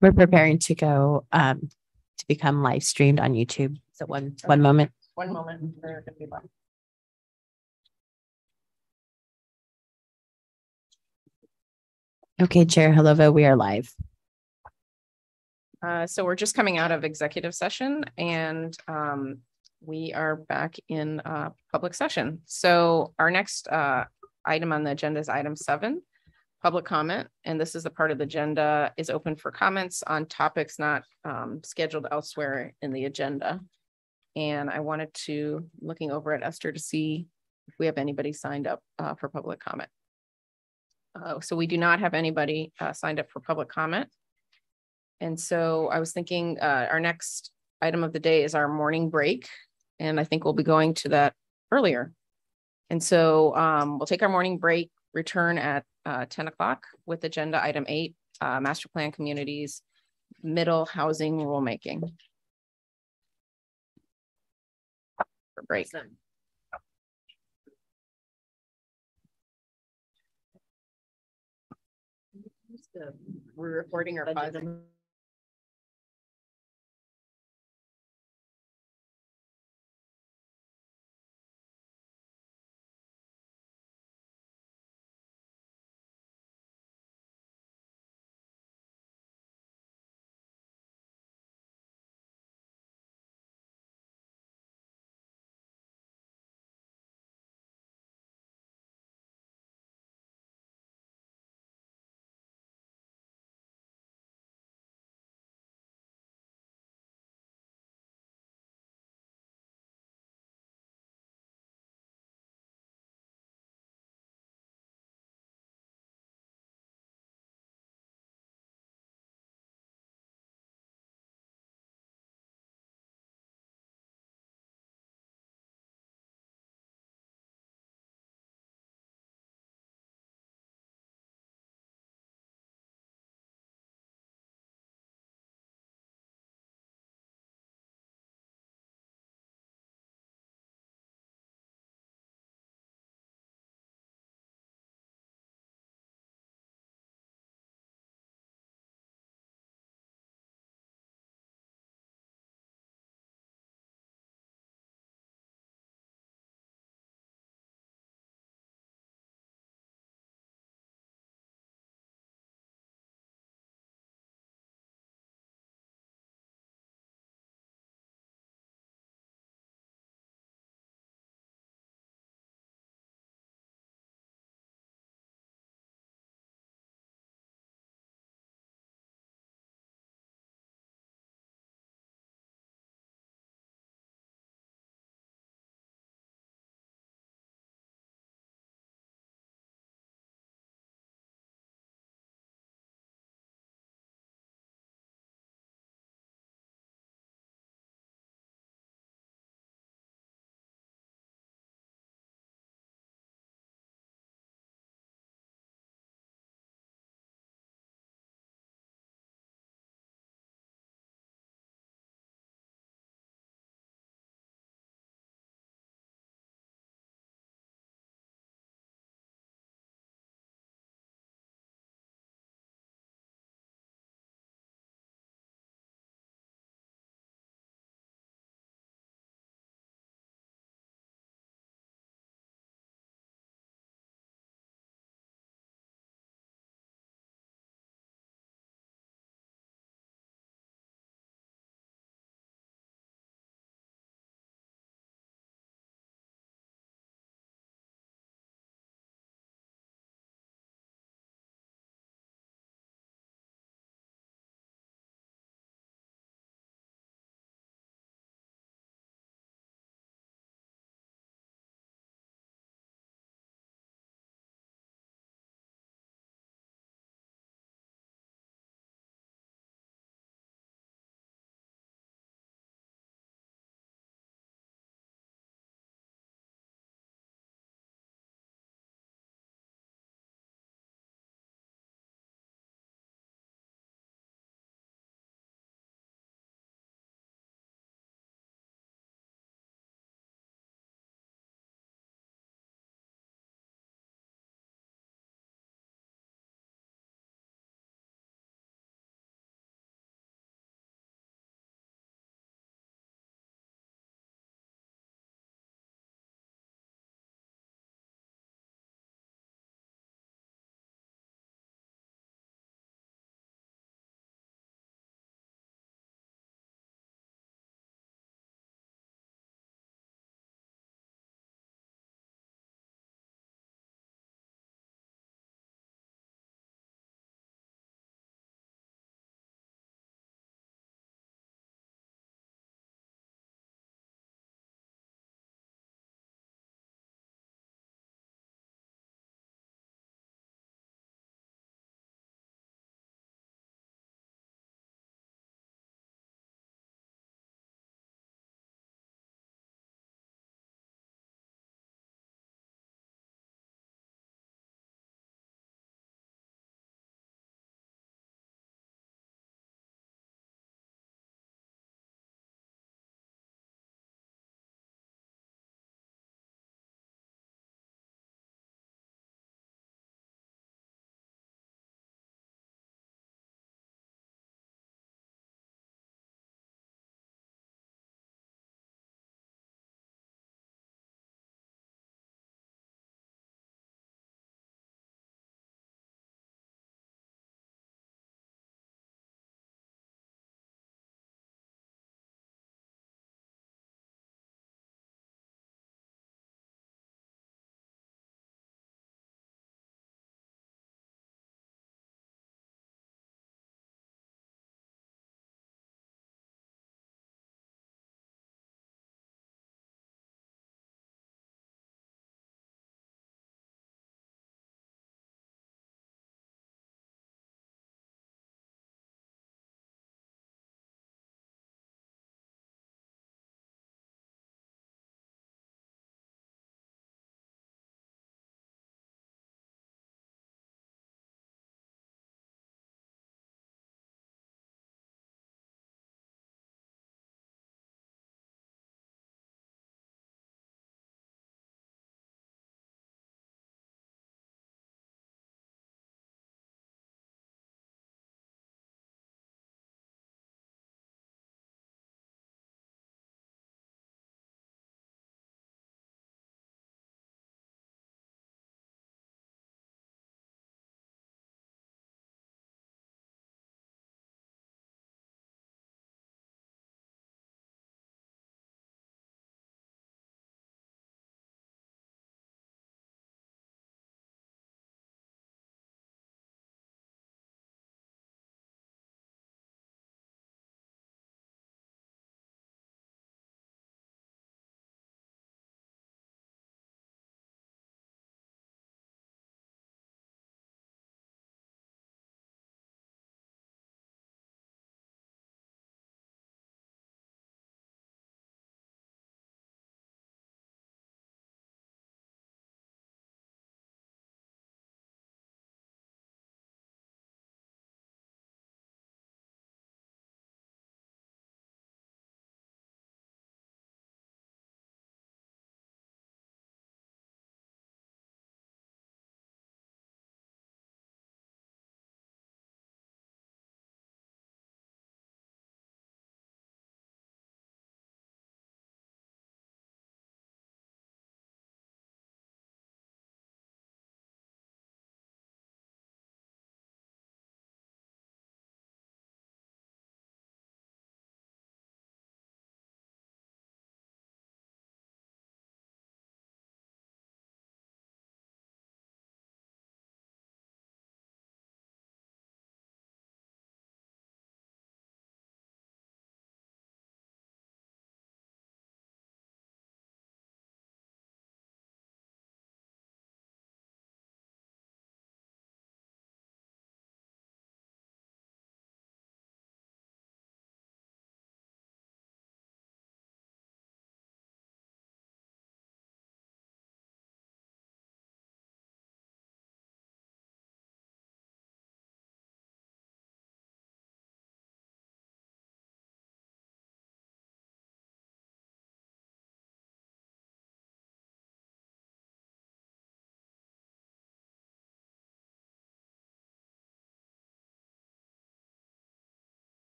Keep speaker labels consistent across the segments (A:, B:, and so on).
A: We're preparing to go to become live streamed on YouTube. So one moment.
B: One moment. We're gonna be live.
A: Okay, Chair Helova, we are live.
B: So we're just coming out of executive session and we are back in public session. So our next item on the agenda is item 7, public comment. And this is the part of the agenda is open for comments on topics not scheduled elsewhere in the agenda. And I wanted to, looking over at Esther to see if we have anybody signed up for public comment. So we do not have anybody signed up for public comment. And so I was thinking our next item of the day is our morning break. And I think we'll be going to that earlier. And so we'll take our morning break, return at 10 o'clock with agenda item 8, master plan communities, middle housing rulemaking. For break. We're recording our 5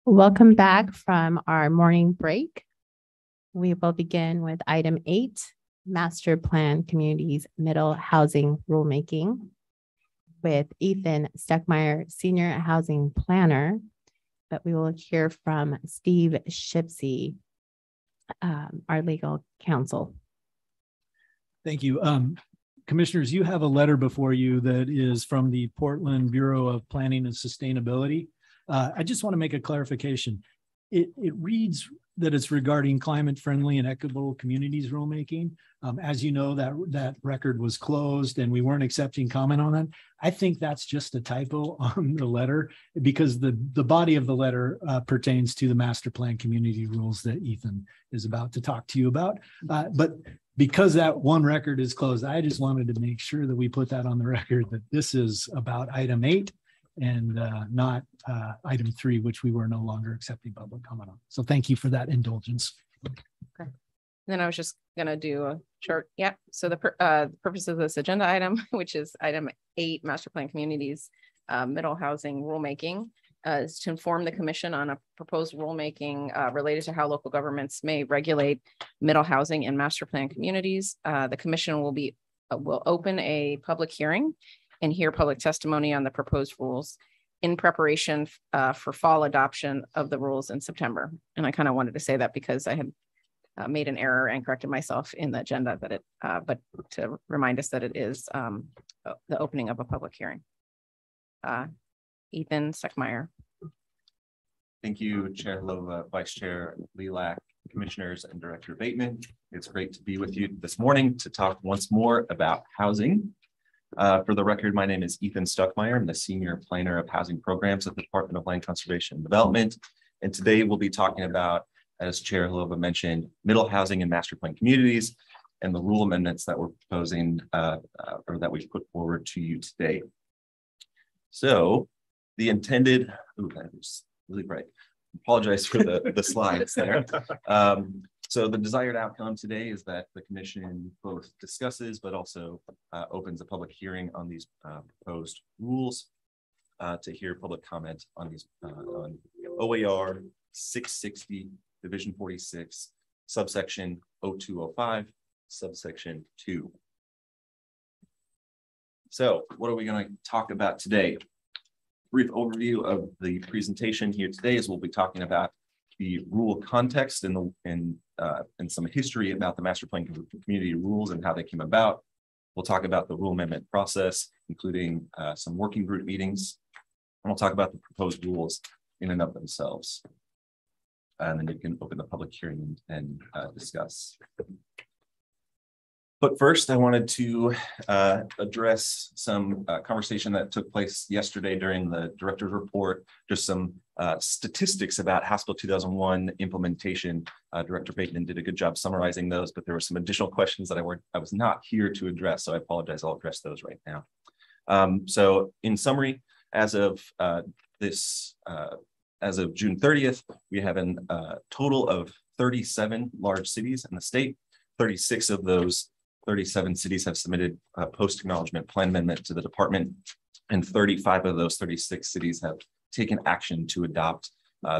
A: Welcome back from our morning break. We will begin with item 8, Master Plan Communities Middle Housing Rulemaking with Ethan Stuckmeyer, Senior Housing Planner. But we will hear from Steve Shipsey, our legal counsel.
C: Thank you. Commissioners, you have a letter before you that is from the Portland Bureau of Planning and Sustainability. I just want to make a clarification. It reads that it's regarding climate-friendly and equitable communities rulemaking. As you know, that record was closed and we weren't accepting comment on it. I think that's just a typo on the letter because the body of the letter pertains to the master plan community rules that Ethan is about to talk to you about. But because that one record is closed, I just wanted to make sure that we put that on the record that this is about item 8 and not item 3, which we were no longer accepting public comment on. So thank you for that indulgence.
B: Okay. Then I was just going to do a short, yeah. So the purpose of this agenda item, which is item 8, Master Plan Communities Middle Housing Rulemaking, is to inform the commission on a proposed rulemaking related to how local governments may regulate middle housing and master plan communities. The commission will open a public hearing and hear public testimony on the proposed rules in preparation for fall adoption of the rules in September. And I kind of wanted to say that because I had made an error and corrected myself in the agenda that but to remind us that it is the opening of a public hearing. Ethan Stuckmeyer.
D: Thank you, Chair Lova, Vice Chair Lelak, Commissioners, and Director Bateman. It's great to be with you this morning to talk once more about housing. For the record, my name is Ethan Stuckmeyer. I'm the Senior Planner of Housing Programs at the Department of Land Conservation and Development. And today we'll be talking about, as Chair Lova mentioned, middle housing and master plan communities and the rule amendments that we're proposing or that we've put forward to you today. So the intended, that was really bright. Apologize for the slides there. So the desired outcome today is that the commission both discusses, but also opens a public hearing on these proposed rules to hear public comment on these on OAR 660, Division 46, subsection 0205, subsection 2. So what are we going to talk about today? Brief overview of the presentation here today is we'll be talking about the rule context and some history about the master plan community rules and how they came about. We'll talk about the rule amendment process, including some working group meetings, and we'll talk about the proposed rules in and of themselves. And then you can open the public hearing and discuss. But first, I wanted to address some conversation that took place yesterday during the director's report, just some statistics about House Bill 2001 implementation. Director Bateman did a good job summarizing those, but there were some additional questions that I was not here to address, so I apologize. I'll address those right now. So in summary, as of June 30th, we have a total of 37 large cities in the state. 36 of those 37 cities have submitted a post-acknowledgement plan amendment to the department, and 35 of those 36 cities have taken action to adopt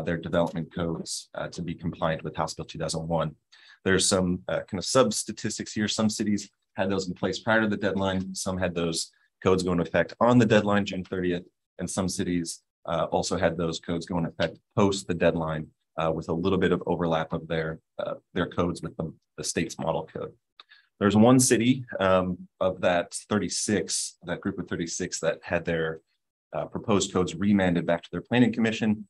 D: their development codes to be compliant with House Bill 2001. There's some kind of sub-statistics here. Some cities had those in place prior to the deadline. Some had those codes go into effect on the deadline, June 30th, and some cities also had those codes go into effect post the deadline with a little bit of overlap of their codes with the state's model code. There's one city of that 36, that group of 36 that had their proposed codes remanded back to their planning commission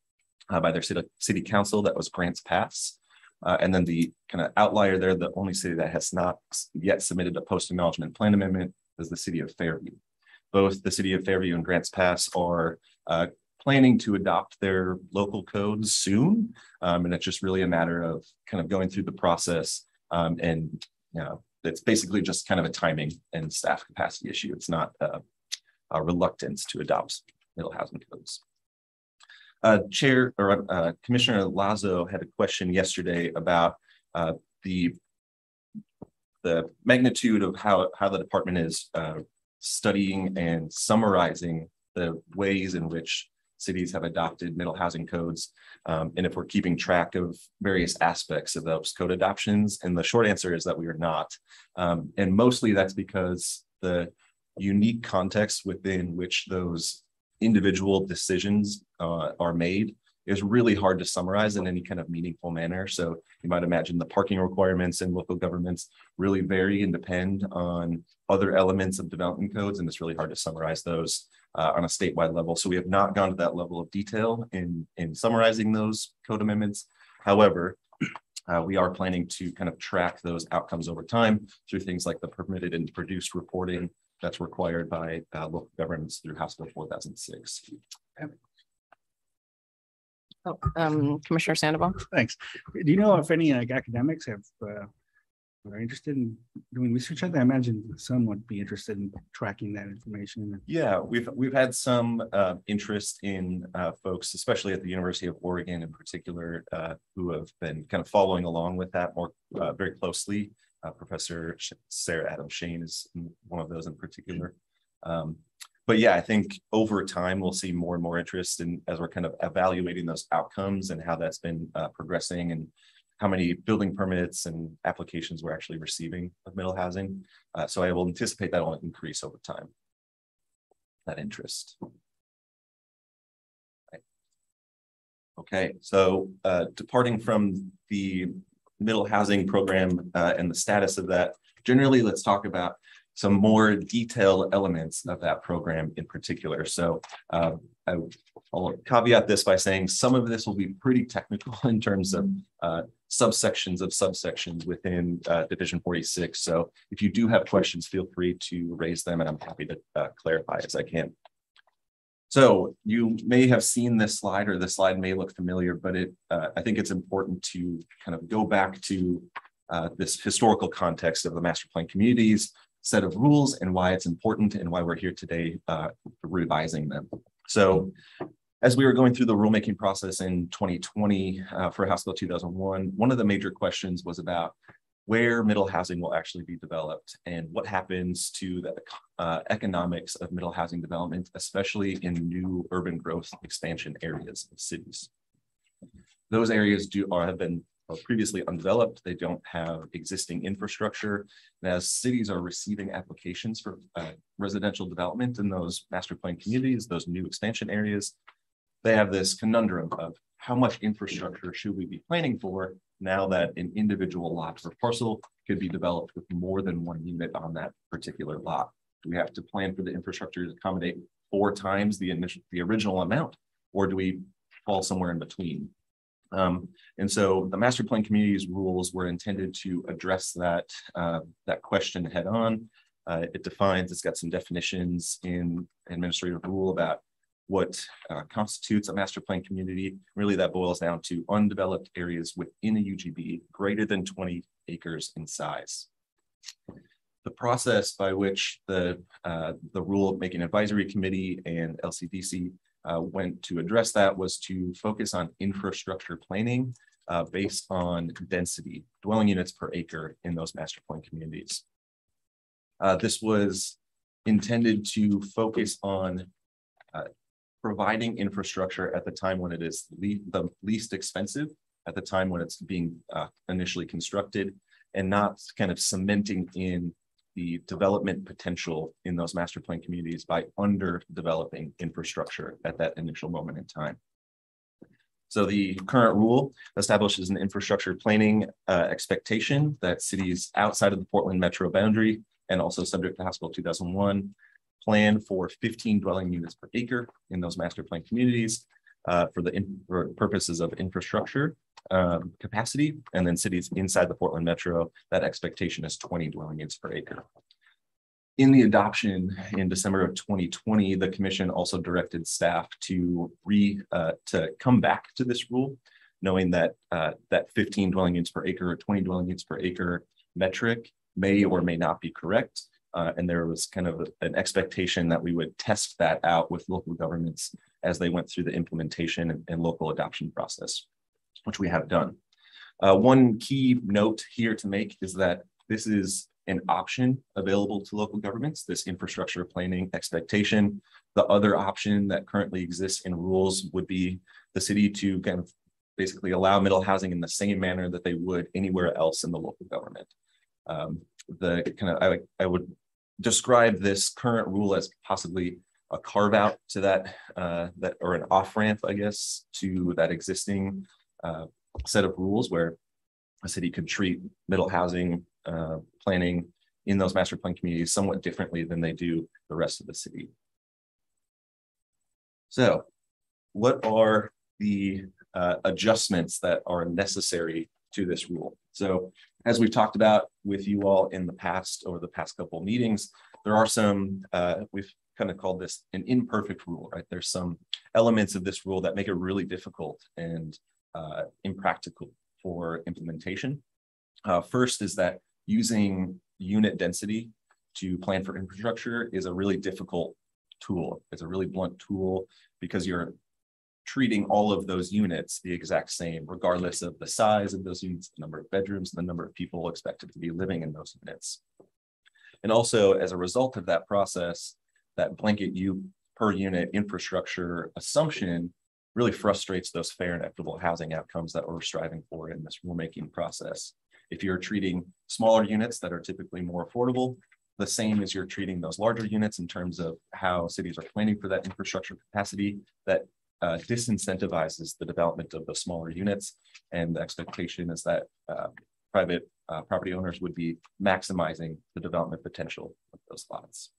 D: by their city council. That was Grants Pass. And then the kind of outlier there, the only city that has not yet submitted a post-acknowledgement plan amendment is the city of Fairview. Both the city of Fairview and Grants Pass are planning to adopt their local codes soon. And it's just really a matter of kind of going through the process and it's basically just kind of a timing and staff capacity issue. It's not a reluctance to adopt middle housing codes. Commissioner Lazo had a question yesterday about the magnitude of how the department is studying and summarizing the ways in which cities have adopted middle housing codes, and if we're keeping track of various aspects of those code adoptions. And the short answer is that we are not. And mostly that's because the unique context within which those individual decisions are made is really hard to summarize in any kind of meaningful manner. So you might imagine the parking requirements in local governments really vary and depend on other elements of development codes, and it's really hard to summarize those on a statewide level. So we have not gone to that level of detail in summarizing those code amendments. However, we are planning to kind of track those outcomes over time through things like the permitted and produced reporting that's required by local governments through House Bill 4006.
B: Commissioner Sandoval.
E: Thanks. Do you know if any academics are interested in doing research on that? I imagine some would be interested in tracking that information.
D: Yeah, we've had some interest in folks, especially at the University of Oregon in particular, who have been kind of following along with that more very closely. Professor Sarah Adam Shane is one of those in particular. But yeah, I think over time we'll see more and more interest in as we're kind of evaluating those outcomes and how that's been progressing and how many building permits and applications we're actually receiving of middle housing. So I will anticipate that will increase over time, that interest. Right. Okay, so departing from the middle housing program and the status of that, generally let's talk about some more detailed elements of that program in particular. So I'll caveat this by saying some of this will be pretty technical in terms of subsections within Division 46. So if you do have questions, feel free to raise them and I'm happy to clarify as I can. So you may have seen this slide, or the slide may look familiar, but I think it's important to kind of go back to this historical context of the master plan communities set of rules and why it's important and why we're here today revising them. So as we were going through the rulemaking process in 2020 for House Bill 2001, one of the major questions was about where middle housing will actually be developed and what happens to the economics of middle housing development, especially in new urban growth expansion areas of cities. Those areas have been previously undeveloped. They don't have existing infrastructure. And as cities are receiving applications for residential development in those master plan communities, those new expansion areas, they have this conundrum of how much infrastructure should we be planning for now that an individual lot or parcel could be developed with more than one unit on that particular lot. Do we have to plan for the infrastructure to accommodate 4 times the original amount, or do we fall somewhere in between? And so the master plan communities rules were intended to address that question head on. It's got some definitions in administrative rule about what constitutes a master plan community. Really, that boils down to undeveloped areas within a UGB greater than 20 acres in size. The process by which the rule making advisory committee and LCDC went to address that was to focus on infrastructure planning based on density, dwelling units per acre in those master plan communities. This was intended to focus on providing infrastructure at the time when it is the least expensive, at the time when it's being initially constructed, and not kind of cementing in the development potential in those master plan communities by underdeveloping infrastructure at that initial moment in time. So the current rule establishes an infrastructure planning expectation that cities outside of the Portland metro boundary and also subject to House Bill 2001 plan for 15 dwelling units per acre in those master plan communities for purposes of infrastructure capacity, and then cities inside the Portland metro, that expectation is 20 dwelling units per acre. In the adoption in December of 2020, the commission also directed staff to come back to this rule, knowing that that 15 dwelling units per acre or 20 dwelling units per acre metric may or may not be correct. And there was kind of an expectation that we would test that out with local governments as they went through the implementation and local adoption process, which we have done. One key note here to make is that this is an option available to local governments, this infrastructure planning expectation. The other option that currently exists in rules would be the city to kind of basically allow middle housing in the same manner that they would anywhere else in the local government. I would describe this current rule as possibly a carve out to that or an off ramp, I guess, to that existing set of rules where a city could treat middle housing planning in those master plan communities somewhat differently than they do the rest of the city. So what are the adjustments that are necessary to this rule? So as we've talked about with you all in the past, over the past couple of meetings, there are some, we've kind of called this an imperfect rule, right? There's some elements of this rule that make it really difficult and impractical for implementation. First is that using unit density to plan for infrastructure is a really difficult tool. It's a really blunt tool because you're treating all of those units the exact same, regardless of the size of those units, the number of bedrooms, the number of people expected to be living in those units. And also, as a result of that process, that blanket per unit infrastructure assumption really frustrates those fair and equitable housing outcomes that we're striving for in this rulemaking process. If you're treating smaller units that are typically more affordable, the same as you're treating those larger units in terms of how cities are planning for that infrastructure capacity, that disincentivizes the development of the smaller units. And the expectation is that private property owners would be maximizing the development potential of those lots.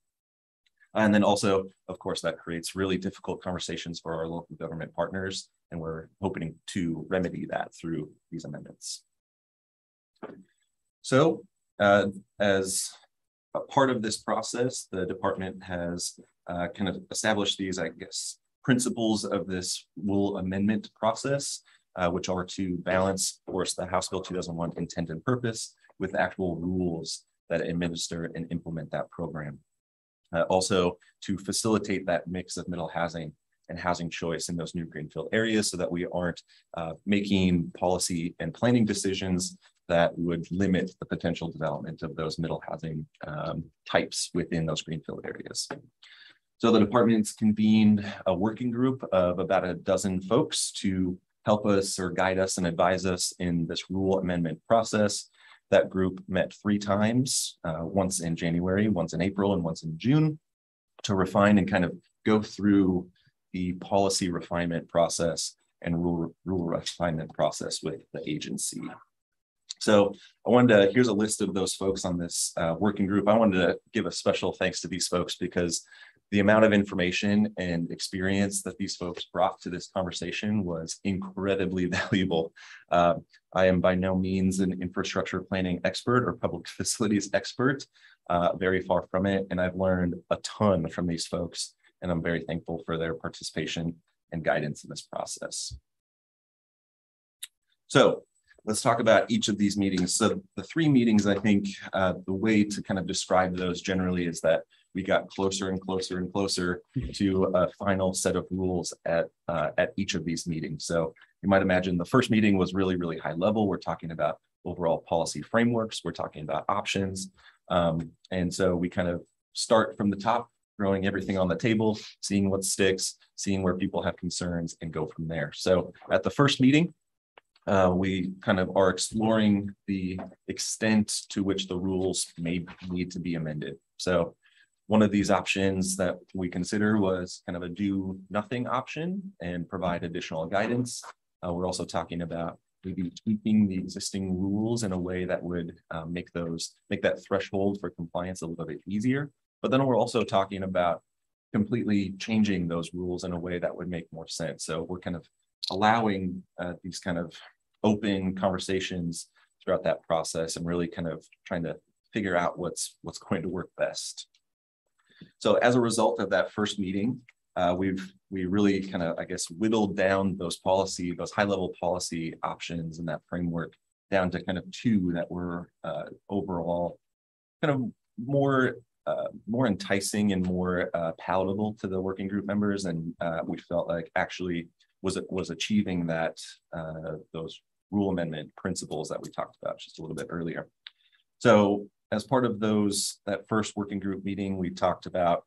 D: And then also, of course, that creates really difficult conversations for our local government partners. And we're hoping to remedy that through these amendments. So as a part of this process, the department has kind of established these, I guess, principles of this rule amendment process, which are to balance, of course, the House Bill 2001 intent and purpose with actual rules that administer and implement that program. Also to facilitate that mix of middle housing and housing choice in those new greenfield areas so that we aren't making policy and planning decisions that would limit the potential development of those middle housing types within those greenfield areas. So the department's convened a working group of about a dozen folks to help us or guide us and advise us in this rule amendment process. That group met 3 times, once in January, once in April, and once in June, to refine and kind of go through the policy refinement process and rule refinement process with the agency. So here's a list of those folks on this working group. I wanted to give a special thanks to these folks because the amount of information and experience that these folks brought to this conversation was incredibly valuable. I am by no means an infrastructure planning expert or public facilities expert, very far from it. And I've learned a ton from these folks, and I'm very thankful for their participation and guidance in this process. So let's talk about each of these meetings. So the 3 meetings, I think the way to kind of describe those generally is that we got closer and closer and closer to a final set of rules at each of these meetings. So you might imagine the first meeting was really, really high level. We're talking about overall policy frameworks. We're talking about options. And so we kind of start from the top, throwing everything on the table, seeing what sticks, seeing where people have concerns, and go from there. So at the first meeting, we kind of are exploring the extent to which the rules may need to be amended. So one of these options that we consider was kind of a do nothing option and provide additional guidance. We're also talking about maybe tweaking the existing rules in a way that would make that threshold for compliance a little bit easier. But then we're also talking about completely changing those rules in a way that would make more sense. So we're kind of allowing these kind of open conversations throughout that process and really kind of trying to figure out what's going to work best. So as a result of that first meeting, we really kind of, I guess, whittled down those high-level policy options in that framework down to kind of 2 that were overall kind of more enticing and more palatable to the working group members, and we felt like actually was achieving those rule amendment principles that we talked about just a little bit earlier. So as part of that first working group meeting, we talked about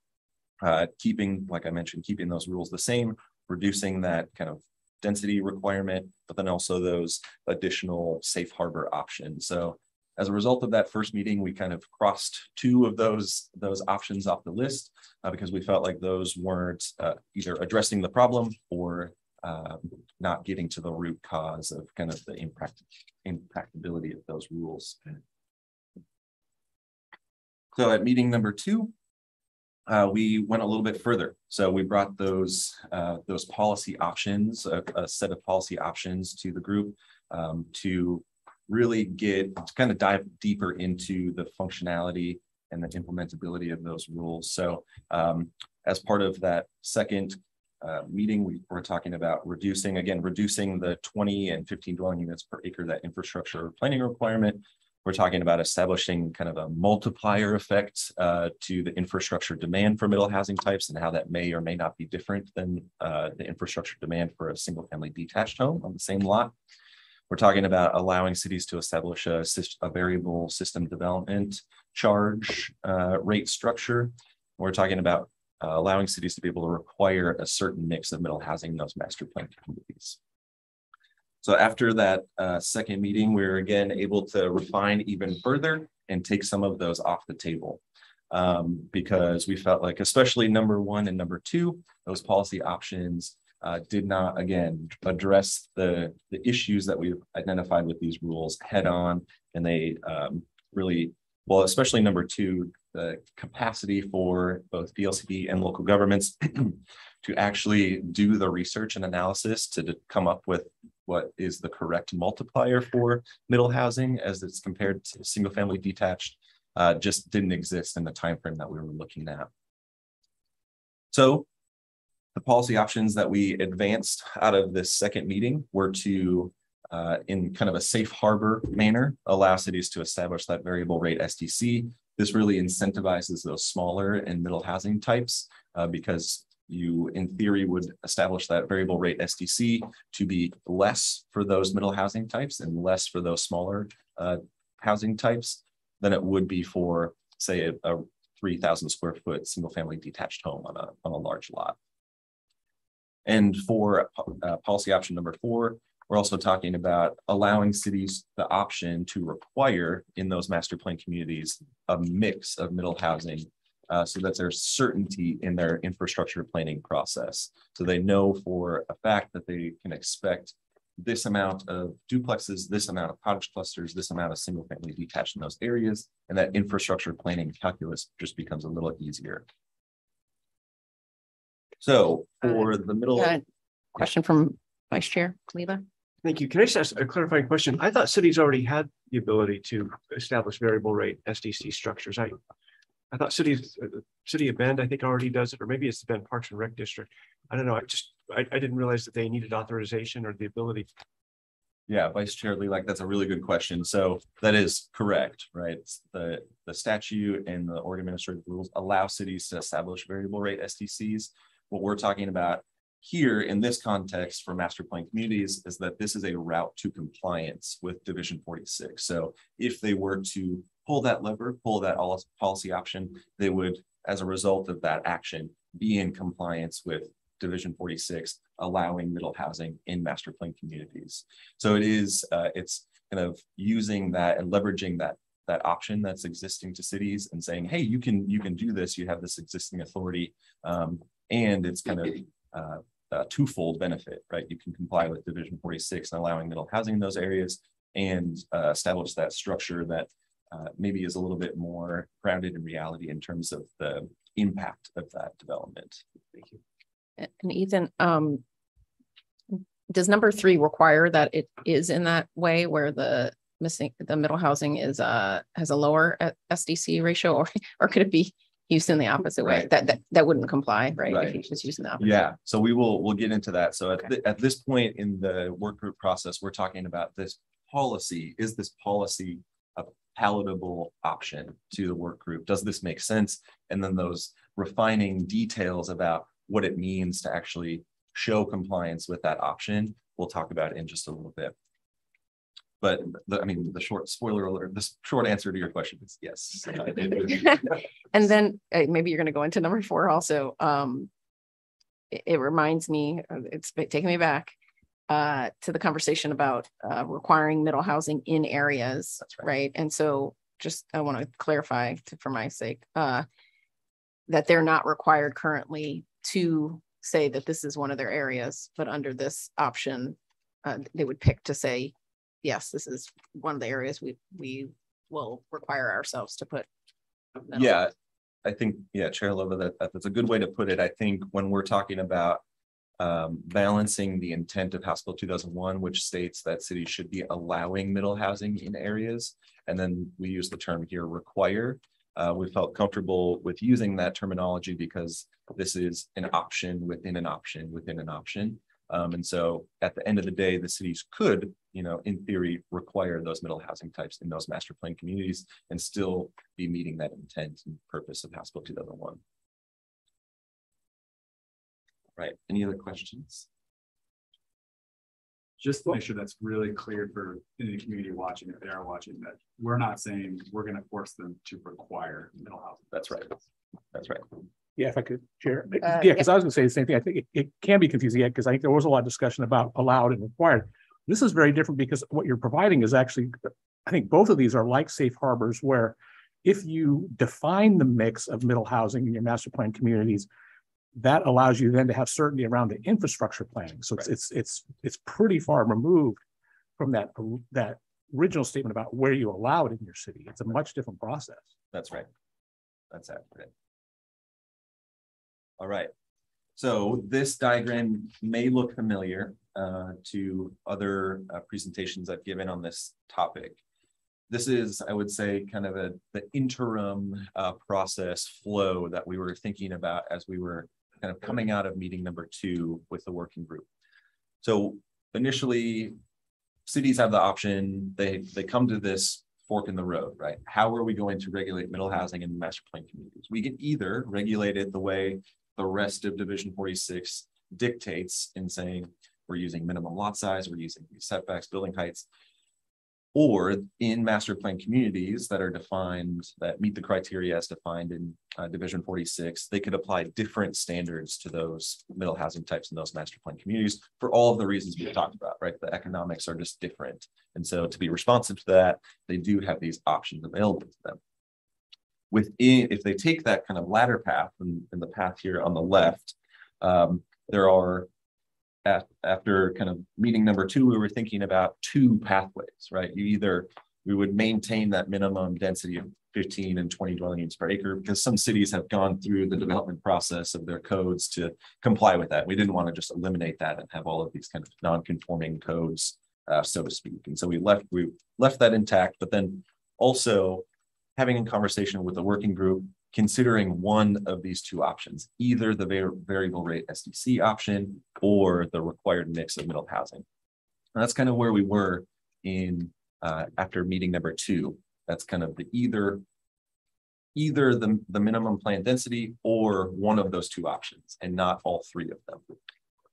D: keeping, like I mentioned, keeping those rules the same, reducing that kind of density requirement, but then also those additional safe harbor options. So as a result of that first meeting, we kind of crossed two of those options off the list because we felt like those weren't either addressing the problem or not getting to the root cause of kind of the impracticability of those rules. So at meeting number 2, we went a little bit further. So we brought those policy options, a set of policy options to the group to really kind of dive deeper into the functionality and the implementability of those rules. So as part of that second meeting, we were talking about reducing the 20 and 15 dwelling units per acre, that infrastructure planning requirement. We're talking about establishing kind of a multiplier effect to the infrastructure demand for middle housing types and how that may or may not be different than the infrastructure demand for a single family detached home on the same lot. We're talking about allowing cities to establish a variable system development charge rate structure. We're talking about allowing cities to be able to require a certain mix of middle housing in those master plan communities. So after that second meeting, we were again able to refine even further and take some of those off the table because we felt like, especially number 1 and number 2, those policy options did not, again, address the issues that we've identified with these rules head on. And they really, well, especially number 2, the capacity for both DLCD and local governments to actually do the research and analysis to come up with what is the correct multiplier for middle housing as it's compared to single family detached just didn't exist in the time frame that we were looking at. So the policy options that we advanced out of this second meeting were to, in kind of a safe harbor manner, allow cities to establish that variable rate SDC. This really incentivizes those smaller and middle housing types because you, in theory, would establish that variable rate SDC to be less for those middle housing types and less for those smaller housing types than it would be for, say, a 3,000 square foot single family detached home on a large lot. And for policy option number 4, we're also talking about allowing cities the option to require in those master plan communities a mix of middle housing so that there's certainty in their infrastructure planning process. So they know for a fact that they can expect this amount of duplexes, this amount of cottage clusters, this amount of single family detached in those areas, and that infrastructure planning calculus just becomes a little easier. So for the middle.
B: Question from Vice Chair Leela.
F: Thank you. Can I just ask a clarifying question? I thought cities already had the ability to establish variable rate SDC structures. I thought City of Bend, I think, already does it, or maybe it's the Bend Parks and Rec District. I don't know. I didn't realize that they needed authorization or the ability.
D: Yeah, Vice Chair Lee, that's a really good question. So that is correct, right? The statute and the Oregon Administrative Rules allow cities to establish variable rate SDCs. What we're talking about here in this context for master plan communities is that this is a route to compliance with Division 46. So if they were to pull that lever, pull that policy option, they would, as a result of that action, be in compliance with Division 46, allowing middle housing in master plan communities. So it is, it's kind of using that and leveraging that option that's existing to cities and saying, hey, you can do this. You have this existing authority, and it's kind of a twofold benefit, right? You can comply with Division 46 and allowing middle housing in those areas and establish that structure that maybe is a little bit more grounded in reality in terms of the impact of that development.
F: Thank you.
B: And Ethan, does number 3 require that it is in that way where the middle housing is has a lower SDC ratio, or could it be used in the opposite way? That wouldn't comply, right? If you just using the opposite.
D: Yeah, so we'll get into that. So at this point in the work group process, we're talking about this policy. Is this policy a palatable option to the work group? Does this make sense? And then those refining details about what it means to actually show compliance with that option, we'll talk about in just a little bit. But the short spoiler alert, the short answer to your question is yes.
B: And then maybe you're going to go into number 4 also. It reminds me, it's taking me back to the conversation about requiring middle housing in areas.
D: That's right.
B: Right. And so just, I want to clarify for my sake, that they're not required currently to say that this is one of their areas, but under this option, they would pick to say, yes, this is one of the areas we will require ourselves to put.
D: Yeah, I think, Chair Lova, that's a good way to put it. I think when we're talking about balancing the intent of House Bill 2001, which states that cities should be allowing middle housing in areas, and then we use the term here require. We felt comfortable with using that terminology because this is an option within an option within an option. And so at the end of the day, the cities could, in theory, require those middle housing types in those master plan communities and still be meeting that intent and purpose of House Bill 2001. Right. Any other questions?
G: Just to make sure that's really clear for any community watching, if they are watching, that we're not saying we're going to force them to require middle housing.
D: That's right. That's right.
H: Yeah, if I could, Chair. Because I was going to say the same thing. I think it can be confusing because I think there was a lot of discussion about allowed and required. This is very different because what you're providing is actually, I think both of these are like safe harbors where if you define the mix of middle housing in your master plan communities, that allows you then to have certainty around the infrastructure planning. So right. it's pretty far removed from that original statement about where you allow it in your city. It's a much different process.
D: That's right. That's accurate. All right. So this diagram may look familiar to other presentations I've given on this topic. This is, I would say, kind of the interim process flow that we were thinking about as we were kind of coming out of meeting number 2 with the working group. So initially, cities have the option, they come to this fork in the road, right? How are we going to regulate middle housing in master plan communities? We can either regulate it the way the rest of Division 46 dictates in saying we're using minimum lot size, we're using setbacks, building heights, or in master plan communities that are defined, that meet the criteria as defined in Division 46, they could apply different standards to those middle housing types in those master plan communities for all of the reasons we've talked about, right? The economics are just different. And so to be responsive to that, they do have these options available to them. If they take that kind of ladder path and the path here on the left, there are, after kind of meeting number 2, we were thinking about 2 pathways, right? We would maintain that minimum density of 15 and 20 dwelling units per acre because some cities have gone through the development process of their codes to comply with that. We didn't want to just eliminate that and have all of these kind of non-conforming codes, so to speak. And so we left that intact, but then also having a conversation with the working group, considering one of these 2 options, either the variable rate SDC option or the required mix of middle housing. And that's kind of where we were in after meeting number 2. That's kind of either the minimum planned density or one of those 2 options and not all 3 of them.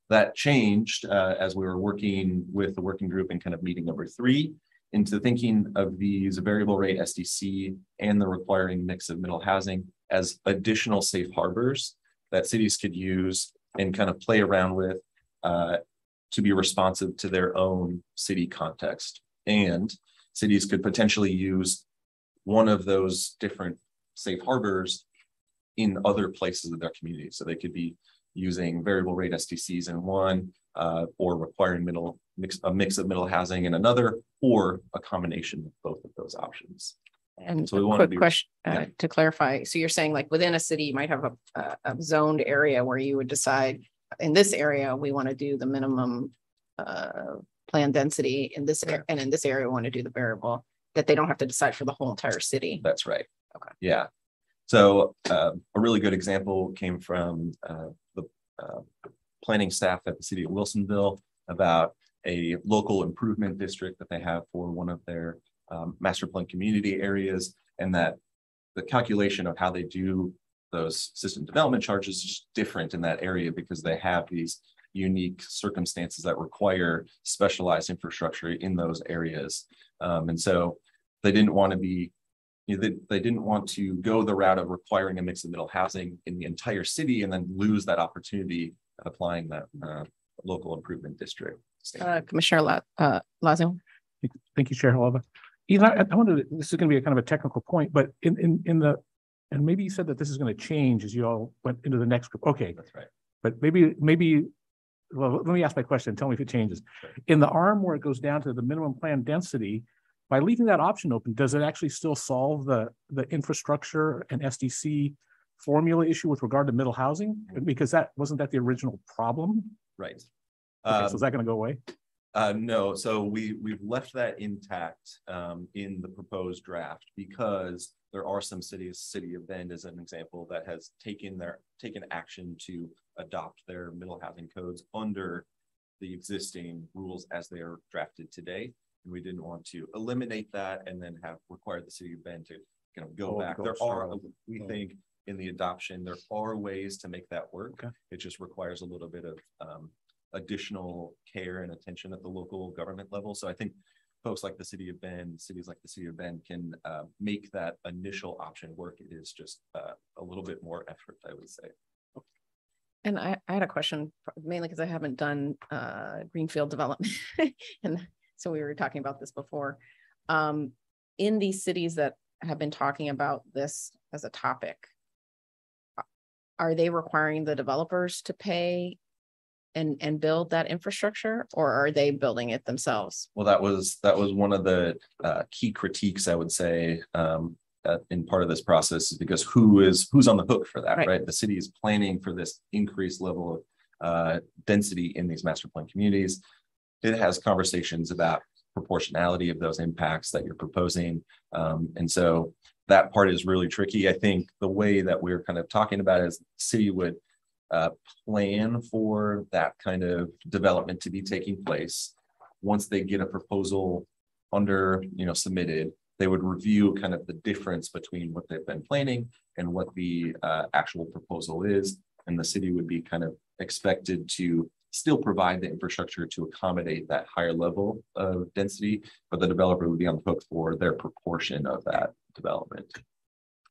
D: That changed as we were working with the working group in kind of meeting number 3 into thinking of these variable rate SDC and the requiring mix of middle housing as additional safe harbors that cities could use and kind of play around with to be responsive to their own city context. And cities could potentially use one of those different safe harbors in other places of their community. So they could be using variable rate SDCs in one, or requiring a mix of middle housing in another, or a combination of both of those options.
B: And so a quick question to clarify. So you're saying like within a city, you might have a zoned area where you would decide in this area, we want to do the minimum planned density in this area, and in this area, we want to do the variable, that they don't have to decide for the whole entire city.
D: That's right.
B: Okay.
D: Yeah. So a really good example came from the planning staff at the city of Wilsonville about a local improvement district that they have for one of their master plan community areas, and that the calculation of how they do those system development charges is just different in that area because they have these unique circumstances that require specialized infrastructure in those areas. And so they didn't want to be, they didn't want to go the route of requiring a mix of middle housing in the entire city and then lose that opportunity at applying that local improvement district.
B: Commissioner Lazo.
H: Thank you, Chair Halava. Ethan, I wanted to, this is going to be a kind of a technical point, but in the, and maybe you said that this is going to change as you all went into the next group. Okay.
D: That's right.
H: But well, let me ask my question. Tell me if it changes.
D: Sure.
H: In the arm where it goes down to the minimum plan density, by leaving that option open, does it actually still solve the infrastructure and SDC formula issue with regard to middle housing? Because wasn't that the original problem?
D: Right.
H: Okay, so is that going to go away?
D: No, so we've left that intact in the proposed draft because there are some cities, City of Bend as an example, that has taken action to adopt their middle housing codes under the existing rules as they are drafted today. And we didn't want to eliminate that and then have required the City of Bend to kind of go back. We think in the adoption, there are ways to make that work. Okay. It just requires a little bit of additional care and attention at the local government level. So I think folks like the City of Bend, cities like the City of Bend can make that initial option work. It is just a little bit more effort, I would say.
B: And I had a question, mainly because I haven't done greenfield development. And so we were talking about this before. In these cities that have been talking about this as a topic, are they requiring the developers to pay and build that infrastructure, or are they building it themselves?
D: Well, that was one of the key critiques, I would say, in part of this process, is because who's on the hook for that, right? The city is planning for this increased level of density in these master plan communities. It has conversations about proportionality of those impacts that you're proposing. And so that part is really tricky. I think the way that we're kind of talking about it is the city would plan for that kind of development to be taking place. Once they get a proposal submitted, they would review kind of the difference between what they've been planning and what the actual proposal is. And the city would be kind of expected to still provide the infrastructure to accommodate that higher level of density, but the developer would be on the hook for their proportion of that development.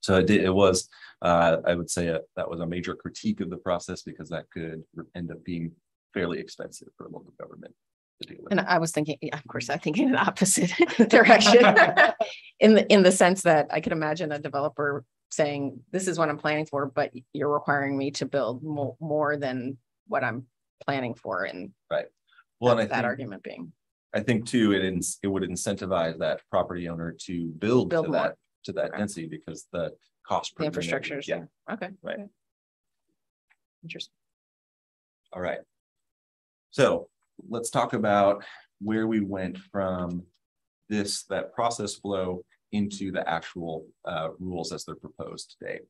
D: So it was, I would say that was a major critique of the process, because that could end up being fairly expensive for local government to deal with.
B: And I was thinking, yeah, of course, I'm thinking in the opposite direction in the sense that I could imagine a developer saying, this is what I'm planning for, but you're requiring me to build more than what I'm planning for. And
D: right. Well, and
B: that argument being,
D: I think too, it would incentivize that property owner to build to that density, because the cost per
B: infrastructure is
D: there.
B: Okay.
D: Right.
B: Okay. Interesting.
D: All right. So let's talk about where we went from that process flow into the actual rules as they're proposed today.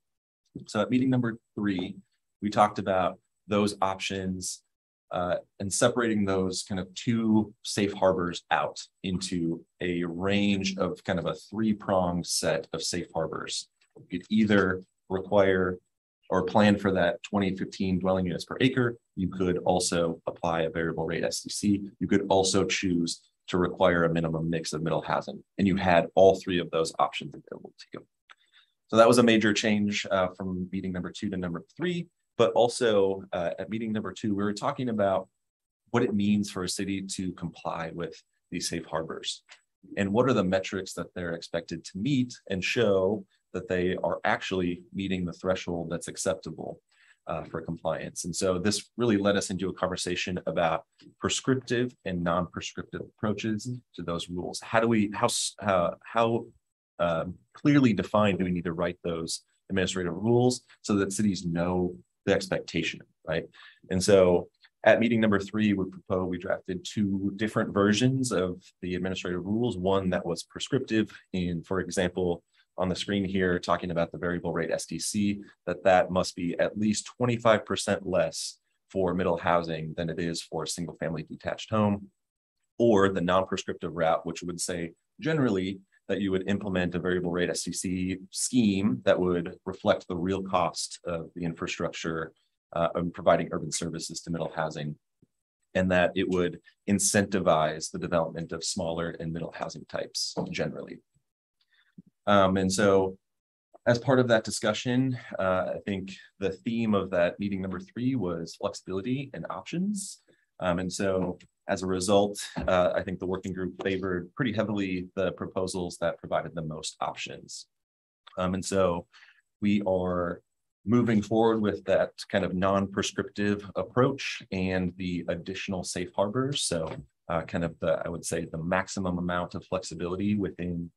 D: So at meeting number 3, we talked about those options and separating those kind of 2 safe harbors out into a range of kind of a 3-pronged set of safe harbors. You could either require or plan for that 2015 dwelling units per acre. You could also apply a variable rate SDC. You could also choose to require a minimum mix of middle housing. And you had all 3 of those options available to you. So that was a major change from meeting number 2 to number 3. But also at meeting number 2, we were talking about what it means for a city to comply with these safe harbors, and what are the metrics that they're expected to meet and show that they are actually meeting the threshold that's acceptable for compliance. And so this really led us into a conversation about prescriptive and non-prescriptive approaches to those rules. How do we, how clearly defined do we need to write those administrative rules so that cities know the expectation, right? And so at meeting number 3, we drafted 2 different versions of the administrative rules. One that was prescriptive in, for example, on the screen here, talking about the variable rate SDC, that must be at least 25% less for middle housing than it is for a single family detached home, or the non-prescriptive route, which would say generally that you would implement a variable rate SDC scheme that would reflect the real cost of the infrastructure and providing urban services to middle housing and that it would incentivize the development of smaller and middle housing types generally. And so as part of that discussion, I think the theme of that meeting number 3 was flexibility and options. And so as a result, I think the working group favored pretty heavily the proposals that provided the most options. And so we are moving forward with that kind of non-prescriptive approach and the additional safe harbors. So kind of I would say the maximum amount of flexibility within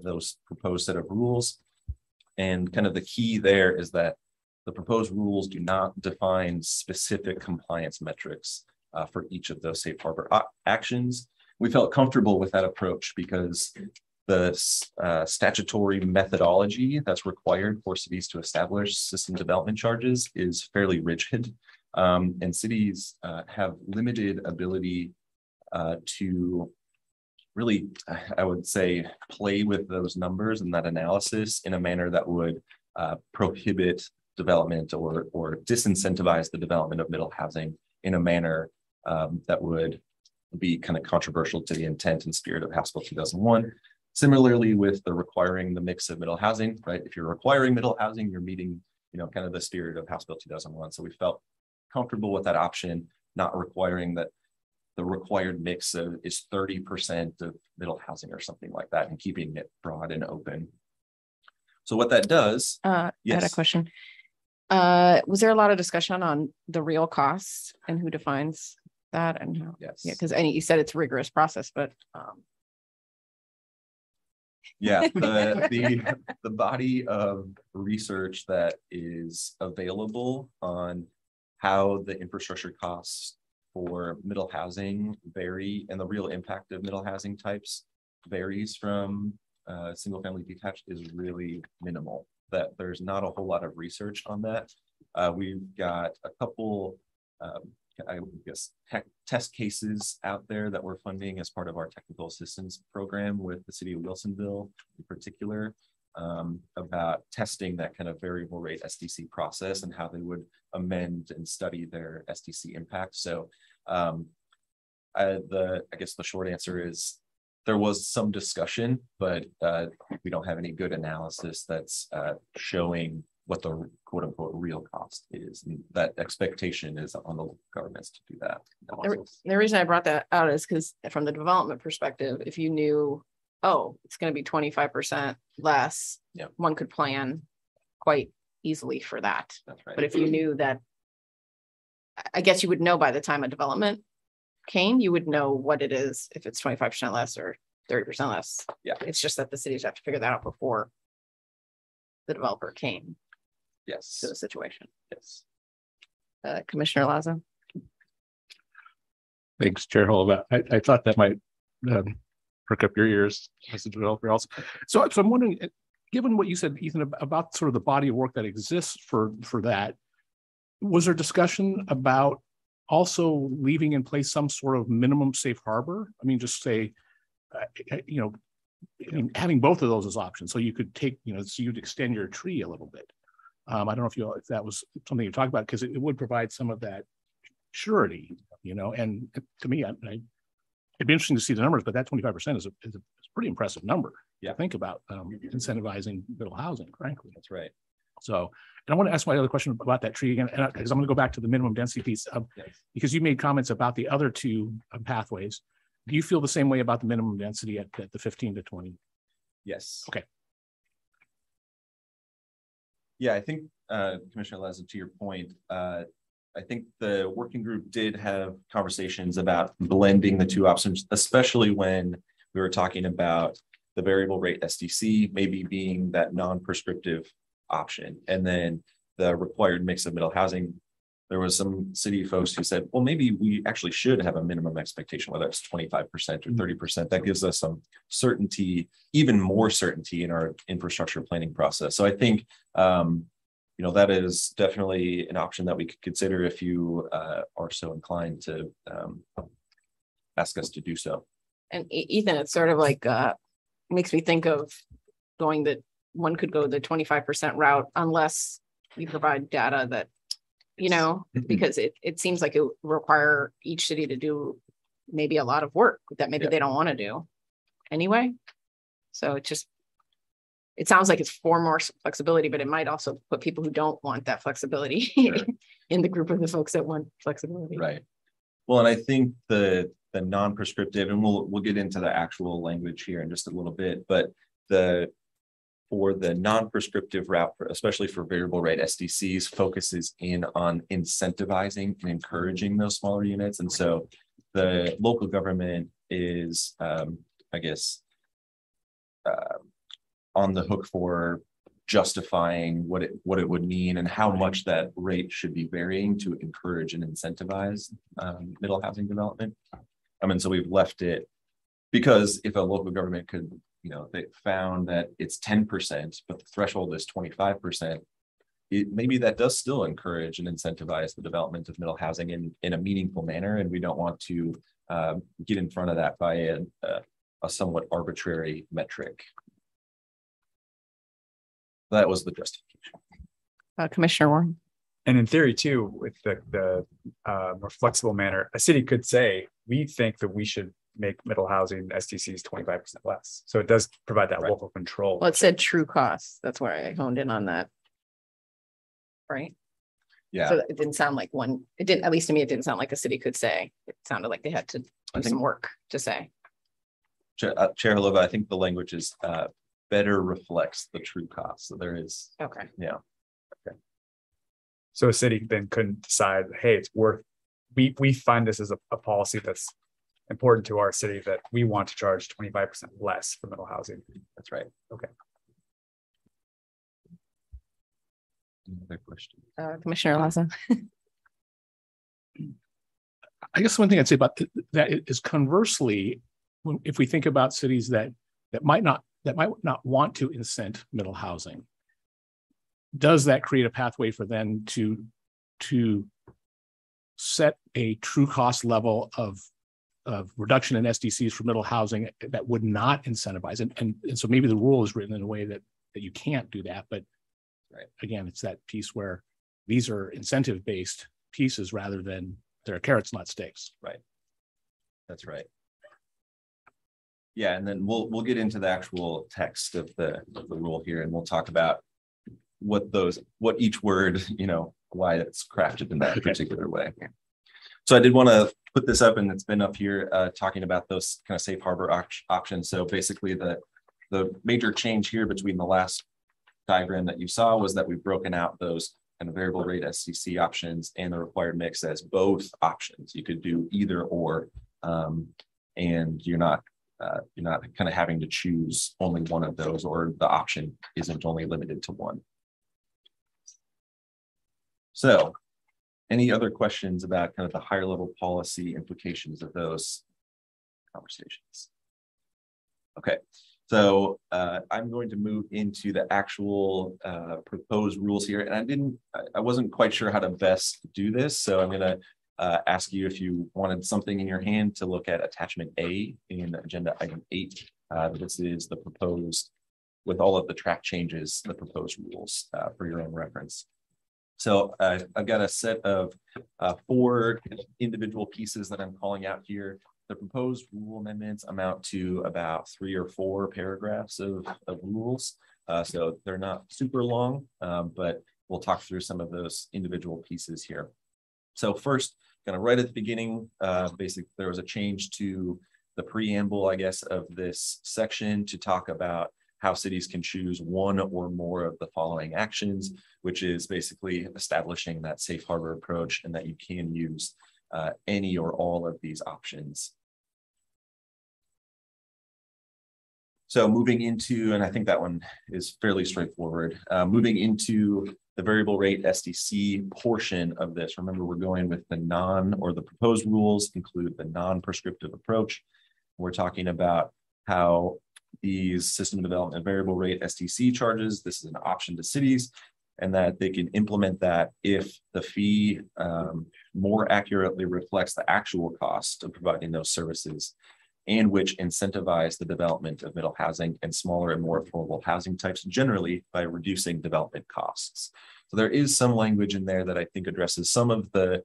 D: those proposed set of rules. And kind of the key there is that the proposed rules do not define specific compliance metrics for each of those safe harbor actions. We felt comfortable with that approach because the statutory methodology that's required for cities to establish system development charges is fairly rigid, and cities have limited ability to really, I would say, play with those numbers and that analysis in a manner that would prohibit development or disincentivize the development of middle housing in a manner that would be kind of controversial to the intent and spirit of House Bill 2001. Similarly, with the requiring the mix of middle housing, right? If you're requiring middle housing, you're meeting, kind of the spirit of House Bill 2001. So we felt comfortable with that option, not requiring that the required mix is 30% of middle housing or something like that, and keeping it broad and open. So what that does,
B: I had a question. Was there a lot of discussion on the real costs and who defines that and how?
D: Yes.
B: Yeah, because you said it's a rigorous process, but
D: yeah, the body of research that is available on how the infrastructure costs for middle housing vary, and the real impact of middle housing types varies from single family detached is really minimal. That there's not a whole lot of research on that. We've got a couple, I guess, test cases out there that we're funding as part of our technical assistance program with the city of Wilsonville in particular, about testing that kind of variable rate SDC process and how they would amend and study their SDC impact. So I guess the short answer is there was some discussion, but we don't have any good analysis that's showing what the quote unquote real cost is. And that expectation is on the governments to do that.
B: The reason I brought that out is because from the development perspective, if you knew, oh, it's going to be 25% less, one could plan quite easily for that.
D: That's right.
B: But if you knew that, I guess you would know by the time a development came, you would know what it is if it's 25% less or 30% less.
D: Yeah.
B: It's just that the cities have to figure that out before the developer came.
D: Yes.
B: To the situation.
D: Yes.
B: Commissioner Lazo.
H: Thanks, Chair Hull. I thought that might perk up your ears as a developer also. So I'm wondering, given what you said, Ethan, about sort of the body of work that exists for that, was there discussion about also leaving in place some sort of minimum safe harbor? I mean, just say, having both of those as options, so you could take, so you'd extend your tree a little bit. I don't know if that was something you talked about, because it would provide some of that surety, and to me, it'd be interesting to see the numbers, but that 25% is a pretty impressive number.
D: Yeah.
H: To think about incentivizing middle housing, frankly.
D: That's right.
H: So, and I want to ask my other question about that tree again, because I'm going to go back to the minimum density piece, because you made comments about the other two pathways. Do you feel the same way about the minimum density at the 15 to 20?
D: Yes.
H: Okay.
D: Yeah, I think, Commissioner Lazo, to your point, I think the working group did have conversations about blending the two options, especially when we were talking about the variable rate SDC maybe being that non-prescriptive option, and then the required mix of middle housing. There was some city folks who said, well, maybe we actually should have a minimum expectation, whether it's 25% or 30%. That gives us some certainty, even more certainty in our infrastructure planning process. So I think, that is definitely an option that we could consider if you are so inclined to ask us to do so.
B: And Ethan, it's sort of like, makes me think of one could go the 25% route unless you provide data that you know, because it seems like it would require each city to do maybe a lot of work that maybe they don't want to do anyway. So it sounds like it's for more flexibility, but it might also put people who don't want that flexibility in the group of the folks that want flexibility.
D: Right. Well, and I think the non-prescriptive, and we'll get into the actual language here in just a little bit, but for the non-prescriptive route, especially for variable rate SDCs, focuses in on incentivizing and encouraging those smaller units. And so the local government is, I guess, on the hook for justifying what it would mean and how much that rate should be varying to encourage and incentivize middle housing development. And so we've left it because if a local government could, you know, they found that it's 10%, but the threshold is 25%, maybe that does still encourage and incentivize the development of middle housing in a meaningful manner. And we don't want to get in front of that by a somewhat arbitrary metric. That was the justification.
B: Commissioner Warren.
I: And in theory too, with the more flexible manner, a city could say, we think that we should make middle housing SDCs 25% less. So it does provide that local control.
B: Well, it said true costs. That's where I honed in on that. Right.
D: Yeah.
B: So it didn't sound like one, it didn't, at least to me, it didn't sound like a city could say. It sounded like they had to do some work to say.
D: Chair Halova, I think the language is better reflects the true cost. So there is.
B: Okay.
D: Yeah.
I: Okay. So a city then couldn't decide, hey, it's worth, we find this as a policy that's important to our city that we want to charge 25% less for middle housing.
D: That's right.
I: Okay.
D: Another question.
B: Commissioner Laza.
H: I guess one thing I'd say about that is conversely, if we think about cities that might not want to incent middle housing, does that create a pathway for them to set a true cost level of reduction in SDCs for middle housing that would not incentivize? And so maybe the rule is written in a way that you can't do that. But again, it's that piece where these are incentive-based pieces rather than they're carrots, not sticks.
D: Right. That's right. Yeah, and then we'll get into the actual text of the rule here, and we'll talk about what each word, you know, why it's crafted in that particular way. So I did want to put this up, and it's been up here talking about those kind of safe harbor options. So basically the major change here between the last diagram that you saw was that we've broken out those kind of variable rate SCC options and the required mix as both options. You could do either or, and you're not kind of having to choose only one of those, or the option isn't only limited to one. So any other questions about kind of the higher level policy implications of those conversations? Okay, so I'm going to move into the actual proposed rules here, and I wasn't quite sure how to best do this, so I'm going to ask you if you wanted something in your hand to look at attachment A in agenda item 8. This is the proposed, with all of the track changes, the proposed rules for your own reference. So I've got a set of 4 individual pieces that I'm calling out here. The proposed rule amendments amount to about 3 or 4 paragraphs of rules. So they're not super long, but we'll talk through some of those individual pieces here. So first, kind of right at the beginning, basically there was a change to the preamble, I guess, of this section to talk about how cities can choose one or more of the following actions, which is basically establishing that safe harbor approach and that you can use any or all of these options. So moving into, and I think that one is fairly straightforward, moving into the variable rate SDC portion of this. Remember, we're going with the the proposed rules include the non-prescriptive approach. We're talking about how these system development variable rate SDC charges, this is an option to cities, and that they can implement that if the fee more accurately reflects the actual cost of providing those services, and which incentivize the development of middle housing and smaller and more affordable housing types generally by reducing development costs. So there is some language in there that I think addresses some of the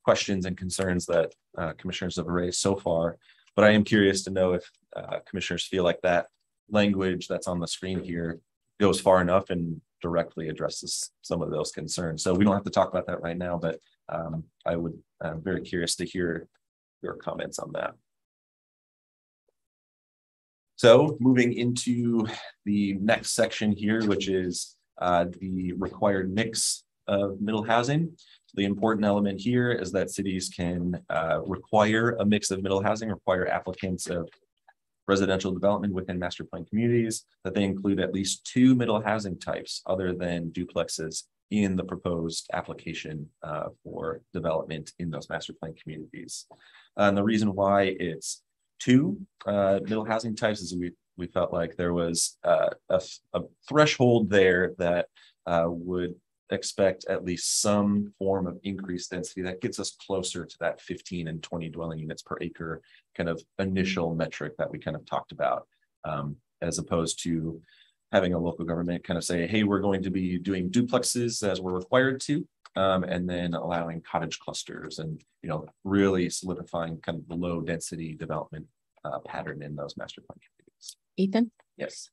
D: questions and concerns that commissioners have raised so far. But I am curious to know if commissioners feel like that language that's on the screen here goes far enough and directly addresses some of those concerns. So we don't have to talk about that right now, but I'm very curious to hear your comments on that. So moving into the next section here, which is the required mix of middle housing. The important element here is that cities can require a mix of middle housing, require applicants of residential development within master plan communities that they include at least 2 middle housing types other than duplexes in the proposed application for development in those master plan communities. And the reason why it's 2 middle housing types is we felt like there was a threshold there that would expect at least some form of increased density that gets us closer to that 15 and 20 dwelling units per acre kind of initial metric that we kind of talked about, as opposed to having a local government kind of say, hey, we're going to be doing duplexes as we're required to, and then allowing cottage clusters and, you know, really solidifying kind of the low density development pattern in those master plan communities.
B: Ethan?
D: Yes.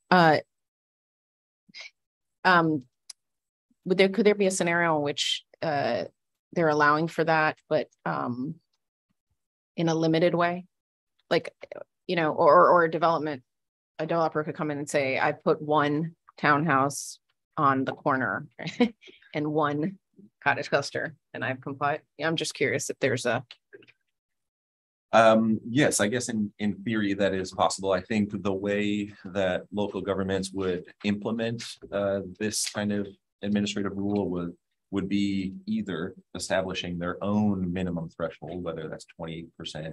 B: Could there be a scenario in which they're allowing for that, but in a limited way? Like, you know, or a developer could come in and say, I put 1 townhouse on the corner and 1 cottage cluster, and I've complied. I'm just curious if there's a.
D: Yes, I guess in theory that is possible. I think the way that local governments would implement this kind of administrative rule would be either establishing their own minimum threshold, whether that's 20%,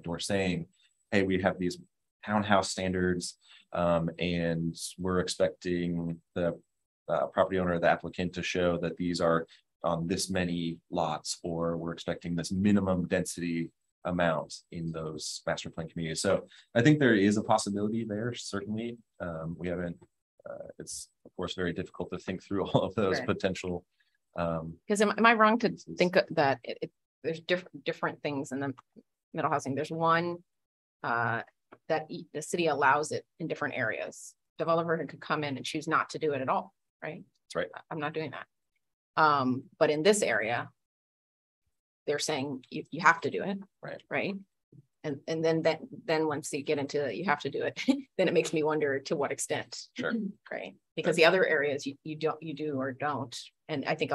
D: or saying, hey, we have these townhouse standards, and we're expecting the property owner, the applicant, to show that these are on this many lots, or we're expecting this minimum density amount in those master plan communities. So I think there is a possibility there, certainly. We haven't, it's of course very difficult to think through all of those potential.
B: Because am I wrong to think that there's different things in the middle housing? There's one that the city allows it in different areas. Developer could come in and choose not to do it at all, right?
D: That's right.
B: I'm not doing that. But in this area, they're saying you have to do it, right? And then once you get into you have to do it, then it makes me wonder to what extent, right? Because the other areas you do or don't, and I think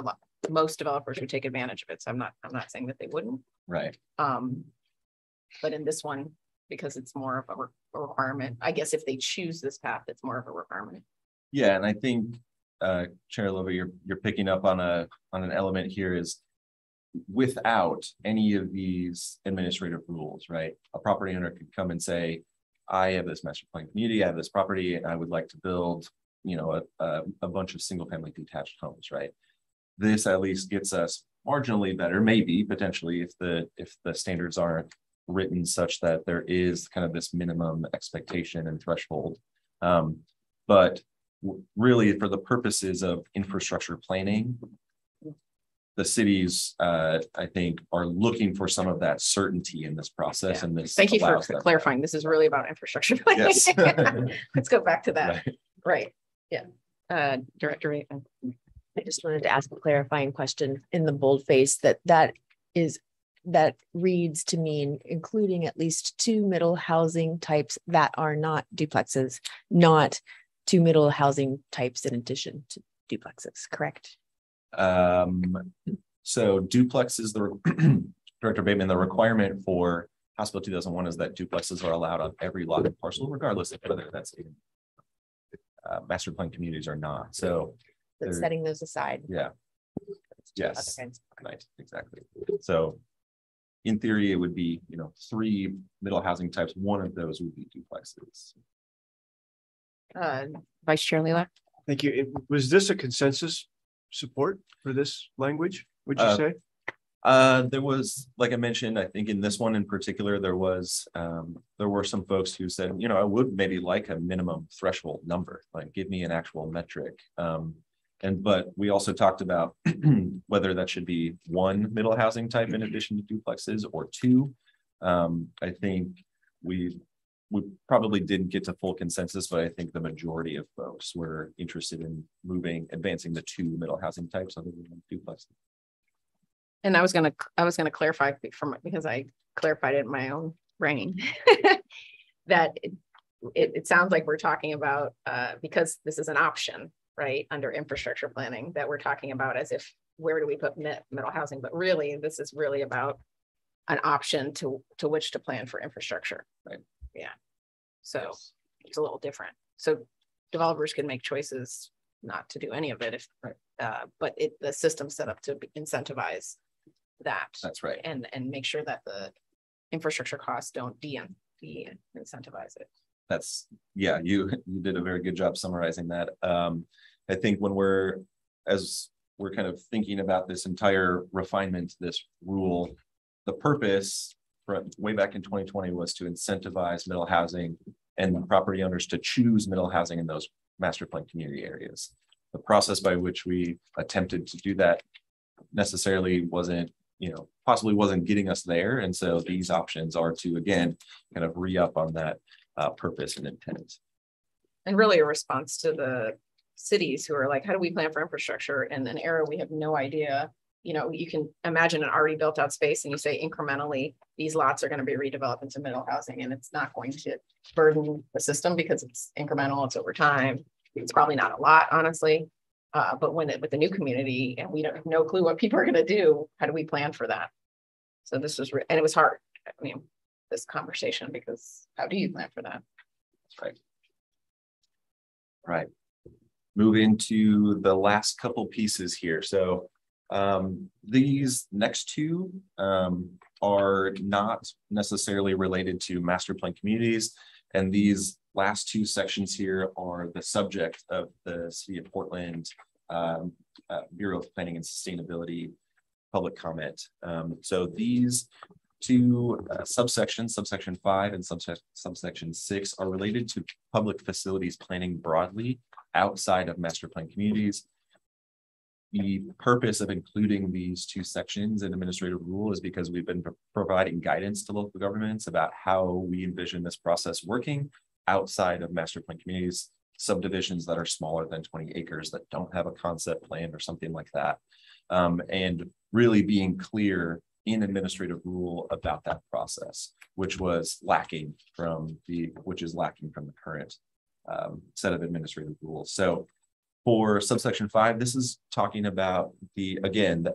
B: most developers would take advantage of it. So I'm not saying that they wouldn't,
D: right?
B: But in this one, because it's more of a requirement, I guess if they choose this path, it's more of a requirement.
D: Yeah, and I think Chair Lova, you're picking up on an element here is, without any of these administrative rules, right? A property owner could come and say, I have this master plan community, I have this property, and I would like to build, you know, a bunch of single family detached homes, right? This at least gets us marginally better, maybe potentially, if the standards aren't written such that there is kind of this minimum expectation and threshold. But really, for the purposes of infrastructure planning, the cities, I think, are looking for some of that certainty in this process. Yeah. And this.
B: Thank you for clarifying. This is really about infrastructure planning. Yes. Let's go back to that. Right. Yeah. Director Bateman.
J: I just wanted to ask a clarifying question in the boldface that reads to mean including at least 2 middle housing types that are not duplexes, not 2 middle housing types in addition to duplexes, correct?
D: So duplex is Director Bateman, the requirement for House Bill 2001 is that duplexes are allowed on every lot and parcel, regardless of whether that's in master plan communities or not. So
J: setting those aside.
D: Yeah. Yes. Right. Exactly. So in theory, it would be, you know, 3 middle housing types. One of those would be duplexes.
B: Vice Chair Leela.
F: Thank you. Was this a consensus support for this language, would you say?
D: There was, like I mentioned, I think in this one in particular, there were some folks who said, you know, I would maybe like a minimum threshold number, like give me an actual metric. But we also talked about whether that should be one middle housing type in addition to duplexes or two. I think we probably didn't get to full consensus, but I think the majority of folks were interested in advancing the two middle housing types other than duplexes.
B: And I was gonna clarify because I clarified it in my own brain that it sounds like we're talking about because this is an option, right, under infrastructure planning, that we're talking about as if where do we put middle housing, but really this is really about an option to which to plan for infrastructure, right? Yeah, so it's a little different. So developers can make choices not to do any of it if, but the system's set up to incentivize that.
D: That's right,
B: and make sure that the infrastructure costs don't de-incentivize it.
D: That's, yeah, you did a very good job summarizing that. I think as we're kind of thinking about this entire refinement, this rule, the purpose way back in 2020 was to incentivize middle housing and property owners to choose middle housing in those master plan community areas. The process by which we attempted to do that necessarily possibly wasn't getting us there. And so these options are to, again, kind of re-up on that purpose and intent.
B: And really a response to the cities who are like, how do we plan for infrastructure in an era we have no idea? You can imagine an already built out space and you say incrementally, these lots are going to be redeveloped into middle housing, and it's not going to burden the system because it's incremental, it's over time. It's probably not a lot, honestly. But with the new community and we don't have no clue what people are going to do, how do we plan for that? So this was, and it was hard. I mean, this conversation, because how do you plan for that?
D: That's right. Right. Move into the last couple pieces here. So these next two are not necessarily related to master plan communities. And these last two sections here are the subject of the City of Portland Bureau of Planning and Sustainability public comment. So these two subsections, subsection 5 and subsection 6, are related to public facilities planning broadly outside of master plan communities. The purpose of including these two sections in administrative rule is because we've been providing guidance to local governments about how we envision this process working outside of master plan communities, subdivisions that are smaller than 20 acres that don't have a concept plan or something like that. And really being clear in administrative rule about that process, which is lacking from the current set of administrative rules. So for subsection 5, this is talking about the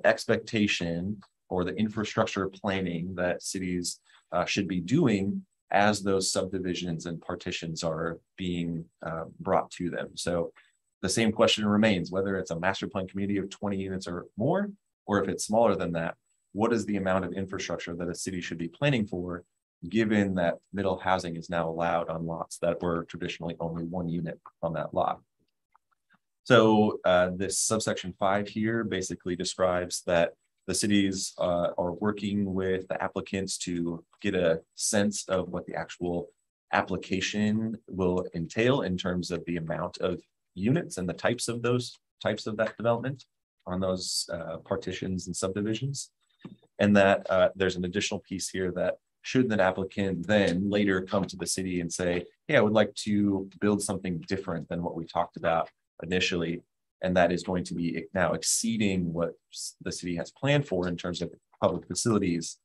D: expectation or the infrastructure planning that cities should be doing as those subdivisions and partitions are being brought to them. So the same question remains, whether it's a master plan community of 20 units or more, or if it's smaller than that, what is the amount of infrastructure that a city should be planning for, given that middle housing is now allowed on lots that were traditionally only one unit on that lot. So this subsection 5 here basically describes that the cities are working with the applicants to get a sense of what the actual application will entail in terms of the amount of units and the types of that development on those partitions and subdivisions. And that there's an additional piece here that should an applicant then later come to the city and say, hey, I would like to build something different than what we talked about initially, and that is going to be now exceeding what the city has planned for in terms of public facilities,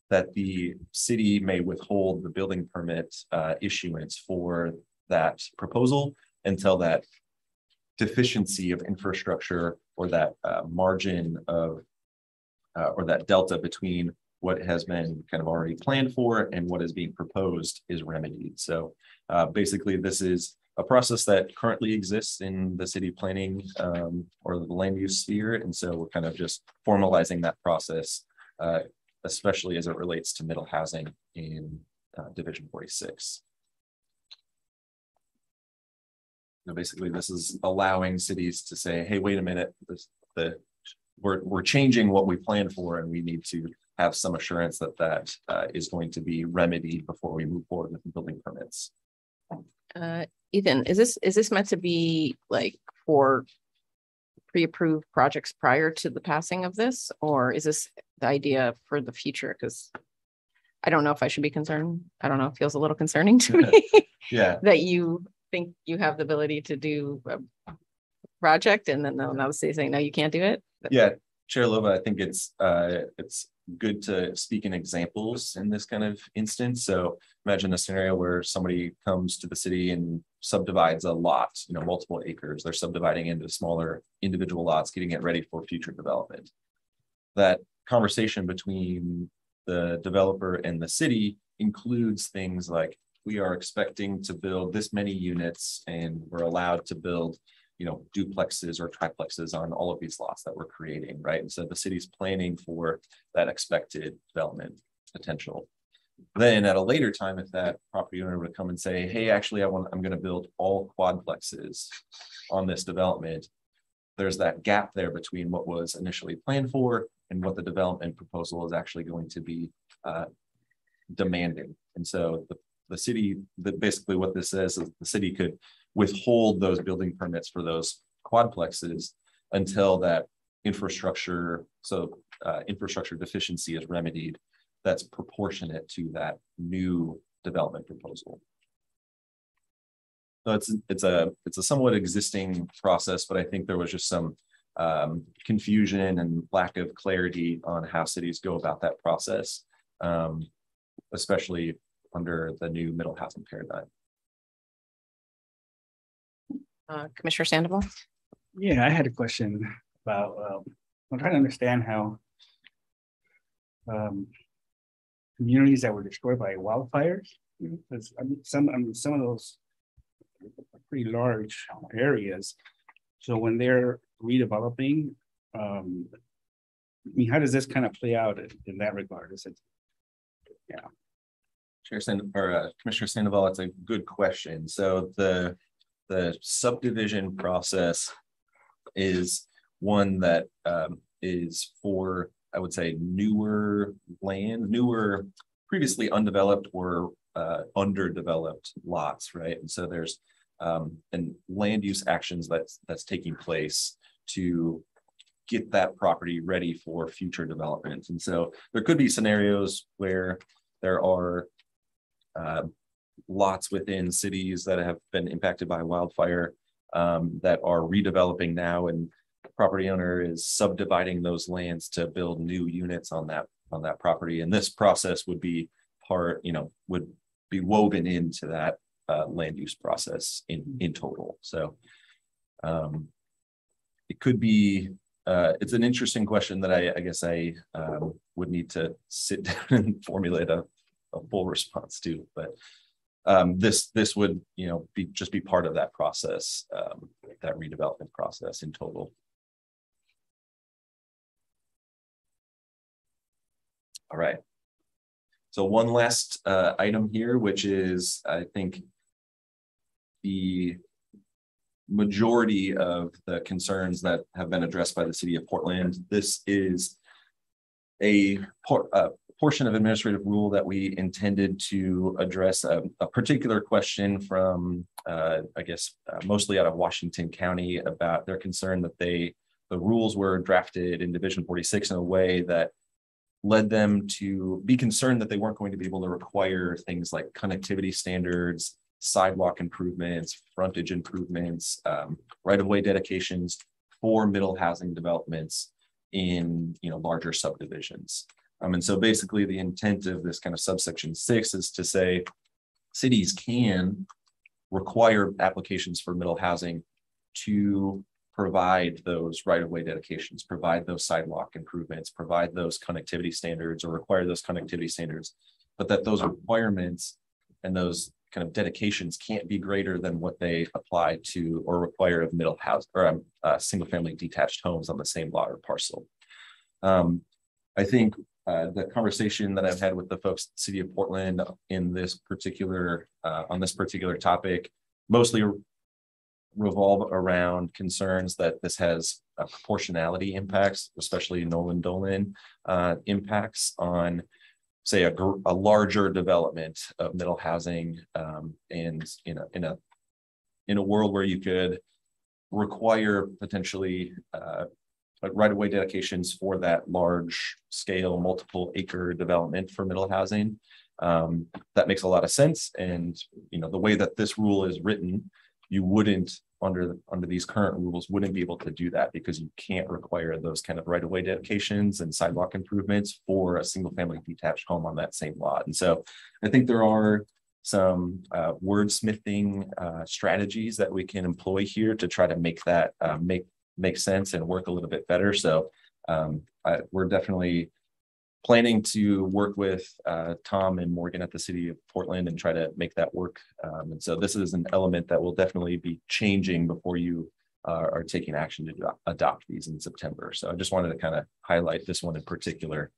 D: that the city may withhold the building permit issuance for that proposal until that deficiency of infrastructure or that margin of or that delta between what has been kind of already planned for and what is being proposed is remedied. So basically this is a process that currently exists in the city planning or the land use sphere. And so we're kind of just formalizing that process, especially as it relates to middle housing in Division 46. So basically this is allowing cities to say, hey, wait a minute, we're changing what we planned for, and we need to have some assurance that that is going to be remedied before we move forward with the building permits.
B: Ethan, is this meant to be like for pre-approve projects prior to the passing of this, or is this the idea for the future? Because I don't know if I should be concerned. I don't know. It feels a little concerning to me.
D: Yeah.
B: That you think you have the ability to do a project and then they'll now say, no, you can't do it.
D: Yeah, Chair Lova, I think it's good to speak in examples in this kind of instance. So imagine a scenario where somebody comes to the city and subdivides a lot, multiple acres. They're subdividing into smaller individual lots, getting it ready for future development. That conversation between the developer and the city includes things like, we are expecting to build this many units and we're allowed to build duplexes or triplexes on all of these lots that we're creating, right? And so the city's planning for that expected development potential. Then at a later time, if that property owner would come and say, hey, actually, I'm going to build all quadplexes on this development, there's that gap there between what was initially planned for and what the development proposal is actually going to be demanding. And so the city, basically what this says is the city could withhold those building permits for those quadplexes until that infrastructure deficiency is remedied that's proportionate to that new development proposal. So it's a somewhat existing process, but I think there was just some confusion and lack of clarity on how cities go about that process, especially under the new middle housing paradigm.
B: Commissioner Sandoval?
E: Yeah, I had a question about, I'm trying to understand how communities that were destroyed by wildfires, because some of those are pretty large areas. So when they're redeveloping, how does this kind of play out in that regard? Is it, yeah.
D: Commissioner Sandoval, that's a good question. So the subdivision process is one that is for, I would say, newer land, previously undeveloped or underdeveloped lots, right? And so there's and land use actions that's taking place to get that property ready for future development. And so there could be scenarios where there are lots within cities that have been impacted by wildfire that are redeveloping now, and the property owner is subdividing those lands to build new units on that property. And this process would be would be woven into that land use process in total. So it could be, it's an interesting question that I guess I would need to sit down and formulate a full response to, but this would be part of that process, that redevelopment process in total. All right. So one last item here, which is, I think, the majority of the concerns that have been addressed by the city of Portland. This is a portion of administrative rule that we intended to address a particular question from, I guess, mostly out of Washington County, about their concern that the rules were drafted in Division 46 in a way that led them to be concerned that they weren't going to be able to require things like connectivity standards, sidewalk improvements, frontage improvements, right-of-way dedications for middle housing developments in larger subdivisions. And so basically the intent of this kind of subsection 6 is to say cities can require applications for middle housing to provide those right-of-way dedications, provide those sidewalk improvements, provide those connectivity standards, or require those connectivity standards, but that those requirements and those kind of dedications can't be greater than what they apply to or require of middle house or single-family detached homes on the same lot or parcel. I think the conversation that I've had with the folks at the city of Portland in this particular on this particular topic mostly revolve around concerns that this has proportionality impacts, especially Nolan Dolan impacts on, say, a larger development of middle housing, and in a world where you could require potentially like right-of-way dedications for that large scale, multiple acre development for middle housing. That makes a lot of sense. And, you know, the way that this rule is written, you wouldn't, under these current rules, wouldn't be able to do that because you can't require those kind of right-of-way dedications and sidewalk improvements for a single family detached home on that same lot. And so I think there are some wordsmithing strategies that we can employ here to try to make that make sense and work a little bit better. So we're definitely planning to work with Tom and Morgan at the city of Portland and try to make that work. And so this is an element that will definitely be changing before you are taking action to adopt these in September. So I just wanted to kind of highlight this one in particular.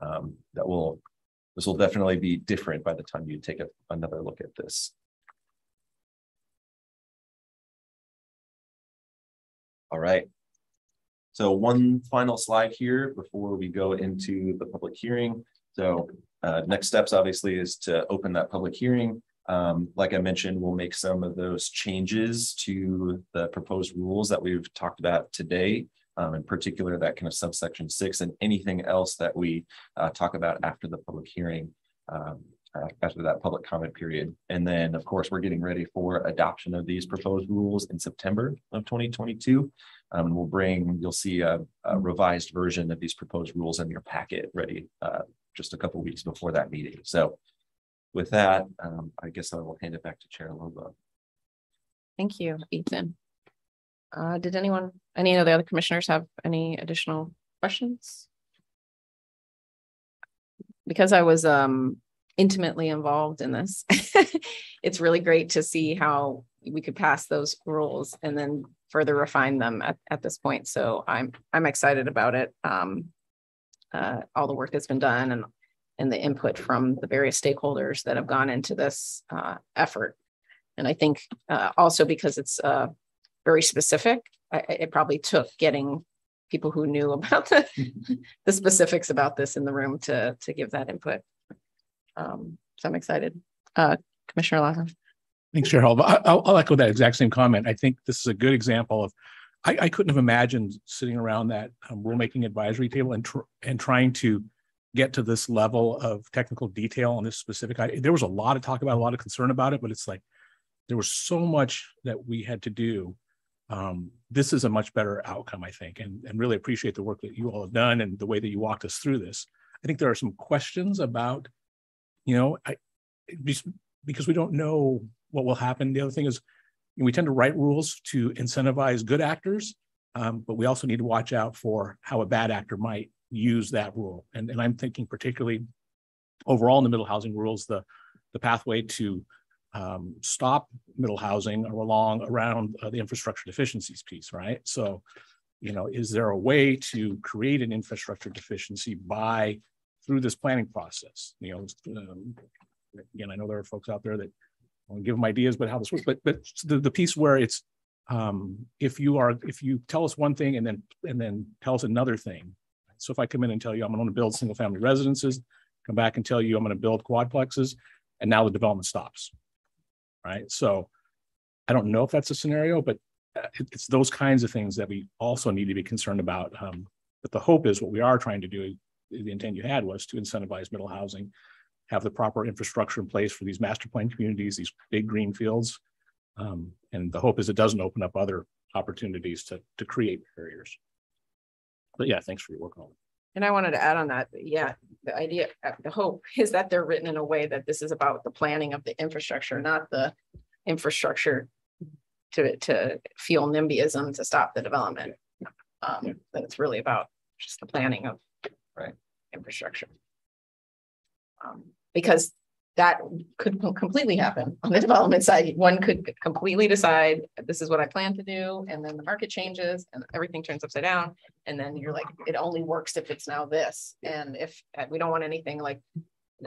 D: This will definitely be different by the time you take another look at this. All right. So one final slide here before we go into the public hearing. So next steps obviously is to open that public hearing. Like I mentioned, we'll make some of those changes to the proposed rules that we've talked about today, in particular that kind of subsection 6 and anything else that we talk about after the public hearing, after that public comment period. And then of course, we're getting ready for adoption of these proposed rules in September of 2022. You'll see a revised version of these proposed rules in your packet ready just a couple weeks before that meeting. So with that, I guess I will hand it back to Chair Lobo.
B: Thank you, Ethan. Did any of the other commissioners have any additional questions? Because I was intimately involved in this, it's really great to see how we could pass those rules and then further refine them at this point. So I'm excited about it. All the work that's been done and the input from the various stakeholders that have gone into this effort. And I think also because it's very specific, it probably took getting people who knew about the specifics about this in the room to give that input. So I'm excited. Commissioner Lazo.
H: Thanks, Chair Hall. I'll echo that exact same comment. I think this is a good example of, I couldn't have imagined sitting around that rulemaking advisory table and trying to get to this level of technical detail on this specific item. There was a lot of talk about, a lot of concern about it, but it's like, there was so much that we had to do. This is a much better outcome, I think, and really appreciate the work that you all have done and the way that you walked us through this. I think there are some questions about, because we don't know what will happen. The other thing is, we tend to write rules to incentivize good actors, but we also need to watch out for how a bad actor might use that rule. And I'm thinking particularly overall in the middle housing rules, the pathway to stop middle housing around the infrastructure deficiencies piece, right? So, is there a way to create an infrastructure deficiency through this planning process? Again, I know there are folks out there that want to give them ideas about how this works, but the piece where it's if you tell us one thing and then tell us another thing. So if I come in and tell you I'm going to build single family residences, come back and tell you I'm going to build quadplexes, and now the development stops, right? So I don't know if that's a scenario, but it's those kinds of things that we also need to be concerned about. But the hope is what we are trying to do, the intent you had was to incentivize middle housing, have the proper infrastructure in place for these master plan communities, these big green fields. And the hope is it doesn't open up other opportunities to create barriers. But yeah, thanks for your work on it.
B: And I wanted to add on that. Yeah, the hope is that they're written in a way that this is about the planning of the infrastructure, not the infrastructure to fuel NIMBYism to stop the development. That it's really about just the planning of infrastructure. Because that could completely happen on the development side. One could completely decide this is what I plan to do, and then the market changes and everything turns upside down. And then you're like, it only works if it's now this. And if we don't want anything like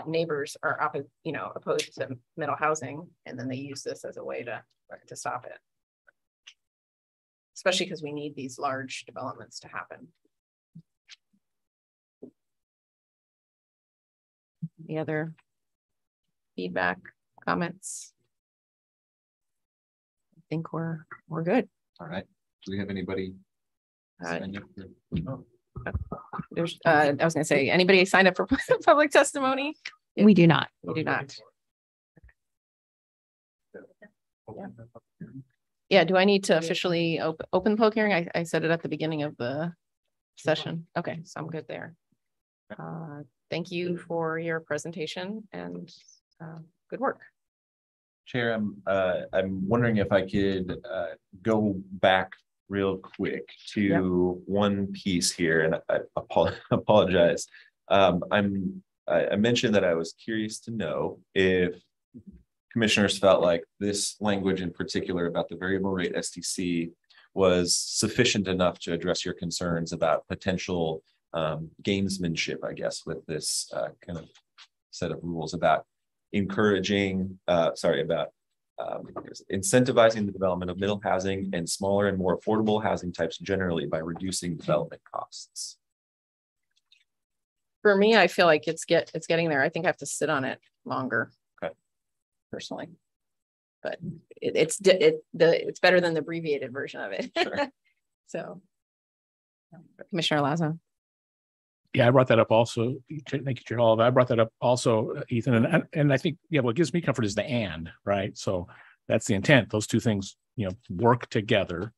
B: neighbors are opposed to middle housing, and then they use this as a way to stop it. Especially because we need these large developments to happen. Any other feedback, comments? I think we're good.
D: All right. we have anybody?
B: Uh,
D: signed up for-
B: There's, I was gonna say, anybody signed up for public testimony?
A: We do not.
B: We do not. Yeah, do I need to officially open the public hearing? I said it at the beginning of the session. Okay, so I'm good there. Thank you for your presentation and good work.
D: Chair, I'm wondering if I could go back real quick to one piece here, and I apologize. I mentioned that I was curious to know if commissioners felt like this language in particular about the variable rate STC was sufficient enough to address your concerns about potential gamesmanship, I guess, with this kind of set of rules about encouraging, about incentivizing the development of middle housing and smaller and more affordable housing types generally by reducing development costs.
B: For me, I feel like it's getting there. I think I have to sit on it longer.
D: Okay.
B: Personally, but it's better than the abbreviated version of it.
D: Sure.
B: So, Commissioner Lazo.
H: Yeah, I brought that up also. Thank you, Chair Hall. I brought that up also, Ethan, and I think, yeah, what gives me comfort is the and, right? So that's the intent. Those two things, work together.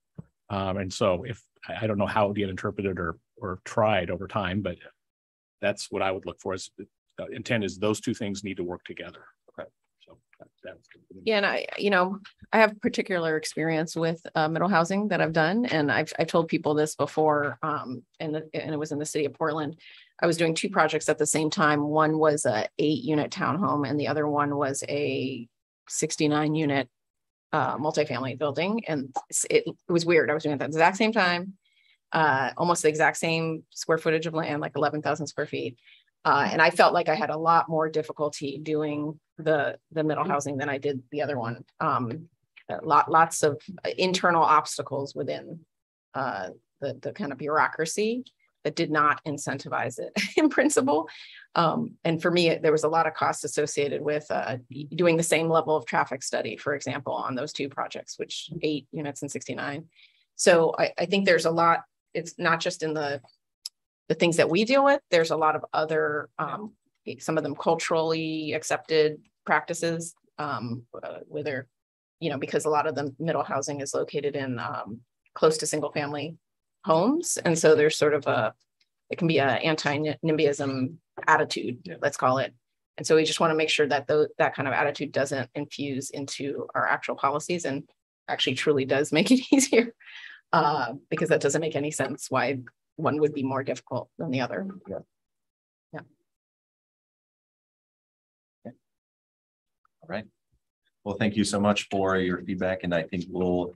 H: And so if I don't know how it would get interpreted or tried over time, but that's what I would look for. Is the intent is those two things need to work together.
D: Okay.
H: So that's
B: yeah, and I have particular experience with middle housing that I've done, and I've told people this before. And it was in the city of Portland. I was doing two projects at the same time. One was a 8-unit townhome, and the other one was a 69-unit multifamily building. And it was weird. I was doing it at the exact same time, almost the exact same square footage of land, like 11,000 square feet. And I felt like I had a lot more difficulty doing the middle housing than I did the other one. Lots of internal obstacles within the kind of bureaucracy that did not incentivize it in principle. And for me, there was a lot of cost associated with doing the same level of traffic study, for example, on those two projects, which 8 units and 69. So I think there's a lot. It's not just in the things that we deal with. There's a lot of other, some of them culturally accepted practices, whether, because a lot of the middle housing is located in close to single family homes. And so there's sort of it can be an anti-NIMBYism attitude, let's call it. And so we just want to make sure that that kind of attitude doesn't infuse into our actual policies and actually truly does make it easier, because that doesn't make any sense why one would be more difficult than the other.
D: Yeah. All right. Well, thank you so much for your feedback. And I think you'll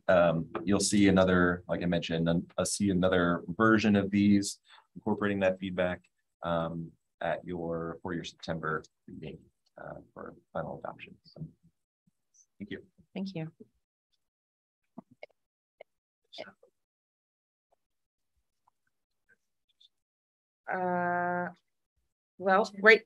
D: see another, like I mentioned, see another version of these incorporating that feedback for your September meeting for final adoption. So, thank you.
B: Thank you. Well, great.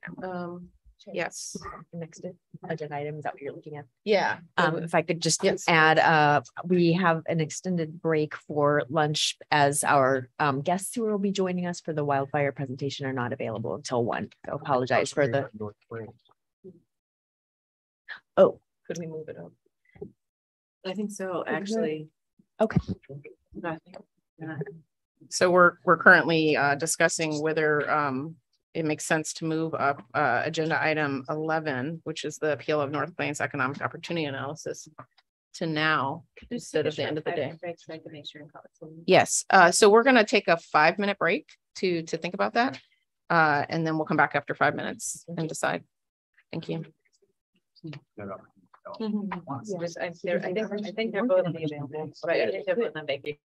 B: Yes.
J: Next agenda item, is that what you're looking at?
B: Yeah.
J: If I could just
B: Yes.
J: add, we have an extended break for lunch as our guests who will be joining us for the wildfire presentation are not available until 1. So apologize for the. Oh,
B: Could we move it up?
K: I think so, actually.
J: okay.
B: So we're currently discussing whether it makes sense to move up agenda item 11, which is the appeal of North Plains Economic Opportunity Analysis, to now instead of the end of the day. Yes. So we're going to take a 5-minute break to think about that, and then we'll come back after 5 minutes and decide. Thank you.
K: I think they're both available, but I think they're both on vacation.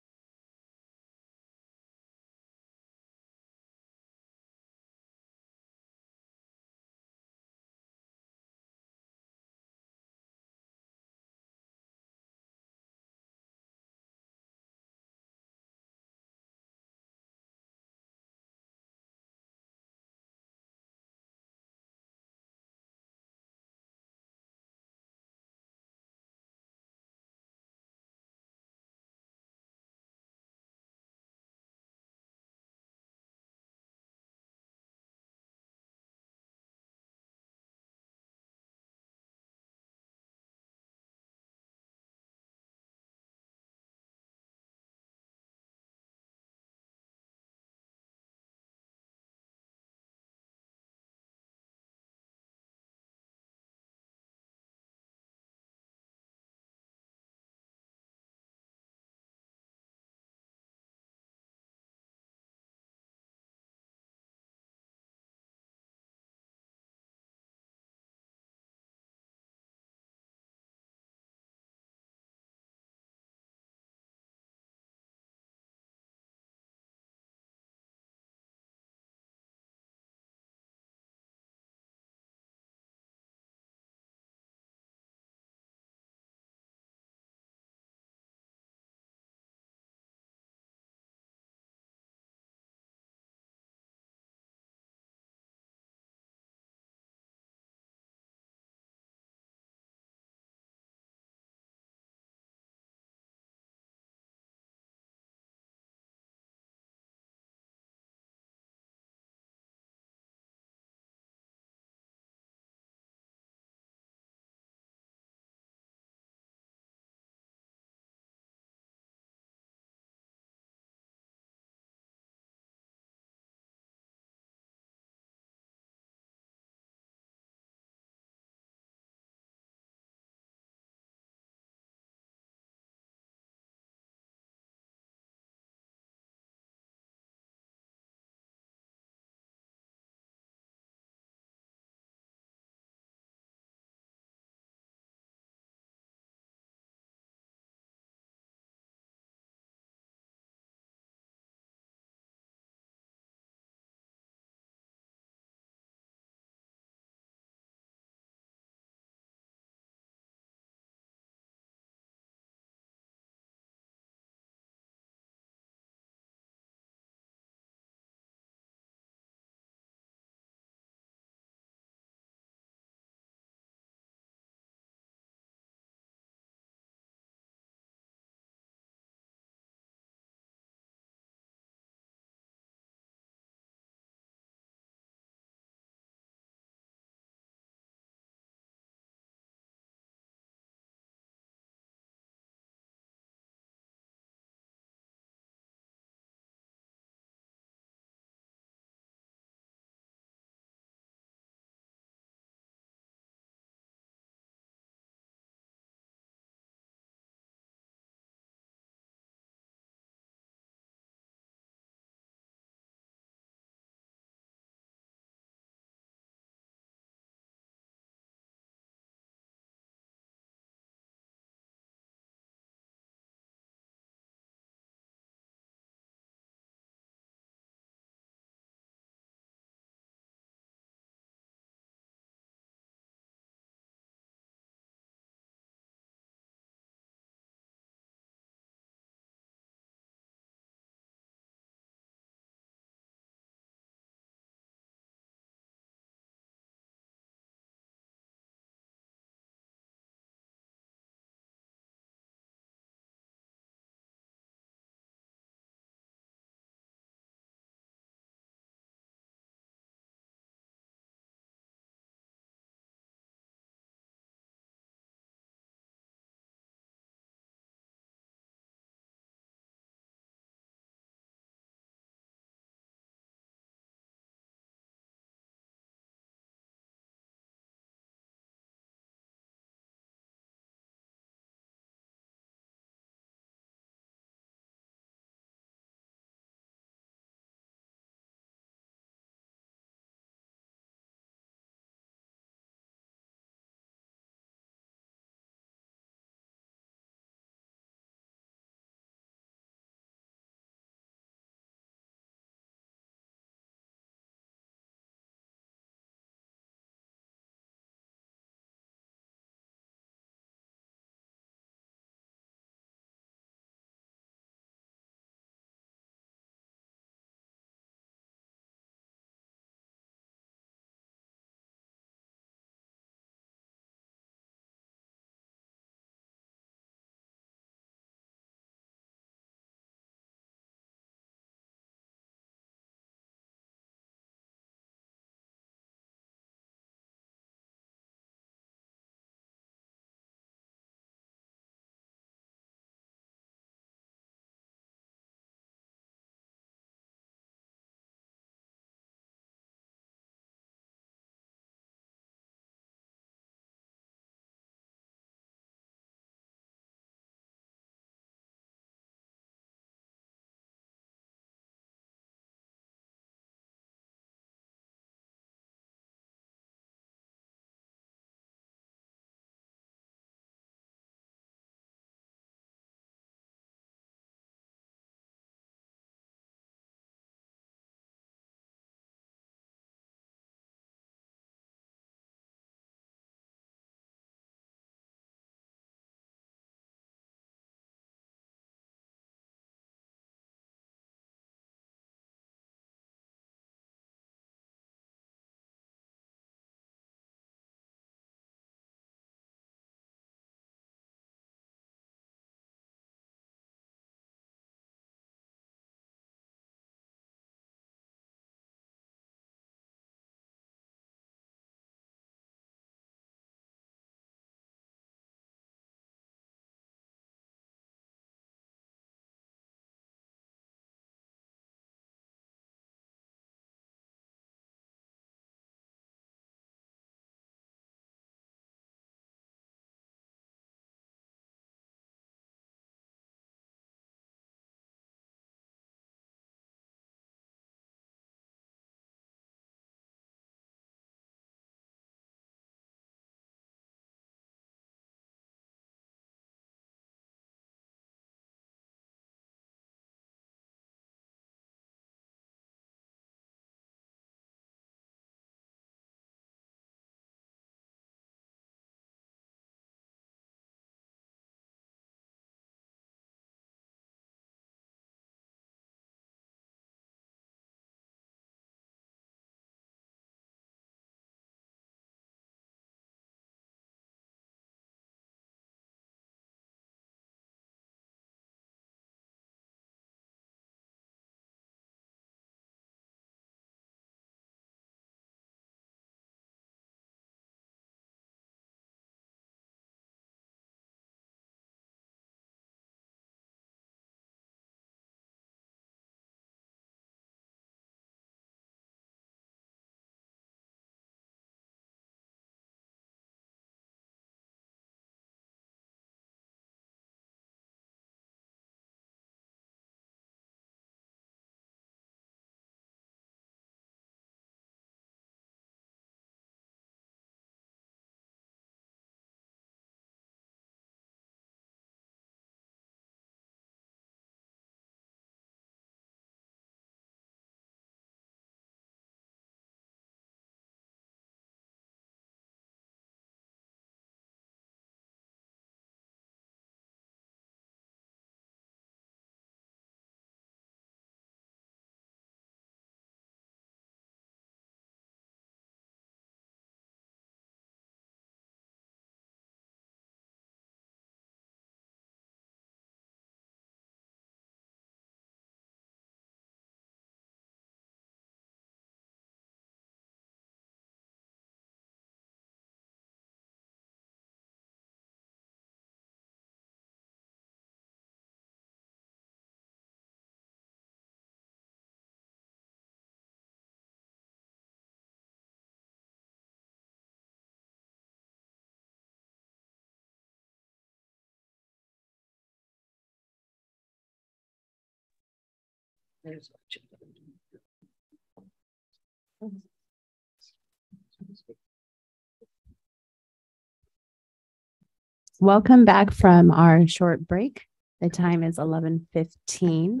A: Welcome back from our short break. The time is 11:15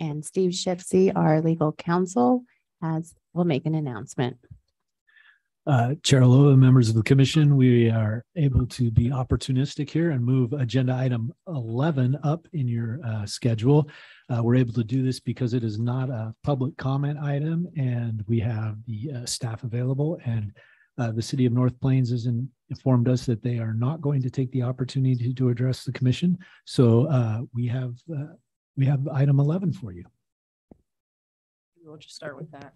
A: and Steve Shipsey, our legal counsel, will make an announcement.
C: Chair Alova, members of the commission, we are able to be opportunistic here and move agenda item 11 up in your schedule. We're able to do this because it is not a public comment item and we have the staff available, and the city of North Plains has informed us that they are not going to take the opportunity to address the commission. So we have item 11 for you.
B: We'll just start with that.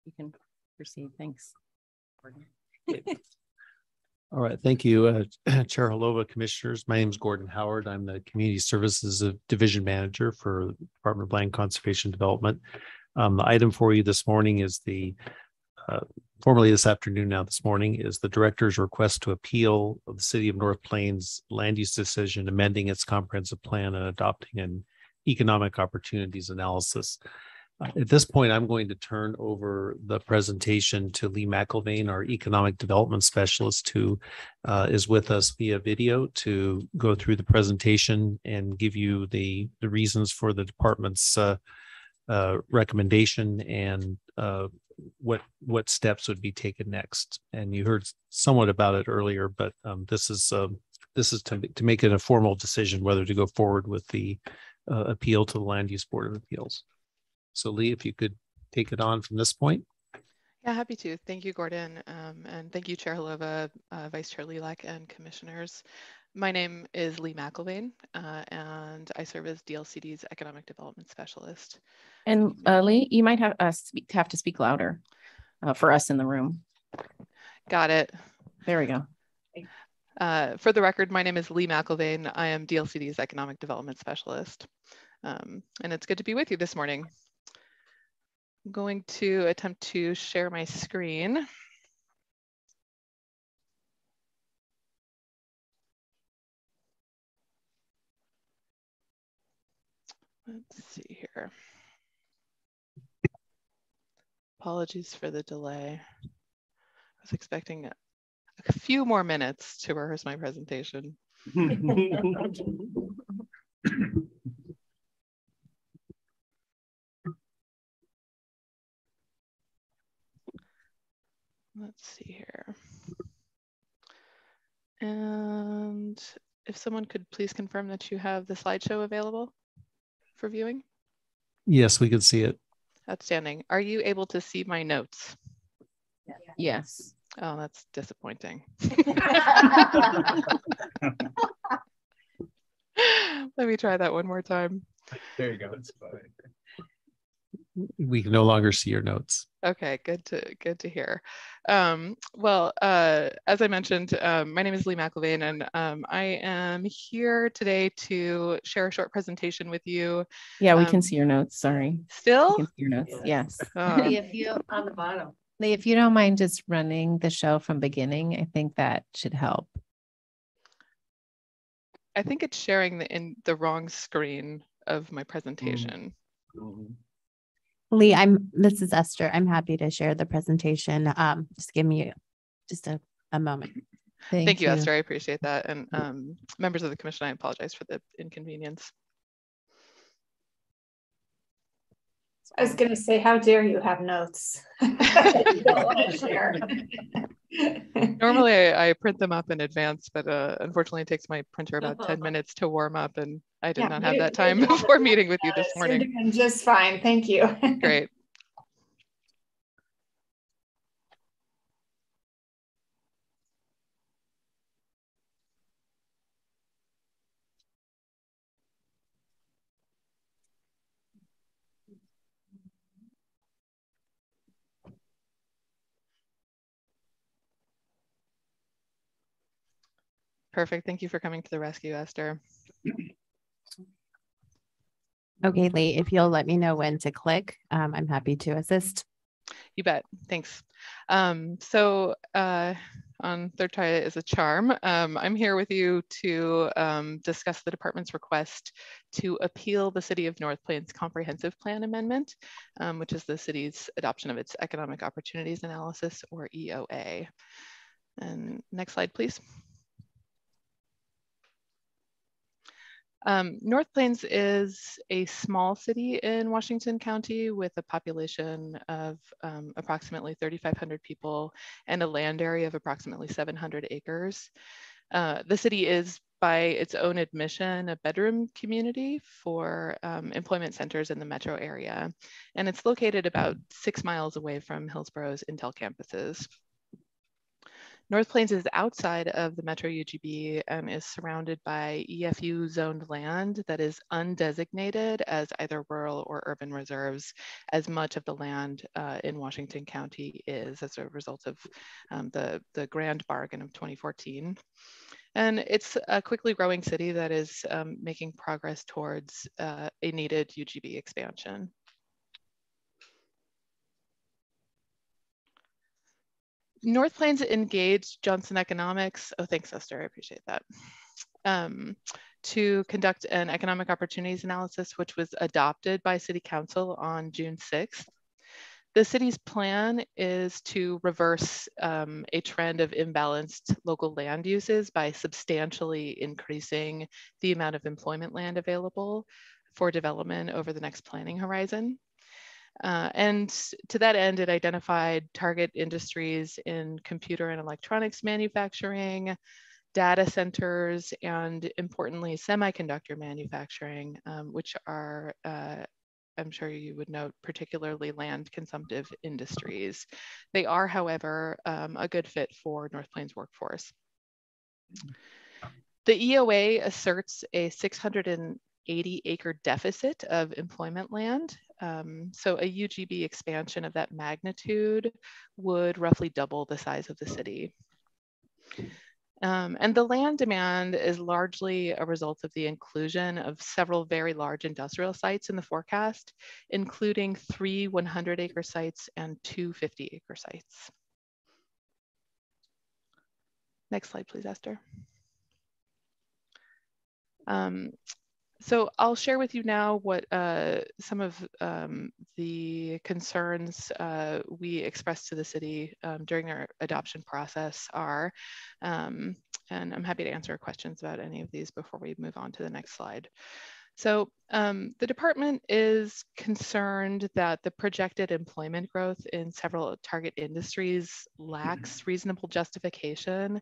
B: You can proceed. Thanks.
L: All right. Thank you, Chair Holova, commissioners. My name is Gordon Howard. I'm the Community Services Division Manager for the Department of Land Conservation Development. The item for you this morning is formally this afternoon, now this morning, is the director's request to appeal of the City of North Plains land use decision, amending its comprehensive plan and adopting an economic opportunities analysis. At this point, I'm going to turn over the presentation to Lee McIlvaine, our economic development specialist, who is with us via video to go through the presentation and give you the reasons for the department's recommendation and what steps would be taken next. And you heard somewhat about it earlier, but this is to make it a formal decision whether to go forward with the appeal to the Land Use Board of Appeals. So Lee, if you could take it on from this point.
M: Yeah, happy to. Thank you, Gordon. And thank you, Chair Holova, Vice Chair Lilac, and commissioners. My name is Lee McIlvaine, and I serve as DLCD's Economic Development Specialist.
B: And Lee, you might have to speak louder for us in the room.
M: Got it.
B: There we go.
M: For the record, my name is Lee McIlvaine. I am DLCD's Economic Development Specialist. And it's good to be with you this morning. I'm going to attempt to share my screen. Let's see here. Apologies for the delay. I was expecting a few more minutes to rehearse my presentation. Let's see here. And if someone could please confirm that you have the slideshow available for viewing?
L: Yes, we can see it.
M: Outstanding. Are you able to see my notes?
B: Yes.
M: Oh, that's disappointing. Let me try that one more time.
I: There you go. It's fine.
L: We can no longer see your notes.
M: Okay, good to hear. Well, as I mentioned, my name is Lee McIlvaine, and I am here today to share a short presentation with you.
B: Yeah, we can see your notes. Sorry.
M: Still?
B: We can see your notes. Yes.
K: If you on the bottom. Lee, if you don't mind just running the show from beginning, I think that should help.
M: I think it's sharing the wrong screen of my presentation.
A: Lee, this is Esther. I'm happy to share the presentation. Just give me just a moment.
M: Thank you, Esther. I appreciate that. And members of the commission, I apologize for the inconvenience.
N: I was going to say, how dare you have notes?
M: Normally I print them up in advance, but unfortunately it takes my printer about 10 minutes to warm up, and I did not have that time before meeting with you this morning.
N: You're doing just fine. Thank you.
M: Great. Perfect. Thank you for coming to the rescue, Esther.
A: Okay, Lee, if you'll let me know when to click, I'm happy to assist.
M: You bet. Thanks. So on third try is a charm. I'm here with you to discuss the department's request to appeal the City of North Plains Comprehensive Plan Amendment, which is the city's adoption of its Economic Opportunities Analysis, or EOA. And next slide, please. North Plains is a small city in Washington County with a population of approximately 3,500 people and a land area of approximately 700 acres. The city is, by its own admission, a bedroom community for employment centers in the metro area. And it's located about 6 miles away from Hillsborough's Intel campuses. North Plains is outside of the Metro UGB and is surrounded by EFU zoned land that is undesignated as either rural or urban reserves, as much of the land in Washington County is as a result of the Grand Bargain of 2014. And it's a quickly growing city that is making progress towards a needed UGB expansion. North Plains engaged Johnson Economics, oh thanks Esther, I appreciate that, to conduct an economic opportunities analysis, which was adopted by City Council on June 6th. The city's plan is to reverse a trend of imbalanced local land uses by substantially increasing the amount of employment land available for development over the next planning horizon. And to that end, it identified target industries in computer and electronics manufacturing, data centers, and importantly, semiconductor manufacturing, which are, I'm sure you would note, particularly land consumptive industries. They are, however, a good fit for North Plains workforce. The EOA asserts a 680-acre deficit of employment land. So a UGB expansion of that magnitude would roughly double the size of the city. And the land demand is largely a result of the inclusion of several very large industrial sites in the forecast, including 3 100-acre sites and 2 50-acre sites. Next slide, please, Esther. So I'll share with you now what some of the concerns we expressed to the city during our adoption process are. And I'm happy to answer questions about any of these before we move on to the next slide. So the department is concerned that the projected employment growth in several target industries lacks reasonable justification,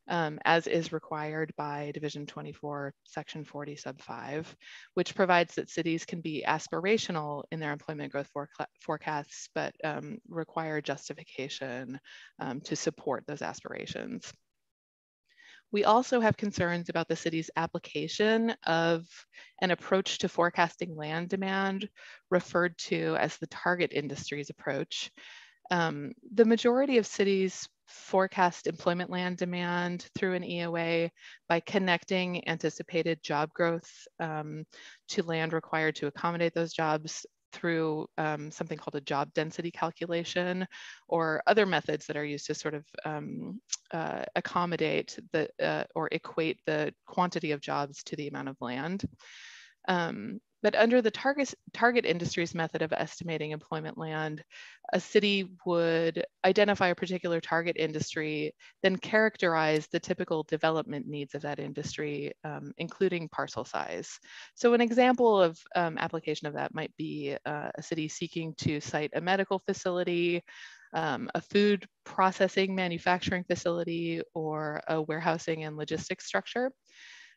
M: as is required by Division 24, Section 40, Sub 5, which provides that cities can be aspirational in their employment growth forecasts, but require justification to support those aspirations. We also have concerns about the city's application of an approach to forecasting land demand referred to as the target industries approach. The majority of cities forecast employment land demand through an EOA by connecting anticipated job growth to land required to accommodate those jobs through something called a job density calculation, or other methods that are used to sort of accommodate the or equate the quantity of jobs to the amount of land. But under the target industries method of estimating employment land, a city would identify a particular target industry, then characterize the typical development needs of that industry, including parcel size. So an example of application of that might be a city seeking to site a medical facility, a food processing manufacturing facility, or a warehousing and logistics structure.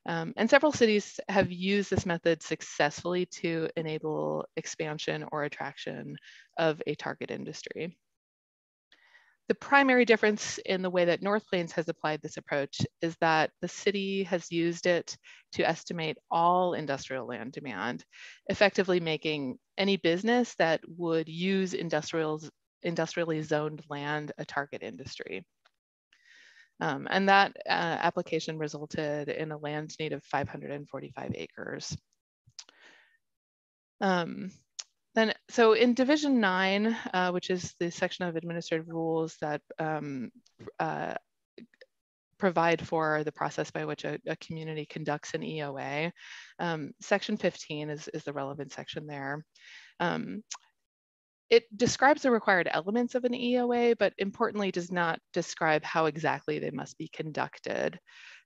M: And several cities have used this method successfully to enable expansion or attraction of a target industry. The primary difference in the way that North Plains has applied this approach is that the city has used it to estimate all industrial land demand, effectively making any business that would use industrially zoned land a target industry. And that application resulted in a land need of 545 acres. So in Division 9, which is the section of administrative rules that provide for the process by which a community conducts an EOA. Section 15 is the relevant section there. It describes the required elements of an EOA, but importantly does not describe how exactly they must be conducted.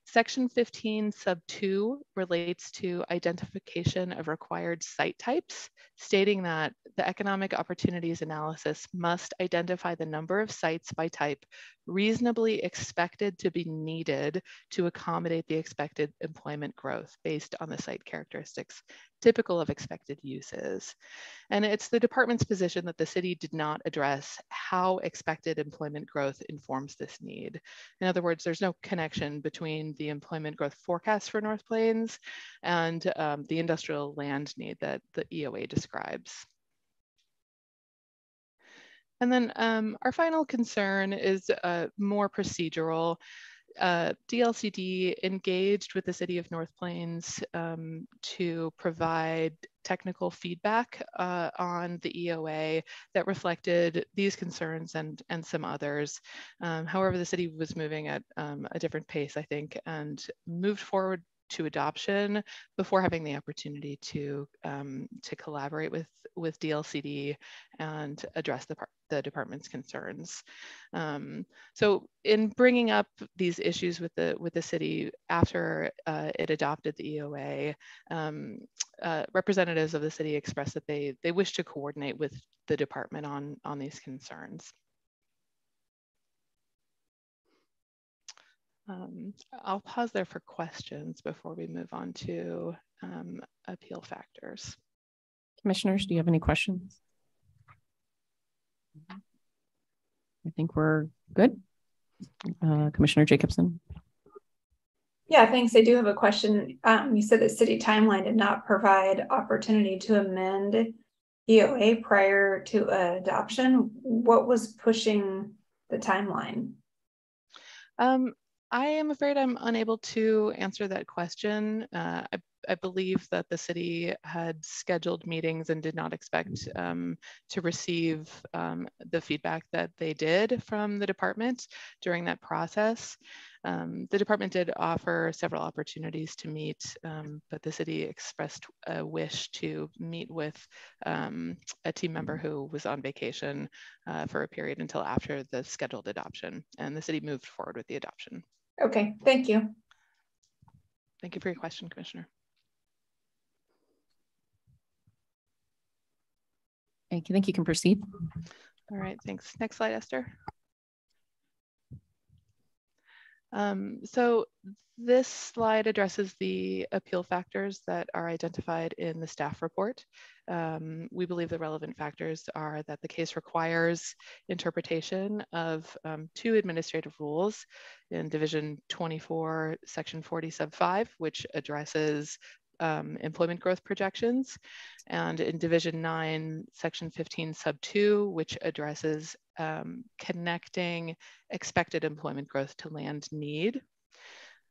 M: Section 15 sub 2 relates to identification of required site types, stating that the economic opportunities analysis must identify the number of sites by type reasonably expected to be needed to accommodate the expected employment growth based on the site characteristics typical of expected uses. And it's the department's position that the city did not address how expected employment growth informs this need. In other words, there's no connection between the employment growth forecast for North Plains and the industrial land need that the EOA describes. And then our final concern is more procedural. DLCD engaged with the city of North Plains to provide technical feedback on the EOA that reflected these concerns and some others. However, the city was moving at a different pace, I think, and moved forward to adoption before having the opportunity to collaborate with DLCD and address the department's concerns. So in bringing up these issues with the city after it adopted the EOA, representatives of the city expressed that they wish to coordinate with the department on these concerns. I'll pause there for questions before we move on to appeal factors.
B: Commissioners, do you have any questions? I think we're good. Commissioner Jacobson.
N: Yeah, thanks. I do have a question. You said the city timeline did not provide opportunity to amend EOA prior to adoption. What was pushing the timeline?
M: I am afraid I'm unable to answer that question. I believe that the city had scheduled meetings and did not expect to receive the feedback that they did from the department during that process. The department did offer several opportunities to meet, but the city expressed a wish to meet with a team member who was on vacation for a period until after the scheduled adoption, and the city moved forward with the adoption.
N: Okay, thank you.
M: Thank you for your question, Commissioner.
B: Thank you. Think you can proceed.
M: All right, thanks. Next slide, Esther. So this slide addresses the appeal factors that are identified in the staff report. We believe the relevant factors are that the case requires interpretation of 2 administrative rules in Division 24, Section 40 sub 5, which addresses employment growth projections, and in Division 9, Section 15 sub 2, which addresses connecting expected employment growth to land need.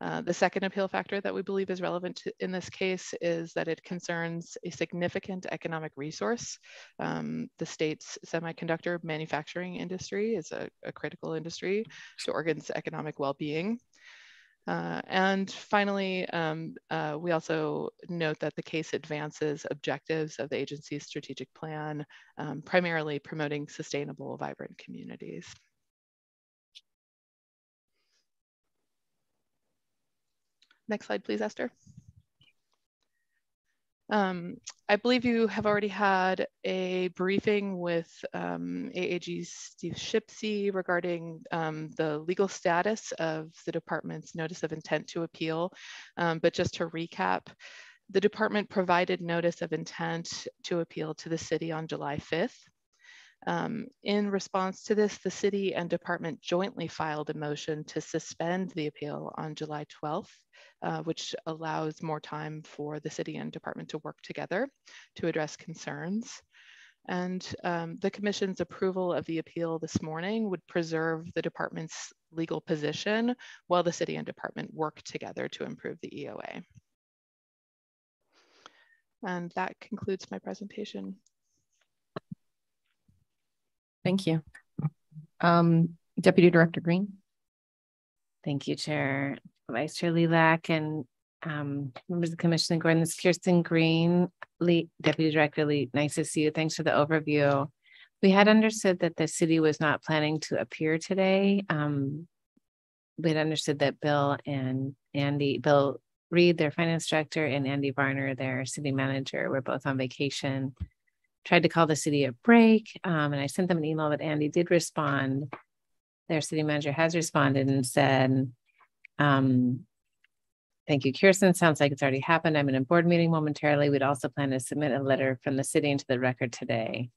M: The second appeal factor that we believe is relevant in this case is that it concerns a significant economic resource. The state's semiconductor manufacturing industry is a critical industry to Oregon's economic well-being. And finally, we also note that the case advances objectives of the agency's strategic plan, primarily promoting sustainable, vibrant communities. Next slide, please, Esther. I believe you have already had a briefing with AAG Steve Shipsey regarding the legal status of the department's notice of intent to appeal. But just to recap, the department provided notice of intent to appeal to the city on July 5th. In response to this, the city and department jointly filed a motion to suspend the appeal on July 12th, which allows more time for the city and department to work together to address concerns. And the commission's approval of the appeal this morning would preserve the department's legal position while the city and department work together to improve the EOA. And that concludes my presentation.
B: Thank you. Deputy Director Green.
K: Thank you, Chair, Vice Chair Lilac, and members of the Commission. Gordon, this is Kirsten Green, Deputy Director Lee. Nice to see you. Thanks for the overview. We had understood that the city was not planning to appear today. We had understood that Bill Reed, their finance director, and Andy Varner, their city manager, were both on vacation. Tried to call the city a break, and I sent them an email, but Andy did respond. Their city manager has responded and said, thank you, Kirsten. Sounds like it's already happened. I'm in a board meeting momentarily. We'd also plan to submit a letter from the city into the record today.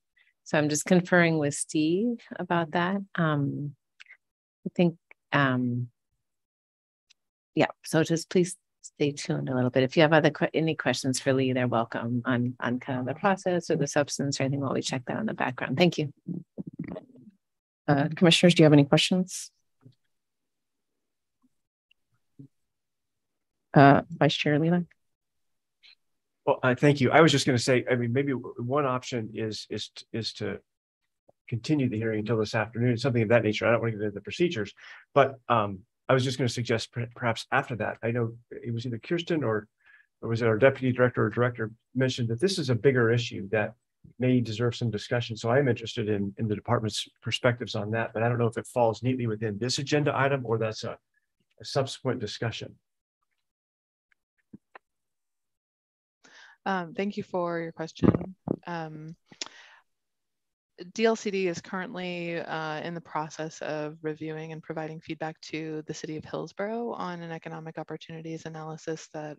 K: So I'm just conferring with Steve about that. I think, yeah, so just please stay tuned a little bit. If you have any questions for Lee, they're welcome on kind of the process or the substance or anything while we check that on the background. Thank you.
B: Commissioners, do you have any questions? Vice Chair Leland.
F: Well, thank you. I was just going to say, I mean, maybe one option is to continue the hearing until this afternoon, something of that nature. I don't want to get into the procedures, but I was just going to suggest perhaps after that. I know it was either Kirsten or was it our deputy director or director mentioned that this is a bigger issue that may deserve some discussion. So I'm interested in the department's perspectives on that, but I don't know if it falls neatly within this agenda item or that's a subsequent discussion.
M: Thank you for your question. DLCD is currently in the process of reviewing and providing feedback to the city of Hillsborough on an economic opportunities analysis that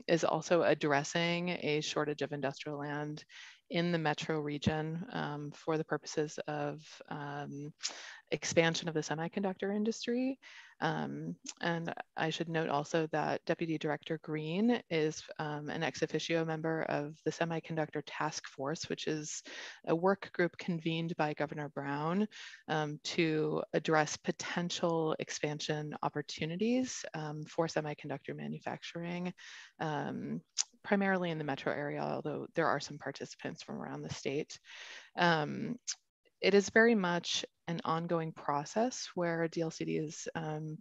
M: is also addressing a shortage of industrial land in the metro region for the purposes of expansion of the semiconductor industry. And I should note also that Deputy Director Green is an ex officio member of the Semiconductor Task Force, which is a work group convened by Governor Brown to address potential expansion opportunities for semiconductor manufacturing, primarily in the metro area, although there are some participants from around the state. It is very much an ongoing process where DLCD is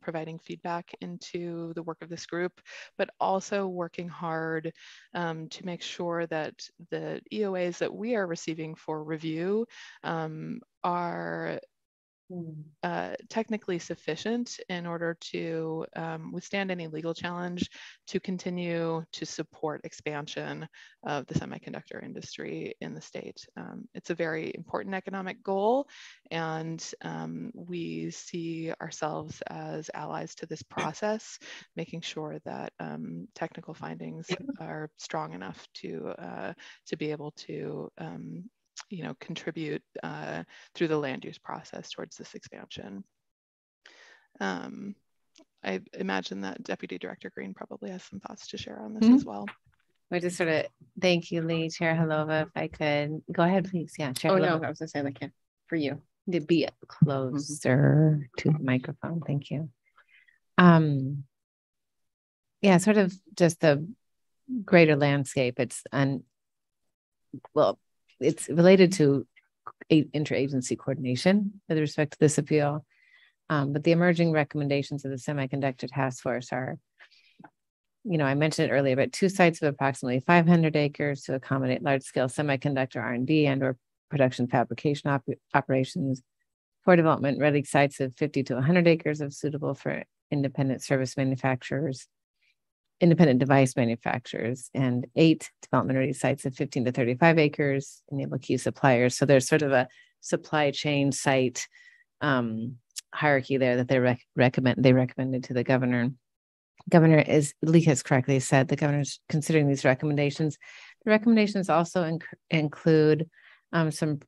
M: providing feedback into the work of this group, but also working hard to make sure that the EOAs that we are receiving for review are technically sufficient in order to withstand any legal challenge to continue to support expansion of the semiconductor industry in the state. It's a very important economic goal, and we see ourselves as allies to this process, making sure that technical findings are strong enough to be able to contribute through the land use process towards this expansion. I imagine that Deputy Director Green probably has some thoughts to share on this as well.
K: We just sort of, thank you, Lee. Chair Halova, if I could, go ahead, please. Yeah, Chair Halova.
B: No, I was gonna say that for you.
K: To be closer to the microphone, thank you. Yeah, sort of just the greater landscape. It's related to interagency coordination with respect to this appeal. But the emerging recommendations of the Semiconductor Task Force are, I mentioned it earlier, but 2 sites of approximately 500 acres to accommodate large-scale semiconductor R&D and or production fabrication operations. 4 development ready sites of 50 to 100 acres of suitable for independent device manufacturers, and 8 development ready sites of 15 to 35 acres enable key suppliers. So there's sort of a supply chain site hierarchy there that they recommended to the governor. Governor, as Lee has correctly said, the governor's considering these recommendations. The recommendations also include some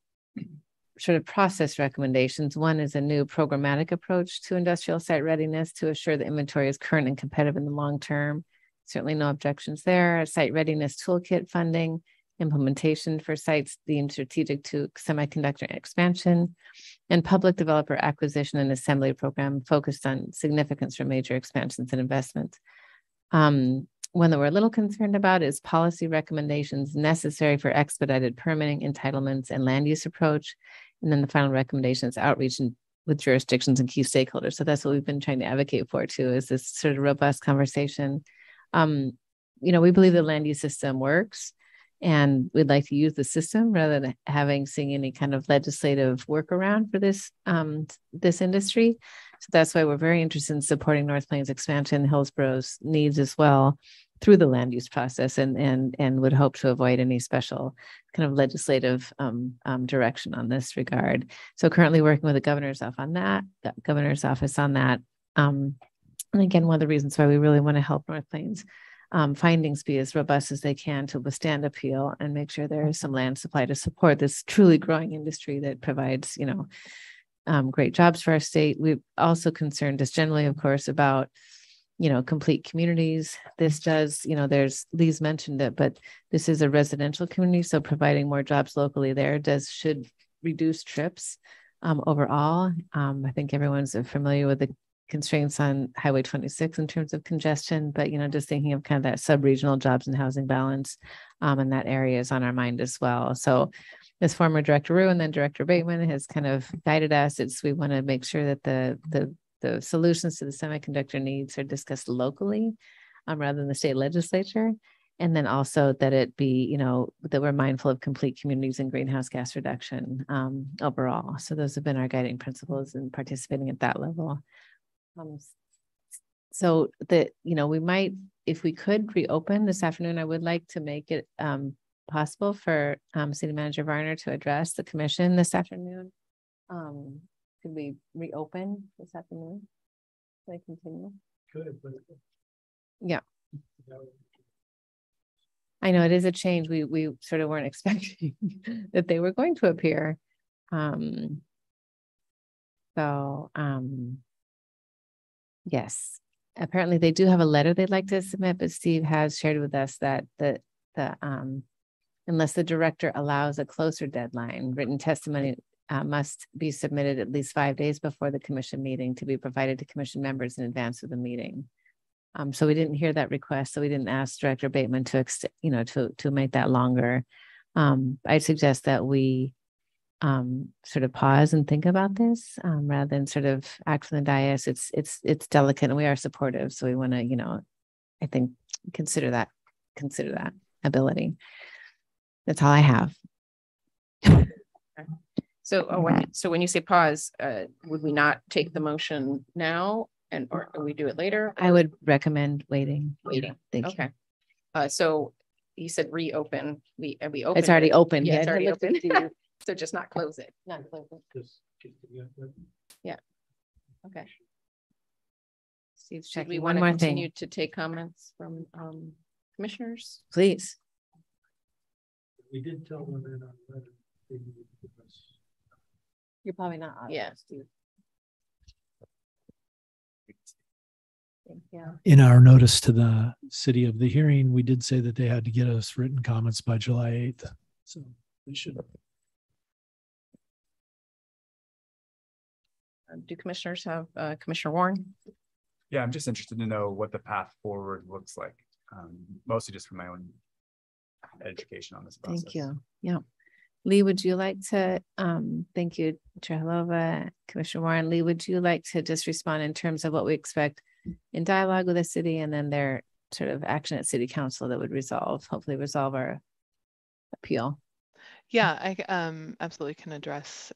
K: sort of process recommendations. One is a new programmatic approach to industrial site readiness to assure the inventory is current and competitive in the long term. Certainly no objections there. A site readiness toolkit funding, implementation for sites deemed strategic to semiconductor expansion, and public developer acquisition and assembly program focused on significance for major expansions and investments. One that we're a little concerned about is policy recommendations necessary for expedited permitting, entitlements, and land use approach. And then the final recommendation is outreach and with jurisdictions and key stakeholders. So that's what we've been trying to advocate for too, is this sort of robust conversation. You know, we believe the land use system works, and we'd like to use the system rather than seeing any kind of legislative workaround for this this industry. So that's why we're very interested in supporting North Plains expansion, Hillsborough's needs as well through the land use process, and would hope to avoid any special kind of legislative direction on this regard. So currently working with the governor's office on that. And again, one of the reasons why we really want to help North Plains findings be as robust as they can to withstand appeal and make sure there is some land supply to support this truly growing industry that provides, you know, great jobs for our state. We've also concerned just generally, of course, about, you know, complete communities. This does, you know, Lee's mentioned it, but this is a residential community. So providing more jobs locally there should reduce trips overall. I think everyone's familiar with the constraints on Highway 26 in terms of congestion, but, you know, just thinking of kind of that sub-regional jobs and housing balance in that area is on our mind as well. So as former Director Rue and then Director Bateman has kind of guided us, we want to make sure that the solutions to the semiconductor needs are discussed locally rather than the state legislature. And then also that it be, you know, that we're mindful of complete communities and greenhouse gas reduction overall. So those have been our guiding principles in participating at that level. So that, you know, we might, if we could reopen this afternoon, I would like to make it possible for City Manager Varner to address the commission this afternoon. Could we reopen this afternoon? Can I continue?
C: Good.
K: Yeah. I know it is a change. We sort of weren't expecting that they were going to appear. Yes, apparently they do have a letter they'd like to submit, but Steve has shared with us that unless the director allows a closer deadline, written testimony must be submitted at least 5 days before the commission meeting to be provided to commission members in advance of the meeting. So we didn't hear that request, so we didn't ask Director Bateman to make that longer. I'd suggest that we sort of pause and think about this rather than sort of act from the dais. It's delicate, and we are supportive, so we want to, you know, I think consider that ability. That's all I have.
B: So when you say pause, would we not take the motion now or we do it later?
K: I would recommend waiting. Thank
B: you. So you said reopen. We open.
K: It's already open.
B: Yeah, it's already open. So just not close it.
K: Not close it.
B: Yeah. Okay.
K: Steve's
B: checking.
K: checking.
B: We want
K: One
B: to
K: more
B: continue
K: thing.
B: to take comments from commissioners.
K: Please.
C: We did tell them in our letter. They needed to give us.
K: You're probably not.
B: Yeah.
K: Steve. Thank you.
C: In our notice to the city of the hearing, we did say that they had to get us written comments by July 8th. So they should.
B: Do commissioners have Commissioner Warren?
I: Yeah, I'm just interested to know what the path forward looks like, mostly just for my own education on this process.
K: Thank you. Yeah. Lee, would you like to, thank you, Chair Halova, Commissioner Warren. Lee, would you like to just respond in terms of what we expect in dialogue with the city and then their sort of action at City Council that would hopefully resolve our appeal?
M: Yeah, I absolutely can address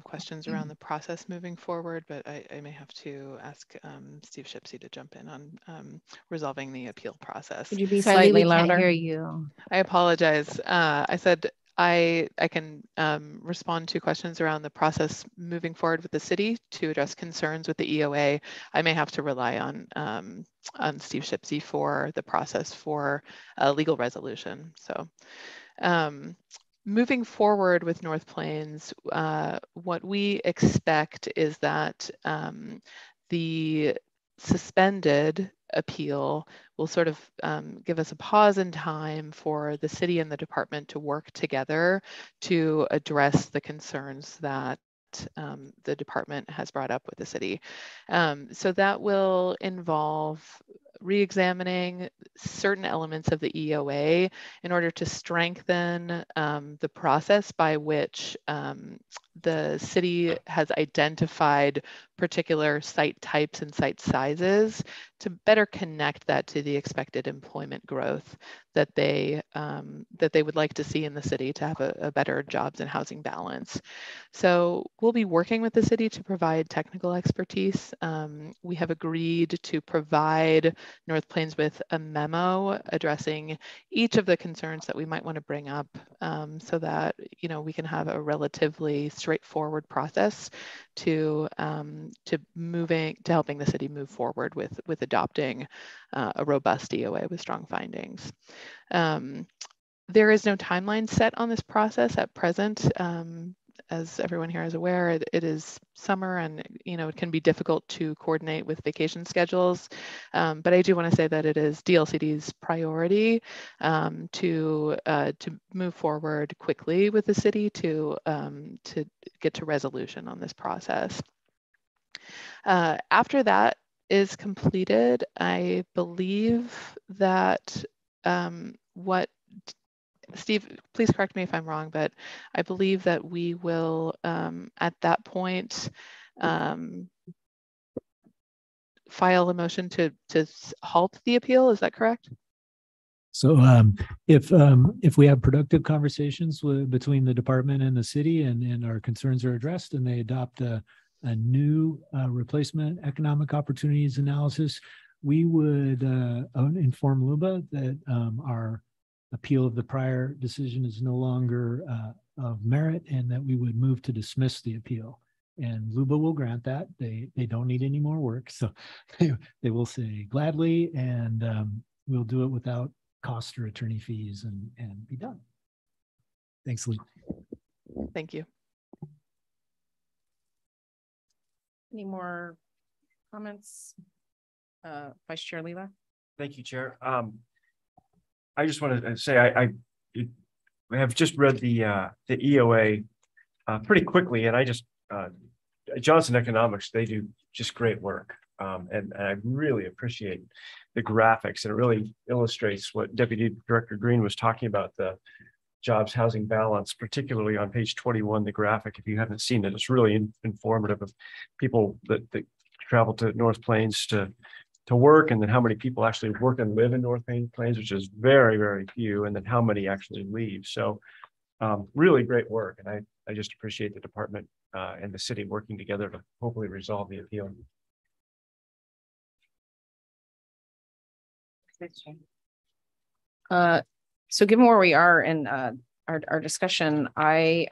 M: questions around the process moving forward, but I may have to ask Steve Shipsey to jump in on resolving the appeal process.
K: Could you be slightly louder? I hear you.
M: I apologize. I said I can respond to questions around the process moving forward with the city to address concerns with the EOA. I may have to rely on Steve Shipsey for the process for a legal resolution. So moving forward with North Plains, what we expect is that the suspended appeal will sort of give us a pause in time for the city and the department to work together to address the concerns that the department has brought up with the city. So that will involve re-examining certain elements of the EOA in order to strengthen the process by which the city has identified particular site types and site sizes to better connect that to the expected employment growth that they would like to see in the city to have a better jobs and housing balance. So we'll be working with the city to provide technical expertise. We have agreed to provide North Plains with a memo addressing each of the concerns that we might want to bring up, so that we can have a relatively straightforward process to helping the city move forward with adopting a robust EOA with strong findings. There is no timeline set on this process at present. As everyone here is aware, it is summer, and it can be difficult to coordinate with vacation schedules. But I do want to say that it is DLCD's priority to move forward quickly with the city to get to resolution on this process. After that is completed, I believe that Steve, please correct me if I'm wrong, but I believe that we will, at that point, file a motion to halt the appeal. Is that correct?
C: So if we have productive conversations between the department and the city, and our concerns are addressed, and they adopt a new replacement economic opportunities analysis, we would inform LUBA that our appeal of the prior decision is no longer of merit, and that we would move to dismiss the appeal. And LUBA will grant that. They don't need any more work, so they will say gladly, and we'll do it without cost or attorney fees, and be done. Thanks, Lee.
M: Thank you.
B: Any more comments? Vice Chair Leela?
F: Thank you, Chair. I just want to say I have just read the EOA pretty quickly, and I just Johnson Economics, they do just great work, and I really appreciate the graphics, and it really illustrates what Deputy Director Green was talking about, the jobs housing balance, particularly on page 21. The graphic, if you haven't seen it, it's really informative of people that travel to North Plains to work, and then how many people actually work and live in North Plains, which is very, very few, and then how many actually leave. So really great work. And I just appreciate the department and the city working together to hopefully resolve the appeal.
B: So given where we are in our discussion, I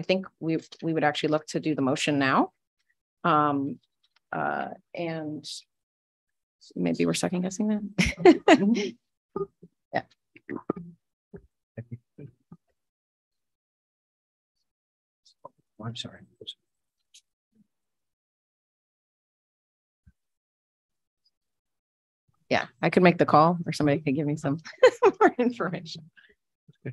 B: think we would actually look to do the motion now. And maybe we're second guessing that. Yeah.
F: Oh, I'm sorry.
B: Yeah, I could make the call, or somebody could give me some more information.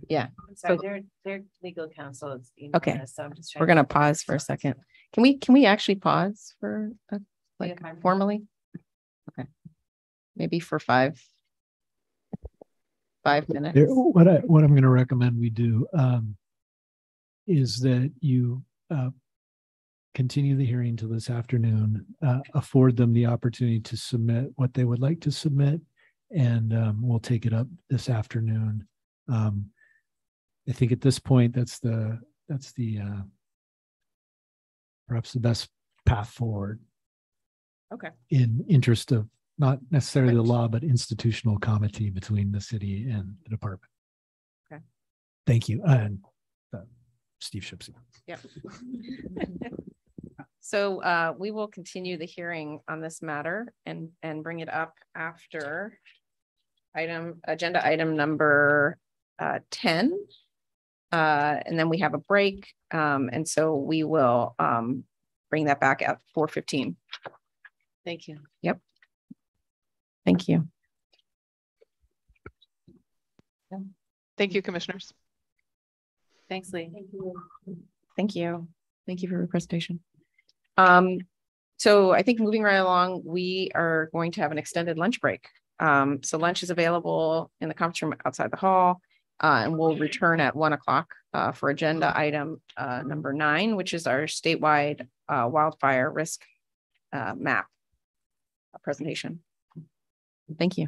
B: Yeah.
K: I'm sorry, their legal counsel is
B: okay.
K: So I'm just
B: we're gonna pause for a second. Can we actually pause for formally? Okay. Maybe for five minutes.
C: What I'm going to recommend we do is that you continue the hearing till this afternoon, afford them the opportunity to submit what they would like to submit, and we'll take it up this afternoon. I think at this point, that's the perhaps the best path forward.
B: Okay.
C: In interest of not necessarily the law, but institutional comity between the city and the department.
B: Okay.
C: Thank you. And Steve Shipsey.
B: Yep. So we will continue the hearing on this matter and bring it up after agenda item number 10. And then we have a break. And so we will bring that back at 4:15.
K: Thank you.
B: Yep. Thank you.
M: Thank you, commissioners.
K: Thanks, Lee.
B: Thank you. Thank you. Thank you for your presentation. So I think moving right along, we are going to have an extended lunch break. So lunch is available in the conference room outside the hall, and we'll return at 1 o'clock for agenda item number 9, which is our statewide wildfire risk map presentation. Thank you.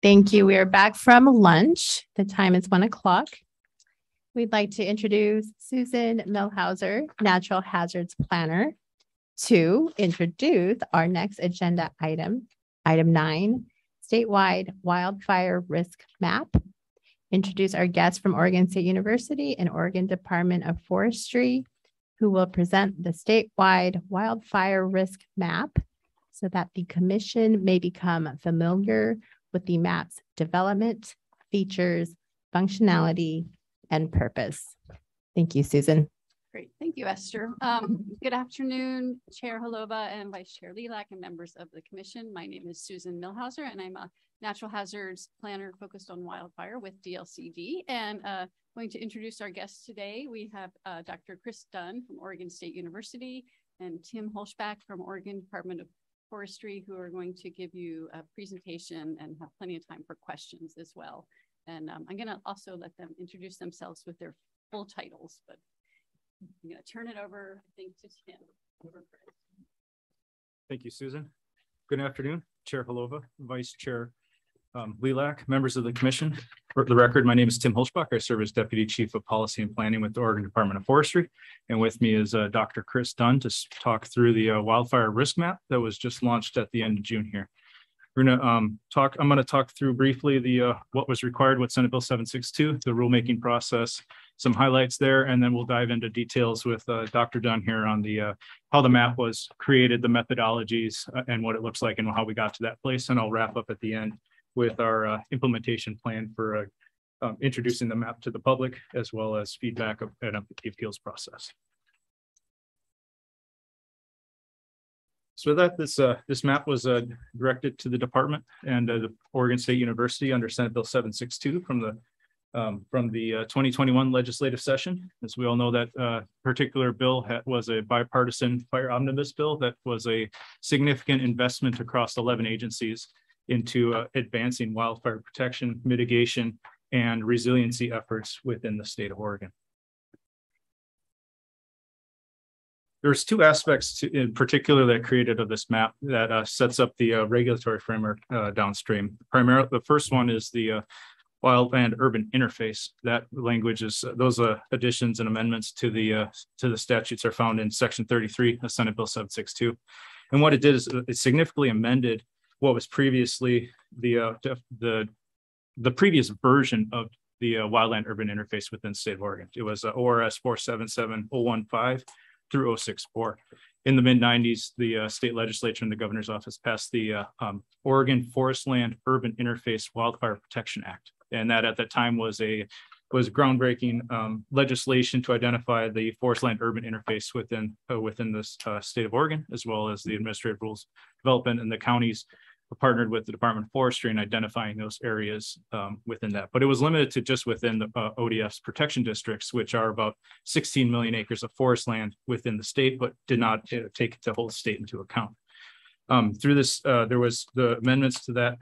A: Thank you. We are back from lunch. The time is 1 o'clock. We'd like to introduce Susan Millhauser, Natural Hazards Planner, to introduce our next agenda item, item 9, statewide wildfire risk map. Introduce our guest from Oregon State University and Oregon Department of Forestry, who will present the statewide wildfire risk map so that the commission may become familiar with the map's development, features, functionality, and purpose. Thank you, Susan.
O: Great. Thank you, Esther. Good afternoon, Chair Holova and Vice Chair Lelak and members of the commission. My name is Susan Millhauser, and I'm a natural hazards planner focused on wildfire with DLCD. And going to introduce our guests today. We have Dr. Chris Dunn from Oregon State University and Tim Holschbach from Oregon Department of Forestry, who are going to give you a presentation and have plenty of time for questions as well. And I'm going to also let them introduce themselves with their full titles, but I'm going to turn it over, I think, to Tim.
I: Thank you, Susan. Good afternoon, Chair Holova, Vice Chair Lelak, members of the commission. For the record, my name is Tim Holschbach. I serve as Deputy Chief of Policy and Planning with the Oregon Department of Forestry. And with me is Dr. Chris Dunn to talk through the wildfire risk map that was just launched at the end of June here. We're gonna I'm gonna talk through briefly the what was required with Senate Bill 762, the rulemaking process, some highlights there, and then we'll dive into details with Dr. Dunn here on the how the map was created, the methodologies, and what it looks like and how we got to that place. And I'll wrap up at the end with our implementation plan for introducing the map to the public, as well as feedback of the appeals process. So with that, this map was directed to the department and the Oregon State University under Senate Bill 762 from the 2021 legislative session. As we all know, that particular bill was a bipartisan fire omnibus bill that was a significant investment across 11 agencies into advancing wildfire protection, mitigation, and resiliency efforts within the state of Oregon. There's two aspects in particular that created of this map that sets up the regulatory framework downstream. Primarily, the first one is the wildland urban interface. That language is those additions and amendments to the statutes are found in Section 33 of Senate Bill 762. And what it did is it significantly amended what was previously the previous version of the wildland urban interface within the state of Oregon. It was ORS 477015 through 064. In the mid-90s, the state legislature and the governor's office passed the Oregon Forest Land Urban Interface Wildfire Protection Act. And that at that time was groundbreaking legislation to identify the forest land urban interface within this state of Oregon, as well as the administrative rules development, and the counties partnered with the Department of Forestry in identifying those areas within that. But it was limited to just within the ODF's protection districts, which are about 16 million acres of forest land within the state, but did not take the whole state into account. Through this, there was the amendments to that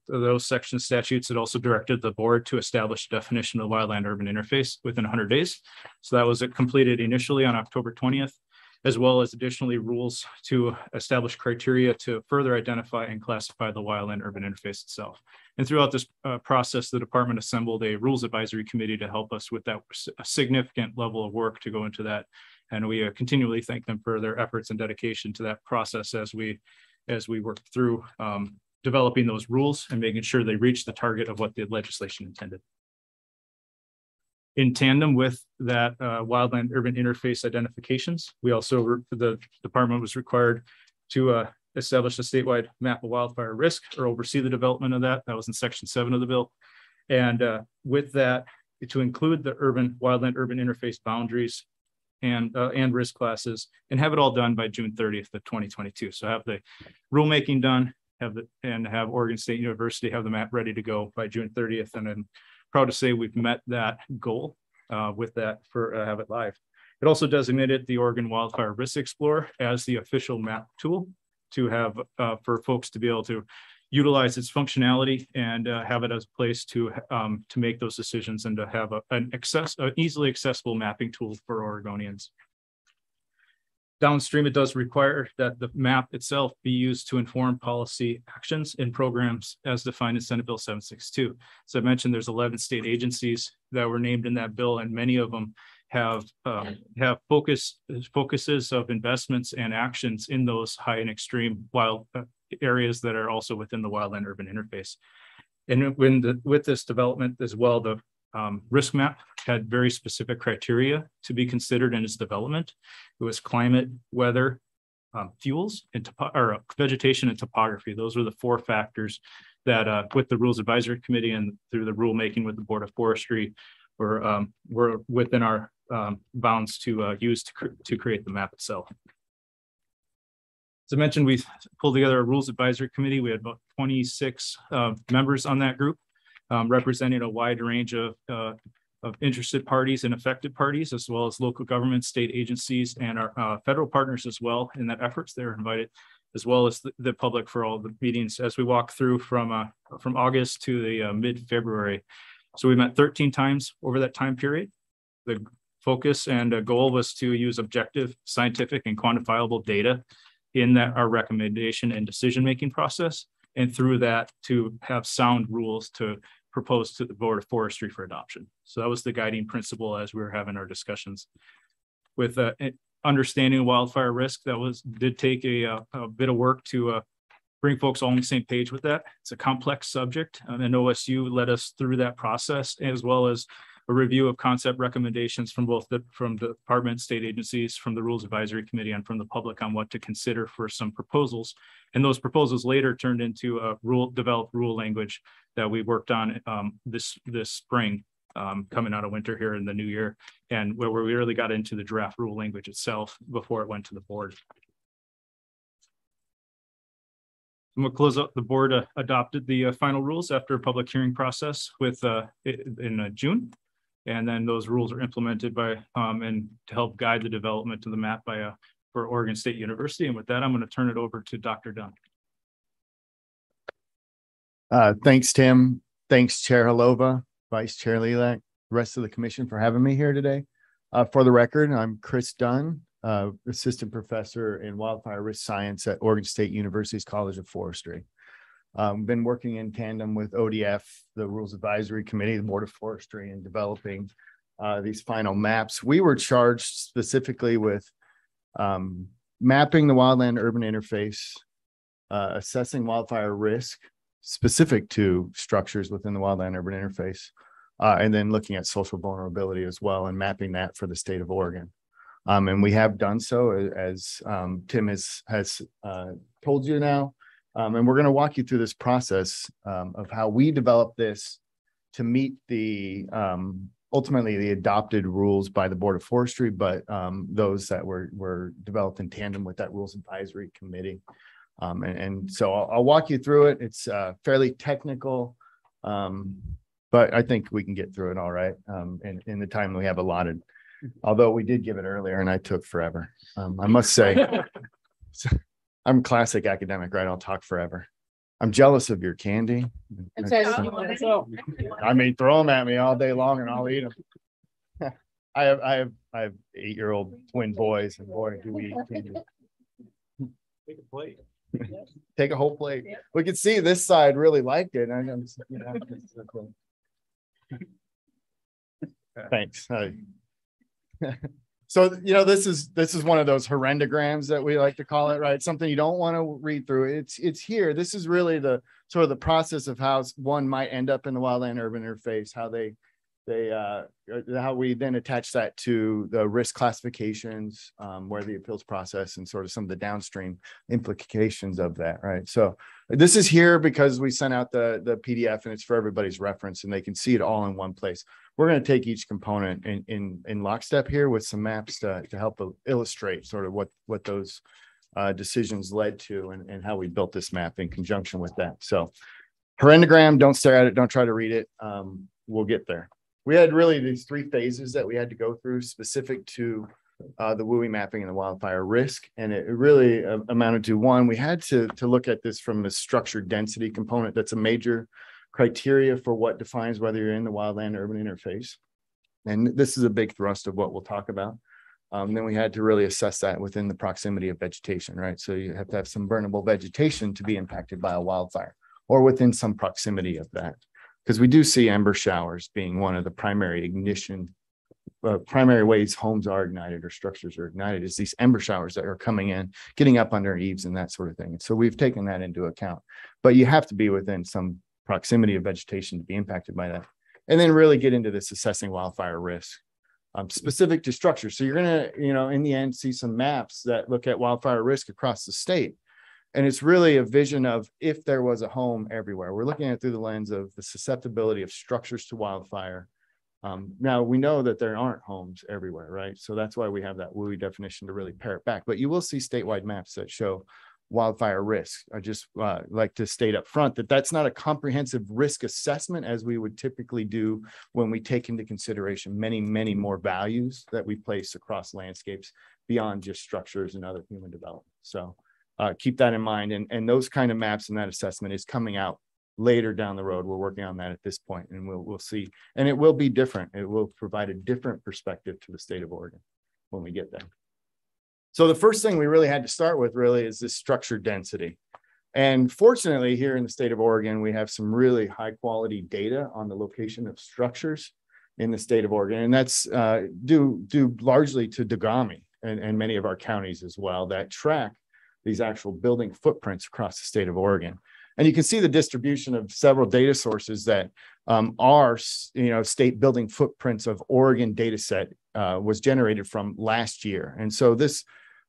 I: those section statutes. It also directed the board to establish a definition of the wildland urban interface within 100 days. So that was completed initially on October 20th, as well as additionally rules to establish criteria to further identify and classify the wildland urban interface itself. And throughout this process, the department assembled a rules advisory committee to help us with that significant level of work to go into that. And we continually thank them for their efforts and dedication to that process as we work through developing those rules and making sure they reach the target of what the legislation intended. In tandem with that wildland urban interface identifications, we also, the department was required to establish a statewide map of wildfire risk or oversee the development of that. That was in Section 7 of the bill. And with that, to include the wildland urban interface boundaries and risk classes, and have it all done by June 30th of 2022. So have the rulemaking done, have Oregon State University have the map ready to go by June 30th. And I'm proud to say we've met that goal with that for have it live. It also designated the Oregon Wildfire Risk Explorer as the official map tool to have for folks to be able to utilize its functionality and have it as a place to make those decisions and to have an easily accessible mapping tool for Oregonians.
P: Downstream, it does require that the map itself be used to inform policy actions and programs as defined in Senate Bill 762. So I mentioned there's 11 state agencies that were named in that bill, and many of them have focuses of investments and actions in those high and extreme wild areas that are also within the wildland urban interface. And with this development as well, the risk map had very specific criteria to be considered in its development. It was climate, weather, fuels, and vegetation and topography. Those were the 4 factors that with the Rules Advisory Committee and through the rulemaking with the Board of Forestry were within our bounds to use to create the map itself. As I mentioned, we pulled together a Rules Advisory Committee. We had about 26 members on that group, representing a wide range of interested parties and affected parties, as well as local governments, state agencies, and our federal partners as well in that efforts. They were invited, as well as the public, for all the meetings as we walk through from August to the mid-February. So we met 13 times over that time period. The focus and goal was to use objective, scientific, and quantifiable data in our recommendation and decision-making process, and through that to have sound rules to propose to the Board of Forestry for adoption. So that was the guiding principle as we were having our discussions. With understanding wildfire risk, did take a bit of work to bring folks all on the same page with that. It's a complex subject, and OSU led us through that process, as well as a review of concept recommendations from both from the department, state agencies, from the Rules Advisory Committee, and from the public on what to consider for some proposals. And those proposals later turned into a developed rule language that we worked on this spring, coming out of winter here in the new year, and where we really got into the draft rule language itself before it went to the board. I'm going to close up. The board adopted the final rules after a public hearing process in June. And then those rules are implemented by and to help guide the development of the map for Oregon State University. And with that, I'm going to turn it over to Dr. Dunn.
Q: Thanks, Tim. Thanks, Chair Holova, Vice Chair Lelak, the rest of the commission for having me here today. For the record, I'm Chris Dunn, Assistant Professor in Wildfire Risk Science at Oregon State University's College of Forestry. Been working in tandem with ODF, the Rules Advisory Committee, the Board of Forestry, in developing these final maps. We were charged specifically with mapping the wildland urban interface, assessing wildfire risk specific to structures within the wildland urban interface, and then looking at social vulnerability as well and mapping that for the state of Oregon. And we have done so, as Tim has told you now. And we're going to walk you through this process of how we develop this to meet the ultimately the adopted rules by the Board of Forestry, but those that were developed in tandem with that Rules Advisory Committee. And so I'll walk you through it. It's fairly technical, but I think we can get through it all right in the time we have allotted. Although we did give it earlier and I took forever, I must say. I'm a classic academic, right? I'll talk forever. I'm jealous of your candy. I mean, throw them at me all day long and I'll eat them. I have 8-year-old twin boys, and boy, do we eat candy.
F: Take a plate.
Q: Take a whole plate. We could see this side really liked it. Thanks. So, this is one of those horrendograms that we like to call it, right? Something you don't want to read through. It's here. This is really the sort of the process of how one might end up in the wildland urban interface, how we then attach that to the risk classifications, where the appeals process and sort of some of the downstream implications of that, right? So this is here because we sent out the PDF and it's for everybody's reference and they can see it all in one place. We're going to take each component in lockstep here with some maps to help illustrate sort of what those decisions led to and how we built this map in conjunction with that. So horrendogram, don't stare at it, don't try to read it. We'll get there. We had really these 3 phases that we had to go through specific to the WUI mapping and the wildfire risk. And it really amounted to one, we had to look at this from the structure density component. That's a major criteria for what defines whether you're in the wildland urban interface. And this is a big thrust of what we'll talk about. Then we had to really assess that within the proximity of vegetation, right? So you have to have some burnable vegetation to be impacted by a wildfire or within some proximity of that. Because we do see ember showers being one of the primary ignition, primary ways homes are ignited or structures are ignited is these ember showers that are coming in, getting up under eaves and that sort of thing. So we've taken that into account, but you have to be within some proximity of vegetation to be impacted by that. And then really get into this assessing wildfire risk. Specific to structures. So you're going to, in the end, see some maps that look at wildfire risk across the state. And it's really a vision of if there was a home everywhere. We're looking at it through the lens of the susceptibility of structures to wildfire. Now, we know that there aren't homes everywhere, right? So that's why we have that WUI definition to really pare it back. But you will see statewide maps that show wildfire risk. I just like to state up front that that's not a comprehensive risk assessment as we would typically do when we take into consideration many, many more values that we place across landscapes beyond just structures and other human development. So keep that in mind. And those kind of maps and that assessment is coming out later down the road. We're working on that at this point, and we'll see. And it will be different. It will provide a different perspective to the state of Oregon when we get there. So the first thing we really had to start with really is this structure density. And fortunately, here in the state of Oregon, we have some really high quality data on the location of structures in the state of Oregon. And that's due largely to DOGAMI and many of our counties as well that track these actual building footprints across the state of Oregon. And you can see the distribution of several data sources that are, state building footprints of Oregon data set was generated from last year. And so this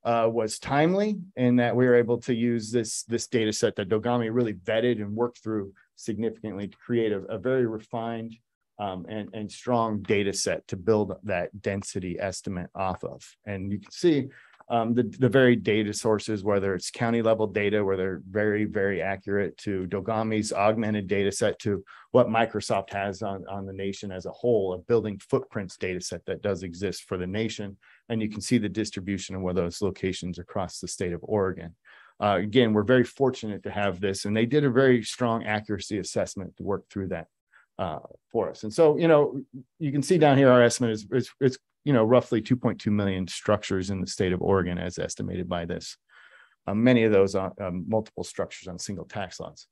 Q: was timely in that we were able to use this data set that DOGAMI really vetted and worked through significantly to create a very refined and strong data set to build that density estimate off of. And you can see the varied data sources, whether it's county level data, where they're very, very accurate, to DOGAMI's augmented data set, to what Microsoft has on the nation as a whole, a building footprints data set that does exist for the nation. And you can see the distribution of where those locations across the state of Oregon. Again, we're very fortunate to have this, and they did a very strong accuracy assessment to work through that for us. And so, you can see down here, our estimate is roughly 2.2 million structures in the state of Oregon as estimated by this. Many of those are multiple structures on single tax lots.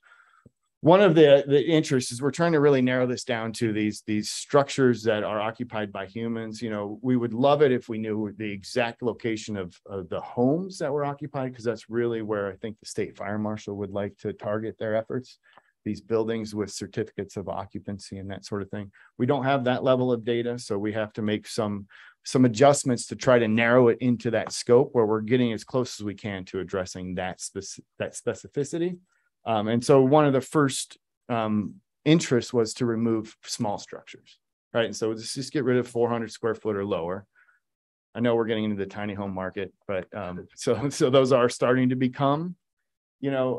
Q: One of the interests is we're trying to really narrow this down to these structures that are occupied by humans. We would love it if we knew the exact location of the homes that were occupied, because that's really where I think the state fire marshal would like to target their efforts. These buildings with certificates of occupancy and that sort of thing. We don't have that level of data, so we have to make some adjustments to try to narrow it into that scope where we're getting as close as we can to addressing that specificity. And so one of the first interests was to remove small structures, right? And so let's just get rid of 400 square foot or lower. I know we're getting into the tiny home market, but so those are starting to become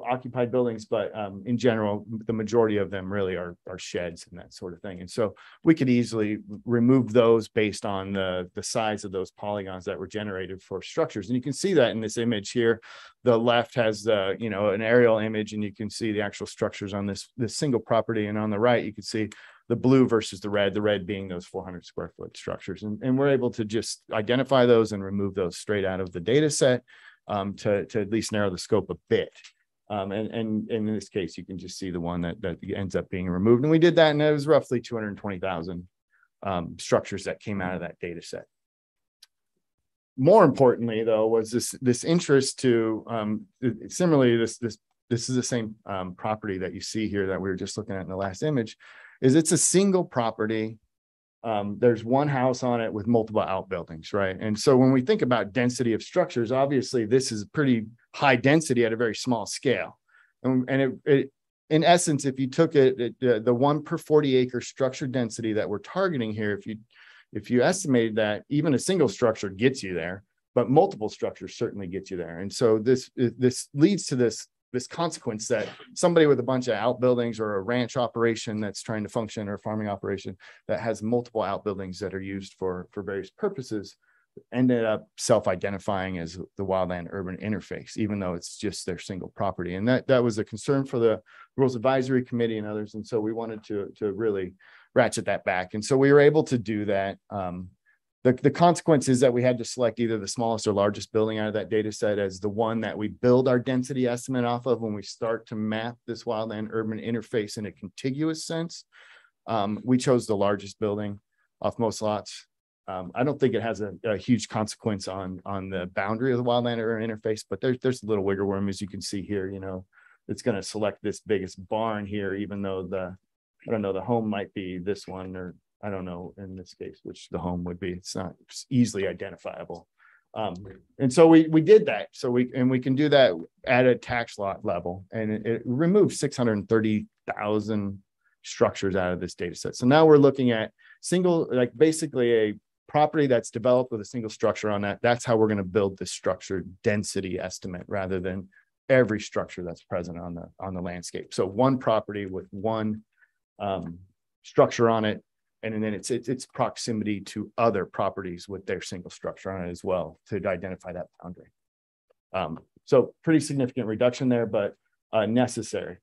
Q: occupied buildings, but in general, the majority of them really are sheds and that sort of thing. And so we could easily remove those based on the size of those polygons that were generated for structures. And you can see that in this image here. The left has an aerial image, and you can see the actual structures on this single property. And on the right, you can see the blue versus the red being those 400 square foot structures. And we're able to just identify those and remove those straight out of the data set to at least narrow the scope a bit. And in this case, you can just see the one that ends up being removed. And we did that, and it was roughly 220,000 structures that came out of that data set. More importantly, though, was this interest to similarly, this is the same property that you see here that we were just looking at in the last image. It's a single property. There's one house on it with multiple outbuildings, right? And so when we think about density of structures, obviously this is pretty high density at a very small scale. And it in essence, if you took the 1 per 40 acre structure density that we're targeting here, if you estimated that, even a single structure gets you there, but multiple structures certainly get you there. And so this leads to this consequence that somebody with a bunch of outbuildings, or a ranch operation that's trying to function, or a farming operation that has multiple outbuildings that are used for various purposes, ended up self-identifying as the wildland urban interface, even though it's just their single property. And that was a concern for the Rules Advisory Committee and others. And so we wanted to really ratchet that back. And so we were able to do that. The consequence is that we had to select either the smallest or largest building out of that data set as the one that we build our density estimate off of when we start to map this wildland urban interface in a contiguous sense. We chose the largest building off most lots. I don't think it has a huge consequence on the boundary of the wildland urban interface, but there's a little wiggle room, as you can see here. You know, it's going to select this biggest barn here, even though the home might be this one, or I don't know in this case which the home would be. It's not easily identifiable. And so we did that. So we can do that at a tax lot level, and it removed 630,000 structures out of this data set. So now we're looking at basically a property that's developed with a single structure on that. That's how we're going to build this structured density estimate rather than every structure that's present on the landscape. So one property with one structure on it, and then its proximity to other properties with their single structure on it as well to identify that boundary. So pretty significant reduction there, but necessary.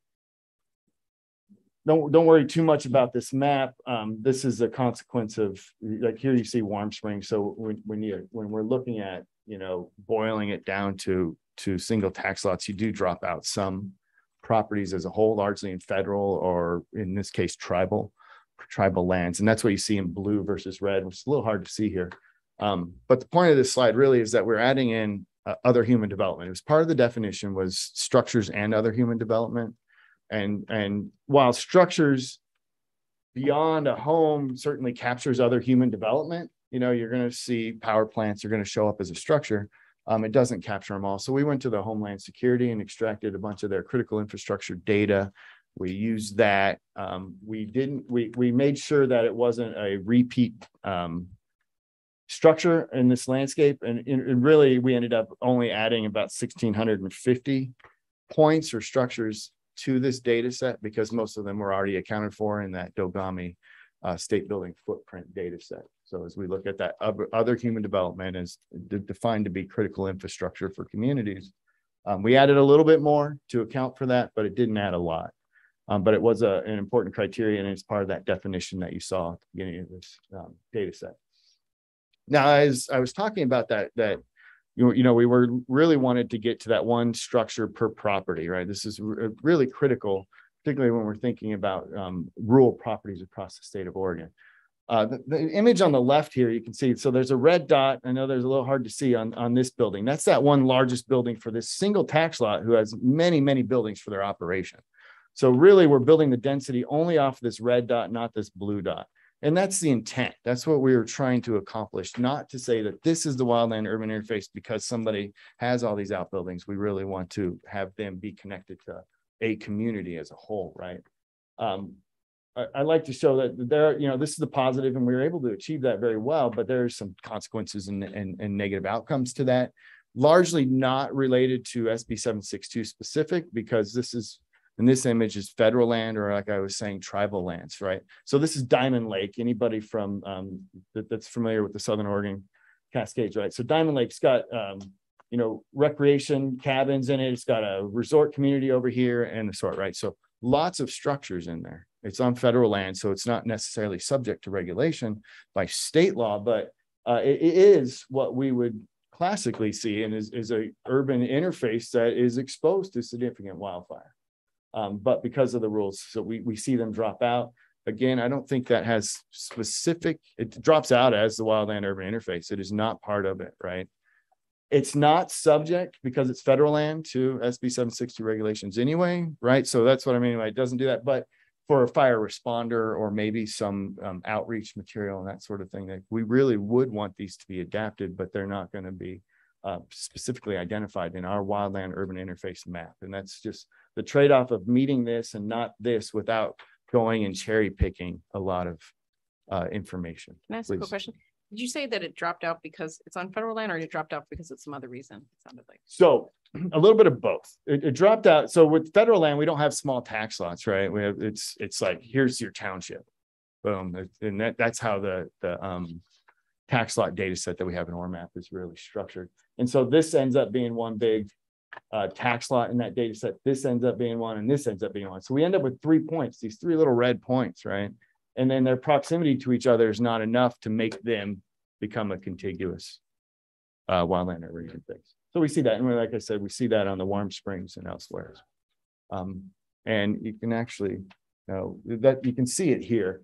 Q: Don't worry too much about this map. This is a consequence of, like, here you see Warm Springs. So when we're looking at, you know, boiling it down to single tax lots, you do drop out some properties as a whole, largely in federal, or in this case tribal lands, and that's what you see in blue versus red, which is a little hard to see here. But the point of this slide really is that we're adding in other human development. It was part of the definition was structures and other human development. And while structures beyond a home certainly captures other human development, you know, you're going to see power plants are going to show up as a structure. It doesn't capture them all. So we went to the Homeland Security and extracted a bunch of their critical infrastructure data. We used that. We made sure that it wasn't a repeat structure in this landscape. And really, we ended up only adding about 1,650 points or structures to this data set because most of them were already accounted for in that Dogami state building footprint data set. So as we look at that other human development is defined to be critical infrastructure for communities, we added a little bit more to account for that, but it didn't add a lot. But it was an important criteria, and it's part of that definition that you saw at the beginning of this data set. Now, as I was talking about that you know, we were really wanted to get to that one structure per property, right? This is really critical, particularly when we're thinking about rural properties across the state of Oregon. The image on the left here, you can see, so there's a red dot. I know there's a little hard to see on this building. That's that one largest building for this single tax lot who has many, many buildings for their operation. So really, we're building the density only off this red dot, not this blue dot. And that's the intent. That's what we were trying to accomplish, not to say that this is the wildland urban interface because somebody has all these outbuildings. We really want to have them be connected to a community as a whole, right? I like to show that there, you know, this is the positive, and we were able to achieve that very well, but there's some consequences and negative outcomes to that, largely not related to SB 762 specific, because this is, in this image is federal land, or like I was saying, tribal lands, right? So this is Diamond Lake. Anybody from that's familiar with the Southern Oregon Cascades, right? So Diamond Lake's got, you know, recreation cabins in it. It's got a resort community over here and the sort, right? So lots of structures in there. It's on federal land, so it's not necessarily subject to regulation by state law, but it is what we would classically see, and is a urban interface that is exposed to significant wildfire. But because of the rules, so we see them drop out. Again, I don't think that has specific, it drops out as the wildland urban interface. It is not part of it, right? It's not subject, because it's federal land, to SB 760 regulations anyway, right? So that's what I mean by it doesn't do that. But for a fire responder or maybe some outreach material and that sort of thing, that we really would want these to be adapted, but they're not going to be specifically identified in our wildland urban interface map. And that's just the trade-off of meeting this and not this without going and cherry picking a lot of information.
B: Can I ask a quick question? Did you say that it dropped out because it's on federal land, or it dropped out because it's some other reason? It sounded like. So
Q: a little bit of both. It dropped out. So with federal land, we don't have small tax lots, right? We have, it's like, here's your township. Boom. And that's how the tax lot data set that we have in ORMAP is really structured. And so this ends up being one big tax lot in that data set. This ends up being one, and this ends up being one. So we end up with 3 points, these three little red points, right? And then their proximity to each other is not enough to make them become a contiguous wildland urban interface. So we see that, and like I said, we see that on the Warm Springs and elsewhere. And you can actually, that you can see it here.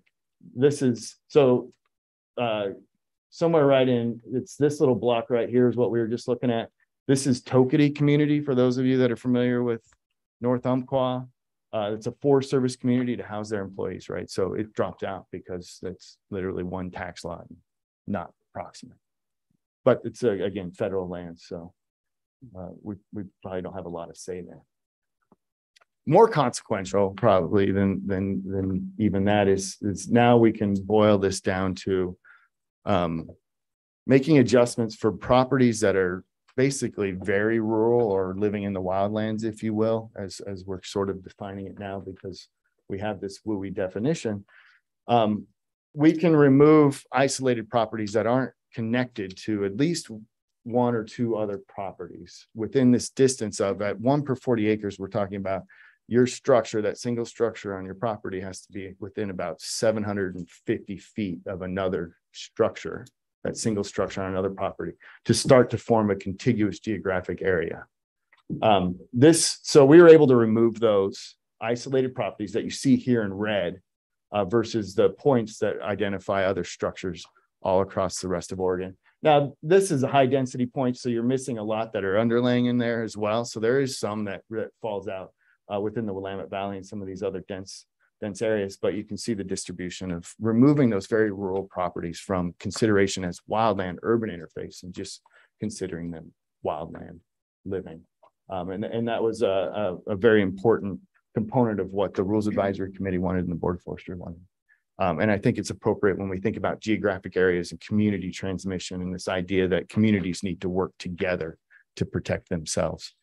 Q: This is so somewhere right in, it's this little block right here is what we were just looking at. This is Toketee community, for those of you that are familiar with North Umpqua. It's a Forest Service community to house their employees, right? So it dropped out because that's literally one tax lot, not proximate. But it's again federal land, so we probably don't have a lot of say there. More consequential probably than even that is now we can boil this down to making adjustments for properties that are basically very rural or living in the wildlands, if you will, as we're sort of defining it now because we have this WUI definition. We can remove isolated properties that aren't connected to at least one or two other properties within this distance of at 1 per 40 acres. We're talking about your structure, that single structure on your property has to be within about 750 feet of another structure, that single structure on another property, to start to form a contiguous geographic area. So we were able to remove those isolated properties that you see here in red versus the points that identify other structures all across the rest of Oregon. Now, this is a high density point, so you're missing a lot that are underlaying in there as well. So there is some that falls out within the Willamette Valley and some of these other dense areas, but you can see the distribution of removing those very rural properties from consideration as wildland urban interface and just considering them wildland living. And that was a very important component of what the Rules Advisory Committee wanted and the Board of Forestry wanted. And I think it's appropriate when we think about geographic areas and community transmission and this idea that communities need to work together to protect themselves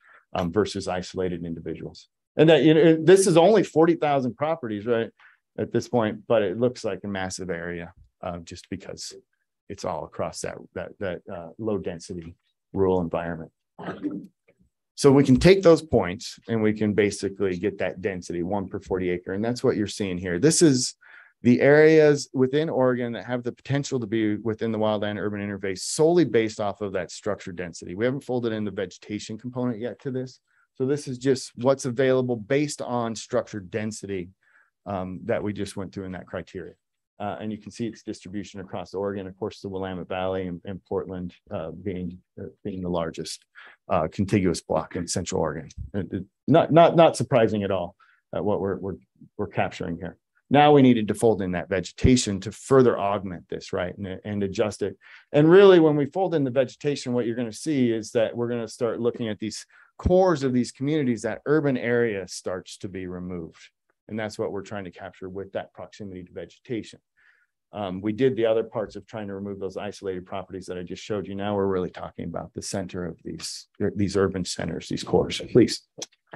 Q: versus isolated individuals. And that, this is only 40,000 properties, right, at this point, but it looks like a massive area just because it's all across that low density rural environment. So we can take those points and we can basically get that density 1 per 40 acre. And that's what you're seeing here. This is the areas within Oregon that have the potential to be within the wildland urban interface solely based off of that structure density. We haven't folded in the vegetation component yet to this. So this is just what's available based on structure density that we just went through in that criteria. And you can see its distribution across Oregon, of course, the Willamette Valley and Portland being the largest contiguous block in Central Oregon. Not surprising at all at what we're capturing here. Now we needed to fold in that vegetation to further augment this, right, and adjust it. And really, when we fold in the vegetation, what you're going to see is that we're going to start looking at these cores of these communities. That urban area starts to be removed. And that's what we're trying to capture with that proximity to vegetation. We did the other parts of trying to remove those isolated properties that I just showed you. Now we're really talking about the center of these urban centers, these cores. Please.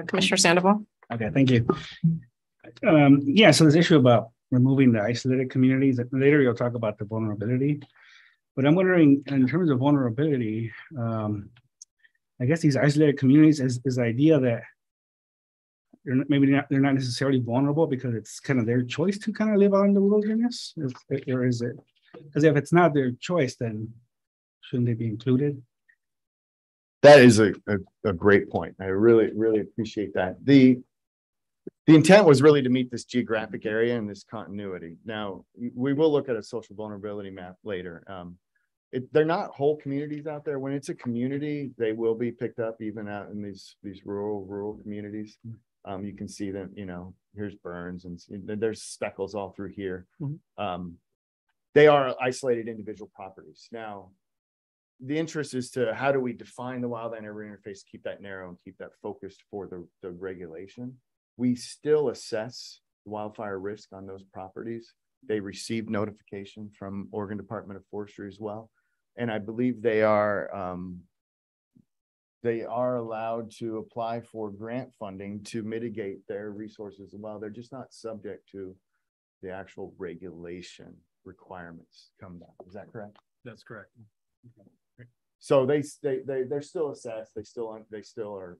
B: Commissioner Sandoval.
E: Okay, thank you. Yeah, so this issue about removing the isolated communities, later you'll talk about the vulnerability, but I'm wondering in terms of vulnerability, I guess these isolated communities is the idea that they're not necessarily vulnerable because it's kind of their choice to kind of live out in the wilderness, or is it? Because if it's not their choice, then shouldn't they be included?
Q: That is a great point. I really appreciate that. The intent was really to meet this geographic area and this continuity. Now, we will look at a social vulnerability map later. They're not whole communities out there. When it's a community, they will be picked up even out in these rural communities. You can see them, here's Burns and there's speckles all through here. Mm-hmm. They are isolated individual properties. Now, the interest is to how do we define the wildland urban interface, keep that narrow and keep that focused for the regulation. We still assess wildfire risk on those properties. They received notification from Oregon Department of Forestry as well. And I believe they are allowed to apply for grant funding to mitigate their resources as well. They're just not subject to the actual regulation requirements come down. Is that correct?
C: That's correct.
Q: Okay. So they're still assessed. They still are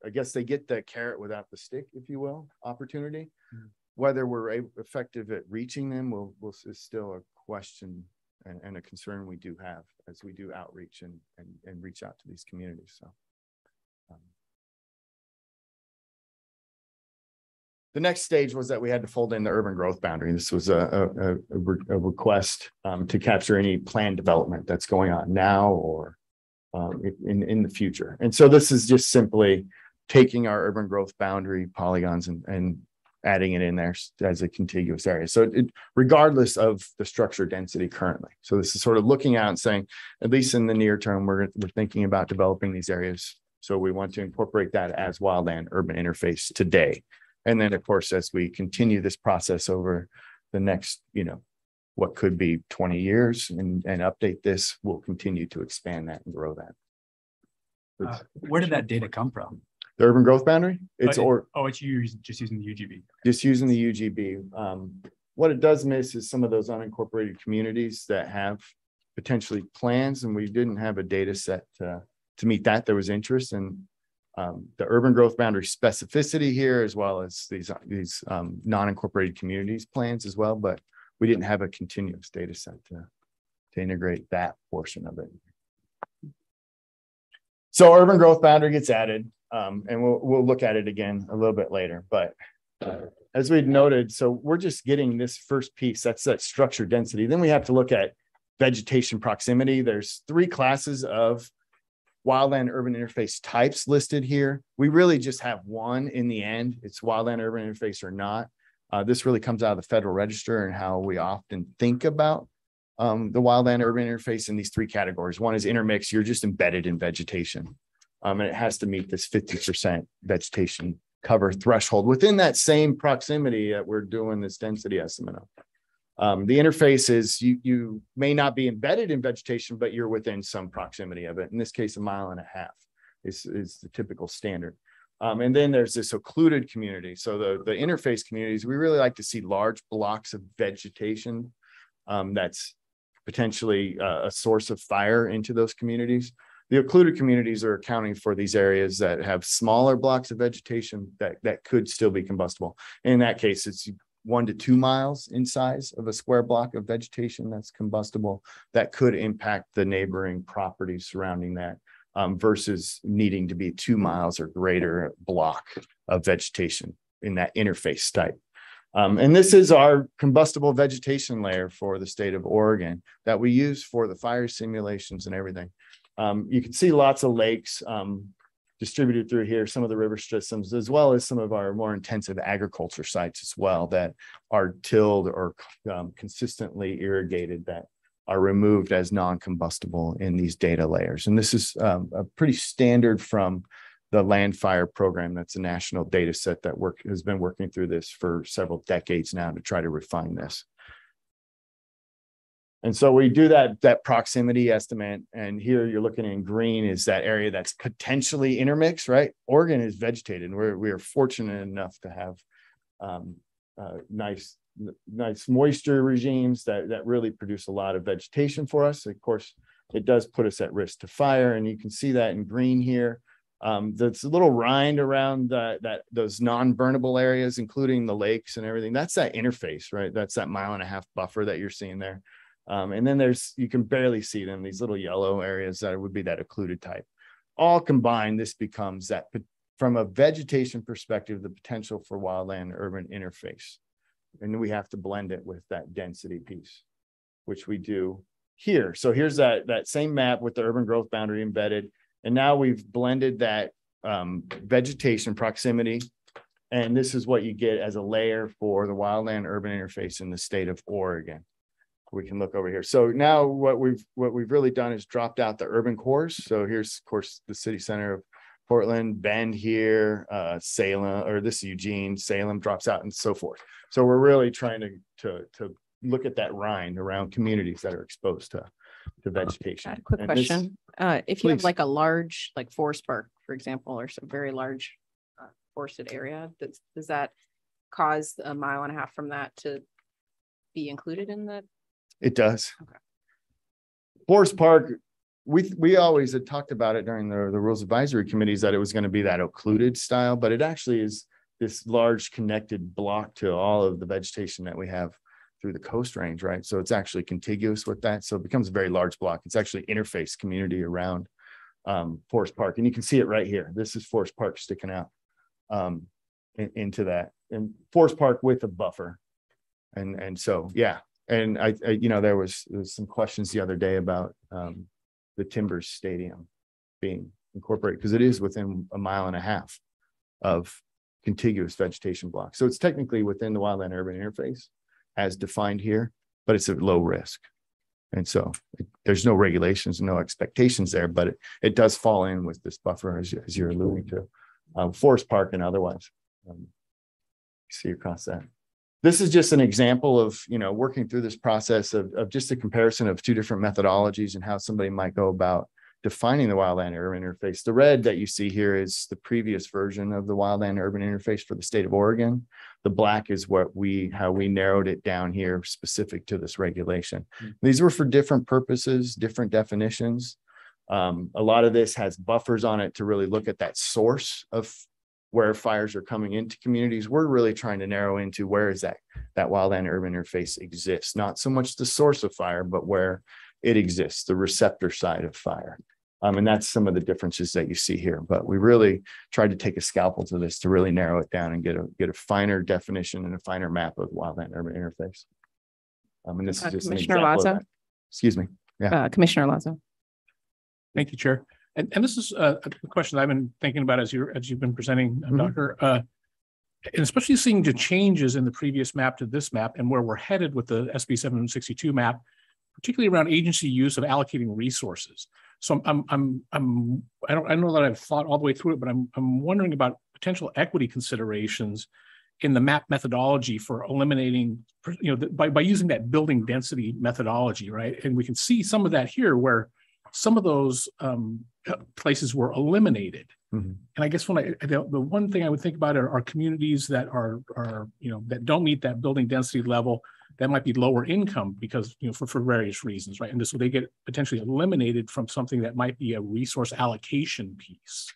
Q: I guess they get the carrot without the stick, if you will, opportunity. Mm-hmm. Whether we're effective at reaching them is still a question and a concern we do have as we do outreach and reach out to these communities. So. The next stage was that we had to fold in the urban growth boundary. This was a request to capture any planned development that's going on now or in the future. And so this is just simply taking our urban growth boundary polygons and adding it in there as a contiguous area. So regardless of the structure density currently. So this is sort of looking out and saying, at least in the near term, we're thinking about developing these areas. So we want to incorporate that as wildland urban interface today. And then, of course, as we continue this process over the next, what could be 20 years and update this, we'll continue to expand that and grow that.
I: Where did that data come from?
Q: The urban growth boundary? It's
I: it's just using the UGB.
Q: Just using the UGB. What it does miss is some of those unincorporated communities that have potentially plans, and we didn't have a data set to meet that. There was interest in the urban growth boundary specificity here, as well as these non-incorporated communities plans as well, but we didn't have a continuous data set to integrate that portion of it. So urban growth boundary gets added, and we'll look at it again a little bit later. But as we'd noted, so we're just getting this first piece, that's that structure density. Then we have to look at vegetation proximity. There's 3 classes of wildland urban interface types listed here. We really just have one in the end. It's wildland urban interface or not. This really comes out of the Federal Register and how we often think about the wildland urban interface in these 3 categories. One is intermix, you're just embedded in vegetation. And it has to meet this 50% vegetation cover threshold within that same proximity that we're doing this density estimate of. The interface is you may not be embedded in vegetation, but you're within some proximity of it. In this case, 1.5 miles is the typical standard. And then there's this occluded community. So the interface communities, we really like to see large blocks of vegetation that's potentially a source of fire into those communities. The occluded communities are accounting for these areas that have smaller blocks of vegetation that could still be combustible. In that case, it's 1 to 2 miles in size of a square block of vegetation that's combustible that could impact the neighboring properties surrounding that versus needing to be 2 miles or greater block of vegetation in that interface type. And this is our combustible vegetation layer for the state of Oregon that we use for the fire simulations and everything. You can see lots of lakes distributed through here, some of the river systems, as well as some of our more intensive agriculture sites as well that are tilled or consistently irrigated that are removed as non-combustible in these data layers. And this is a pretty standard from the land fire program. That's a national data set that has been working through this for several decades now to try to refine this. And so we do that proximity estimate, and here you're looking in green is that area that's potentially intermixed, right? Oregon is vegetated, and we are fortunate enough to have nice moisture regimes that really produce a lot of vegetation for us. Of course, it does put us at risk to fire, and you can see that in green here. There's a little rind around those non-burnable areas, including the lakes and everything. That's that interface, right? That's that 1.5 mile buffer that you're seeing there. And then you can barely see them, these little yellow areas that would be that occluded type. All combined, this becomes that, from a vegetation perspective, the potential for wildland urban interface. And we have to blend it with that density piece, which we do here. So here's that same map with the urban growth boundary embedded. And now we've blended that vegetation proximity. And this is what you get as a layer for the wildland urban interface in the state of Oregon. We can look over here. So now what we've really done is dropped out the urban cores. So here's, of course, the city center of Portland, Bend here, Salem, or this is Eugene, Salem drops out and so forth. So we're really trying to look at that rind around communities that are exposed to vegetation.
B: Quick question. If you have like a large, like Forest Park, for example, or some very large forested area, does that cause 1.5 miles from that to be included in the?
Q: It does.
B: Okay.
Q: Forest Park, we always had talked about it during the rules advisory committees that it was going to be that occluded style, but it actually is this large connected block to all of the vegetation that we have through the Coast Range, right? So it's actually contiguous with that. So it becomes a very large block. It's actually interface community around Forest Park. And you can see it right here. This is Forest Park sticking out into that, and Forest Park with a buffer. And so, yeah. And I you know, there was some questions the other day about the Timbers Stadium being incorporated, because it is within 1.5 miles of contiguous vegetation blocks. So it's technically within the wildland urban interface as defined here, but it's at low risk. And so there's no regulations, no expectations there, but it does fall in with this buffer as you're alluding to, Forest Park and otherwise. See across that. This is just an example of, you know, working through this process of just a comparison of two different methodologies and how somebody might go about defining the wildland urban interface. The red that you see here is the previous version of the wildland urban interface for the state of Oregon. The black is how we narrowed it down here specific to this regulation. These were for different purposes, different definitions. A lot of this has buffers on it to really look at that source of where fires are coming into communities. We're really trying to narrow into where is that wildland urban interface exists, not so much the source of fire, but where it exists, the receptor side of fire. And that's some of the differences that you see here. But we really tried to take a scalpel to this to really narrow it down and get a finer definition and a finer map of wildland urban interface. And this is just
B: Commissioner Lazo.
Q: Excuse me. Yeah.
B: Commissioner Lazo.
H: Thank you, Chair. And this is a question I've been thinking about as you've been presenting, Doctor. And especially seeing the changes in the previous map to this map and where we're headed with the SB 762 map, particularly around agency use of allocating resources. So I don't know that I've thought all the way through it, but I'm wondering about potential equity considerations in the map methodology for eliminating, you know, by using that building density methodology, right? And we can see some of that here where some of those places were eliminated. And I guess the one thing I would think about are communities that are you know, that don't meet that building density level, that might be lower income because, you know, for various reasons, right? And this, they get potentially eliminated from something that might be a resource allocation piece.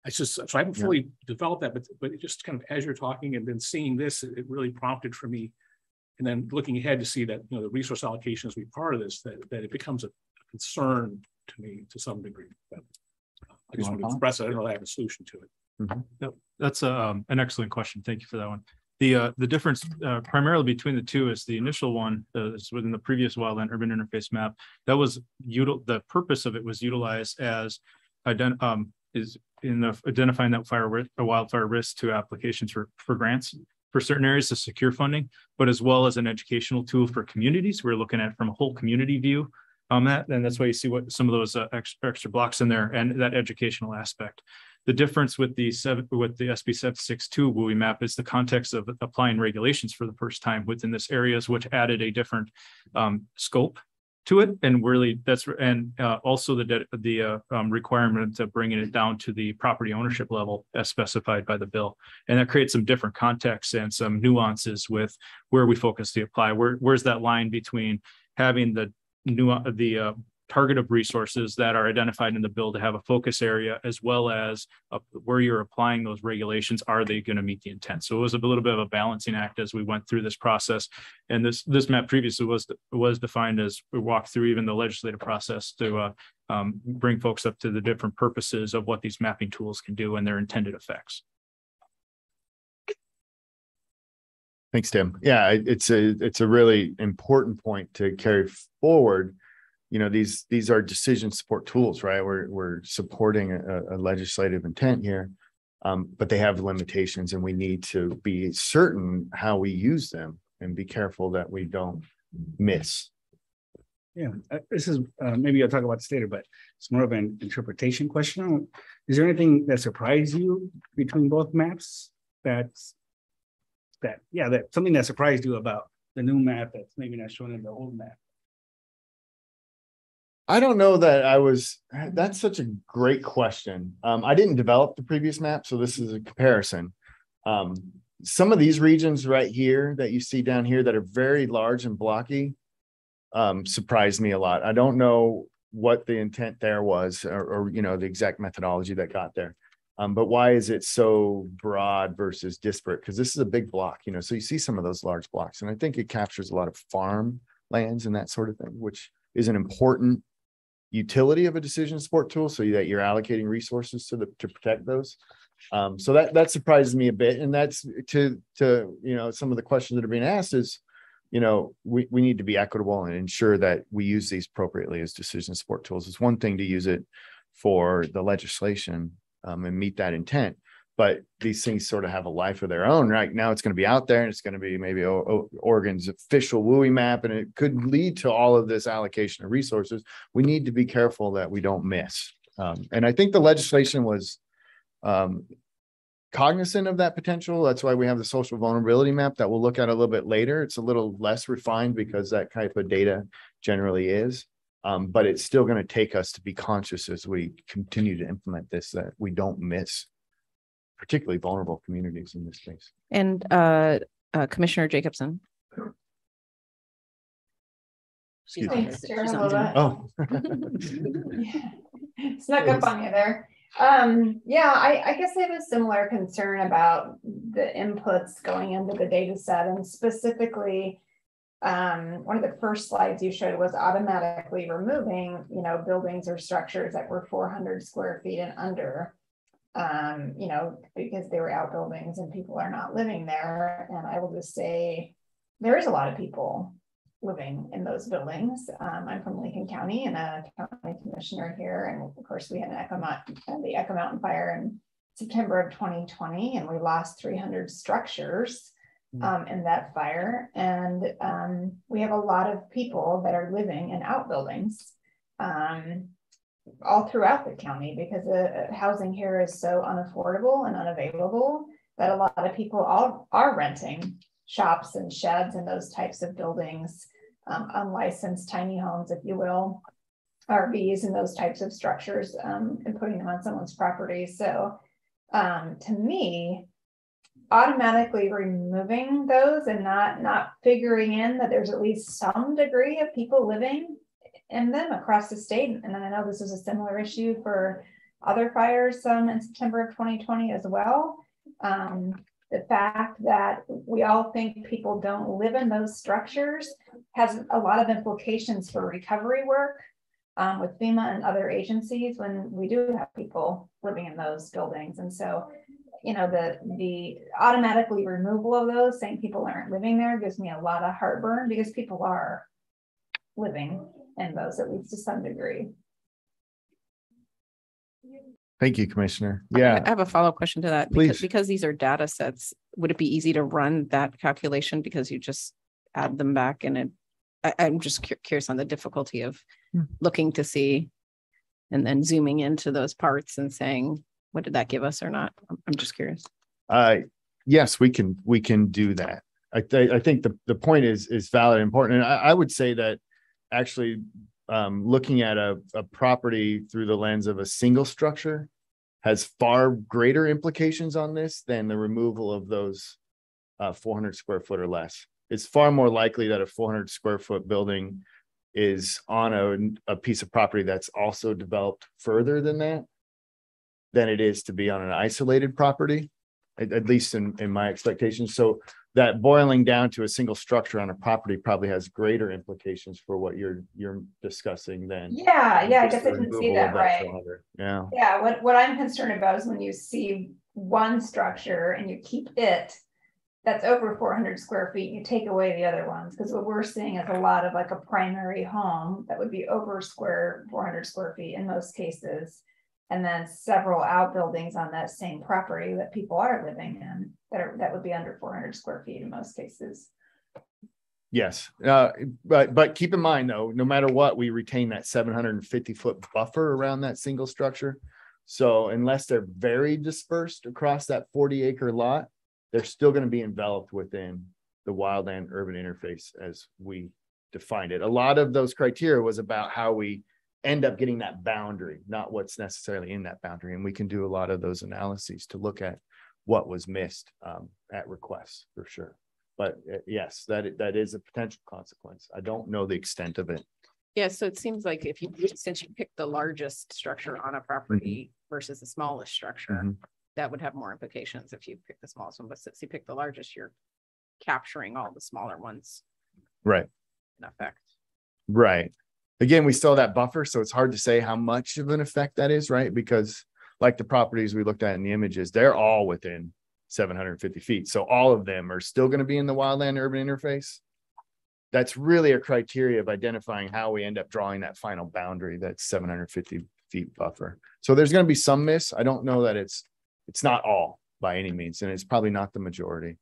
H: It's just, so I haven't fully developed that, but it just kind of, as you're talking and then seeing this, it really prompted for me. And then looking ahead to see that, you know, the resource allocation is be part of this, that it becomes a concern to me to some degree. But I just want to express it. I don't know if I have a solution to it.
P: Yep. That's an excellent question. Thank you for that one. The difference primarily between the two is the initial one is within the previous wildland urban interface map. That was the purpose of it was utilized as is in the identifying that wildfire risk to applications for grants for certain areas to secure funding, but as well as an educational tool for communities. We're looking at from a whole community view on that, and that's why you see what some of those extra blocks in there and that educational aspect. The difference with the SB 762 WUI map is the context of applying regulations for the first time within this areas, which added a different scope to it, and really also the requirement of bringing it down to the property ownership level as specified by the bill, and that creates some different contexts and some nuances with where we focus the apply. Where's that line between having the target of resources that are identified in the bill to have a focus area, as well as where you're applying those regulations, are they going to meet the intent? So it was a little bit of a balancing act as we went through this process. And this map previously was defined as we walked through even the legislative process to bring folks up to the different purposes of what these mapping tools can do and their intended effects.
Q: Thanks, Tim. Yeah, it's a really important point to carry forward. You know, these are decision support tools, right? We're supporting a legislative intent here, but they have limitations, and we need to be certain how we use them and be careful that we don't miss.
E: Yeah, this is maybe I'll talk about this later, but it's more of an interpretation question. Is there anything that surprised you between both maps? That's something that surprised you about the new map that's maybe not shown in the old map?
Q: I don't know that that's such a great question. I didn't develop the previous map, so this is a comparison. Some of these regions right here that you see down here that are very large and blocky surprised me a lot. I don't know what the intent there was or you know, the exact methodology that got there. But why is it so broad versus disparate? Because this is a big block, you know, so you see some of those large blocks, and I think it captures a lot of farm lands and that sort of thing, which is an important utility of a decision support tool, so that you're allocating resources to protect those. So that surprises me a bit, and that's to you know, some of the questions that are being asked is, you know, we need to be equitable and ensure that we use these appropriately as decision support tools. It's one thing to use it for the legislation and meet that intent, but these things sort of have a life of their own. Right now, it's going to be out there, and it's going to be maybe Oregon's official WUI map, and it could lead to all of this allocation of resources. We need to be careful that we don't miss. And I think the legislation was cognizant of that potential. That's why we have the social vulnerability map that we'll look at a little bit later. It's a little less refined because that type of data generally is. But it's still going to take us to be conscious as we continue to implement this, that we don't miss particularly vulnerable communities in this case.
B: And Commissioner Jacobson.
N: Thanks, Chair.
Q: Oh.
N: Snuck up on you there. Yeah, I guess I have a similar concern about the inputs going into the data set, and specifically one of the first slides you showed was automatically removing, you know, buildings or structures that were 400 square feet and under, you know, because they were outbuildings and people are not living there. And I will just say there is a lot of people living in those buildings. I'm from Lincoln County and a county commissioner here. And of course we had the Echo Mountain fire in September of 2020, and we lost 300 structures in that fire. And we have a lot of people that are living in outbuildings all throughout the county, because the housing here is so unaffordable and unavailable that a lot of people are renting shops and sheds and those types of buildings, unlicensed tiny homes, if you will, RVs and those types of structures, and putting them on someone's property. So to me, automatically removing those and not figuring in that there's at least some degree of people living in them across the state. And I know this is a similar issue for other fires in September of 2020 as well. The fact that we all think people don't live in those structures has a lot of implications for recovery work with FEMA and other agencies when we do have people living in those buildings. And so, you know, the automatically removal of those, saying people aren't living there, gives me a lot of heartburn, because people are living in those, at least to some degree.
Q: Thank you, Commissioner. Yeah.
B: I have a follow-up question to that. Because these are data sets, would it be easy to run that calculation because you just add them back? And I'm just curious on the difficulty of looking to see and then zooming into those parts and saying, what did that give us or not? I'm just curious.
Q: Yes, we can do that. I think the point is valid and important. And I would say that actually looking at a property through the lens of a single structure has far greater implications on this than the removal of those 400 square foot or less. It's far more likely that a 400 square foot building is on a piece of property that's also developed further than that than it is to be on an isolated property, at least in my expectations. So that boiling down to a single structure on a property probably has greater implications for what you're discussing than.
N: Yeah, I guess I didn't see that right.
Q: Yeah.
N: What I'm concerned about is when you see one structure and you keep it, that's over 400 square feet, you take away the other ones, because what we're seeing is a lot of like a primary home that would be over 400 square feet in most cases, and then several outbuildings on that same property that people are living in that would be under 400 square feet in most cases.
Q: Yes, but keep in mind though, no matter what, we retain that 750-foot buffer around that single structure. So unless they're very dispersed across that 40-acre lot, they're still going to be enveloped within the wildland urban interface as we defined it. A lot of those criteria was about how we end up getting that boundary, not what's necessarily in that boundary. And we can do a lot of those analyses to look at what was missed at request for sure. But yes, that is a potential consequence. I don't know the extent of it
B: Yeah, so it seems like if you, since you picked the largest structure on a property versus the smallest structure, that would have more implications if you pick the smallest one, but since you pick the largest, you're capturing all the smaller ones
Q: Right.
B: in effect.
Q: Right. Again, we still have that buffer, so it's hard to say how much of an effect that is, right? Because like the properties we looked at in the images, they're all within 750 feet. So all of them are still going to be in the wildland urban interface. That's really a criteria of identifying how we end up drawing that final boundary, that 750 feet buffer. So there's going to be some miss. I don't know that it's not all by any means, and it's probably not the majority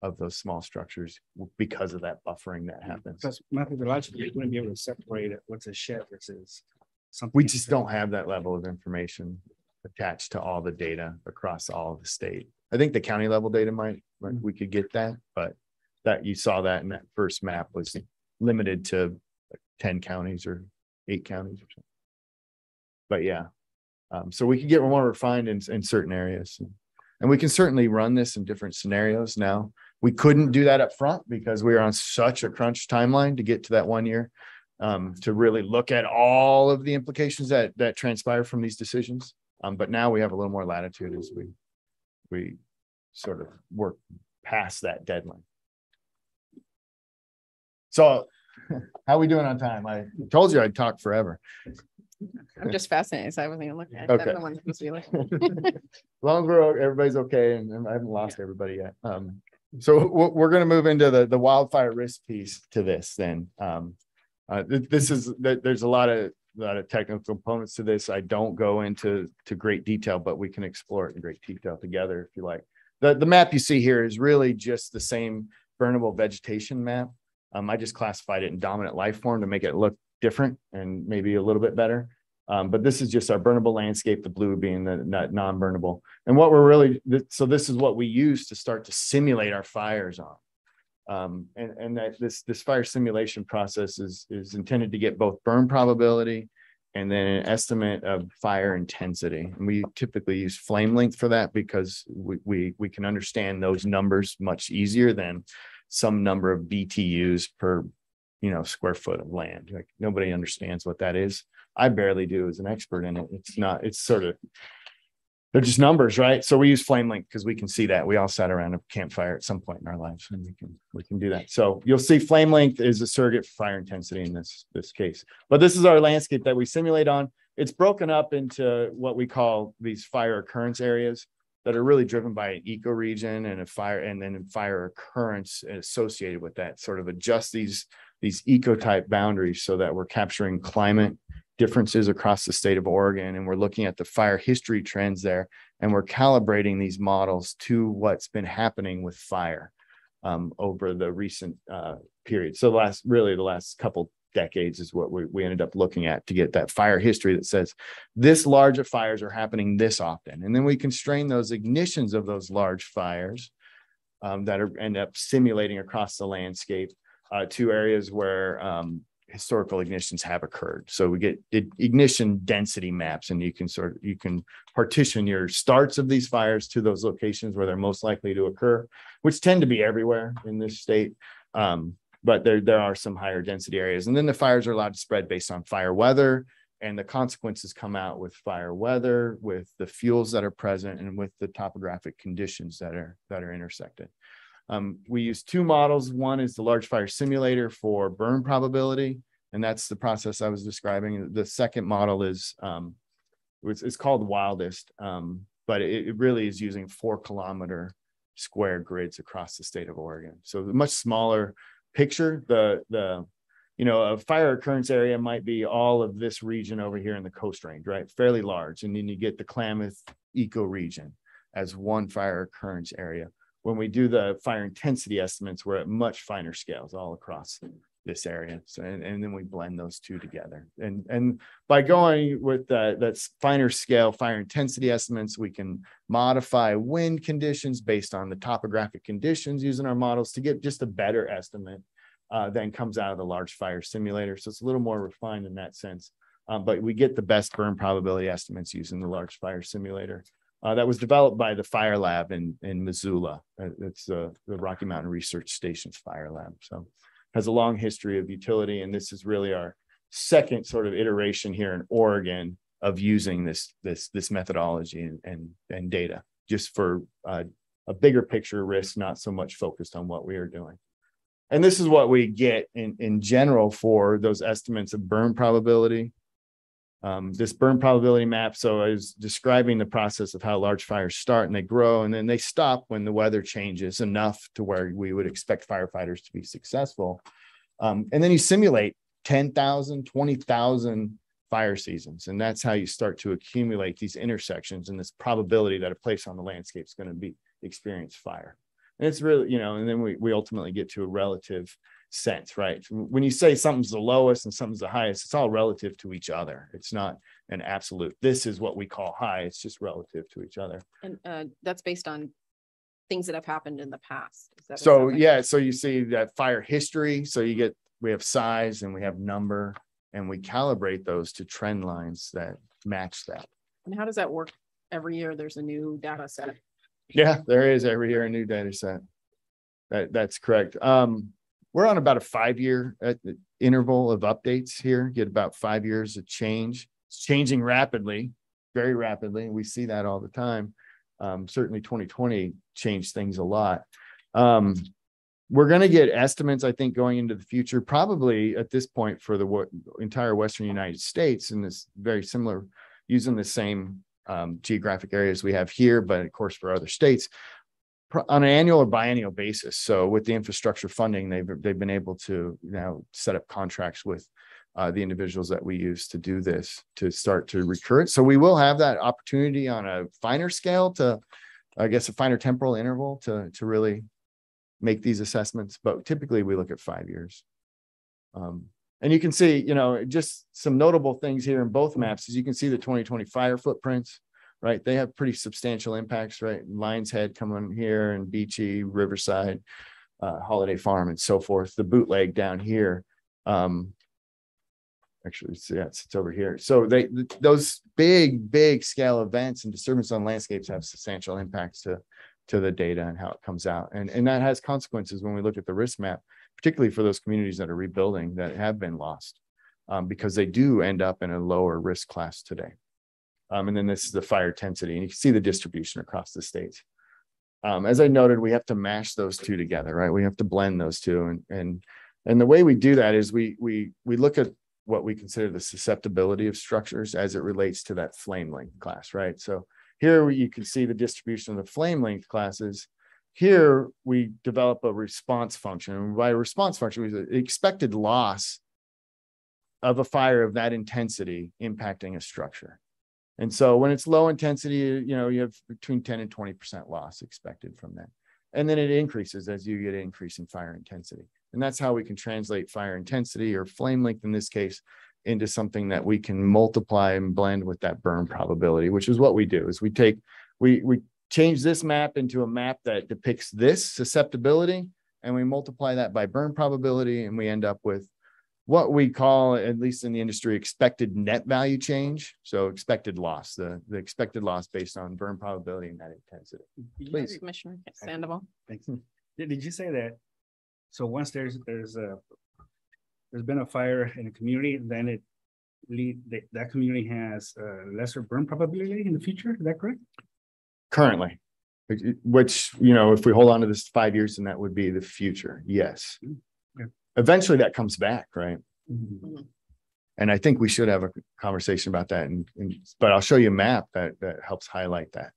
Q: of those small structures because of that buffering that happens.
E: Because methodologically, you wouldn't be able to separate it. What's a shed versus something.
Q: We just don't have that level of information attached to all the data across all of the state. I think the county level data might we could get that, but that you saw that in that first map was limited to 10 counties or 8 counties or something. But yeah, so we could get more refined in certain areas. And we can certainly run this in different scenarios now. We couldn't do that up front because we are on such a crunch timeline to get to that 1 year, to really look at all of the implications that transpire from these decisions. But now we have a little more latitude as we sort of work past that deadline. So how are we doing on time? I told you I'd talk forever.
B: I'm just fascinated, so I wasn't even looking at
Q: Okay.
B: the one supposed to be looking.
Q: As long as everybody's okay, and I haven't lost everybody yet. So we're going to move into the wildfire risk piece to this. Then there's a lot of technical components to this. I don't go into great detail, but we can explore it in great detail together if you like. The map you see here is really just the same burnable vegetation map. I just classified it in dominant life form to make it look different and maybe a little bit better. But this is just our burnable landscape, the blue being the non-burnable. And what we're really, so this is what we use to start to simulate our fires on. And that this fire simulation process is intended to get both burn probability and then an estimate of fire intensity. And we typically use flame length for that because we can understand those numbers much easier than some number of BTUs per square foot of land. Like nobody understands what that is. I barely do as an expert in it. It's sort of, they're just numbers, right? So we use flame length because we can see that. We all sat around a campfire at some point in our lives and we can do that. So you'll see flame length is a surrogate for fire intensity in this case. But this is our landscape that we simulate on. It's broken up into what we call these fire occurrence areas that are really driven by an ecoregion and a fire, and then fire occurrence associated with that. Sort of adjust these ecotype boundaries so that we're capturing climate differences across the state of Oregon, and we're looking at the fire history trends there, and we're calibrating these models to what's been happening with fire over the recent period. So the last couple decades is what we ended up looking at to get that fire history that says this large of fires are happening this often. And then we constrain those ignitions of those large fires that end up simulating across the landscape to areas where historical ignitions have occurred. So we get ignition density maps, and you can partition your starts of these fires to those locations where they're most likely to occur, which tend to be everywhere in this state. But there are some higher density areas. And then the fires are allowed to spread based on fire weather, and the consequences come out with fire weather, with the fuels that are present, and with the topographic conditions that are intersected. We use 2 models. One is the large fire simulator for burn probability, and that's the process I was describing. The second model is it's called Wildest, but it really is using 4-kilometer square grids across the state of Oregon. So a much smaller picture. A fire occurrence area might be all of this region over here in the Coast Range, right? Fairly large. And then you get the Klamath ecoregion as one fire occurrence area. When we do the fire intensity estimates, we're at much finer scales all across this area. So, and then we blend those two together. And by going with that's finer scale fire intensity estimates, we can modify wind conditions based on the topographic conditions using our models to get just a better estimate than comes out of the large fire simulator. So it's a little more refined in that sense. But we get the best burn probability estimates using the large fire simulator. That was developed by the Fire Lab in Missoula. It's the Rocky Mountain Research Station's Fire Lab. So has a long history of utility, and this is really our second sort of iteration here in Oregon of using this methodology and data just for a bigger picture risk, not so much focused on what we are doing. And this is what we get in general for those estimates of burn probability. This burn probability map, so I was describing the process of how large fires start and they grow, and then they stop when the weather changes enough to where we would expect firefighters to be successful. And then you simulate 10,000, 20,000 fire seasons. And that's how you start to accumulate these intersections and this probability that a place on the landscape is going to experience fire. And it's really, you know, and then we ultimately get to a relative sense, right? When you say something's the lowest and something's the highest, it's all relative to each other. It's not an absolute, this is what we call high. It's just relative to each other.
B: And that's based on things that have happened in the past.
Q: So yeah, so you see that fire history. So we have size and we have number, and we calibrate those to trend lines that match that.
B: And how does that work? Every year there's a new data set.
Q: Yeah, there is every year a new data set. That's correct. We're on about a 5-year interval of updates here. Get about 5 years of change. It's changing rapidly, very rapidly. We see that all the time. Certainly 2020 changed things a lot. We're going to get estimates, I think, going into the future, probably at this point for the entire Western United States, and this very similar, using the same geographic areas we have here, but of course for other states on an annual or biennial basis. So with the infrastructure funding, they've been able to now set up contracts with the individuals that we use to do this, to start to recur it. So we will have that opportunity on a finer scale to, I guess, a finer temporal interval to really make these assessments. But typically we look at 5 years. And you can see, you know, just some notable things here in both maps is you can see the 2020 fire footprints, right? They have pretty substantial impacts, right? Lions Head coming here, and Beachy, Riverside, Holiday Farm, and so forth. The bootleg down here. Actually, yeah, it's over here. So those big scale events and disturbance on landscapes have substantial impacts to the data and how it comes out. And that has consequences when we look at the risk map, particularly for those communities that are rebuilding that have been lost, because they do end up in a lower risk class today. And then this is the fire intensity, and you can see the distribution across the states. As I noted, we have to mash those two together, right? We have to blend those two. And the way we do that is we look at what we consider the susceptibility of structures as it relates to that flame length class, right? So here you can see the distribution of the flame length classes. Here we develop a response function. And by a response function, we the expected loss of a fire of that intensity impacting a structure. And so when it's low intensity, you know, you have between 10 and 20% loss expected from that. And then it increases as you get an increase in fire intensity. And that's how we can translate fire intensity, or flame length in this case, into something that we can multiply and blend with that burn probability, which is what we do. Is we change this map into a map that depicts this susceptibility, and we multiply that by burn probability, and we end up with what we call, at least in the industry, expected net value change. So expected loss, the expected loss based on burn probability and that intensity. Please,
B: Commissioner Sandoval.
E: Thanks. Did you say that? So once there's been a fire in a community, then that community has lesser burn probability in the future? Is that correct?
Q: Currently, which, you know, if we hold on to this 5 years, then that would be the future. Yes.
E: Yeah.
Q: Eventually that comes back, right?
E: Mm-hmm.
Q: And I think we should have a conversation about that. But I'll show you a map that helps highlight that.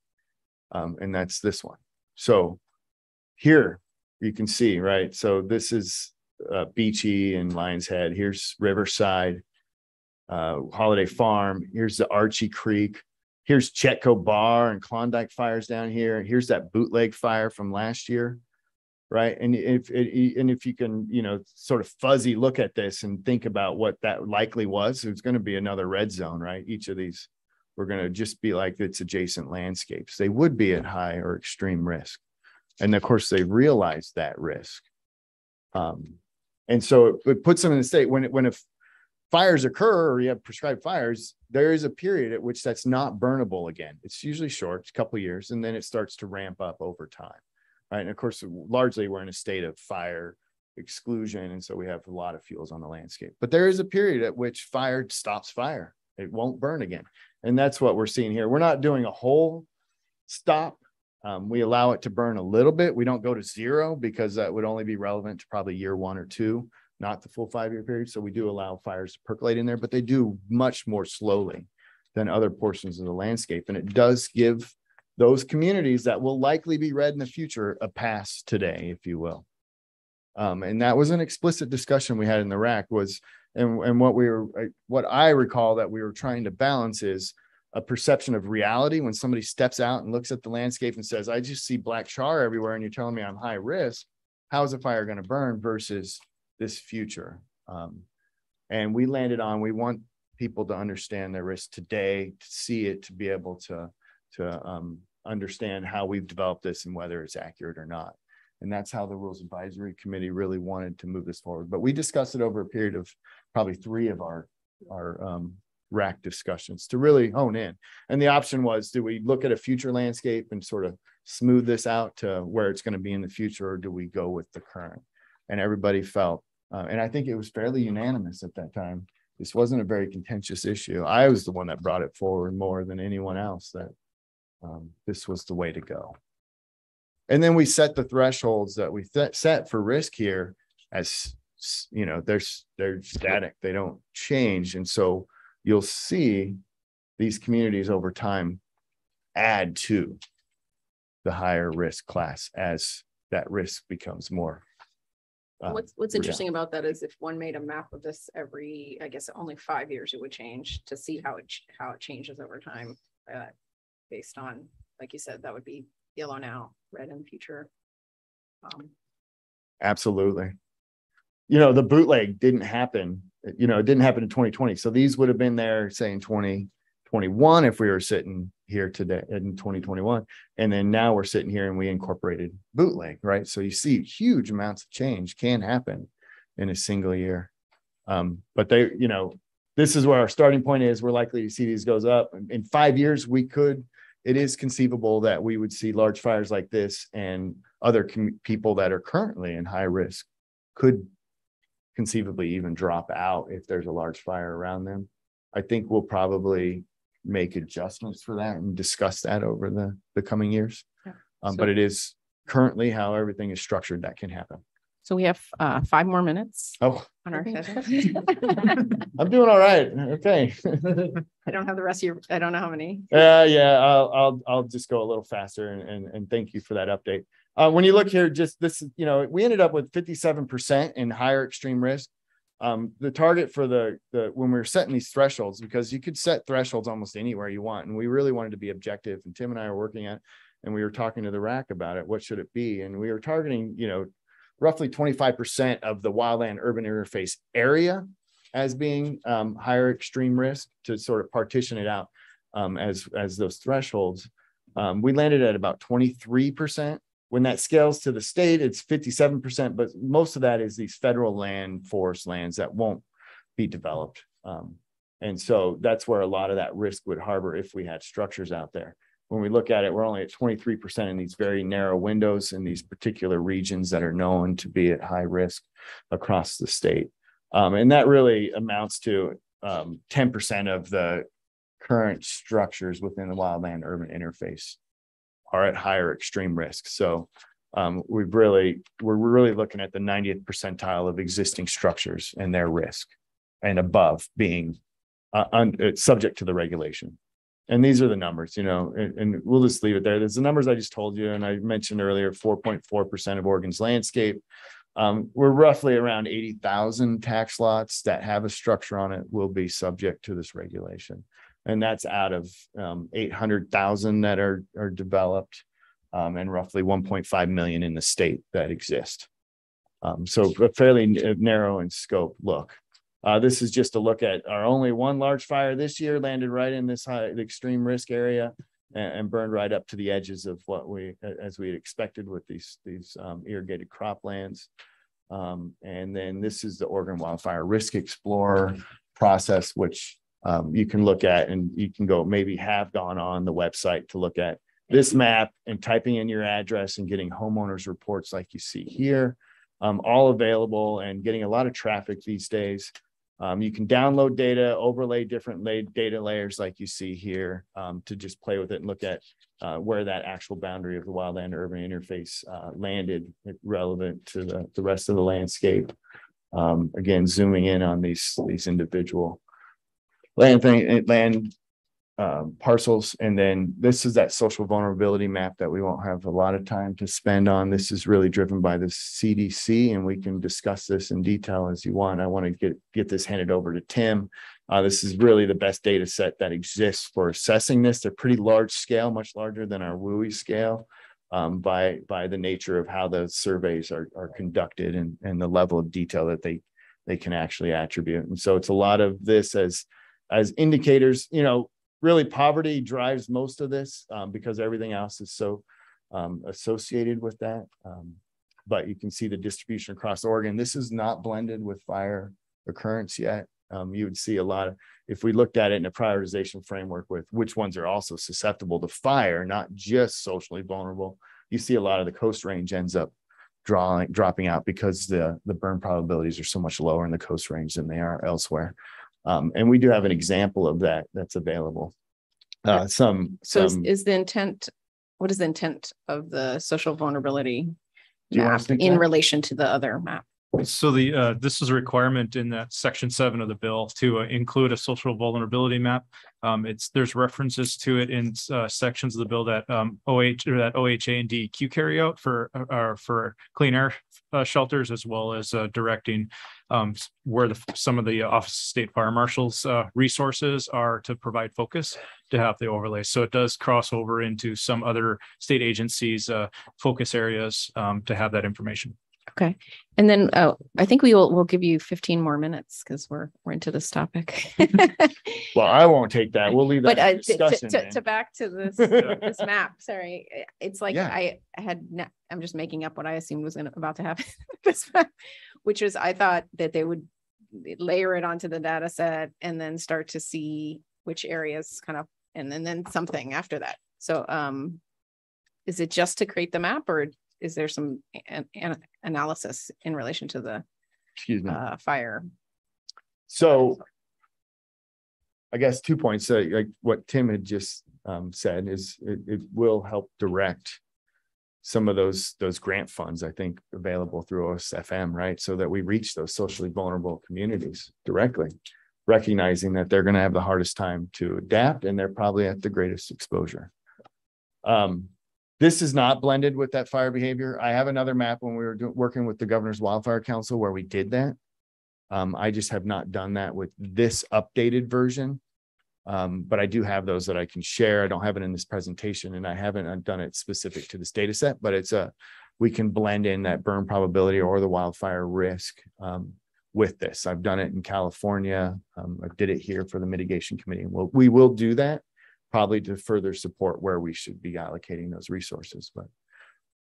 Q: And that's this one. So here you can see, right? So this is Beachy and Lions Head. Here's Riverside, Holiday Farm. Here's the Archie Creek. Here's Chetco Bar and Klondike fires down here. Here's that bootleg fire from last year, right? And if you can, you know, sort of fuzzy look at this and think about what that likely was, it's going to be another red zone, right? Each of these, we're going to just be like it's adjacent landscapes. They would be at high or extreme risk. And of course, they realize that risk. And so it puts them in the state when if fires occur or you have prescribed fires, there is a period at which that's not burnable again. It's usually short, it's a couple of years, and then it starts to ramp up over time, right? And of course, largely we're in a state of fire exclusion. And so we have a lot of fuels on the landscape. But there is a period at which fire stops fire. It won't burn again. And that's what we're seeing here. We're not doing a whole stop. We allow it to burn a little bit. We don't go to zero because that would only be relevant to probably year 1 or 2, not the full 5-year period. So we do allow fires to percolate in there, but they do much more slowly than other portions of the landscape. And it does give those communities that will likely be red in the future a pass today, if you will. And that was an explicit discussion we had in the RAC was, and what I recall that we were trying to balance is a perception of reality. When somebody steps out and looks at the landscape and says, I just see black char everywhere and you're telling me I'm high risk, how is a fire going to burn versus this future? And we landed on, we want people to understand their risk today, to see it, to be able to understand how we've developed this and whether it's accurate or not. And that's how the Rules Advisory Committee really wanted to move this forward. But we discussed it over a period of probably 3 of our RAC discussions to really hone in. And the option was, do we look at a future landscape and sort of smooth this out to where it's going to be in the future, or do we go with the current? And everybody felt, and I think it was fairly unanimous at that time, this wasn't a very contentious issue. I was the one that brought it forward more than anyone else, that this was the way to go. And then we set the thresholds that we set for risk here as, you know, they're static, they don't change. And so you'll see these communities over time add to the higher risk class as that risk becomes more.
B: What's interesting about that is if one made a map of this every, I guess only 5 years, it would change to see how it changes over time, based on, like you said, that would be yellow now, red in the future.
Q: Absolutely. You know, the bootleg didn't happen. You know, it didn't happen in 2020. So these would have been there, say, in 2021 if we were sitting here today in 2021. And then now we're sitting here and we incorporated bootleg, right? So you see huge amounts of change can happen in a single year. But they, you know, this is where our starting point is. We're likely to see these goes up. In 5 years, it is conceivable that we would see large fires like this, and other people that are currently in high risk could conceivably even drop out if there's a large fire around them. I think we'll probably make adjustments for that and discuss that over the coming years. Yeah. But it is currently how everything is structured that can happen.
B: So we have 5 more minutes.
Q: Oh,
B: on our schedule.
Q: I'm doing all right. Okay.
B: I don't have the rest of your, I don't know how many.
Q: Yeah, I'll just go a little faster and thank you for that update. When you look here, just this, you know, we ended up with 57% in higher extreme risk. The target for when we were setting these thresholds, because you could set thresholds almost anywhere you want, and we really wanted to be objective, and Tim and I are working at, and we were talking to the RAC about it. What should it be? And we were targeting, you know, roughly 25% of the wildland urban interface area as being higher extreme risk, to sort of partition it out as those thresholds. We landed at about 23%. When that scales to the state, it's 57%, but most of that is these federal land, forest lands that won't be developed. And so that's where a lot of that risk would harbor if we had structures out there. When we look at it, we're only at 23% in these very narrow windows in these particular regions that are known to be at high risk across the state. And that really amounts to 10% of the current structures within the wildland urban interface are at higher extreme risk. So we're really looking at the 90th percentile of existing structures and their risk, and above being subject to the regulation. And these are the numbers, you know, and we'll just leave it there. There's the numbers I just told you, and I mentioned earlier, 4.4% of Oregon's landscape. We're roughly around 80,000 tax lots that have a structure on it will be subject to this regulation. And that's out of 800,000 that are developed, and roughly 1.5 million in the state that exist. So a fairly narrow in scope look. This is just a look at our only one large fire this year landed right in this high extreme risk area and burned right up to the edges of what as we had expected with these irrigated croplands. And then this is the Oregon Wildfire Risk Explorer process, which you can look at, and you can go maybe have gone on the website to look at this map and typing in your address and getting homeowners reports like you see here. all available and getting a lot of traffic these days. You can download data, overlay different data layers like you see here to just play with it and look at where that actual boundary of the wildland urban interface landed relevant to the rest of the landscape. Again, zooming in on these individual land parcels. And then this is that social vulnerability map that we won't have a lot of time to spend on. This is really driven by the CDC, and we can discuss this in detail as you want. I want to get this handed over to Tim. This is really the best data set that exists for assessing this. They're pretty large scale, much larger than our WUI scale by the nature of how the surveys are conducted and the level of detail that they can actually attribute. And so it's a lot of this as indicators, really poverty drives most of this because everything else is so associated with that. But you can see the distribution across Oregon. This is not blended with fire occurrence yet. You would see a lot of, if we looked at it in a prioritization framework with which ones are also susceptible to fire, not just socially vulnerable, you see a lot of the Coast Range ends up dropping out because the burn probabilities are so much lower in the Coast Range than they are elsewhere. And we do have an example of that that's available.
B: Is the intent, what is the intent of the social vulnerability map in relation to the other map?
P: So this is a requirement in that section 7 of the bill to include a social vulnerability map. There's references to it in sections of the bill that OHA and DEQ carry out for clean air shelters, as well as directing where some of the Office of State Fire Marshals resources are to provide focus to have the overlay. So it does cross over into some other state agencies' focus areas to have that information.
B: Okay. And then I think we'll give you 15 more minutes because we're into this topic.
Q: Well, I won't take that. We'll leave that.
B: But to back to this this map, sorry, it's like I'm just making up what I assumed was about to happen this map, which is I thought that they would layer it onto the data set and then start to see which areas kind of and then something after that. So is it just to create the map, or is there some analysis in relation to the fire?
Q: So I guess 2 points. Like what Tim had just said is it will help direct some of those grant funds, I think, available through OSFM, right? So that we reach those socially vulnerable communities directly, recognizing that they're going to have the hardest time to adapt and they're probably at the greatest exposure. This is not blended with that fire behavior. I have another map when we were working with the Governor's Wildfire Council where we did that. I just have not done that with this updated version. But I do have those that I can share. I don't have it in this presentation and I haven't done it specific to this data set, but we can blend in that burn probability or the wildfire risk with this. I've done it in California. I did it here for the mitigation committee. We will do that, probably to further support where we should be allocating those resources. But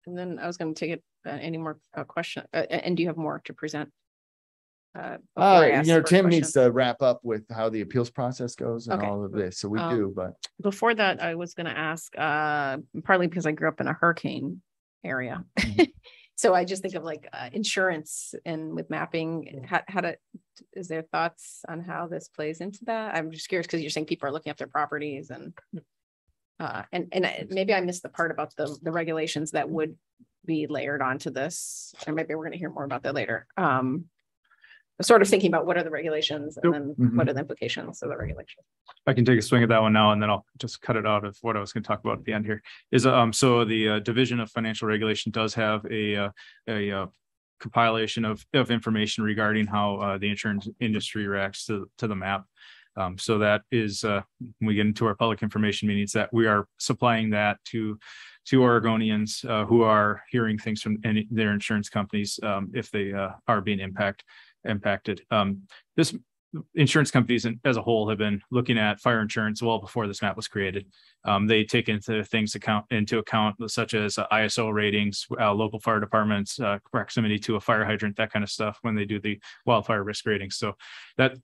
B: and then I was going to take it any more question and do you have more to present?
Q: Tim needs to wrap up with how the appeals process goes and all of this. So we do, but
B: before that, I was going to ask, partly because I grew up in a hurricane area. So I just think of like insurance and with mapping, is there thoughts on how this plays into that? I'm just curious because you're saying people are looking up their properties and maybe I missed the part about the regulations that would be layered onto this, or maybe we're going to hear more about that later. Sort of thinking about what are the regulations and then what are the implications of the regulation.
P: I can take a swing at that one now, and then I'll just cut it out of what I was going to talk about at the end here. Is so the Division of Financial Regulation does have a compilation of information regarding how the insurance industry reacts to the map. So that is when we get into our public information meetings that we are supplying that to Oregonians who are hearing things from their insurance companies if they are being impacted. This insurance companies as a whole have been looking at fire insurance well before this map was created. They take into account such as ISO ratings, local fire departments, proximity to a fire hydrant, that kind of stuff when they do the wildfire risk ratings. So that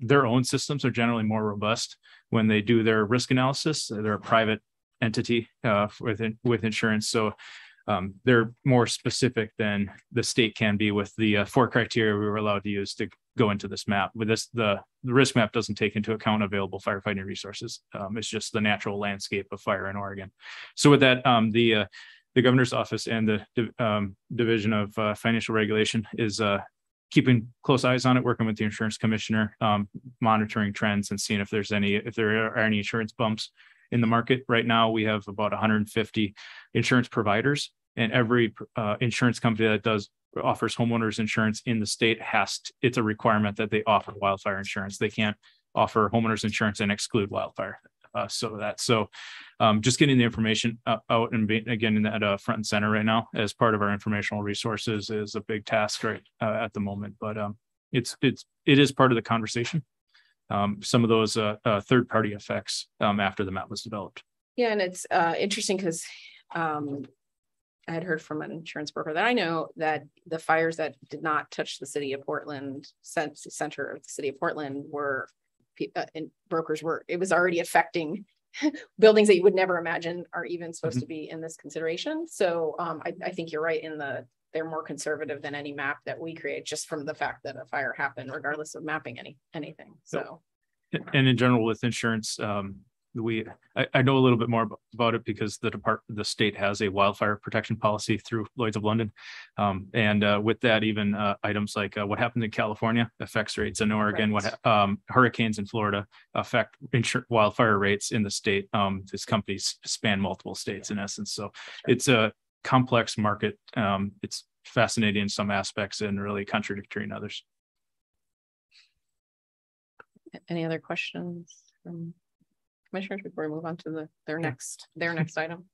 P: their own systems are generally more robust when they do their risk analysis. They're a private entity with insurance. So they're more specific than the state can be with the 4 criteria we were allowed to use to go into this map. With this, the risk map doesn't take into account available firefighting resources. It's just the natural landscape of fire in Oregon. So with that, the governor's office and the Division of Financial Regulation is keeping close eyes on it, working with the insurance commissioner, monitoring trends and seeing if there are any insurance bumps in the market. Right now, we have about 150 insurance providers, and every insurance company that offers homeowners insurance in the state it's a requirement that they offer wildfire insurance. They can't offer homeowners insurance and exclude wildfire. Just getting the information out and getting that front and center right now as part of our informational resources is a big task right at the moment. But it is part of the conversation. Some of those third-party effects after the map was developed.
B: Yeah, and it's interesting because I had heard from an insurance broker that I know that the fires that did not touch the city of Portland, center of the city of Portland, were it was already affecting buildings that you would never imagine are even supposed to be in this consideration. So I think you're right they're more conservative than any map that we create, just from the fact that a fire happened, regardless of mapping anything. So,
P: and in general with insurance, I know a little bit more about it because the state has a wildfire protection policy through Lloyd's of London, and with that, even items like what happened in California affects rates in Oregon. Right. What hurricanes in Florida affect wildfire rates in the state. These companies span multiple states in essence, so it's a complex market. It's fascinating in some aspects and really contradictory in others.
B: Any other questions from commissioners before we move on to their next item?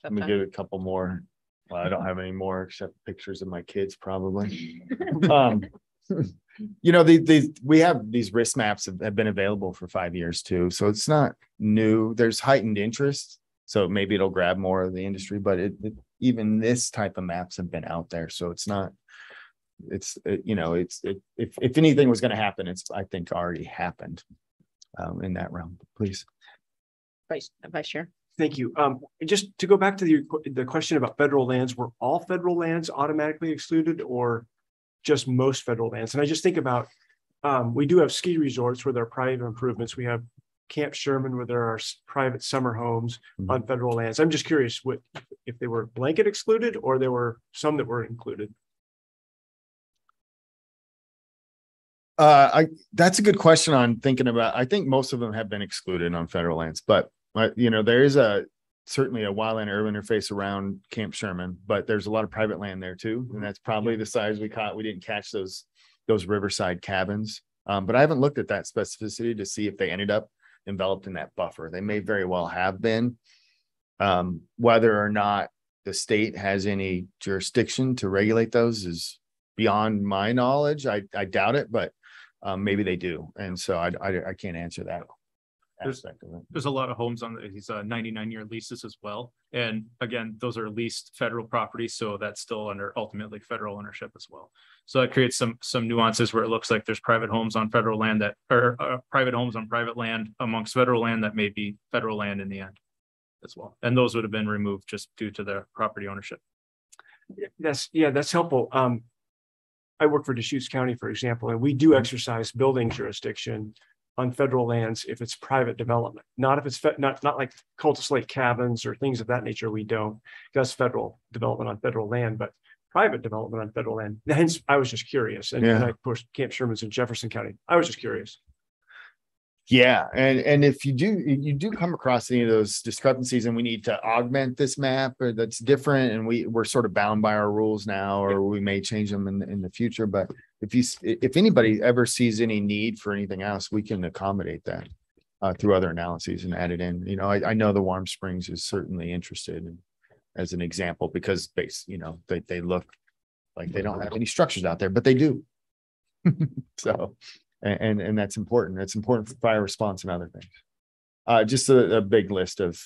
Q: Let me get a couple more. Well, I don't have any more except pictures of my kids, probably. We have these risk maps have been available for 5 years too, so it's not new. There's heightened interest, so maybe it'll grab more of the industry. But even this type of maps have been out there, so it's not. If anything was going to happen, it's I think already happened in that realm. Please.
B: Vice Chair.
F: Thank you. Just to go back to the question about federal lands, were all federal lands automatically excluded or just most federal lands? And I just think about, we do have ski resorts where there are private improvements. We have Camp Sherman where there are private summer homes on federal lands. I'm just curious if they were blanket excluded or there were some that were included.
Q: That's a good question on thinking about. I think most of them have been excluded on federal lands, but there is certainly a wildland urban interface around Camp Sherman, but there's a lot of private land there too, and that's probably the size we caught. We didn't catch those riverside cabins, but I haven't looked at that specificity to see if they ended up enveloped in that buffer. They may very well have been. Whether or not the state has any jurisdiction to regulate those is beyond my knowledge. I doubt it, but maybe they do, and so I can't answer that.
P: There's a lot of homes on these 99-year leases as well, and again, those are leased federal property, so that's still under ultimately federal ownership as well. So that creates some nuances where it looks like there's private homes on federal land that are private homes on private land amongst federal land that may be federal land in the end as well, and those would have been removed just due to their property ownership.
F: That's helpful. I work for Deschutes County, for example, and we do exercise building jurisdiction on federal lands if it's private development, not if it's not like Cultus Lake cabins or things of that nature. We don't. That's federal development on federal land, but private development on federal land. Hence, I was just curious. And of course, Camp Sherman's in Jefferson County. I was just curious.
Q: Yeah, and if you do come across any of those discrepancies, and we need to augment this map or that's different, and we're sort of bound by our rules now, or we may change them in the future. But if anybody ever sees any need for anything else, we can accommodate that through other analyses and add it in. I know the Warm Springs is certainly interested in, as an example, because they look like they don't have any structures out there, but they do. So. And that's important. It's important for fire response and other things. Just a big list of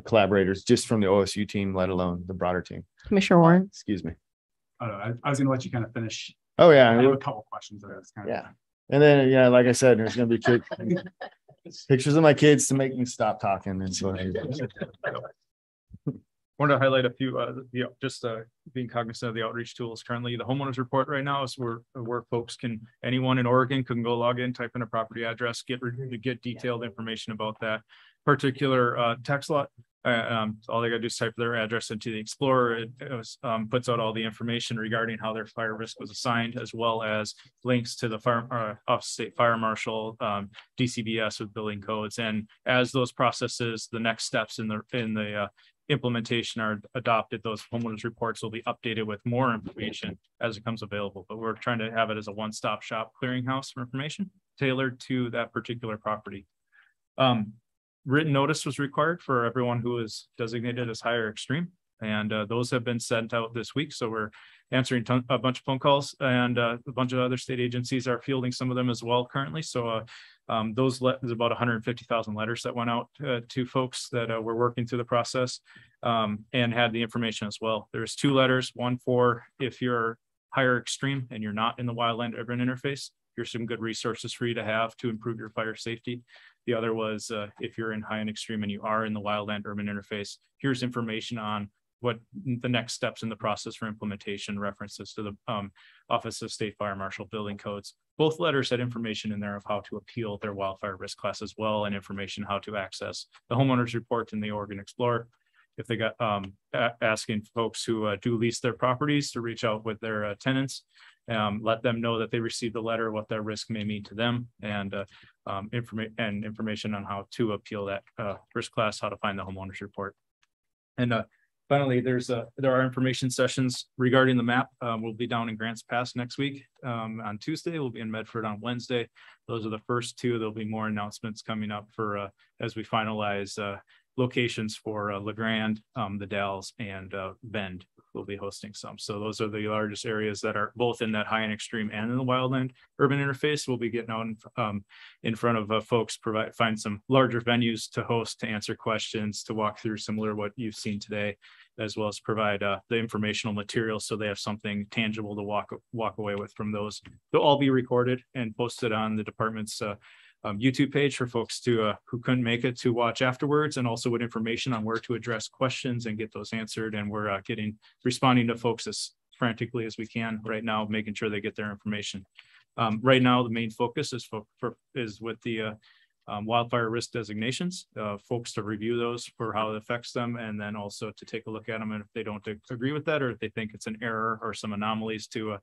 Q: collaborators just from the OSU team, let alone the broader team.
B: Commissioner Warren.
Q: Excuse me.
G: I was going to let you kind of finish.
Q: Oh yeah,
G: I have a couple questions there.
Q: And then like I said, there's going to be pictures of my kids to make me stop talking. And so
P: want to highlight a few, being cognizant of the outreach tools. Currently, the homeowners report right now is where folks anyone in Oregon can go log in, type in a property address, get detailed information about that particular tax lot. All they got to do is type their address into the Explorer. It puts out all the information regarding how their fire risk was assigned, as well as links to the Office of State Fire Marshal, DCBS with billing codes. And as those processes, the next steps in the implementation are adopted, those homeowners reports will be updated with more information as it comes available. But we're trying to have it as a one-stop shop clearinghouse for information tailored to that particular property. Written notice was required for everyone who is designated as high or extreme, and those have been sent out this week. So we're answering a bunch of phone calls, and a bunch of other state agencies are fielding some of them as well currently. So there's about 150,000 letters that went out to folks that were working through the process and had the information as well. There's 2 letters, one for if you're higher extreme and you're not in the wildland urban interface, here's some good resources for you to have to improve your fire safety. The other was if you're in high and extreme and you are in the wildland urban interface, here's information on what the next steps in the process for implementation, references to the Office of State Fire Marshal building codes. Both letters had information in there of how to appeal their wildfire risk class as well, and information how to access the homeowners report in the Oregon Explorer. If they got asking folks who do lease their properties to reach out with their tenants, let them know that they received the letter, what their risk may mean to them, and information on how to appeal that risk class, how to find the homeowners report. And finally, there are information sessions regarding the map. We'll be down in Grants Pass next week on Tuesday. We'll be in Medford on Wednesday. Those are the first 2. There'll be more announcements coming up for as we finalize locations for LeGrand, the Dalles, and Bend. We'll be hosting some. So those are the largest areas that are both in that high and extreme and in the wildland urban interface. We'll be getting out in front of folks, find some larger venues to host, to answer questions, to walk through similar to what you've seen today, as well as provide the informational materials so they have something tangible to walk away with from those. They'll all be recorded and posted on the department's YouTube page for folks to who couldn't make it to watch afterwards, and also with information on where to address questions and get those answered. And we're responding to folks as frantically as we can right now, making sure they get their information. Right now, the main focus is with the wildfire risk designations, folks to review those for how it affects them, and then also to take a look at them. And if they don't agree with that, or if they think it's an error or some anomalies, to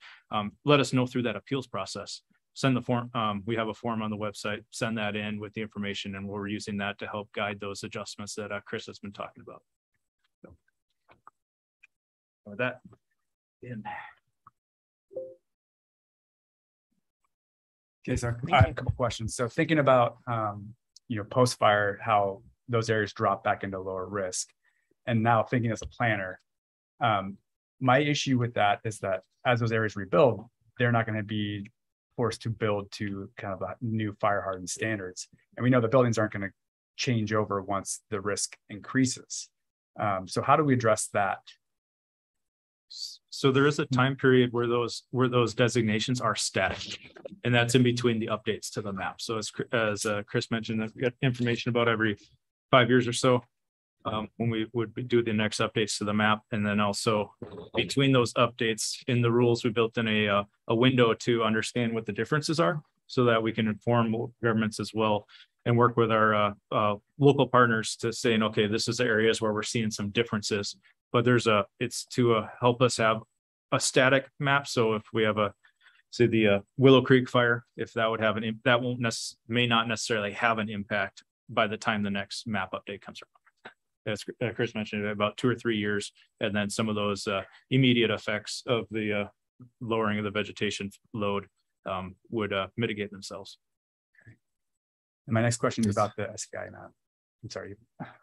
P: let us know through that appeals process. Send the form. We have a form on the website. Send that in with the information, and we're using that to help guide those adjustments that Chris has been talking about. So, with that,
I: okay, so I have a couple questions. So thinking about post fire, how those areas drop back into lower risk, and now thinking as a planner, my issue with that is that as those areas rebuild, they're not going to be forced to build to kind of new fire hardened standards. And we know the buildings aren't going to change over once the risk increases. So how do we address that?
P: So there is a time period where those designations are static, and that's in between the updates to the map. So as Chris mentioned, that we get information about every 5 years or so when we would do the next updates to the map. And then also between those updates in the rules, we built in a window to understand what the differences are, so that we can inform governments as well and work with our local partners to saying, okay, this is the areas where we're seeing some differences, but it's to help us have a static map. So if we have say the Willow Creek fire, if that would have that may not necessarily have an impact by the time the next map update comes around. As Chris mentioned, about 2 or 3 years, and then some of those immediate effects of the lowering of the vegetation load would mitigate themselves.
I: Okay. And my next question is about the SKI map. I'm sorry.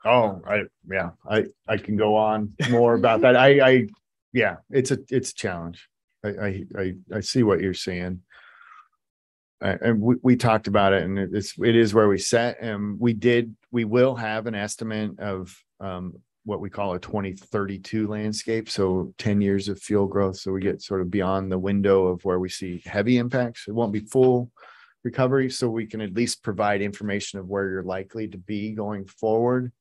Q: Oh, I can go on more about that. Yeah, it's a challenge. I see what you're saying. And we talked about it, and it is where we set, and we will have an estimate of what we call a 2032 landscape. So 10 years of fuel growth. So we get sort of beyond the window of where we see heavy impacts. It won't be full recovery. So we can at least provide information of where you're likely to be going forward.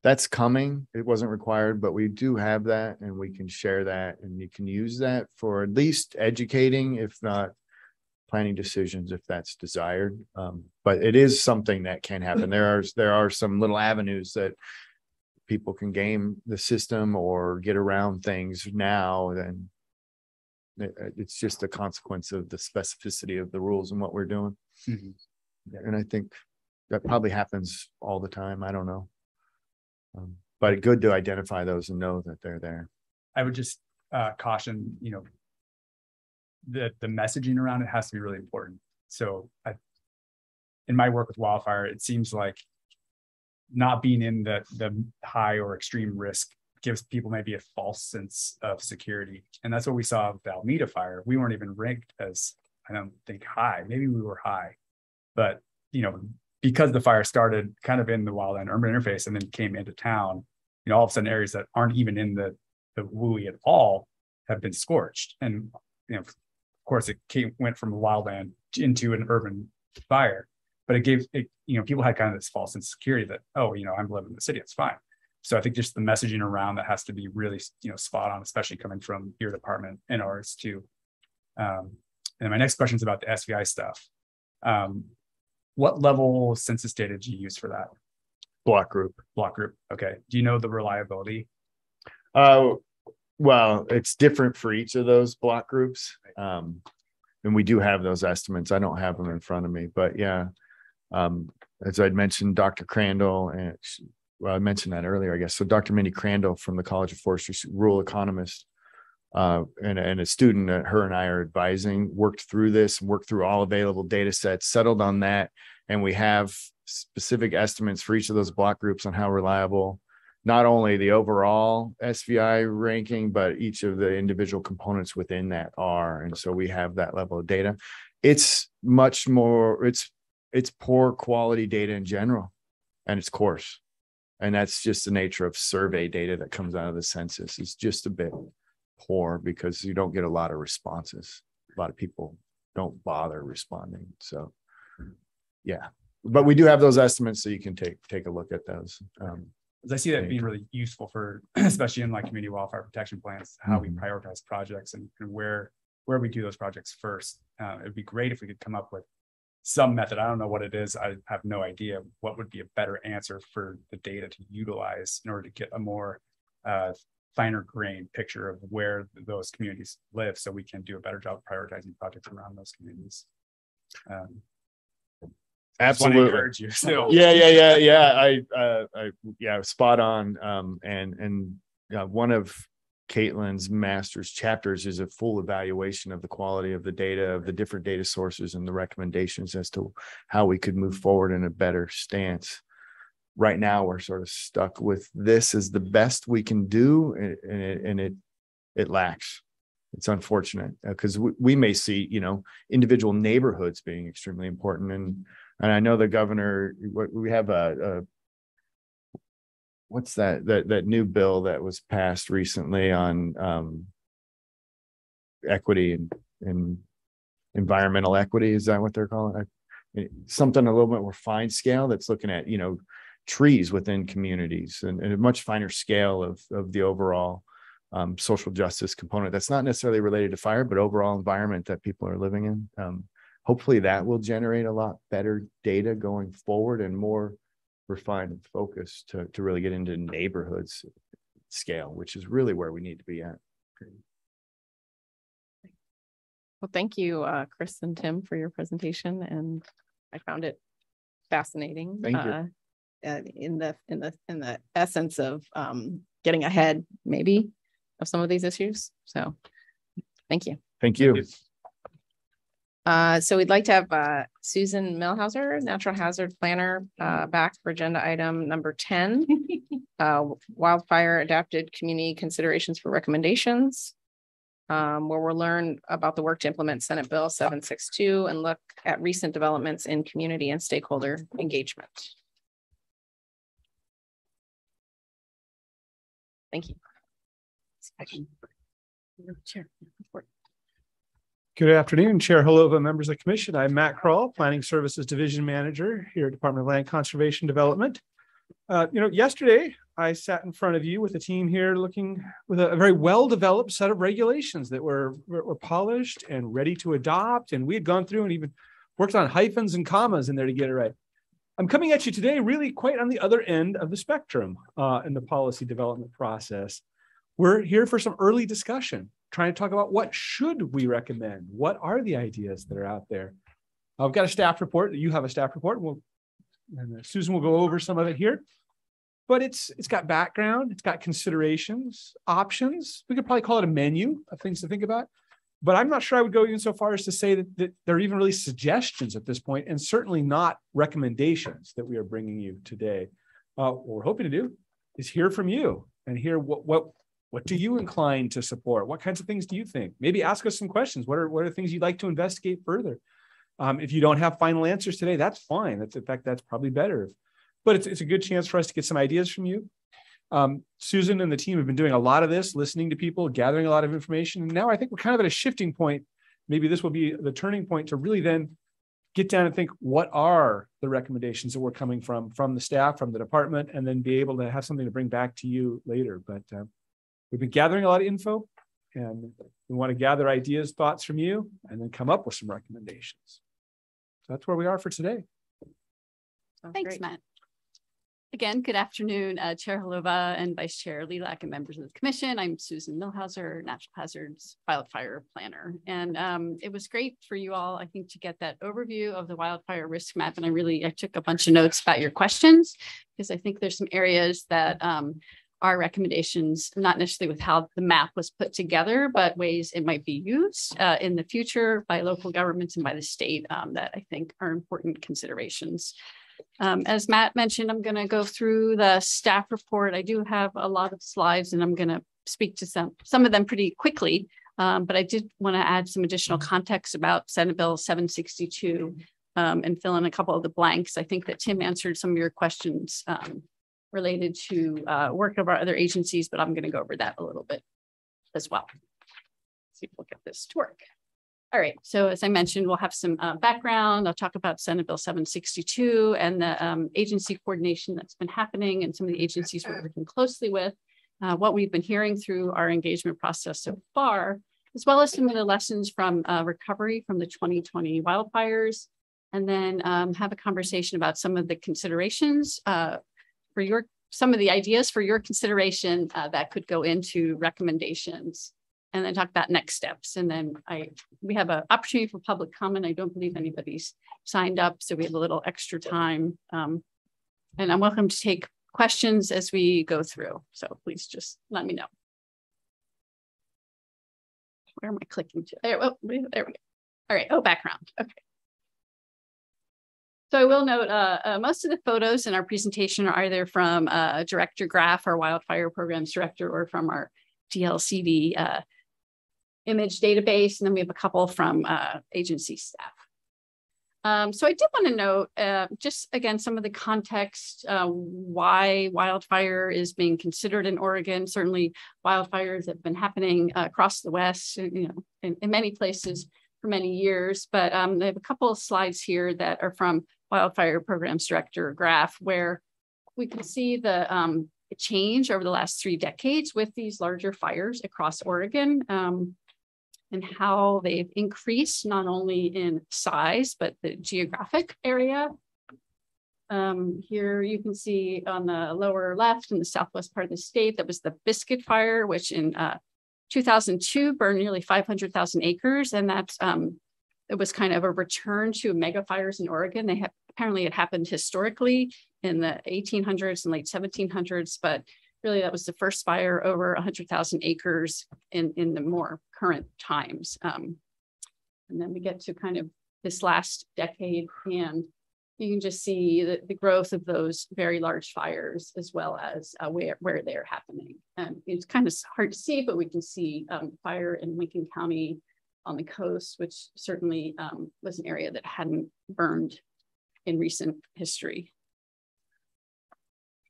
Q: That's coming. It wasn't required, but we do have that and we can share that and you can use that for at least educating, if not planning decisions, if that's desired. But it is something that can happen. There are some little avenues that people can game the system or get around things now. Then it's just a consequence of the specificity of the rules and what we're doing. And I think that probably happens all the time. I don't know. But good to identify those and know that they're there.
I: I would just caution, the messaging around it has to be really important. So in my work with wildfire, it seems like not being in the high or extreme risk gives people maybe a false sense of security. And that's what we saw with the Alameda fire. We weren't even ranked as, I don't think, high. Maybe we were high, but because the fire started kind of in the wildland urban interface and then came into town, all of a sudden areas that aren't even in the WUI at all have been scorched. And, of course, it went from a wildland into an urban fire, but it gave it, people had kind of this false sense of security that, oh, I'm living in the city, it's fine. So I think just the messaging around that has to be really, spot on, especially coming from your department and ours too. And my next question is about the SVI stuff. What level census data do you use for that?
Q: Block group.
I: Okay. Do you know the reliability?
Q: Well, it's different for each of those block groups. And we do have those estimates. I don't have them in front of me, but yeah. As I'd mentioned, Dr. Crandall, and I mentioned that earlier, I guess. So Dr. Mindy Crandall from the College of Forestry, rural economist, and a student that her and I are advising, worked through this, worked through all available data sets, settled on that. And we have specific estimates for each of those block groups on how reliable, not only the overall SVI ranking, but each of the individual components within that are. And so we have that level of data. It's much more, it's poor quality data in general, and it's coarse. And that's just the nature of survey data that comes out of the census. It's just a bit poor because you don't get a lot of responses. A lot of people don't bother responding. So yeah, but we do have those estimates, so you can take a look at those.
I: I see that being really useful for, especially in like community wildfire protection plans, how we prioritize projects and where we do those projects first. It'd be great if we could come up with some method. I don't know what it is. I have no idea what would be a better answer for the data to utilize in order to get a more finer grained picture of where those communities live, so we can do a better job of prioritizing projects around those communities.
Q: Absolutely.
I: Encourage you still.
Q: Yeah, spot on. And one of Caitlin's master's chapters is a full evaluation of the quality of the data, of the different data sources, and the recommendations as to how we could move forward in a better stance. Right now, we're sort of stuck with this as the best we can do, and it lacks. It's unfortunate because we may see, individual neighborhoods being extremely important. And I know the governor, we have what's that new bill that was passed recently on equity and environmental equity. Is that what they're calling it? Something a little bit more fine scale that's looking at, trees within communities and a much finer scale of the overall social justice component that's not necessarily related to fire, but overall environment that people are living in. Hopefully that will generate a lot better data going forward and more refined and focused to really get into neighborhoods scale, which is really where we need to be at.
B: Well, thank you, Chris and Tim, for your presentation, and I found it fascinating.
Q: Thank you.
B: In the essence of getting ahead, maybe, of some of these issues. So, thank you.
Q: Thank you.
B: So we'd like to have Susan Millhauser, Natural Hazard Planner, back for agenda item number 10, Wildfire Adapted Community Considerations for Recommendations, where we'll learn about the work to implement Senate Bill 762 and look at recent developments in community and stakeholder engagement. Thank you. Chair.
H: Good afternoon, Chair Holova, members of the commission. I'm Matt Kroll, Planning Services Division Manager here at Department of Land Conservation Development. Yesterday I sat in front of you with a team here looking with a very well-developed set of regulations that were polished and ready to adopt. And we had gone through and even worked on hyphens and commas in there to get it right. I'm coming at you today really quite on the other end of the spectrum in the policy development process. We're here for some early discussion, trying to talk about what should we recommend? What are the ideas that are out there? I've got a staff report. You have a staff report. And Susan will go over some of it here. But it's got background, it's got considerations, options. We could probably call it a menu of things to think about. But I'm not sure I would go even so far as to say that there are even really suggestions at this point, and certainly not recommendations that we are bringing you today. What we're hoping to do is hear from you and hear what do you incline to support? What kinds of things do you think? Maybe ask us some questions. What are things you'd like to investigate further? If you don't have final answers today, that's fine. In fact, that's probably better. But it's a good chance for us to get some ideas from you. Susan and the team have been doing a lot of this, listening to people, gathering a lot of information. And now I think we're kind of at a shifting point. Maybe this will be the turning point to really then get down and think, what are the recommendations that we're coming from the staff, from the department, and then be able to have something to bring back to you later. But we've been gathering a lot of info, and we want to gather ideas, thoughts from you, and then come up with some recommendations. So that's where we are for today.
O: Thanks, great. Matt. Again, good afternoon, Chair Holova and Vice Chair Lilac and members of the Commission. I'm Susan Millhauser, Natural Hazards Wildfire Planner. And it was great for you all, I think, to get that overview of the wildfire risk map. And I took a bunch of notes about your questions, because I think there's some areas that our recommendations, not necessarily with how the map was put together, but ways it might be used in the future by local governments and by the state that I think are important considerations. As Matt mentioned, I'm going to go through the staff report. I do have a lot of slides, and I'm going to speak to some of them pretty quickly, but I did want to add some additional context about Senate Bill 762 and fill in a couple of the blanks. I think that Tim answered some of your questions related to work of our other agencies, but I'm going to go over that a little bit as well. Let's see if we'll get this to work. All right, so as I mentioned, we'll have some background. I'll talk about Senate Bill 762 and the agency coordination that's been happening and some of the agencies we're working closely with, what we've been hearing through our engagement process so far, as well as some of the lessons from recovery from the 2020 wildfires, and then have a conversation about some of the considerations some of the ideas for your consideration that could go into recommendations, and then talk about next steps. And then we have an opportunity for public comment. I don't believe anybody's signed up, so we have a little extra time. And I'm welcome to take questions as we go through. So please just let me know. Where am I clicking to? There we go. All right, background, okay. So I will note most of the photos in our presentation are either from Director Graff, our wildfire programs director, or from our DLCD image database. And then we have a couple from agency staff. So I did want to note just again, some of the context, why wildfire is being considered in Oregon. Certainly wildfires have been happening across the West, in many places for many years, but I have a couple of slides here that are from Wildfire Programs Director Graff, where we can see the change over the last 3 decades with these larger fires across Oregon, and how they've increased not only in size, but the geographic area. Here you can see on the lower left in the southwest part of the state, that was the Biscuit Fire, which in 2002 burned nearly 500,000 acres. And that's, it was kind of a return to mega fires in Oregon. They apparently it happened historically in the 1800s and late 1700s, but really that was the first fire over 100,000 acres in the more current times. And then we get to kind of this last decade, and you can just see the growth of those very large fires, as well as where they're happening. And it's kind of hard to see, but we can see fire in Lincoln County on the coast, which certainly was an area that hadn't burned in recent history.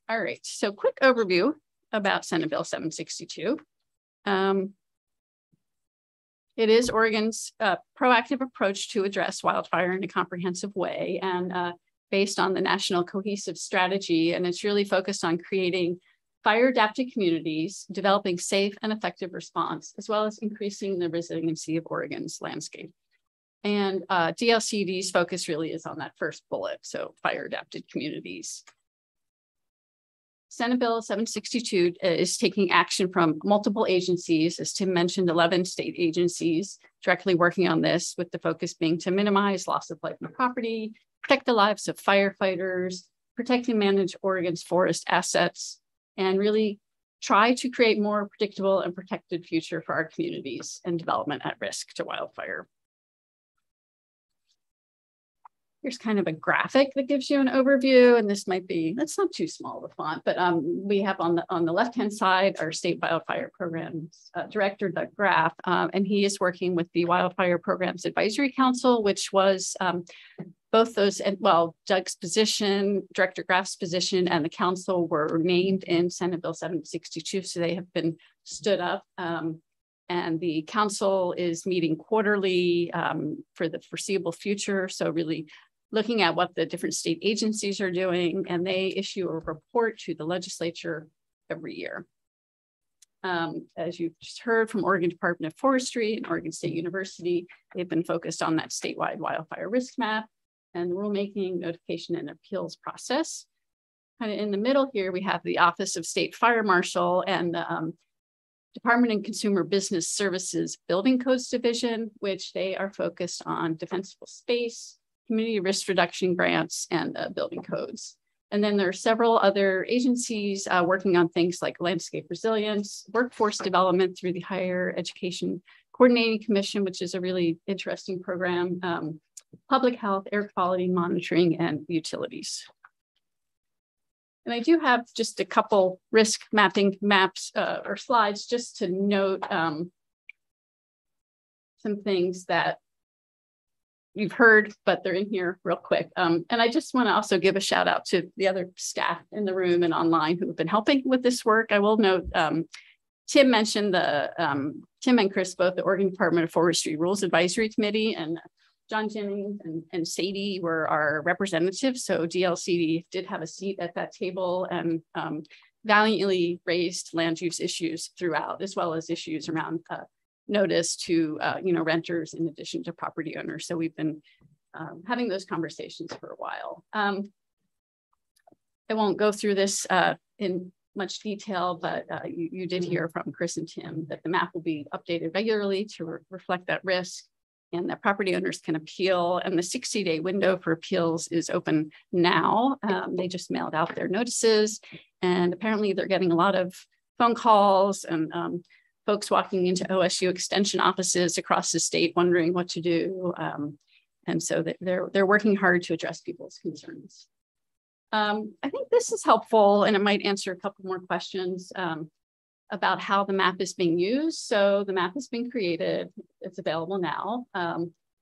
O: All right, so quick overview about Senate Bill 762. It is Oregon's proactive approach to address wildfire in a comprehensive way, and based on the National Cohesive Strategy. And it's really focused on creating fire adapted communities, developing safe and effective response, as well as increasing the resiliency of Oregon's landscape. And DLCD's focus really is on that first bullet, so fire adapted communities. Senate Bill 762 is taking action from multiple agencies, as Tim mentioned, 11 state agencies directly working on this, with the focus being to minimize loss of life and property, protect the lives of firefighters, protect and manage Oregon's forest assets, and really try to create more predictable and protected future for our communities and development at risk to wildfire. Here's kind of a graphic that gives you an overview, and this might be, that's not too small of a font, but we have on the left-hand side our State Wildfire Programs Director, Doug Graff, and he is working with the Wildfire Programs Advisory Council, which was both those, well, Doug's position, Director Graff's position, and the council were named in Senate Bill 762, so they have been stood up. And the council is meeting quarterly for the foreseeable future, so really looking at what the different state agencies are doing, and they issue a report to the legislature every year. As you've just heard from Oregon Department of Forestry and Oregon State University, they've been focused on that statewide wildfire risk map and the rulemaking, notification, and appeals process. Kind of in the middle here, we have the Office of State Fire Marshal and the Department of Consumer Business Services Building Codes Division, which they are focused on defensible space, community risk reduction grants, and building codes. And then there are several other agencies working on things like landscape resilience, workforce development through the Higher Education Coordinating Commission, which is a really interesting program, public health, air quality monitoring, and utilities. And I do have just a couple risk mapping maps or slides just to note some things that you've heard, but they're in here real quick. And I just want to also give a shout out to the other staff in the room and online who have been helping with this work. I will note, Tim mentioned Tim and Chris, both the Oregon Department of Forestry Rules Advisory Committee, and John Jennings and Sadie were our representatives. So DLCD did have a seat at that table and valiantly raised land use issues throughout, as well as issues around notice to renters in addition to property owners. So we've been having those conversations for a while. I won't go through this in much detail, but you did hear from Chris and Tim that the map will be updated regularly to reflect that risk, and that property owners can appeal, and the 60-day window for appeals is open now. They just mailed out their notices, and apparently they're getting a lot of phone calls and folks walking into OSU extension offices across the state wondering what to do. And so they're working hard to address people's concerns. I think this is helpful, and it might answer a couple more questions about how the map is being used. So the map has been created, it's available now.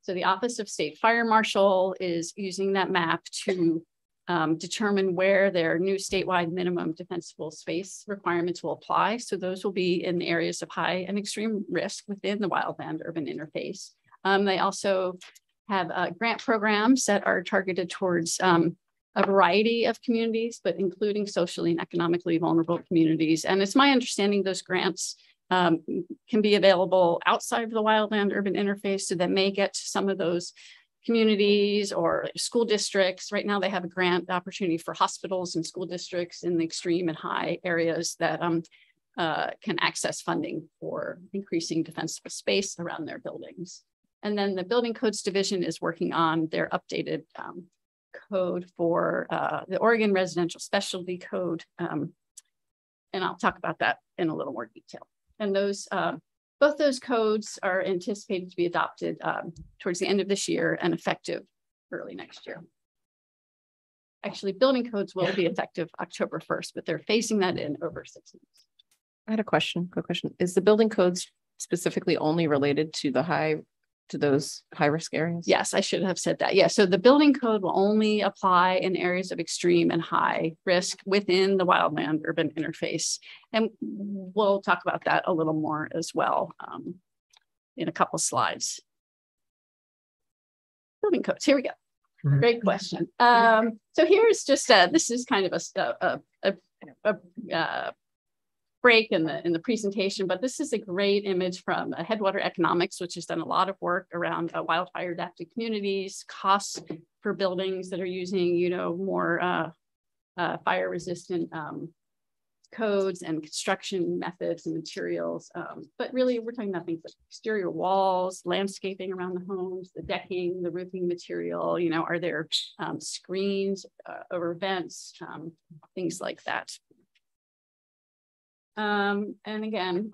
O: So the Office of State Fire Marshal is using that map to determine where their new statewide minimum defensible space requirements will apply. So those will be in the areas of high and extreme risk within the wildland urban interface. They also have grant programs that are targeted towards a variety of communities, but including socially and economically vulnerable communities. And it's my understanding those grants can be available outside of the wildland urban interface, so that may get to some of those communities or school districts. Right now they have a grant opportunity for hospitals and school districts in the extreme and high areas that can access funding for increasing defensible space around their buildings. And then the Building Codes Division is working on their updated code for the Oregon Residential Specialty Code. And I'll talk about that in a little more detail. And those, both those codes are anticipated to be adopted towards the end of this year and effective early next year. Actually, building codes will be effective October 1st, but they're phasing that in over 6 months.
B: I had a question, quick question. Is the building codes specifically only related to those high risk areas?
O: Yes, I should have said that. Yeah, so the building code will only apply in areas of extreme and high risk within the wildland urban interface. And we'll talk about that a little more as well in a couple slides. Building codes, here we go. Great question. So here's just, this is kind of a break in the presentation, but this is a great image from Headwater Economics, which has done a lot of work around wildfire adapted communities, costs for buildings that are using, you know, more fire resistant codes and construction methods and materials. But really we're talking about things like exterior walls, landscaping around the homes, the decking, the roofing material, you know, are there screens over vents, things like that. And again,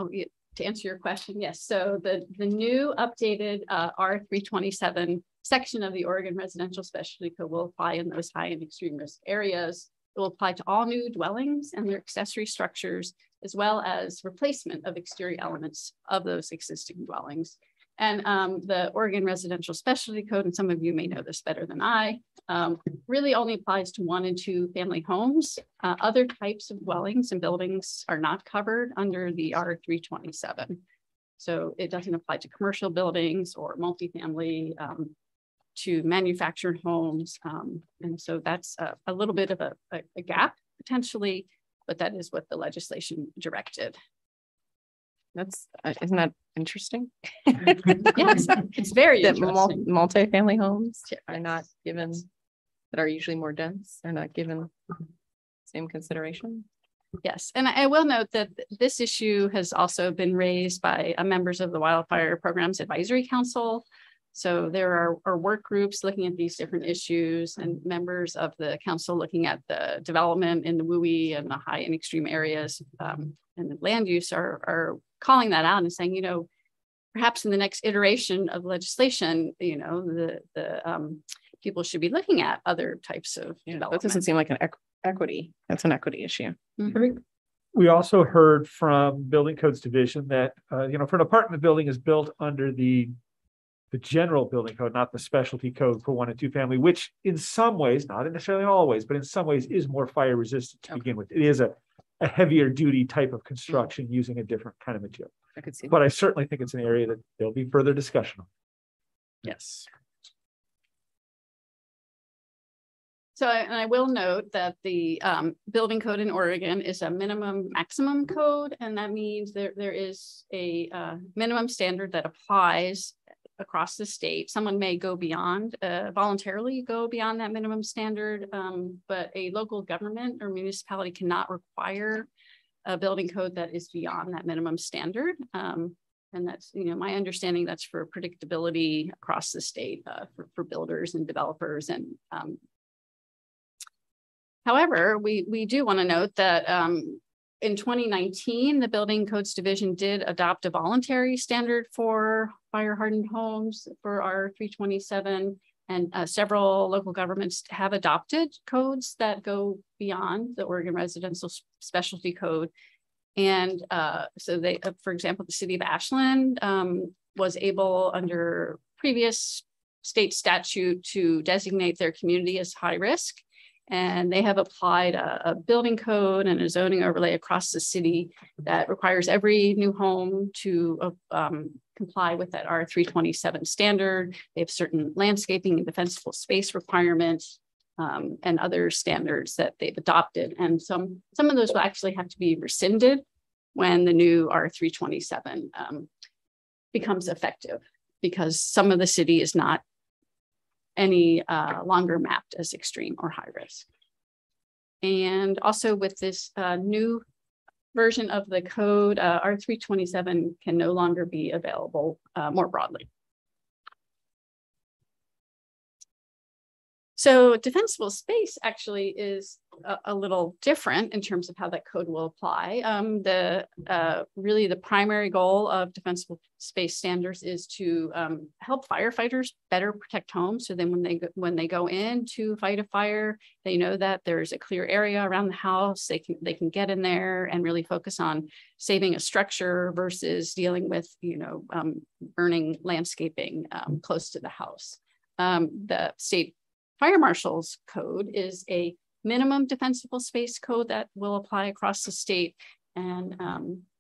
O: to answer your question, yes. So the new updated R327 section of the Oregon Residential Specialty Code will apply in those high and extreme risk areas. It will apply to all new dwellings and their accessory structures, as well as replacement of exterior elements of those existing dwellings. And the Oregon Residential Specialty Code, and some of you may know this better than I, really only applies to 1 and 2 family homes. Other types of dwellings and buildings are not covered under the R327. So it doesn't apply to commercial buildings or multifamily, to manufactured homes. And so that's a little bit of a gap potentially, but that is what the legislation directed.
B: That's, isn't that interesting?
O: Yes, it's very
B: that
O: interesting.
B: Multi-family homes are not given, that are usually more dense, are not given same consideration.
O: Yes, and I will note that this issue has also been raised by members of the Wildfire Programs Advisory Council. So there are work groups looking at these different issues, and members of the council looking at the development in the WUI and the high and extreme areas and the land use are calling that out and saying, you know, perhaps in the next iteration of legislation, you know, the people should be looking at other types of development.
B: That doesn't seem like an equity. That's an equity issue.
O: Mm-hmm.
H: We also heard from Building Codes Division that, you know, for an apartment building is built under the general building code, not the specialty code for 1 and 2 family, which in some ways, not necessarily always, but in some ways is more fire resistant to begin with. It is a heavier duty type of construction using a different kind of material.
B: I could see
H: but I certainly think it's an area that there'll be further discussion on.
O: Yes. So, and I will note that the building code in Oregon is a minimum maximum code, and that means there is a minimum standard that applies across the state. Someone may go beyond, voluntarily go beyond that minimum standard, but a local government or municipality cannot require a building code that is beyond that minimum standard. And that's, you know, my understanding that's for predictability across the state for builders and developers. And however, we do want to note that in 2019, the Building Codes Division did adopt a voluntary standard for fire hardened homes for R327, and several local governments have adopted codes that go beyond the Oregon Residential Specialty Code. And so they, for example, the city of Ashland was able under previous state statute to designate their community as high risk. And they have applied a building code and a zoning overlay across the city that requires every new home to comply with that R327 standard. They have certain landscaping and defensible space requirements and other standards that they've adopted. And some of those will actually have to be rescinded when the new R327 becomes effective, because some of the city is not any longer mapped as extreme or high risk. And also with this new version of the code, R327 can no longer be available more broadly. So defensible space actually is a little different in terms of how that code will apply. Really the primary goal of defensible space standards is to help firefighters better protect homes. So then when they go in to fight a fire, they know that there's a clear area around the house. They can get in there and really focus on saving a structure versus dealing with, you know, burning landscaping close to the house. The state Fire Marshal's code is a minimum defensible space code that will apply across the state, and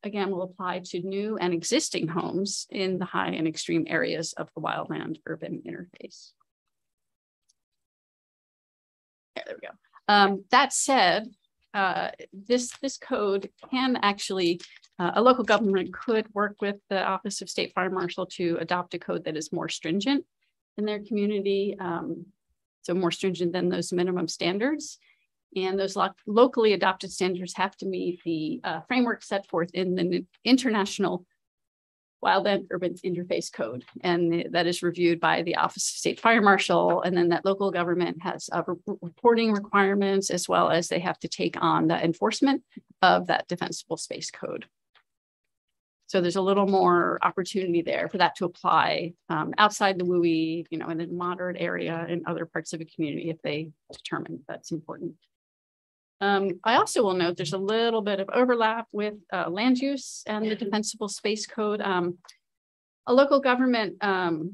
O: again will apply to new and existing homes in the high and extreme areas of the wildland urban interface. Yeah, there we go. That said, this code can actually, a local government could work with the Office of State Fire Marshal to adopt a code that is more stringent in their community. So more stringent than those minimum standards. And those locally adopted standards have to meet the framework set forth in the International Wildland Urban Interface Code. And that is reviewed by the Office of State Fire Marshal. And then that local government has reporting requirements, as well as they have to take on the enforcement of that defensible space code. So there's a little more opportunity there for that to apply outside the WUI, in a moderate area in other parts of a community if they determine that's important. I also will note there's a little bit of overlap with land use and the defensible space code. A local government can't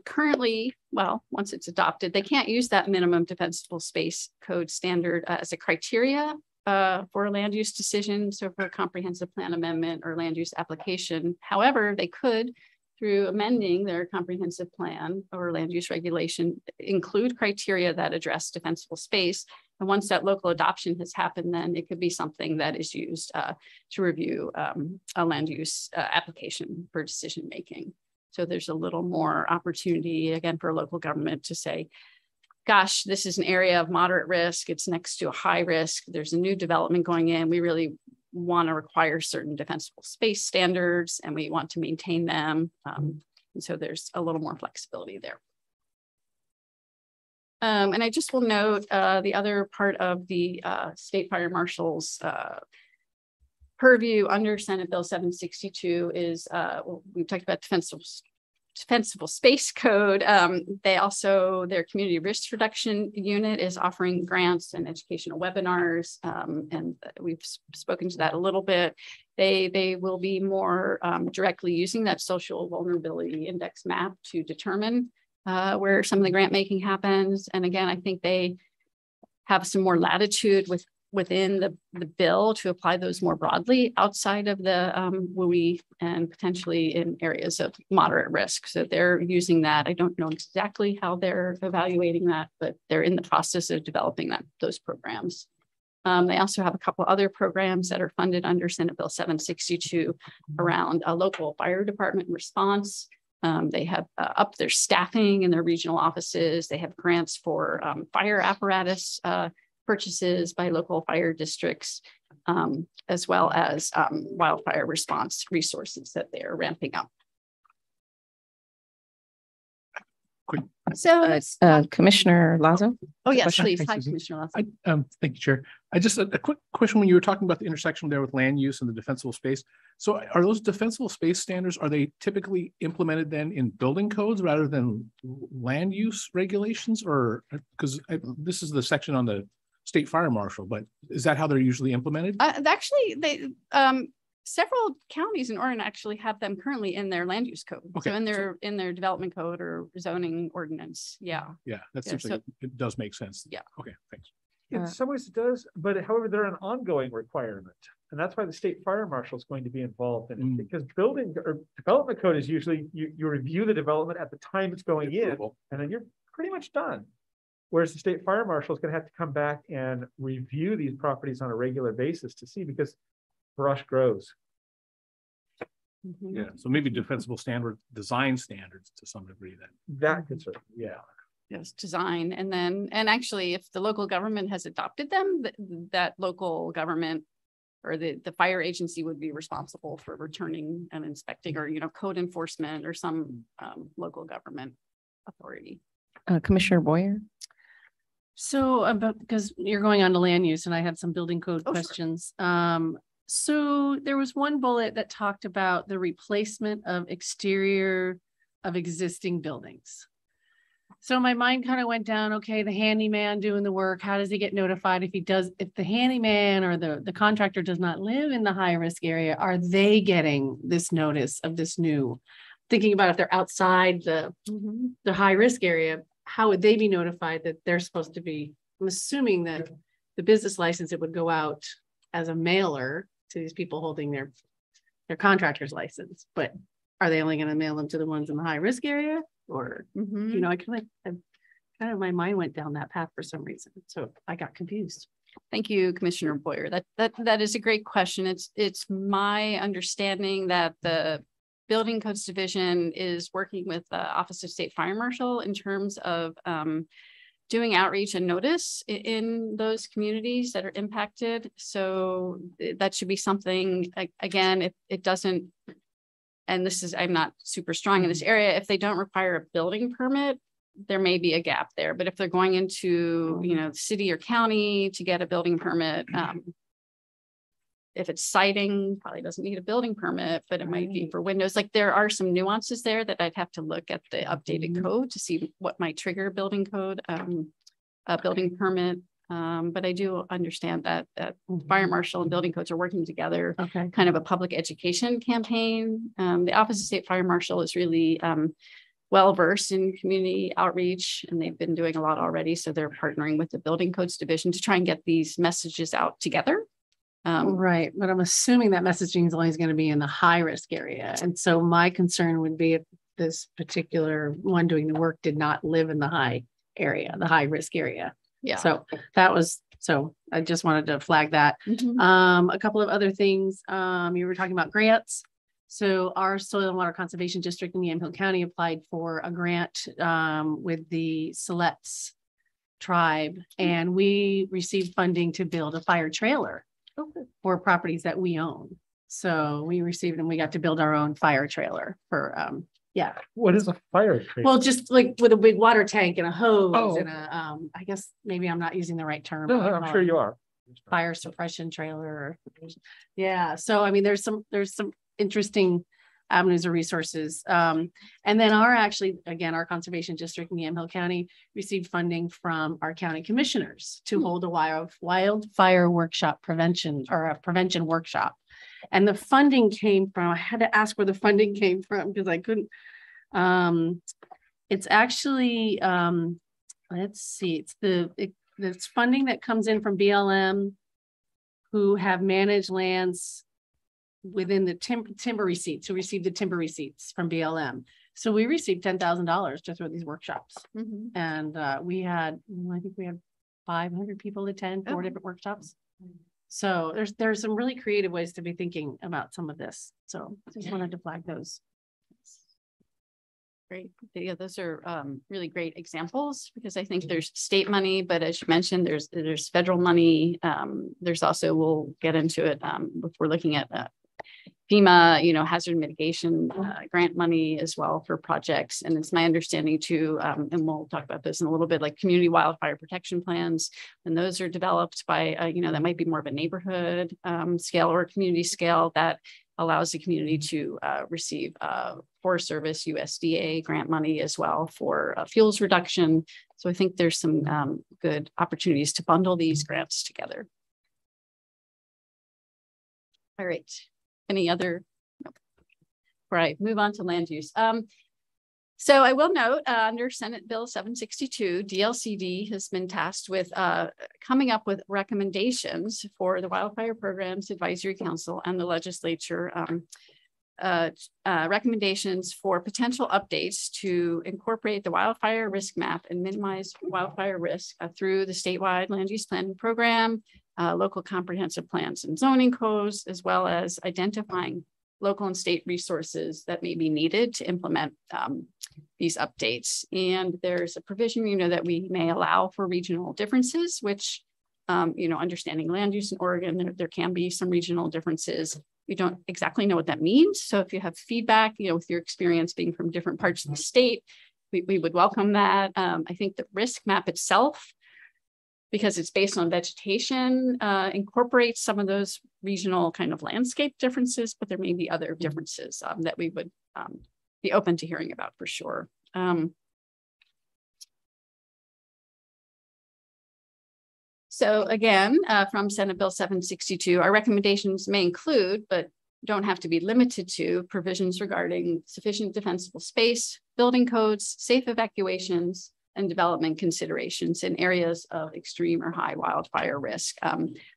O: currently, well, once it's adopted, they can't use that minimum defensible space code standard as a criteria for a land use decision. So for a comprehensive plan amendment or land use application. However, they could, through amending their comprehensive plan or land use regulation, include criteria that address defensible space. And once that local adoption has happened, then it could be something that is used to review a land use application for decision making. So there's a little more opportunity, again, for a local government to say, gosh, this is an area of moderate risk. It's next to a high risk. There's a new development going in. We really want to require certain defensible space standards and we want to maintain them. And so there's a little more flexibility there. And I just will note the other part of the State Fire Marshal's purview under Senate Bill 762 is, we've talked about defensible space code. They also, their community risk reduction unit is offering grants and educational webinars. And we've spoken to that a little bit. They will be more directly using that social vulnerability index map to determine where some of the grant making happens. And again, I think they have some more latitude within the bill to apply those more broadly outside of the WUI and potentially in areas of moderate risk. So they're using that. I don't know exactly how they're evaluating that, but they're in the process of developing those programs. They also have a couple other programs that are funded under Senate Bill 762 around a local fire department response. They have upped their staffing in their regional offices. They have grants for fire apparatus purchases by local fire districts, as well as wildfire response resources that they are ramping up.
B: So Commissioner Lazo.
O: Oh, yes,
H: Question?
O: please.
H: Hi,
O: Hi,
H: Susan.
O: Commissioner Lazo.
H: Thank you, Chair. I just a quick question when you were talking about the intersection there with land use and the defensible space. So are those defensible space standards, are they typically implemented then in building codes rather than land use regulations? Or because this is the section on the State Fire Marshal, but is that how they're usually implemented?
O: Actually, they several counties in Oregon actually have them currently in their land use code.
H: Okay.
O: So in their development code or zoning ordinance. Yeah.
H: Yeah, that seems like it does make sense.
O: Yeah.
H: Okay, thanks.
R: In some ways it does, but however, they're an ongoing requirement. And that's why the State Fire Marshal is going to be involved in it, because building or development code is usually you review the development at the time it's going in, and then you're pretty much done. Whereas the State Fire Marshal is going to have to come back and review these properties on a regular basis to see, because brush grows.
H: Yeah, so maybe defensible design standards to some degree then.
R: That could certainly, yeah.
O: Yes, design. And actually, if the local government has adopted them, that local government or the fire agency would be responsible for returning and inspecting, or, code enforcement or some local government authority.
B: Commissioner Boyer.
S: So because you're going on to land use and I had some building code questions. Sure. So there was one bullet that talked about the replacement of exterior of existing buildings. So my mind kind of went down, okay, the handyman doing the work, how does he get notified if the handyman or the contractor does not live in the high risk area, are they getting this notice of this new, thinking about if they're outside the high risk area, how would they be notified that they're supposed to be? I'm assuming that the business license, it would go out as a mailer to these people holding their contractor's license, but are they only going to mail them to the ones in the high risk area? Or, I kind of kind of my mind went down that path for some reason. So I got confused.
O: Thank you, Commissioner Boyer. That is a great question. It's my understanding that the Building Codes Division is working with the Office of State Fire Marshal in terms of doing outreach and notice in those communities that are impacted. So that should be something, again, if it doesn't, and this is, I'm not super strong in this area, if they don't require a building permit, there may be a gap there. But if they're going into, you know, city or county to get a building permit, if it's siding, probably doesn't need a building permit, but it might be for windows. Like there are some nuances there that I'd have to look at the updated code to see what might trigger building code, a building permit. But I do understand that fire marshal and building codes are working together, kind of a public education campaign. The Office of State Fire Marshal is really well-versed in community outreach, and they've been doing a lot already. So they're partnering with the Building Codes Division to try and get these messages out together.
S: Right. But I'm assuming that messaging is always going to be in the high risk area. And so my concern would be if this particular one doing the work did not live in the high area, the high risk area.
O: Yeah.
S: So so I just wanted to flag that. A couple of other things. You were talking about grants. So our Soil and Water Conservation District in Yamhill County applied for a grant with the Siletz tribe, and we received funding to build a fire trailer for properties that we own. So we received and we got to build our own fire trailer for yeah.
R: What is a fire trailer?
S: Well, just like with a big water tank and a hose and a I guess maybe I'm not using the right term.
R: No, I'm sure you are.
S: Fire suppression trailer. Yeah. So I mean there's some interesting avenues or resources. And then our conservation district in Yamhill County received funding from our county commissioners to hold a wildfire workshop prevention workshop. And the funding came from, I had to ask where the funding came from because I couldn't, it's actually, let's see, it's funding that comes in from BLM who have managed lands within the timber receipts, who received the timber receipts from BLM. So we received $10,000 to throw these workshops. And we had, I think we had 500 people attend 4 different workshops. So there's some really creative ways to be thinking about some of this. So just wanted to flag those.
O: Great. Yeah, those are really great examples because I think there's state money, but as you mentioned, there's federal money. There's also, we'll get into it if we're looking at FEMA, hazard mitigation grant money as well for projects. And it's my understanding too, and we'll talk about this in a little bit, like community wildfire protection plans, when those are developed by, that might be more of a neighborhood scale or community scale that allows the community to receive Forest Service, USDA grant money as well for fuels reduction. So I think there's some good opportunities to bundle these grants together. All right. Any other? No. All right, move on to land use. So I will note under Senate Bill 762, DLCD has been tasked with coming up with recommendations for the Wildfire Programs Advisory Council and the legislature, recommendations for potential updates to incorporate the wildfire risk map and minimize wildfire risk through the statewide land use planning program, local comprehensive plans and zoning codes, as well as identifying local and state resources that may be needed to implement these updates. And there's a provision, that we may allow for regional differences, which, understanding land use in Oregon, there can be some regional differences. We don't exactly know what that means. So if you have feedback, with your experience being from different parts of the state, we would welcome that. I think the risk map itself, because it's based on vegetation, incorporates some of those regional kind of landscape differences, but there may be other differences that we would be open to hearing about for sure. So again, from Senate Bill 762, our recommendations may include, but don't have to be limited to, provisions regarding sufficient defensible space, building codes, safe evacuations, and development considerations in areas of extreme or high wildfire risk.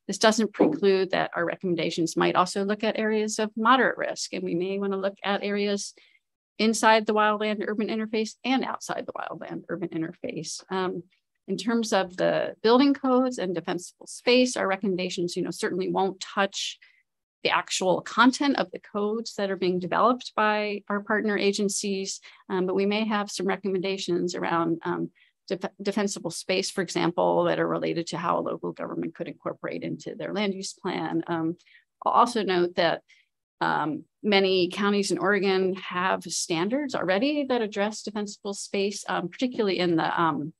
O: This doesn't preclude that our recommendations might also look at areas of moderate risk, and we may want to look at areas inside the wildland urban interface and outside the wildland urban interface. In terms of the building codes and defensible space, our recommendations, certainly won't touch the actual content of the codes that are being developed by our partner agencies, but we may have some recommendations around defensible space, for example, that are related to how a local government could incorporate into their land use plan. I'll also note that many counties in Oregon have standards already that address defensible space, particularly in the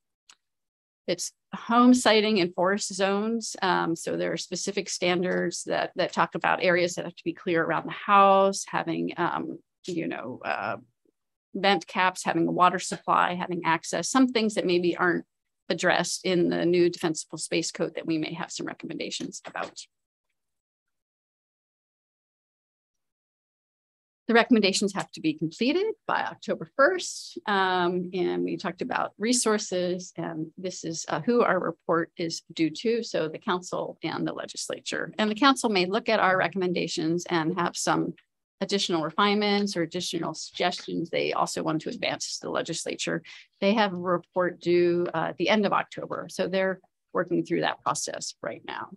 O: it's home siting and forest zones. So there are specific standards that talk about areas that have to be clear around the house, having, vent caps, having a water supply, having access, some things that maybe aren't addressed in the new defensible space code that we may have some recommendations about. The recommendations have to be completed by October 1st. And we talked about resources, and this is who our report is due to. So the council and the legislature. And the council may look at our recommendations and have some additional refinements or additional suggestions they also want to advance to the legislature. They have a report due at the end of October. So they're working through that process right now.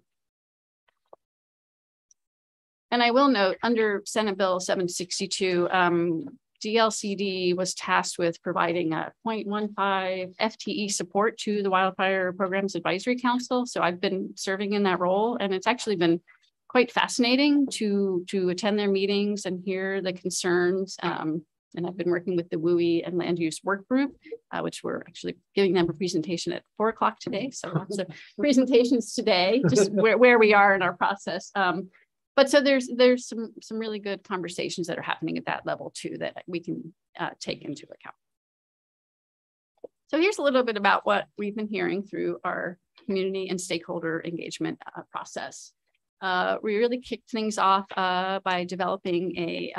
O: And I will note under Senate Bill 762, DLCD was tasked with providing a 0.15 FTE support to the Wildfire Programs Advisory Council. So I've been serving in that role, and it's actually been quite fascinating to attend their meetings and hear the concerns. And I've been working with the WUI and Land Use Work Group, which we're actually giving them a presentation at 4 o'clock today. So lots of presentations today, just where we are in our process. But so there's some really good conversations that are happening at that level too that we can take into account. So here's a little bit about what we've been hearing through our community and stakeholder engagement process. We really kicked things off by developing a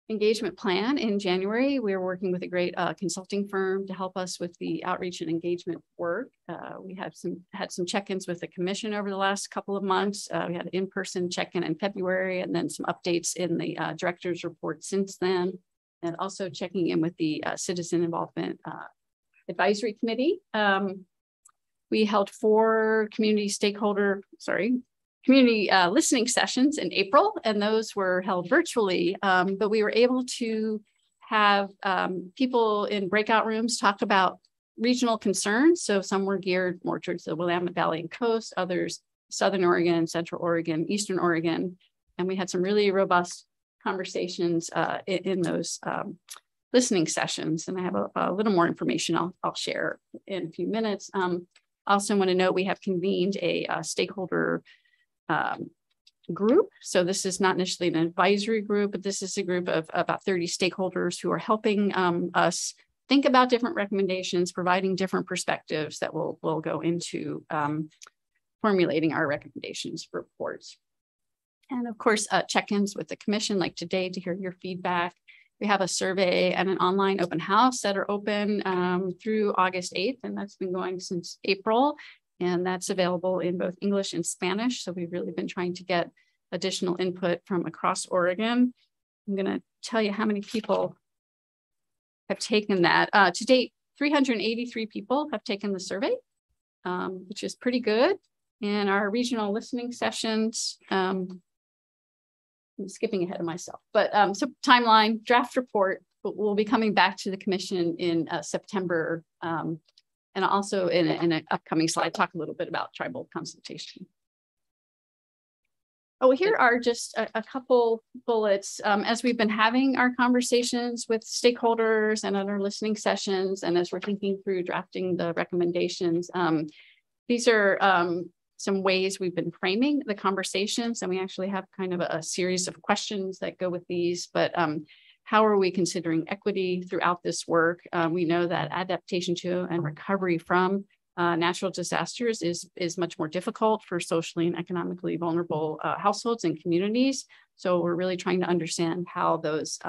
O: engagement plan in January. We were working with a great consulting firm to help us with the outreach and engagement work. We had some check-ins with the commission over the last couple of months. We had an in-person check-in in February, and then some updates in the director's report since then, and also checking in with the Citizen Involvement Advisory Committee. We held 4 community listening sessions in April, and those were held willy, but we were able to have people in breakout rooms talk about regional concerns. So some were geared more towards the Willamette Valley and coast, others Southern Oregon, Central Oregon, Eastern Oregon. And we had some really robust conversations in those listening sessions. And I have a little more information I'll share in a few minutes. I also want to note we have convened a stakeholder group. So this is not initially an advisory group, but this is a group of about 30 stakeholders who are helping us think about different recommendations, providing different perspectives that will go into formulating our recommendations for reports. And of course, check-ins with the commission like today to hear your feedback. We have a survey and an online open house that are open through August 8th, and that's been going since April. And that's available in both English and Spanish. So we've really been trying to get additional input from across Oregon. I'm going to tell you how many people have taken that. To date, 383 people have taken the survey, which is pretty good. And our regional listening sessions, I'm skipping ahead of myself, but so timeline, draft report, we'll be coming back to the commission in September. And also in an upcoming slide, talk a little bit about tribal consultation. Oh, here are just a couple bullets. As we've been having our conversations with stakeholders and other listening sessions, and as we're thinking through drafting the recommendations, these are some ways we've been framing the conversations, and we actually have kind of a series of questions that go with these, but how are we considering equity throughout this work? We know that adaptation to and recovery from natural disasters is much more difficult for socially and economically vulnerable households and communities. So we're really trying to understand how those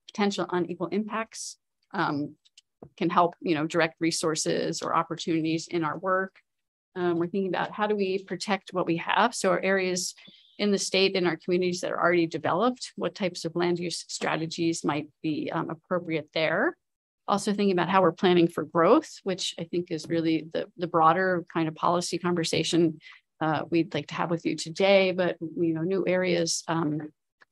O: potential unequal impacts can help, direct resources or opportunities in our work. We're thinking about how do we protect what we have. So our areas in the state, in our communities that are already developed, what types of land use strategies might be appropriate there. Also thinking about how we're planning for growth, which I think is really the broader kind of policy conversation we'd like to have with you today, but new areas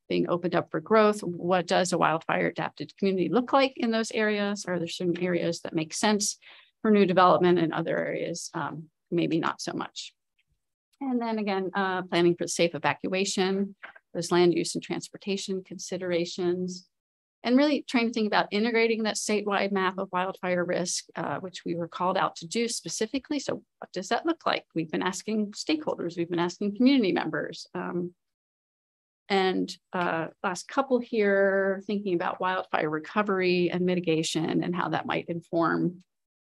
O: being opened up for growth. What does a wildfire adapted community look like in those areas? Are there certain areas that make sense for new development and other areas maybe not so much? And then again, planning for safe evacuation, those land use and transportation considerations, and really trying to think about integrating that statewide map of wildfire risk, which we were called out to do specifically. So what does that look like? We've been asking stakeholders, we've been asking community members. Last couple here, thinking about wildfire recovery and mitigation and how that might inform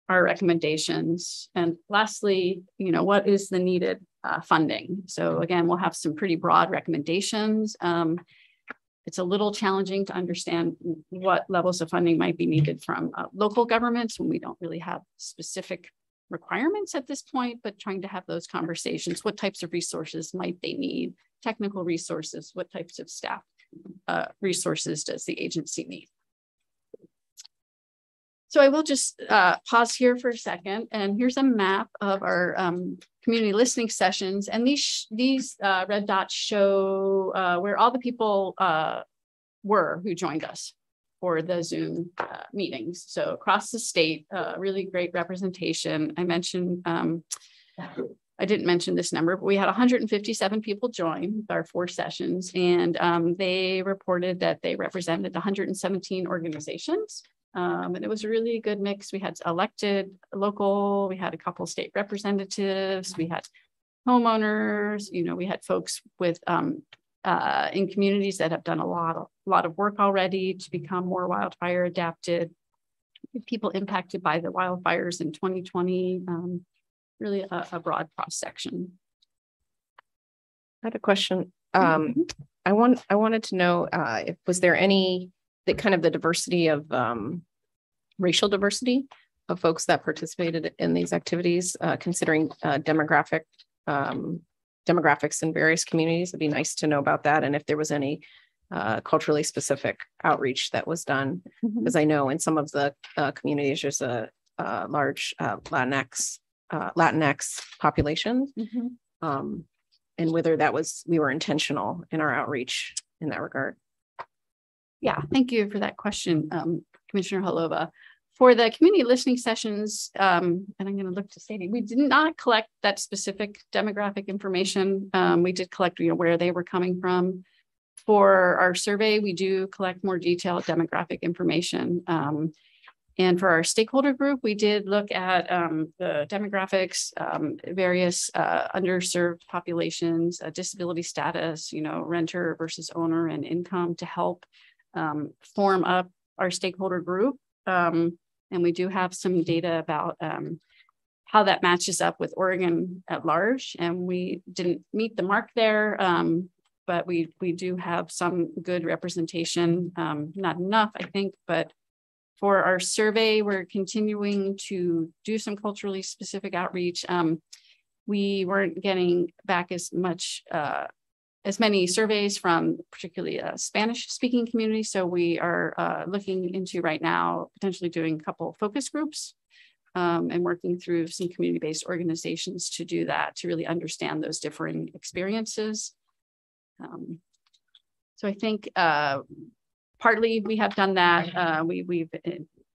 O: our recommendations. And lastly, what is the needed funding? So again, we'll have some pretty broad recommendations. It's a little challenging to understand what levels of funding might be needed from local governments when we don't really have specific requirements at this point, but trying to have those conversations. What types of resources might they need? Technical resources, what types of staff resources does the agency need? So I will just pause here for a second, and here's a map of our community listening sessions. And these red dots show where all the people were who joined us for the Zoom meetings. So across the state, really great representation. I mentioned, I didn't mention this number, but we had 157 people join our 4 sessions, and they reported that they represented 117 organizations. And it was a really good mix. We had elected local, we had a couple state representatives, we had homeowners, we had folks with in communities that have done a lot of work already to become more wildfire adapted, people impacted by the wildfires in 2020, really a broad cross section.
B: I had a question. I wanted to know if was there any the diversity of racial diversity of folks that participated in these activities, considering demographics in various communities. It'd be nice to know about that, and if there was any culturally specific outreach that was done, because I know in some of the communities there's a large Latinx population, and whether we were intentional in our outreach in that regard.
O: Yeah, thank you for that question, Commissioner Holova. For the community listening sessions, and I'm going to look to Sadie, we did not collect that specific demographic information. We did collect, where they were coming from. For our survey, we do collect more detailed demographic information. And for our stakeholder group, we did look at the demographics, various underserved populations, disability status, renter versus owner, and income to help form up our stakeholder group. And we do have some data about how that matches up with Oregon at large. And we didn't meet the mark there, but we do have some good representation, not enough, I think, but for our survey, we're continuing to do some culturally specific outreach. We weren't getting back as many surveys from particularly Spanish speaking communities. So we are looking into right now, potentially doing a couple of focus groups and working through some community-based organizations to do that, to really understand those differing experiences. So I think partly we have done that. We've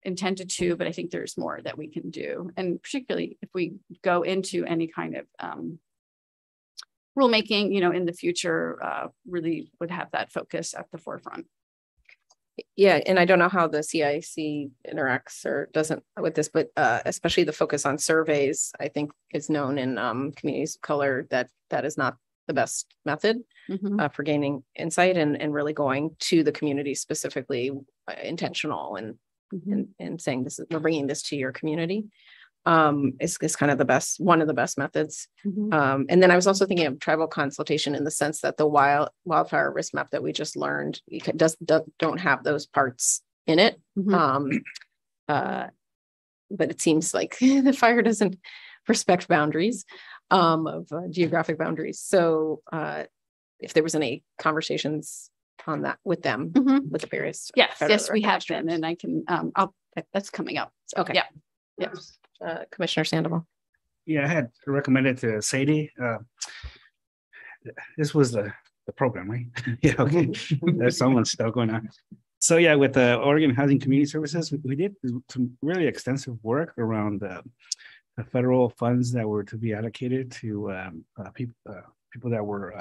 O: intended to, but I think there's more that we can do. And particularly if we go into any kind of rulemaking, in the future, really would have that focus at the forefront.
B: Yeah, and I don't know how the CIC interacts or doesn't with this, but especially the focus on surveys, I think is known in communities of color that is not the best method for gaining insight and really going to the community specifically intentional and saying we're bringing this to your community. Is kind of one of the best methods. And then I was also thinking of tribal consultation in the sense that the wildfire risk map that we just learned don't have those parts in it. But it seems like the fire doesn't respect boundaries of geographic boundaries. So if there was any conversations on that with them, with the various.
O: Yes, we have been, and I can, that's coming up. So,
B: Okay.
O: Yeah.
B: Commissioner Sandoval.
E: Yeah, I had recommended to Sadie. This was the program, right? Yeah, okay. There's someone's still going on. So yeah, with the Oregon Housing Community Services, we did some really extensive work around the federal funds that were to be allocated to people that were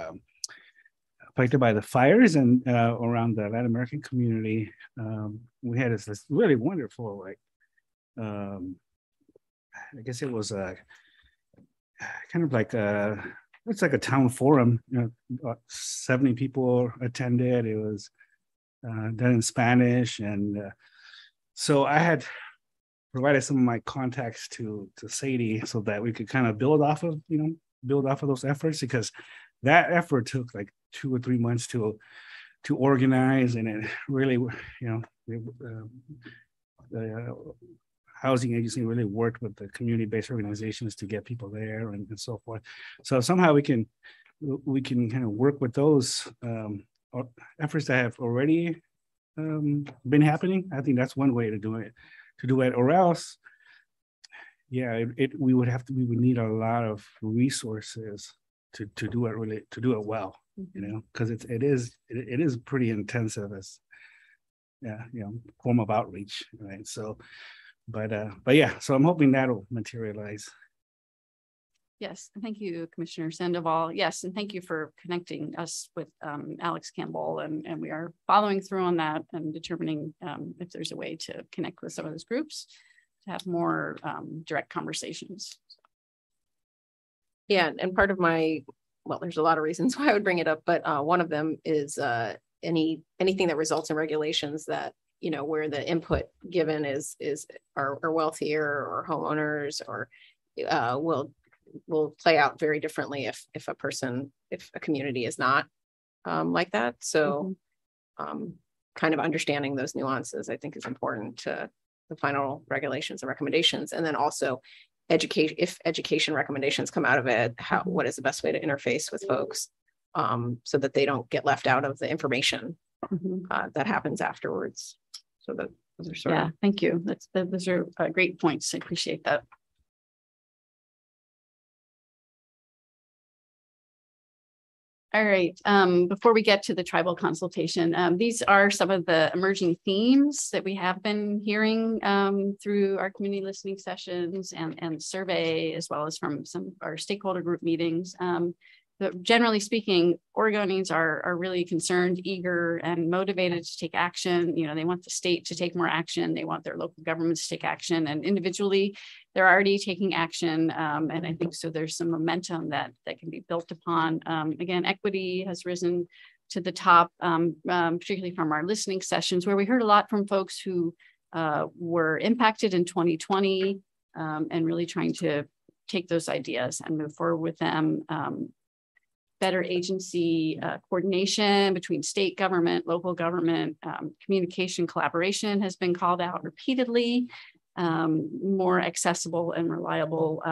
E: affected by the fires, and around the Latin American community. We had this really wonderful, like, I guess it was a kind of like it's like a town forum. 70 people attended. It was done in Spanish, and so I had provided some of my contacts to Sadie so that we could kind of build off of those efforts, because that effort took like 2 or 3 months to organize, and it really, the housing agency really worked with the community-based organizations to get people there and so forth. So somehow we can kind of work with those efforts that have already been happening. I think that's one way to do it, or else, yeah, we would need a lot of resources to do it well, because it is pretty intensive as form of outreach, right? So, but yeah, so I'm hoping that'll materialize.
O: Yes, thank you, Commissioner Sandoval. Yes, and thank you for connecting us with Alex Campbell, and we are following through on that and determining if there's a way to connect with some of those groups to have more direct conversations.
B: Yeah, and part of there's a lot of reasons why I would bring it up, but one of them is anything that results in regulations that, where the input given are wealthier or homeowners, or will play out very differently if a community is not like that. So kind of understanding those nuances, I think, is important to the final regulations and recommendations. And then also if education recommendations come out of it, what is the best way to interface with folks so that they don't get left out of the information that happens afterwards. So that those are
O: thank you. Those are great points. I appreciate that. All right, before we get to the tribal consultation, these are some of the emerging themes that we have been hearing through our community listening sessions and survey, as well as from some of our stakeholder group meetings. But generally speaking, Oregonians are really concerned, eager, and motivated to take action. They want the state to take more action. They want their local governments to take action, and individually, they're already taking action. And I think so there's some momentum that can be built upon. Again, equity has risen to the top, particularly from our listening sessions, where we heard a lot from folks who were impacted in 2020 and really trying to take those ideas and move forward with them. Better agency coordination between state government, local government, communication collaboration has been called out repeatedly. More accessible and reliable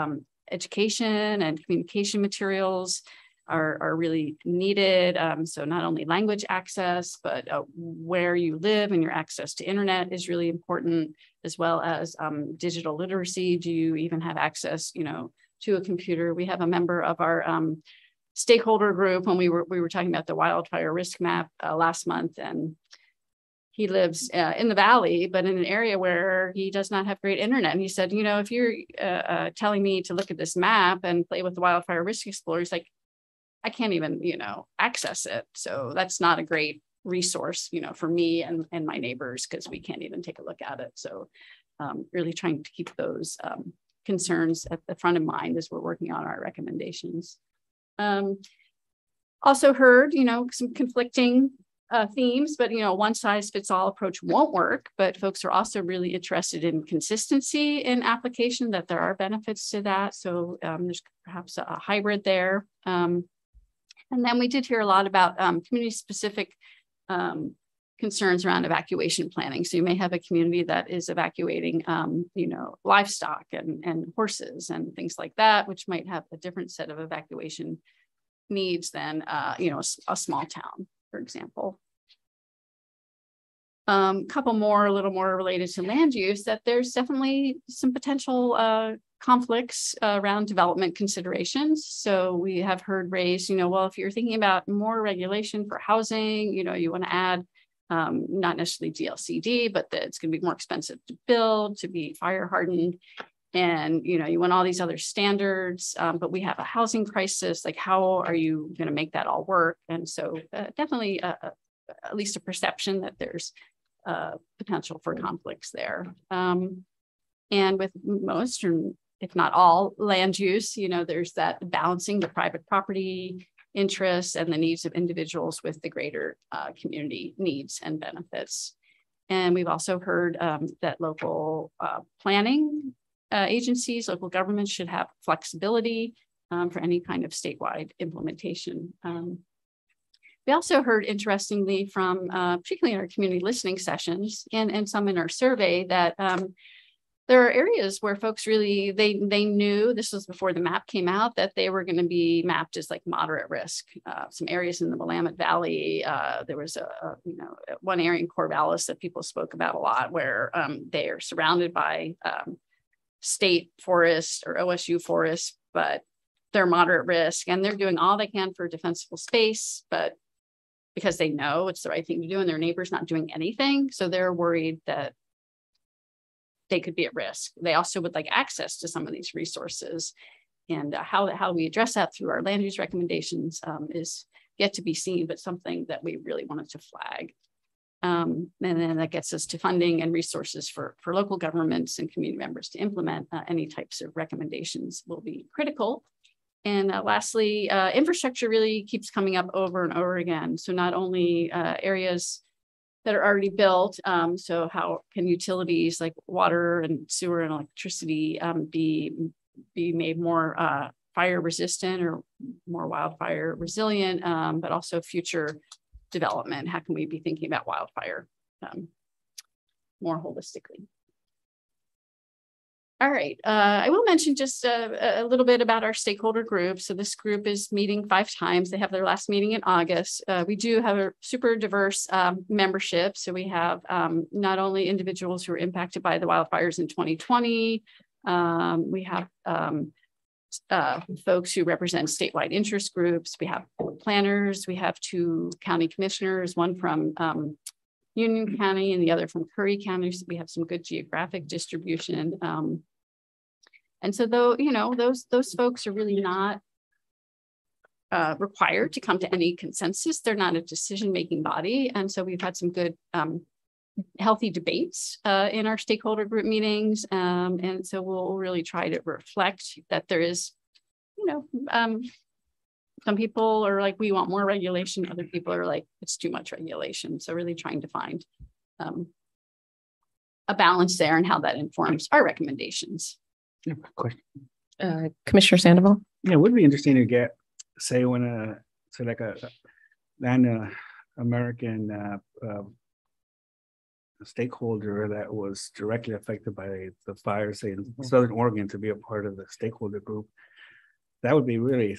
O: education and communication materials are really needed. So not only language access, but where you live and your access to internet is really important, as well as digital literacy. Do you even have access, to a computer? We have a member of our stakeholder group when we were talking about the wildfire risk map last month, and he lives in the valley, but in an area where he does not have great internet. And he said, if you're telling me to look at this map and play with the wildfire risk explorer, he's like, I can't even, access it. So that's not a great resource, for me and my neighbors, because we can't even take a look at it. So really trying to keep those concerns at the front of mind as we're working on our recommendations. Also heard, some conflicting themes, but one size fits all approach won't work. But folks are also really interested in consistency in application, that there are benefits to that. So there's perhaps a hybrid there. And then we did hear a lot about community specific concerns around evacuation planning. So you may have a community that is evacuating, livestock and horses and things like that, which might have a different set of evacuation needs than, a small town, for example. Couple more, a little more related to land use, that there's definitely some potential conflicts around development considerations. So we have heard raised, well, if you're thinking about more regulation for housing, you want to add not necessarily DLCD, but that it's going to be more expensive to build, to be fire hardened. And, you want all these other standards, but we have a housing crisis. Like, how are you going to make that all work? And so definitely at least a perception that there's potential for conflicts there. And with most, or if not all, land use, there's that balancing the private property interests and the needs of individuals with the greater community needs and benefits. And we've also heard that local planning agencies, local governments should have flexibility for any kind of statewide implementation. We also heard, interestingly, from particularly in our community listening sessions and some in our survey, that there are areas where folks really, they knew, this was before the map came out, that they were going to be mapped as like moderate risk. Some areas in the Willamette Valley, there was one area in Corvallis that people spoke about a lot, where they are surrounded by state forests or OSU forests, but they're moderate risk, and they're doing all they can for defensible space, but because they know it's the right thing to do and their neighbor's not doing anything. So they're worried that they could be at risk. They also would like access to some of these resources, and how we address that through our land use recommendations is yet to be seen, but something that we really wanted to flag. And then that gets us to funding and resources for local governments and community members to implement any types of recommendations will be critical. And lastly, infrastructure really keeps coming up over and over again. So not only areas that are already built, so how can utilities like water and sewer and electricity be made more fire resistant or more wildfire resilient, but also future development. How can we be thinking about wildfire more holistically? All right, I will mention just a little bit about our stakeholder group. So this group is meeting 5 times. They have their last meeting in August. We do have a super diverse membership. So we have not only individuals who were impacted by the wildfires in 2020, we have folks who represent statewide interest groups. We have planners. We have 2 county commissioners, one from Union County and the other from Curry County. So we have some good geographic distribution. And so though, those folks are really not required to come to any consensus. They're not a decision-making body. And so we've had some good healthy debates in our stakeholder group meetings. And so we'll really try to reflect that there is, some people are like, we want more regulation. Other people are like, it's too much regulation. So really trying to find a balance there and how that informs our recommendations.
E: Question.
B: Commissioner Sandoval?
E: Yeah, it would be interesting to get, say, when like a American stakeholder that was directly affected by the fire, say in Southern Oregon, to be a part of the stakeholder group. That would be really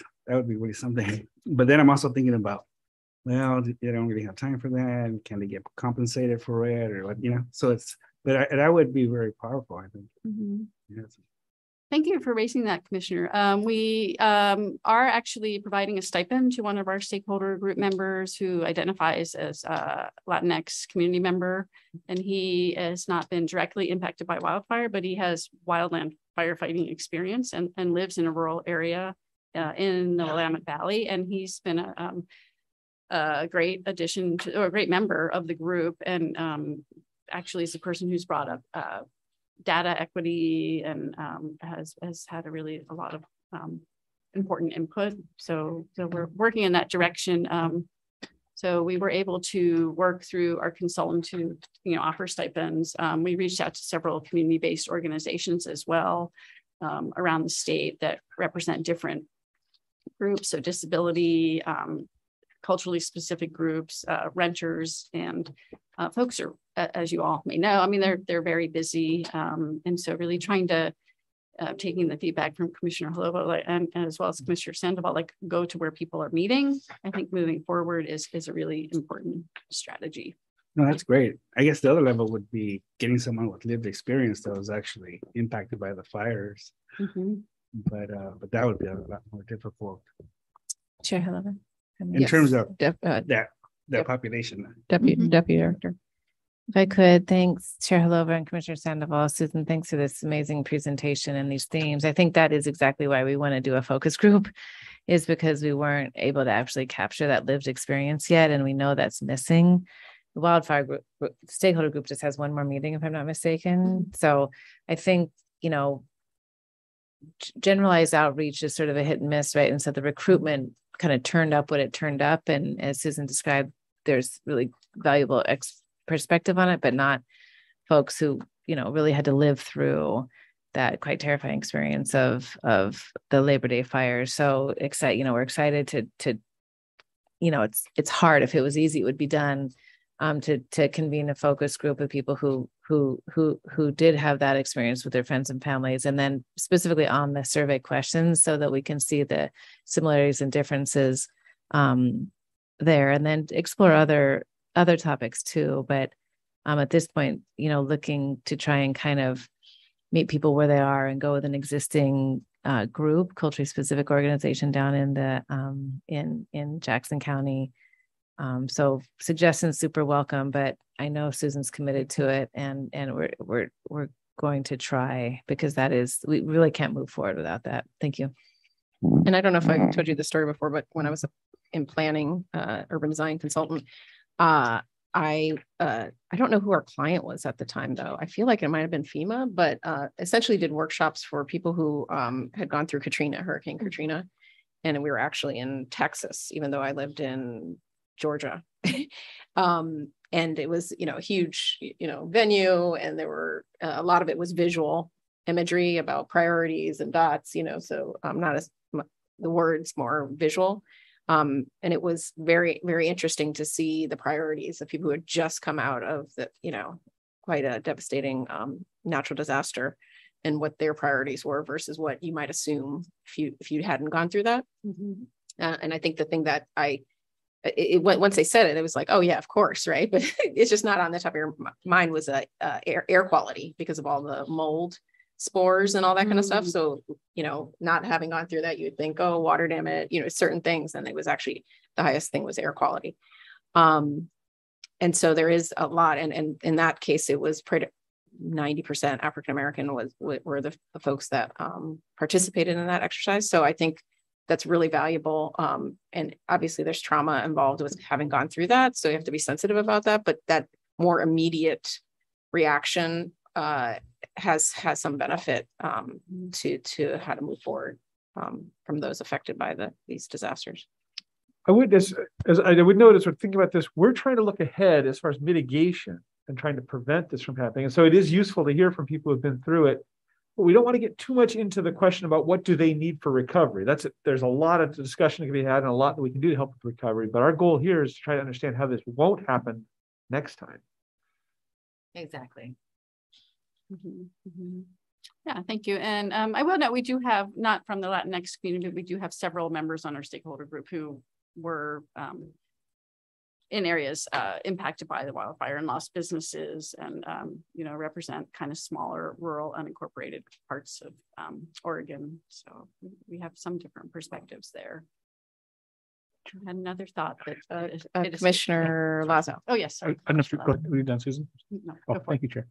E: something. But then I'm also thinking about, well, they don't really have time for that. Can they get compensated for it, or what? So it's, but that would be very powerful, I think.
O: Mm-hmm.
E: Yes.
O: Thank you for raising that, Commissioner. We are actually providing a stipend to one of our stakeholder group members who identifies as a Latinx community member, and he has not been directly impacted by wildfire, but he has wildland firefighting experience and lives in a rural area in the Willamette Valley. And he's been a great addition to, or a great member of the group. And actually is the person who's brought up data equity and has had a lot of important input. So we're working in that direction. So we were able to work through our consultant to, offer stipends. We reached out to several community-based organizations as well around the state that represent different groups, so disability, culturally specific groups, renters, and folks are, as you all may know, they're very busy. And so really trying to taking the feedback from Commissioner Holova and as well as Commissioner Sandoval, like go to where people are meeting. I think moving forward is a really important strategy.
E: No, that's great. I guess the other level would be getting someone with lived experience that was actually impacted by the fires. But that would be a lot more difficult.
K: Chair Holova.
E: In terms of that population.
K: Deputy Director. If I could, thanks, Chair Holova and Commissioner Sandoval. Susan, thanks for this amazing presentation and these themes. I think that is exactly why we want to do a focus group, is because we weren't able to actually capture that lived experience yet, and we know that's missing. The wildfire group, stakeholder group just has one more meeting, if I'm not mistaken. So I think, you know, generalized outreach is sort of a hit and miss, right? And so the recruitment kind of turned up what it turned up. And as Susan described, there's really valuable perspective on it, but not folks who, you know, really had to live through that quite terrifying experience of the Labor Day fires. So we're excited to, you know, it's hard. If it was easy, it would be done. To convene a focus group of people who did have that experience with their friends and families, and then specifically on the survey questions, so that we can see the similarities and differences there, and then explore other topics too. But at this point, you know, looking to try and kind of meet people where they are and go with an existing group, culturally specific organization down in the in Jackson County. So suggestions super welcome, but I know Susan's committed to it, and we're going to try, because we really can't move forward without that. Thank you.
B: And I don't know if I told you the story before, but when I was in planning, urban design consultant, I don't know who our client was at the time, though. I feel like it might have been FEMA, but essentially did workshops for people who had gone through Hurricane Katrina, and we were actually in Texas, even though I lived in Georgia. And it was, you know, a huge, you know, venue, and there were a lot of it was visual imagery about priorities and dots, you know, so not as the words, more visual. And it was very, very interesting to see the priorities of people who had just come out of the, you know, quite a devastating natural disaster, and what their priorities were versus what you might assume if you hadn't gone through that. And I think the thing that once they said it, it was like, oh yeah, of course, right? But it's just not on the top of your mind was air quality, because of all the mold spores and all that kind of stuff. So, you know, not having gone through that, you would think, oh, water damage, you know, certain things. And it was actually the highest thing was air quality. And so there is a lot. And in that case, it was pretty 90% African-American were the folks that participated in that exercise. So I think that's really valuable. And obviously there's trauma involved with having gone through that. So you have to be sensitive about that, but that more immediate reaction has some benefit to how to move forward from those affected by these disasters.
R: I would, as I would notice, when thinking about this, we're trying to look ahead as far as mitigation and trying to prevent this from happening. And so it is useful to hear from people who've been through it. But we don't want to get too much into the question about what do they need for recovery. There's a lot of discussion that can be had and a lot that we can do to help with recovery. But our goal here is to try to understand how this won't happen next time.
K: Exactly.
O: Yeah, thank you. And I will note, we do have, not from the Latinx community, we do have several members on our stakeholder group who were in areas impacted by the wildfire and lost businesses, and you know, represent kind of smaller rural unincorporated parts of Oregon. So we have some different perspectives there. I had another thought that
B: Commissioner Lazo.
O: Oh yes, sorry.
H: I don't know if you're done, Susan.
O: No,
H: oh, thank you, Chair.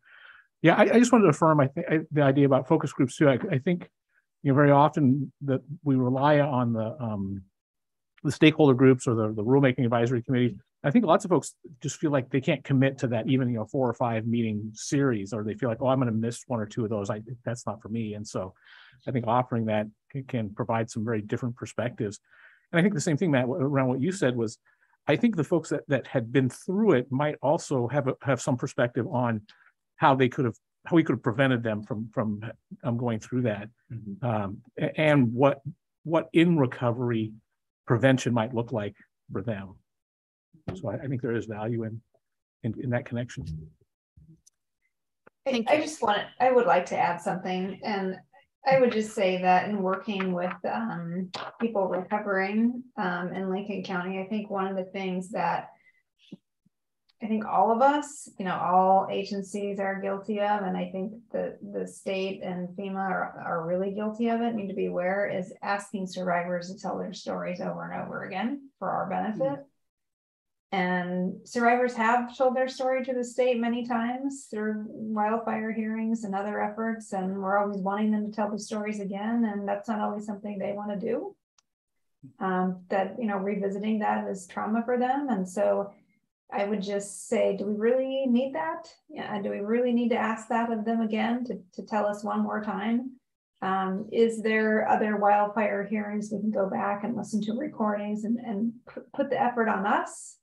H: Yeah, I just wanted to affirm the idea about focus groups too. I think, you know, very often that we rely on the stakeholder groups or the rulemaking advisory committee. I think lots of folks just feel like they can't commit to that, even, you know, 4 or 5 meeting series, or they feel like, oh, I'm going to miss 1 or 2 of those. That's not for me. And so I think offering that can provide some very different perspectives. And I think the same thing, Matt, around what you said was, I think the folks that had been through it might also have some perspective on how we could have prevented them from going through that, and what in recovery prevention might look like for them. So I think there is value in that connection.
N: I would like to add something, and I would just say that in working with people recovering in Lincoln County, I think one of the things that I think all of us, all agencies are guilty of, and I think the state and FEMA are really guilty of it, need to be aware, is asking survivors to tell their stories over and over again for our benefit. And survivors have told their story to the state many times through wildfire hearings and other efforts, and we're always wanting them to tell the stories again, and that's not always something they want to do. Revisiting that is trauma for them, and so I would just say, do we really need that? Yeah, do we really need to ask that of them again to tell us one more time? Is there other wildfire hearings we can go back and listen to recordings and put the effort on us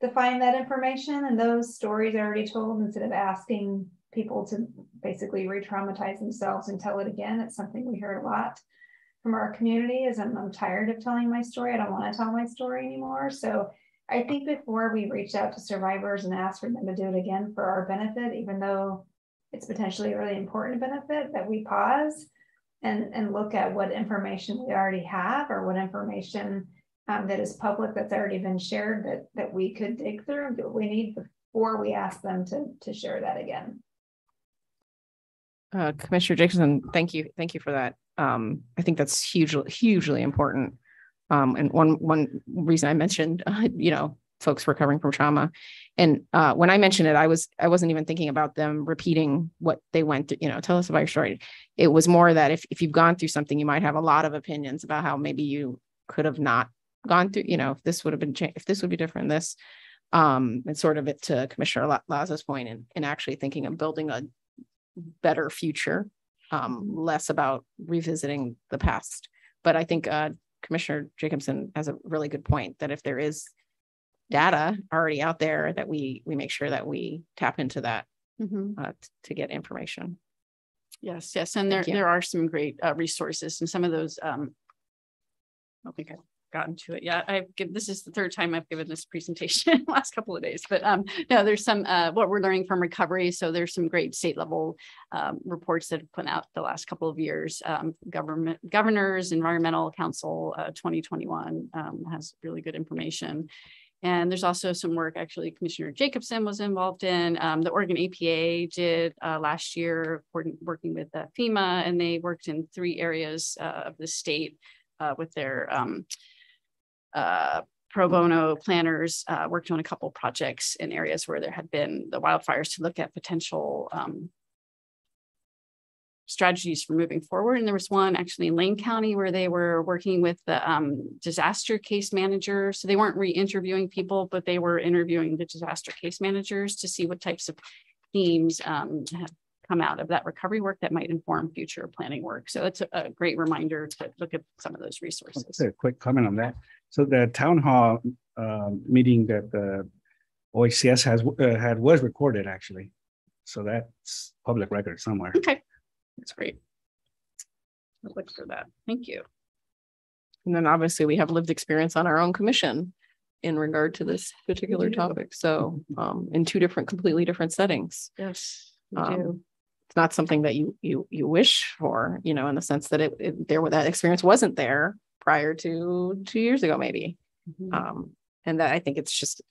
N: to find that information and those stories already told, instead of asking people to basically re-traumatize themselves and tell it again? It's something we heard a lot from our community, is I'm tired of telling my story. I don't want to tell my story anymore. So I think before we reach out to survivors and ask for them to do it again for our benefit, even though it's potentially a really important benefit, that we pause and look at what information we already have, or what information that is public that's already been shared that we could dig through and do what we need before we ask them to share that again.
B: Commissioner Jacobson, thank you for that. I think that's hugely important. And one reason I mentioned, folks recovering from trauma, and when I mentioned it, I wasn't even thinking about them repeating what they went through. Tell us about your story. It was more that if you've gone through something, you might have a lot of opinions about how maybe you could have not gone through. If this would have been changed, if this would be different, this, and sort of it to Commissioner Laza's point, and actually thinking of building a better future, less about revisiting the past. But I think Commissioner Jacobson has a really good point, that if there is data already out there, that we make sure that we tap into that to get information.
O: Yes. And there are some great resources, and some of those, I don't think I've gotten to it yet. This is the third time I've given this presentation last couple of days, but no, there's some what we're learning from recovery. So there's some great state level reports that have put out the last couple of years. Governors, Environmental Council 2021 has really good information. And there's also some work actually Commissioner Jacobson was involved in. The Oregon APA did last year, working with FEMA, and they worked in 3 areas of the state with their pro bono planners, worked on a couple projects in areas where there had been the wildfires to look at potential strategies for moving forward. And there was one actually in Lane County where they were working with the disaster case manager. So they weren't re-interviewing people, but they were interviewing the disaster case managers to see what types of themes have come out of that recovery work that might inform future planning work. So it's a great reminder to look at some of those resources.
E: A quick comment on that. So the town hall meeting that the OHCS had was recorded, actually. So that's public record somewhere.
O: Okay, that's great. I'll look for that. Thank you.
B: And then obviously we have lived experience on our own commission in regard to this particular topic. So in 2 completely different settings.
O: Yes, we do.
B: It's not something that you wish for, in the sense that that experience wasn't there prior to 2 years ago, maybe. And that I think it's just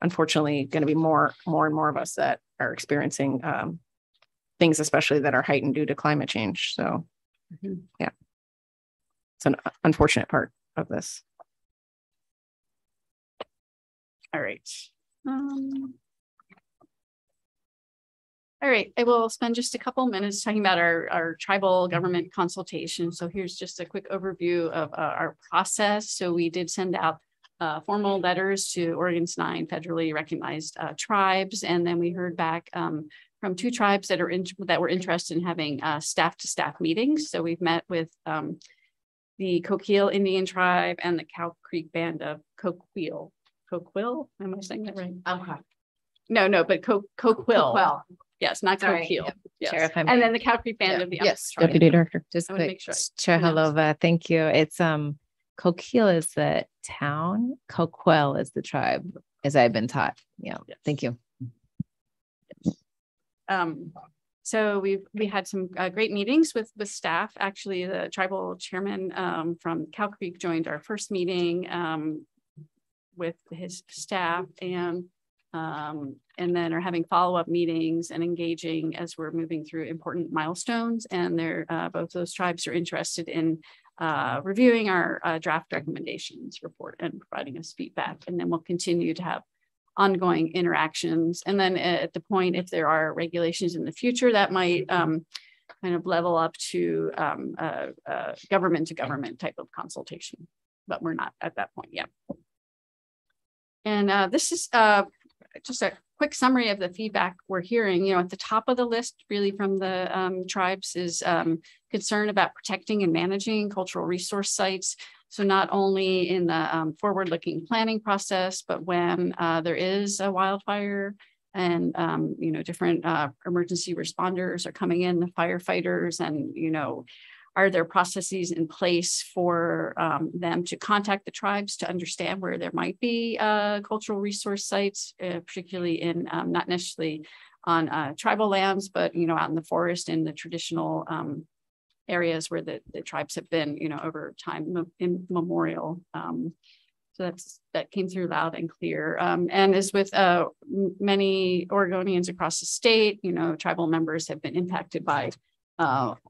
B: unfortunately going to be more and more of us that are experiencing things, especially that are heightened due to climate change. So yeah, it's an unfortunate part of this.
O: All right. All right, I will spend just a couple minutes talking about our tribal government consultation. So here's just a quick overview of our process. So we did send out formal letters to Oregon's 9 federally recognized tribes, and then we heard back from 2 tribes that were interested in having staff-to-staff meetings. So we've met with the Coquille Indian tribe and the Cow Creek Band of Coquille. Coquille? Am I saying that right?
K: Okay.
O: No, but Coquille. Yes, not Coquille. Yes.
K: Chair, if I
O: and
K: may.
O: then the Cow Creek Band of the
B: Yes,
O: tribe.
B: Deputy Director.
K: Just
O: I wanna
K: quick,
O: make sure I
K: Chair
O: pronounce
K: Halova, thank you. It's Coquille is the town, Coquille is the tribe, as I've been taught. Yeah, thank you.
O: So we had some great meetings with staff. Actually, the tribal chairman from Cow Creek joined our first meeting with his staff, and then are having follow-up meetings and engaging as we're moving through important milestones. And they're both those tribes are interested in reviewing our draft recommendations report and providing us feedback. And then we'll continue to have ongoing interactions. And then at the point, if there are regulations in the future, that might kind of level up to government to government type of consultation, but we're not at that point yet. And this is just a quick summary of the feedback we're hearing. You know, at the top of the list, really from the tribes, is concern about protecting and managing cultural resource sites. So not only in the forward-looking planning process, but when there is a wildfire and, you know, different emergency responders are coming in, the firefighters, and, you know, are there processes in place for them to contact the tribes to understand where there might be cultural resource sites, particularly in not necessarily on tribal lands, but, you know, out in the forest in the traditional areas where the tribes have been, you know, over time immemorial. So that came through loud and clear. And as with many Oregonians across the state, you know, tribal members have been impacted by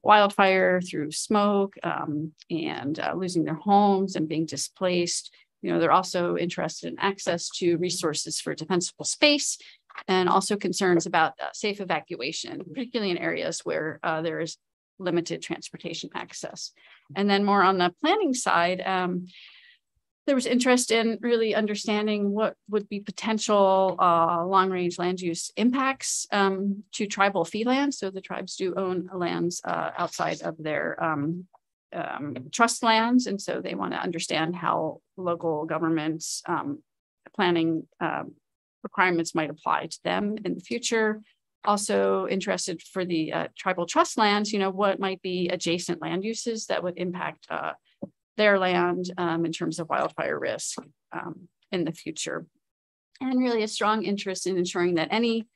O: wildfire through smoke and losing their homes and being displaced. You know, they're also interested in access to resources for defensible space, and also concerns about safe evacuation, particularly in areas where there is limited transportation access. And then more on the planning side, there was interest in really understanding what would be potential long-range land use impacts to tribal fee lands. So the tribes do own lands outside of their trust lands. And so they want to understand how local governments planning requirements might apply to them in the future. Also interested for the tribal trust lands, you know, what might be adjacent land uses that would impact their land in terms of wildfire risk in the future. And really a strong interest in ensuring that any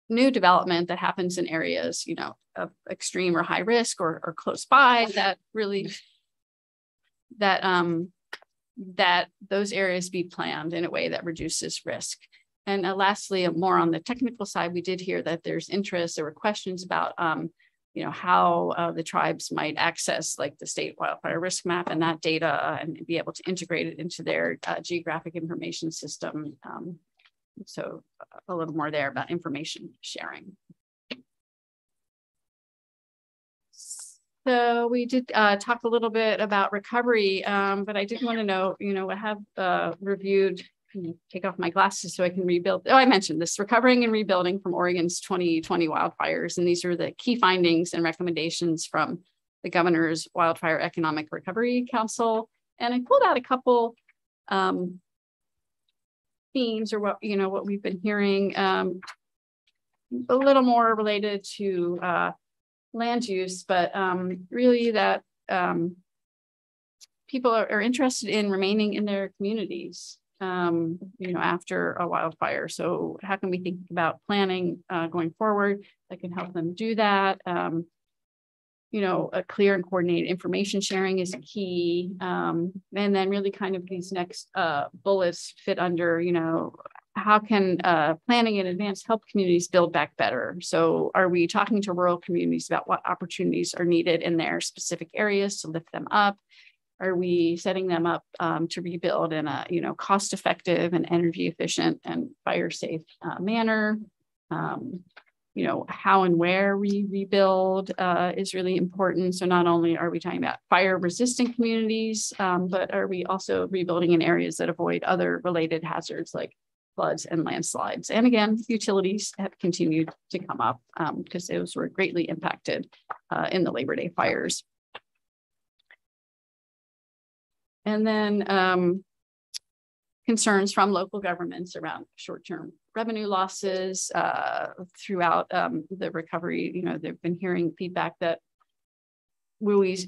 O: new development that happens in areas, you know, of extreme or high risk or close by, that really, that those areas be planned in a way that reduces risk. And lastly, more on the technical side, we did hear that there's interest, there were questions about you know, how the tribes might access like the state wildfire risk map and that data and be able to integrate it into their geographic information system. So a little more there about information sharing. So we did talk a little bit about recovery, but I did want to know, you know, I have reviewed, take off my glasses so I can rebuild. Oh, I mentioned this, recovering and rebuilding from Oregon's 2020 wildfires. And these are the key findings and recommendations from the governor's Wildfire Economic Recovery Council. And I pulled out a couple themes, or what, you know, what we've been hearing, a little more related to land use, but really that people are interested in remaining in their communities, you know, after a wildfire. So how can we think about planning going forward that can help them do that? You know, a clear and coordinated information sharing is key. And then really kind of these next bullets fit under, you know, how can planning in advance help communities build back better? So are we talking to rural communities about what opportunities are needed in their specific areas to lift them up? Are we setting them up to rebuild in a, you know, cost-effective and energy efficient and fire-safe manner? You know, how and where we rebuild is really important. So not only are we talking about fire-resistant communities, but are we also rebuilding in areas that avoid other related hazards like floods and landslides? And again, utilities have continued to come up because those were greatly impacted in the Labor Day fires. And then concerns from local governments around short-term revenue losses throughout the recovery. You know, they've been hearing feedback that WUI's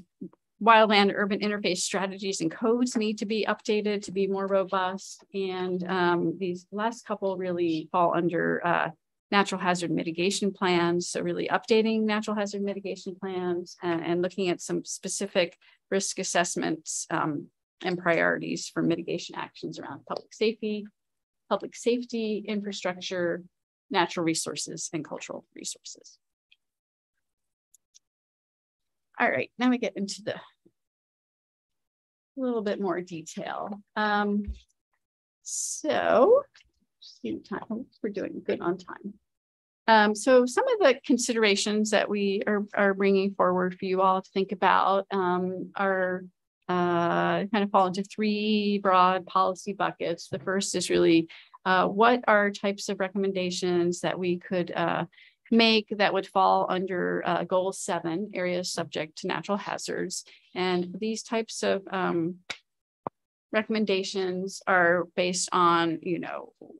O: wildland urban interface strategies and codes need to be updated to be more robust. And these last couple really fall under natural hazard mitigation plans. So really updating natural hazard mitigation plans and looking at some specific risk assessments and priorities for mitigation actions around public safety, infrastructure, natural resources, and cultural resources. All right, now we get into the little bit more detail. So we're doing good on time. So some of the considerations that we are bringing forward for you all to think about are kind of fall into three broad policy buckets. The first is really what are types of recommendations that we could make that would fall under goal 7, areas subject to natural hazards. And these types of recommendations are based on,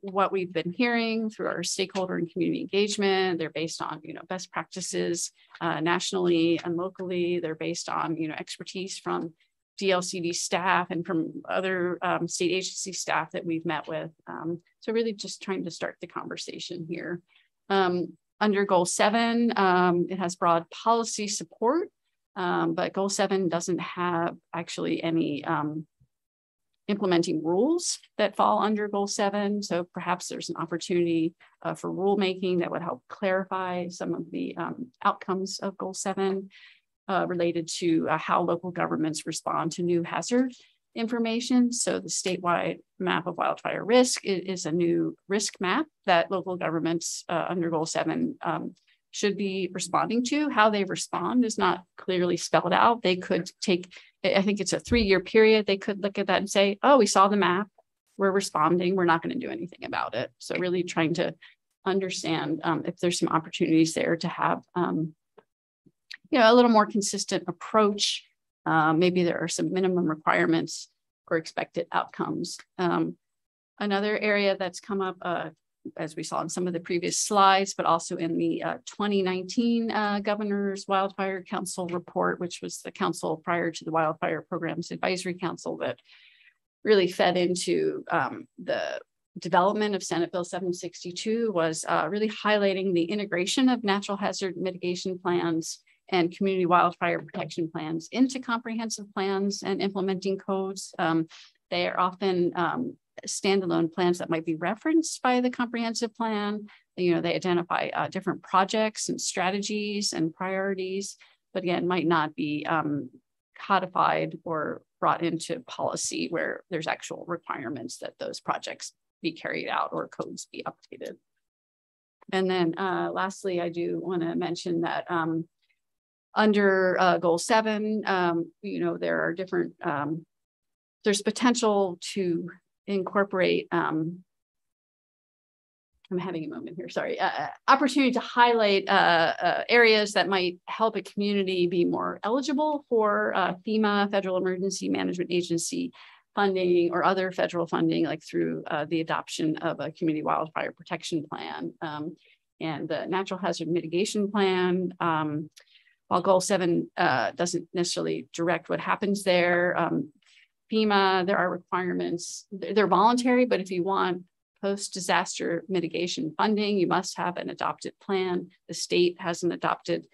O: what we've been hearing through our stakeholder and community engagement. They're based on, best practices nationally and locally. They're based on, expertise from DLCD staff and from other state agency staff that we've met with. So really just trying to start the conversation here. Under goal 7, it has broad policy support, but goal 7 doesn't have actually any implementing rules that fall under goal 7. So perhaps there's an opportunity for rulemaking that would help clarify some of the outcomes of goal 7 related to how local governments respond to new hazard information. So the statewide map of wildfire risk is a new risk map that local governments under goal 7 should be responding to. How they respond is not clearly spelled out. They could take, I think it's a 3-year period. They could look at that and say, oh, we saw the map, we're responding, we're not going to do anything about it. So really trying to understand if there's some opportunities there to have a little more consistent approach. Maybe there are some minimum requirements or expected outcomes. Another area that's come up, as we saw in some of the previous slides, but also in the 2019 Governor's Wildfire Council report, which was the council prior to the Wildfire Programs Advisory Council that really fed into the development of Senate Bill 762, was really highlighting the integration of natural hazard mitigation plans and community wildfire protection plans into comprehensive plans and implementing codes. They are often standalone plans that might be referenced by the comprehensive plan. They identify different projects and strategies and priorities, but again, might not be codified or brought into policy where there's actual requirements that those projects be carried out or codes be updated. And then lastly, I do want to mention that under goal 7, there are different, there's potential to incorporate, I'm having a moment here, sorry, opportunity to highlight areas that might help a community be more eligible for FEMA, Federal Emergency Management Agency funding or other federal funding, like through the adoption of a community wildfire protection plan and the natural hazard mitigation plan. While goal 7 doesn't necessarily direct what happens there, FEMA, there are requirements, they're voluntary, but if you want post-disaster mitigation funding, you must have an adopted plan. The state has an adopted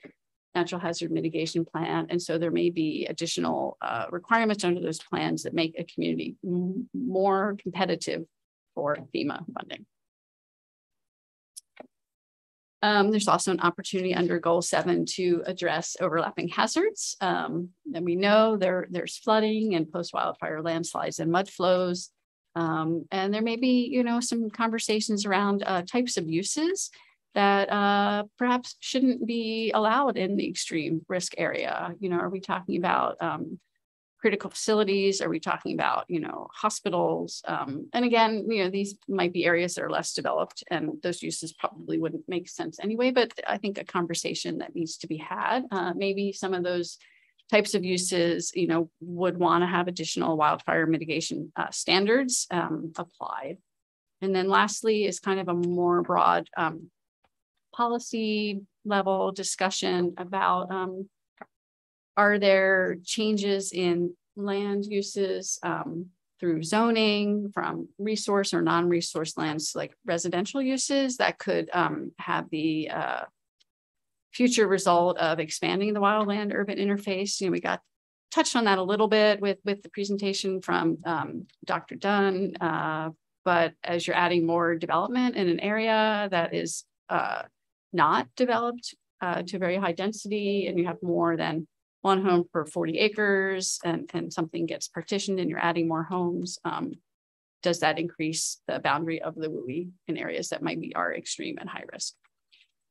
O: natural hazard mitigation plan. And so there may be additional requirements under those plans that make a community more competitive for FEMA funding. There's also an opportunity under goal 7 to address overlapping hazards. And we know there's flooding and post-wildfire landslides and mud flows. And there may be, some conversations around types of uses that perhaps shouldn't be allowed in the extreme risk area. Are we talking about critical facilities? Are we talking about, hospitals? And again, these might be areas that are less developed and those uses probably wouldn't make sense anyway, but I think a conversation that needs to be had. Maybe some of those types of uses, would want to have additional wildfire mitigation standards applied. And then lastly is kind of a more broad policy level discussion about are there changes in land uses through zoning from resource or non-resource lands like residential uses that could have the future result of expanding the wildland urban interface. We got touched on that a little bit with the presentation from Dr. Dunn, but as you're adding more development in an area that is not developed to very high density, and you have more than one home per 40 acres and something gets partitioned and you're adding more homes, does that increase the boundary of the WUI in areas that might be are extreme and high risk?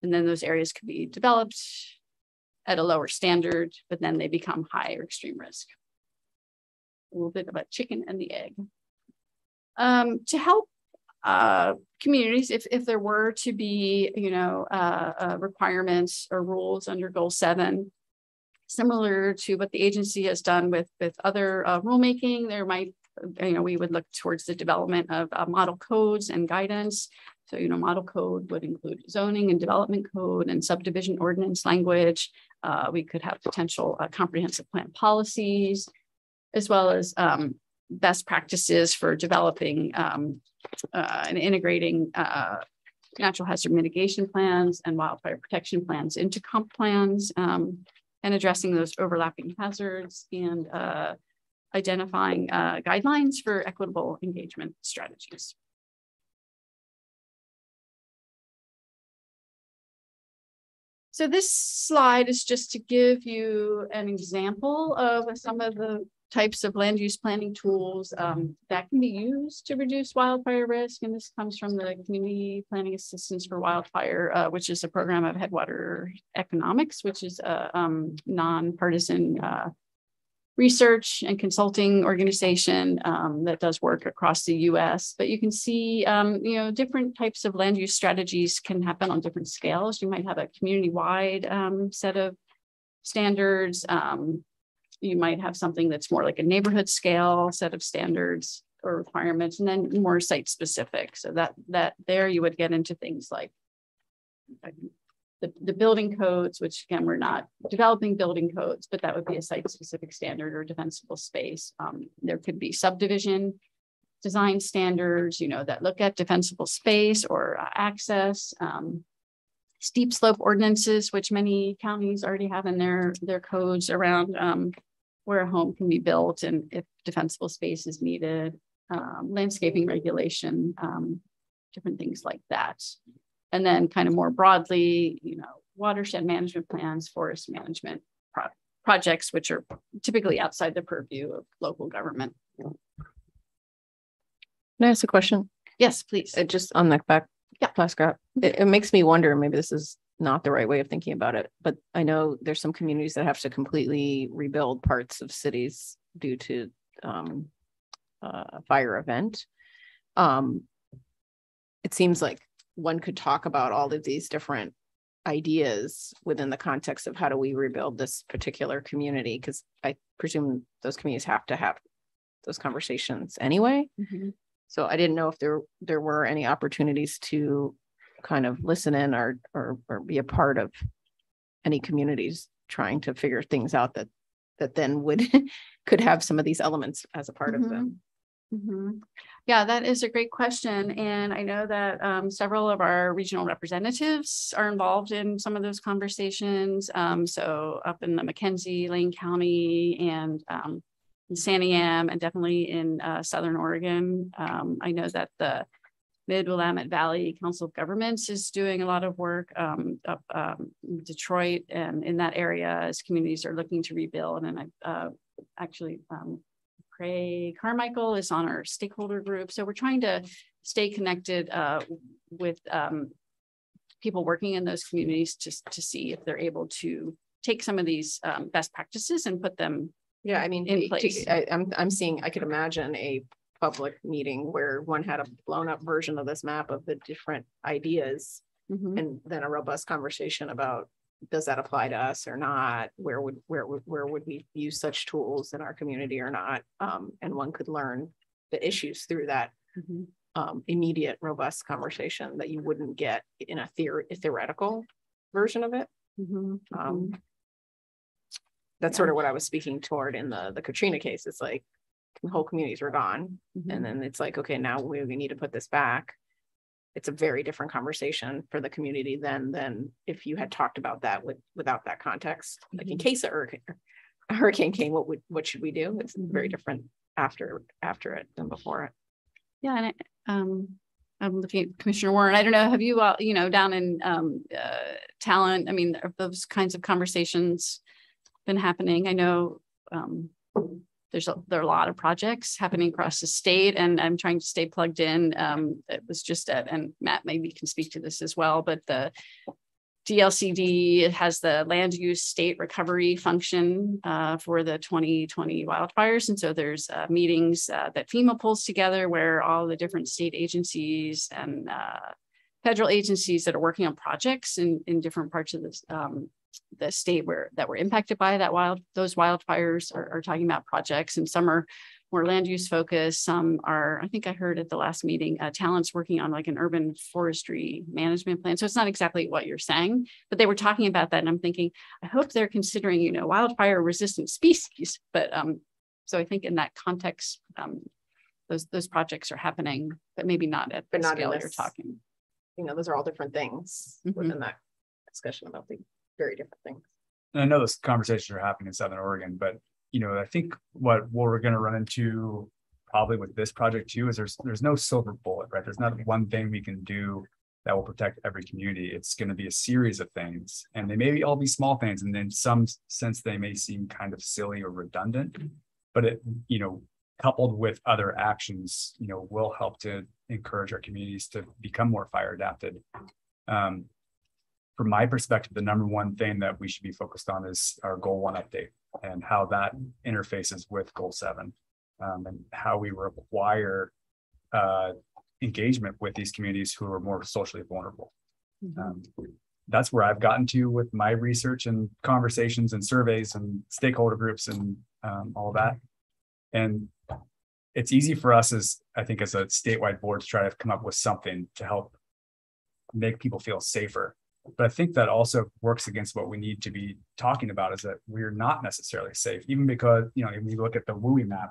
O: And then those areas could be developed at a lower standard, but then they become high or extreme risk. A little bit of a chicken and the egg. To help communities, if there were to be, requirements or rules under Goal 7, similar to what the agency has done with other rulemaking, there might, we would look towards the development of model codes and guidance. So, model code would include zoning and development code and subdivision ordinance language. We could have potential comprehensive plan policies, as well as best practices for developing and integrating natural hazard mitigation plans and wildfire protection plans into comp plans, and addressing those overlapping hazards and identifying guidelines for equitable engagement strategies. So this slide is just to give you an example of some of the types of land use planning tools that can be used to reduce wildfire risk. And this comes from the Community Planning Assistance for Wildfire, which is a program of Headwater Economics, which is a nonpartisan research and consulting organization that does work across the US. But you can see, different types of land use strategies can happen on different scales. You might have a community-wide set of standards. You might have something that's more like a neighborhood scale set of standards or requirements, and then more site specific. So that there you would get into things like the building codes, which again, we're not developing building codes, but that would be a site specific standard or defensible space. There could be subdivision design standards, that look at defensible space or access. Steep slope ordinances, which many counties already have in their codes around where a home can be built and if defensible space is needed, landscaping regulation, different things like that. And then kind of more broadly, watershed management plans, forest management projects, which are typically outside the purview of local government.
B: Can I ask a question?
O: Yes, please.
B: Just on the back. Yeah, Plaskrat. It makes me wonder, maybe this is not the right way of thinking about it, but I know there's some communities that have to completely rebuild parts of cities due to a fire event. It seems like one could talk about all of these different ideas within the context of how do we rebuild this particular community, because I presume those communities have to have those conversations anyway.
O: Mm-hmm.
B: So I didn't know if there were any opportunities to kind of listen in or be a part of any communities trying to figure things out that then could have some of these elements as a part of them.
O: Mm-hmm. Yeah, that is a great question. And I know that several of our regional representatives are involved in some of those conversations. So up in the McKenzie, Lane County, and in Santiam, and definitely in Southern Oregon. I know that the Mid-Willamette Valley Council of Governments is doing a lot of work up Detroit and in that area as communities are looking to rebuild. And I actually, Craig Carmichael is on our stakeholder group. So we're trying to stay connected with people working in those communities to see if they're able to take some of these best practices and put them in place.
B: I'm seeing, I could imagine a public meeting where one had a blown up version of this map of the different ideas, and then a robust conversation about, does that apply to us or not? Where would we use such tools in our community or not? And one could learn the issues through that immediate, robust conversation that you wouldn't get in a theoretical version of it. That's sort of what I was speaking toward in the Katrina case. It's like whole communities were gone. And then it's like, okay, now we need to put this back. It's a very different conversation for the community than if you had talked about that without that context. Like in case a hurricane came, what should we do? It's very different after it than before it.
O: Yeah, and I'm looking at Commissioner Warren. I don't know, have you all, down in talent, I mean, are those kinds of conversations been happening? I know there are a lot of projects happening across the state, and I'm trying to stay plugged in. It was just and Matt maybe can speak to this as well, but the DLCD has the land use state recovery function for the 2020 wildfires. And so there's meetings that FEMA pulls together where all the different state agencies and federal agencies that are working on projects in different parts of the state that were impacted by those wildfires are talking about projects, and some are more land use focused. Some are, I think I heard at the last meeting, Talent's working on like an urban forestry management plan. So it's not exactly what you're saying, but they were talking about that. And I'm thinking, I hope they're considering, wildfire resistant species. But so I think in that context, those projects are happening, but maybe not at the scale you're talking.
B: Those are all different things within that discussion about the very different things.
I: And I know those conversations are happening in Southern Oregon, but I think what we're going to run into probably with this project too is there's no silver bullet, right? There's not one thing we can do that will protect every community. It's going to be a series of things, and they may all be small things, and in some sense they may seem kind of silly or redundant, but it, coupled with other actions, will help to encourage our communities to become more fire adapted. From my perspective, the number one thing that we should be focused on is our Goal 1 update and how that interfaces with Goal 7, and how we require engagement with these communities who are more socially vulnerable. That's where I've gotten to with my research and conversations and surveys and stakeholder groups and all of that. And it's easy for us as a statewide board to try to come up with something to help make people feel safer. But I think that also works against what we need to be talking about, is that we're not necessarily safe, even because, if you look at the WUI map,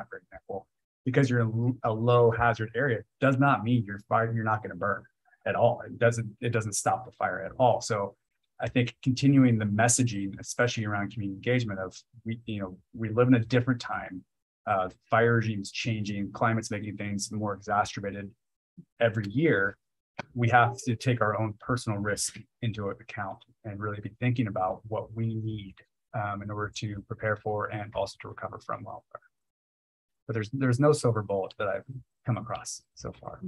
I: for example, because you're in a low hazard area, does not mean you're not going to burn at all. It doesn't stop the fire at all. So I think continuing the messaging, especially around community engagement of, we live in a different time. Fire regime's changing, climate's making things more exacerbated every year. We have to take our own personal risk into account and really be thinking about what we need in order to prepare for and also to recover from wildfire. But there's no silver bullet that I've come across so far.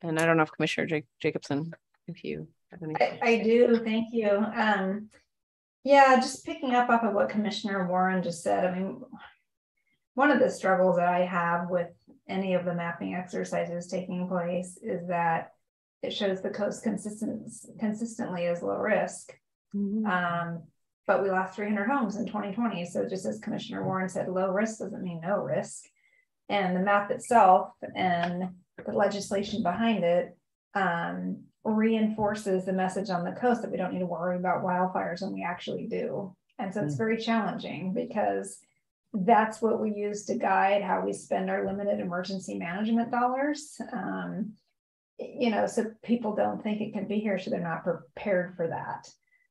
B: And I don't know if Commissioner Jacobson, if you have anything.
N: I do, thank you. Yeah, just picking up off of what Commissioner Warren just said. I mean, one of the struggles that I have with any of the mapping exercises taking place is that it shows the coast consistently as low risk. But we lost 300 homes in 2020. So just as Commissioner Warren said, low risk doesn't mean no risk. And the map itself and the legislation behind it reinforces the message on the coast that we don't need to worry about wildfires when we actually do. And so it's very challenging, because that's what we use to guide how we spend our limited emergency management dollars. So people don't think it can be here, so they're not prepared for that.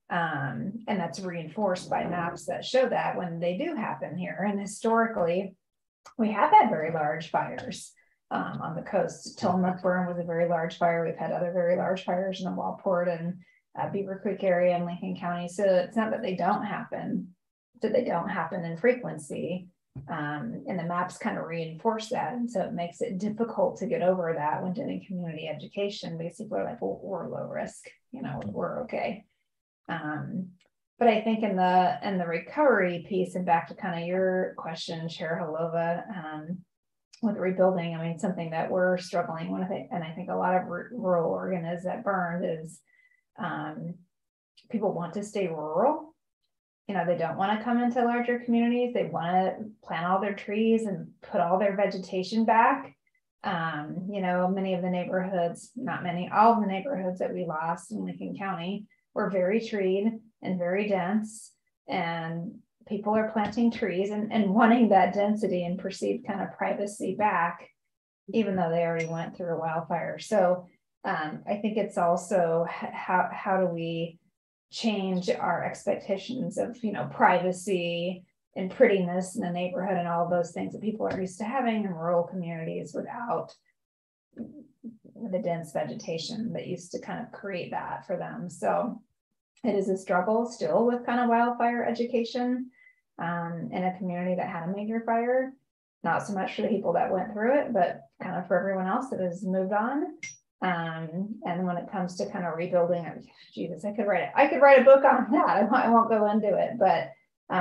N: And that's reinforced by maps that show that when they do happen here. And historically, we have had very large fires on the coast. Tillamook Burn was a very large fire. We've had other very large fires in the Wallport and Beaver Creek area in Lincoln County. So it's not that they don't happen, that they don't happen in frequency. And the maps kind of reinforce that. And so it makes it difficult to get over that when doing community education, because people are like, well, we're low risk, we're okay. But I think in the recovery piece, and back to kind of your question, Chair Holova, with rebuilding, I mean, something that we're struggling with, and I think a lot of rural Oregon is that burned, is people want to stay rural. They don't want to come into larger communities. They want to plant all their trees and put all their vegetation back. Many of the neighborhoods, not many, all of the neighborhoods that we lost in Lincoln County were very treed and very dense, and people are planting trees and wanting that density and perceived kind of privacy back, even though they already went through a wildfire. So I think it's also how do we change our expectations of, you know, privacy and prettiness in the neighborhood and all of those things that people are used to having in rural communities without the dense vegetation that used to kind of create that for them. So it is a struggle still with kind of wildfire education in a community that had a major fire. Not so much for the people that went through it, but kind of for everyone else that has moved on. And when it comes to kind of rebuilding, Jesus, I could write a book on that. I won't go into it, but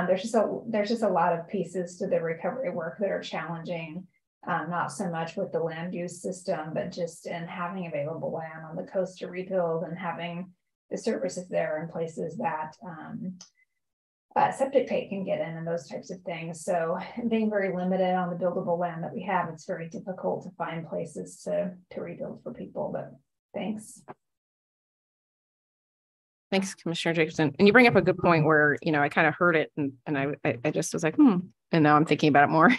N: there's just a lot of pieces to the recovery work that are challenging. Not so much with the land use system, but just in having available land on the coast to rebuild and having the services there in places that septic tank can get in and those types of things. So being very limited on the buildable land that we have, it's very difficult to find places to rebuild for people, but thanks.
B: Thanks, Commissioner Jacobson. And you bring up a good point where, you know, I kind of heard it and I just was like, and now I'm thinking about it more,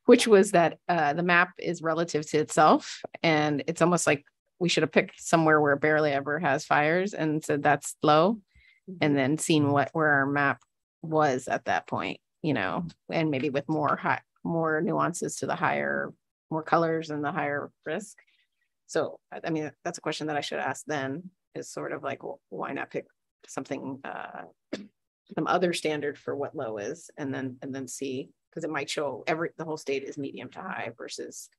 B: which was that the map is relative to itself. And it's almost like we should have picked somewhere where it barely ever has fires and said that's low, and then seen where our map was at that point, you know, and maybe with more nuances to the higher, more colors and the higher risk. So, I mean, that's a question that I should ask then, is sort of like, well, why not pick something, some other standard for what low is, and then see, because it might show the whole state is medium to high versus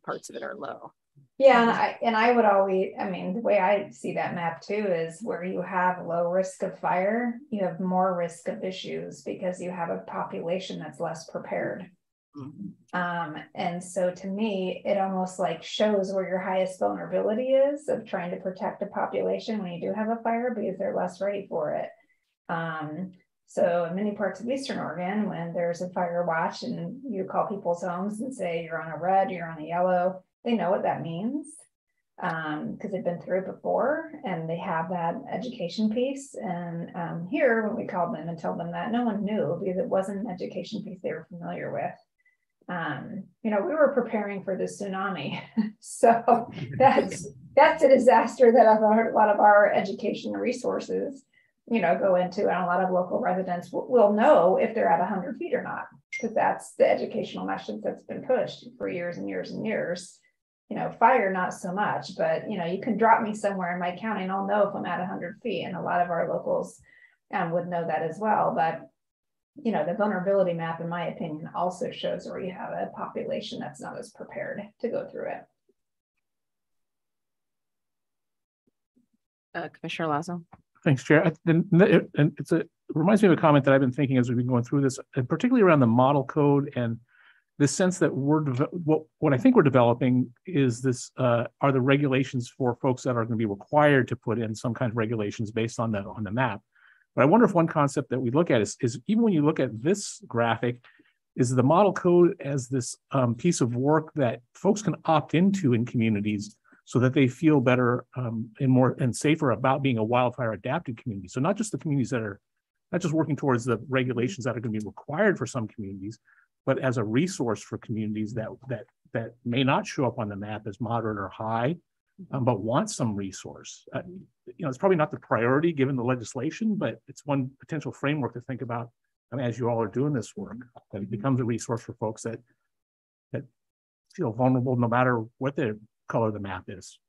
B: parts of it are low.
N: Yeah, and I would always, I mean, the way I see that map too is where you have low risk of fire, you have more risk of issues because you have a population that's less prepared. Mm-hmm. And so to me, it almost like shows where your highest vulnerability is of trying to protect a population when you do have a fire, because they're less ready for it. So in many parts of Eastern Oregon, when there's a fire watch and you call people's homes and say you're on a red, you're on a yellow, they know what that means because they've been through it before and they have that education piece. And here, when we called them and told them that, no one knew because it wasn't an education piece they were familiar with. You know, we were preparing for the tsunami. So that's a disaster that I've heard a lot of our education resources, you know, go into, and a lot of local residents will know if they're at 100 feet or not, because that's the educational message that's been pushed for years and years and years. You know, fire, not so much, but, you know, you can drop me somewhere in my county and I'll know if I'm at 100 feet. And a lot of our locals would know that as well. But, you know, the vulnerability map, in my opinion, also shows where you have a population that's not as prepared to go through
B: it. Commissioner Lazo.
H: Thanks, Chair. And it reminds me of a comment that I've been thinking as we've been going through this, and particularly around the model code and the sense that what I think we're developing is this are the regulations for folks that are going to be required to put in some kind of regulations based on the map. But I wonder if one concept that we look at is even when you look at this graphic, is the model code as this piece of work that folks can opt into in communities so that they feel better and safer about being a wildfire adapted community. So not just the communities that are not just working towards the regulations that are going to be required for some communities, but as a resource for communities that may not show up on the map as moderate or high, but want some resource. You know, it's probably not the priority given the legislation, but it's one potential framework to think about. I mean, as you all are doing this work, that it becomes a resource for folks that feel vulnerable no matter what the color of the map is.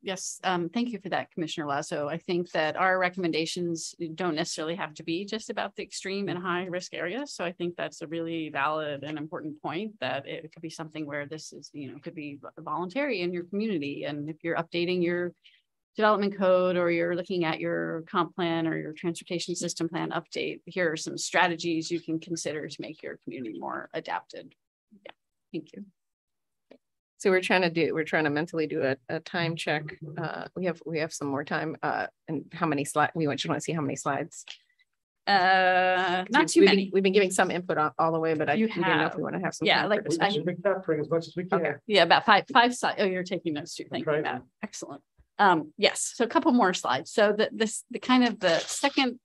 O: Yes, thank you for that, Commissioner Lazo. I think that our recommendations don't necessarily have to be just about the extreme and high risk areas. So I think that's a really valid and important point, that it could be something where this is, you know, could be voluntary in your community. And if you're updating your development code or you're looking at your comp plan or your transportation system plan update, here are some strategies you can consider to make your community more adapted. Yeah, thank you.
B: So we're trying to mentally do a time check. We have some more time. And how many slides? We want to see how many slides.
O: Not too many.
B: We've been giving some input all the way, but we didn't know if we want to have some.
O: Yeah, like
R: as much as we can.
B: Okay.
O: Yeah, about five slides. Oh, you're taking notes too. Thank you, Matt. Excellent. Yes. So a couple more slides. So the second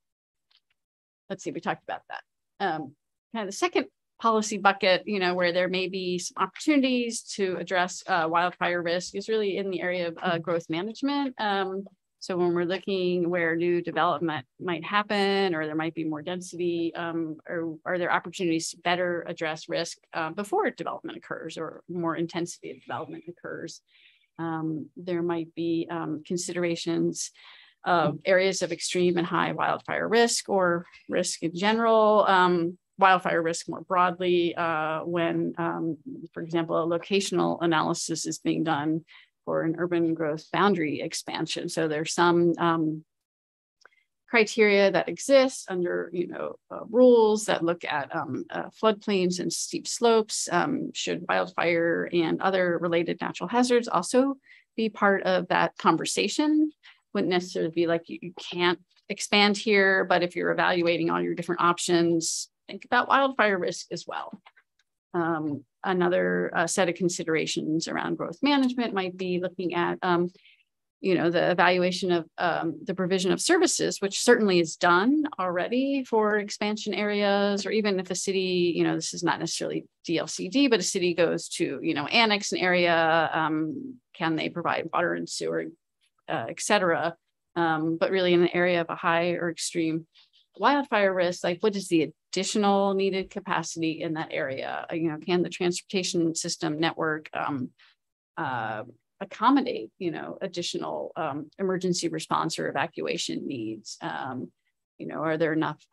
O: let's see, we talked about that. Kind of the second policy bucket, where there may be some opportunities to address wildfire risk is really in the area of growth management. So when we're looking where new development might happen, or there might be more density, or are there opportunities to better address risk before development occurs or more intensity of development occurs? There might be considerations of areas of extreme and high wildfire risk or risk in general, wildfire risk more broadly when, for example, a locational analysis is being done for an urban growth boundary expansion. So there's some criteria that exist under, rules that look at floodplains and steep slopes. Should wildfire and other related natural hazards also be part of that conversation? Wouldn't necessarily be like you can't expand here, but if you're evaluating all your different options, think about wildfire risk as well. Another set of considerations around growth management might be looking at, the evaluation of the provision of services, which certainly is done already for expansion areas, or even if a city, this is not necessarily DLCD, but a city goes to, annex an area, can they provide water and sewer, et cetera. But really in the area of a high or extreme wildfire risk, like what is the additional needed capacity in that area? Can the transportation system network accommodate, additional emergency response or evacuation needs? Are there enough,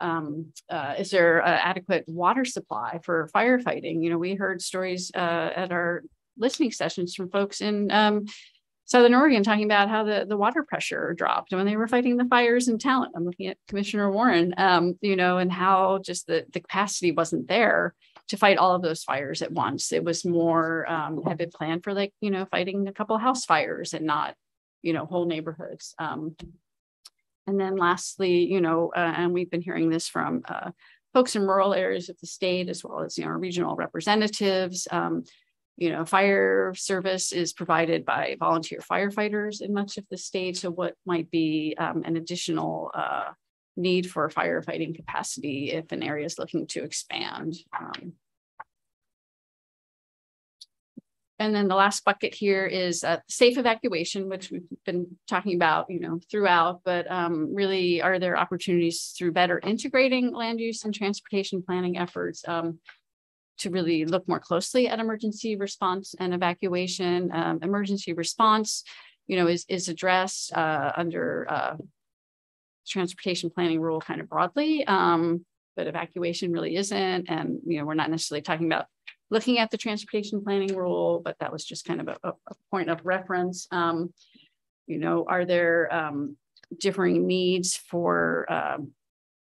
O: is there adequate water supply for firefighting? We heard stories at our listening sessions from folks in Southern Oregon talking about how the water pressure dropped when they were fighting the fires in Talent. I'm looking at Commissioner Warren, and how just the capacity wasn't there to fight all of those fires at once. It was more had been planned for fighting a couple of house fires and not, whole neighborhoods. And then lastly, and we've been hearing this from folks in rural areas of the state, as well as, our regional representatives. Fire service is provided by volunteer firefighters in much of the state. So what might be an additional need for firefighting capacity if an area is looking to expand? And then the last bucket here is safe evacuation, which we've been talking about, throughout, but really are there opportunities through better integrating land use and transportation planning efforts to really look more closely at emergency response and evacuation? Emergency response, is addressed under transportation planning rule kind of broadly, but evacuation really isn't. And, we're not necessarily talking about looking at the transportation planning rule, but that was just kind of a point of reference. Are there differing needs for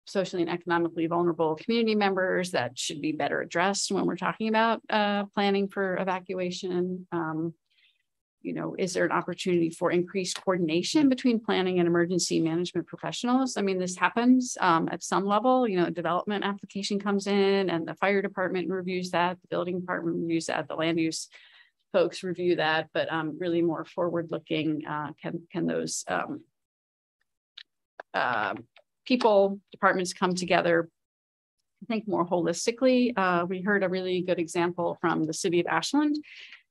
O: socially and economically vulnerable community members that should be better addressed when we're talking about planning for evacuation? Is there an opportunity for increased coordination between planning and emergency management professionals? I mean, this happens at some level. A development application comes in and the fire department reviews that, the building department reviews that, the land use folks review that, but really more forward-looking, can those departments come together, I think, more holistically. We heard a really good example from the city of Ashland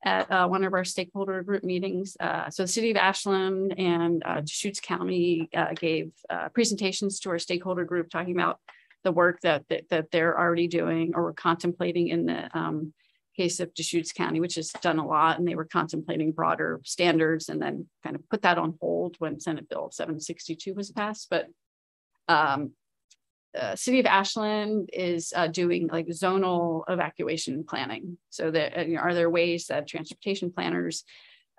O: at one of our stakeholder group meetings. So the city of Ashland and Deschutes County gave presentations to our stakeholder group talking about the work that they're already doing or were contemplating in the case of Deschutes County, which has done a lot, and they were contemplating broader standards and then kind of put that on hold when Senate Bill 762 was passed. But City of Ashland is doing like zonal evacuation planning. So that are there ways that transportation planners,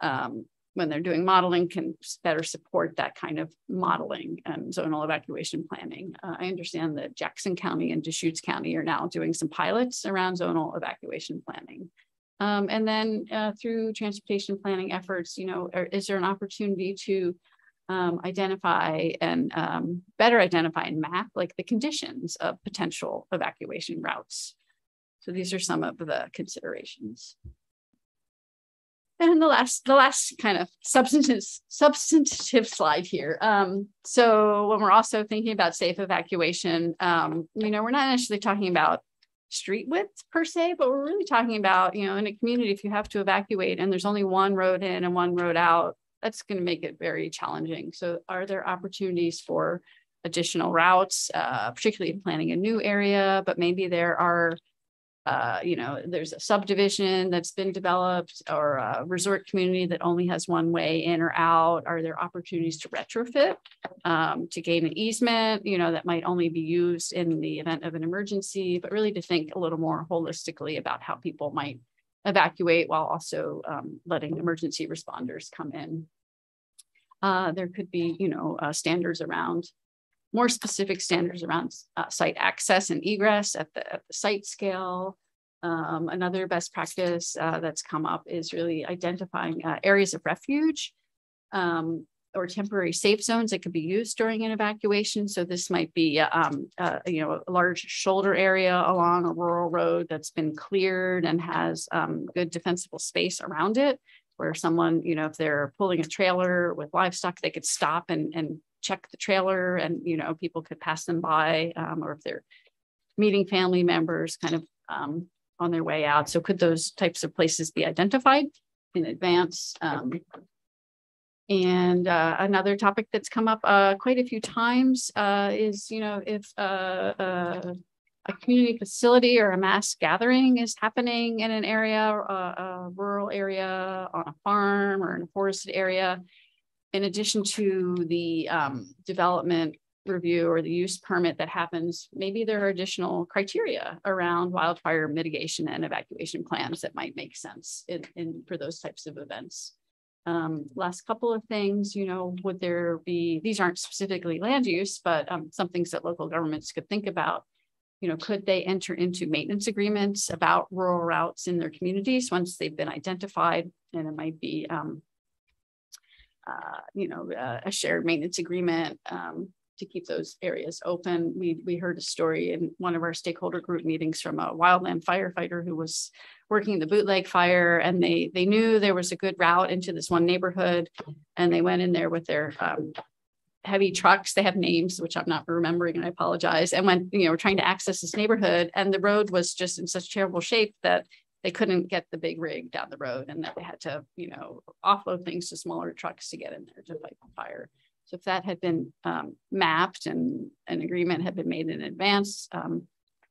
O: when they're doing modeling, can better support that kind of modeling and zonal evacuation planning? I understand that Jackson County and Deschutes County are now doing some pilots around zonal evacuation planning. And then through transportation planning efforts, is there an opportunity to identify and better identify and map like the conditions of potential evacuation routes? So these are some of the considerations. And the last kind of substantive slide here. So when we're also thinking about safe evacuation, you know, we're not necessarily talking about street width per se, but we're really talking about, you know, in a community, if you have to evacuate and there's only one road in and one road out, that's going to make it very challenging. So are there opportunities for additional routes, particularly planning a new area, but maybe there are, you know, there's a subdivision that's been developed or a resort community that only has one way in or out. Are there opportunities to retrofit, to gain an easement, you know, that might only be used in the event of an emergency, but really to think a little more holistically about how people might evacuate while also letting emergency responders come in. There could be, you know, standards around, more specific standards around site access and egress at the site scale. Another best practice that's come up is really identifying areas of refuge or temporary safe zones that could be used during an evacuation. So this might be, you know, a large shoulder area along a rural road that's been cleared and has good defensible space around it, where someone, you know, if they're pulling a trailer with livestock, they could stop and check the trailer and, you know, people could pass them by, or if they're meeting family members kind of on their way out. So could those types of places be identified in advance? And another topic that's come up quite a few times is, you know, if a community facility or a mass gathering is happening in an area, a rural area, on a farm or in a forested area, in addition to the development review or the use permit that happens, maybe there are additional criteria around wildfire mitigation and evacuation plans that might make sense for those types of events. Last couple of things, you know, would there be, these aren't specifically land use, but some things that local governments could think about, you know, could they enter into maintenance agreements about rural routes in their communities once they've been identified? And it might be, you know, a shared maintenance agreement to keep those areas open. We heard a story in one of our stakeholder group meetings from a wildland firefighter who was working the Bootleg fire, and they knew there was a good route into this one neighborhood, and they went in there with their heavy trucks. They have names, which I'm not remembering, and I apologize. And went, you know, trying to access this neighborhood, and the road was just in such terrible shape that they couldn't get the big rig down the road, and that they had to, you know, offload things to smaller trucks to get in there to fight the fire. So if that had been mapped and an agreement had been made in advance to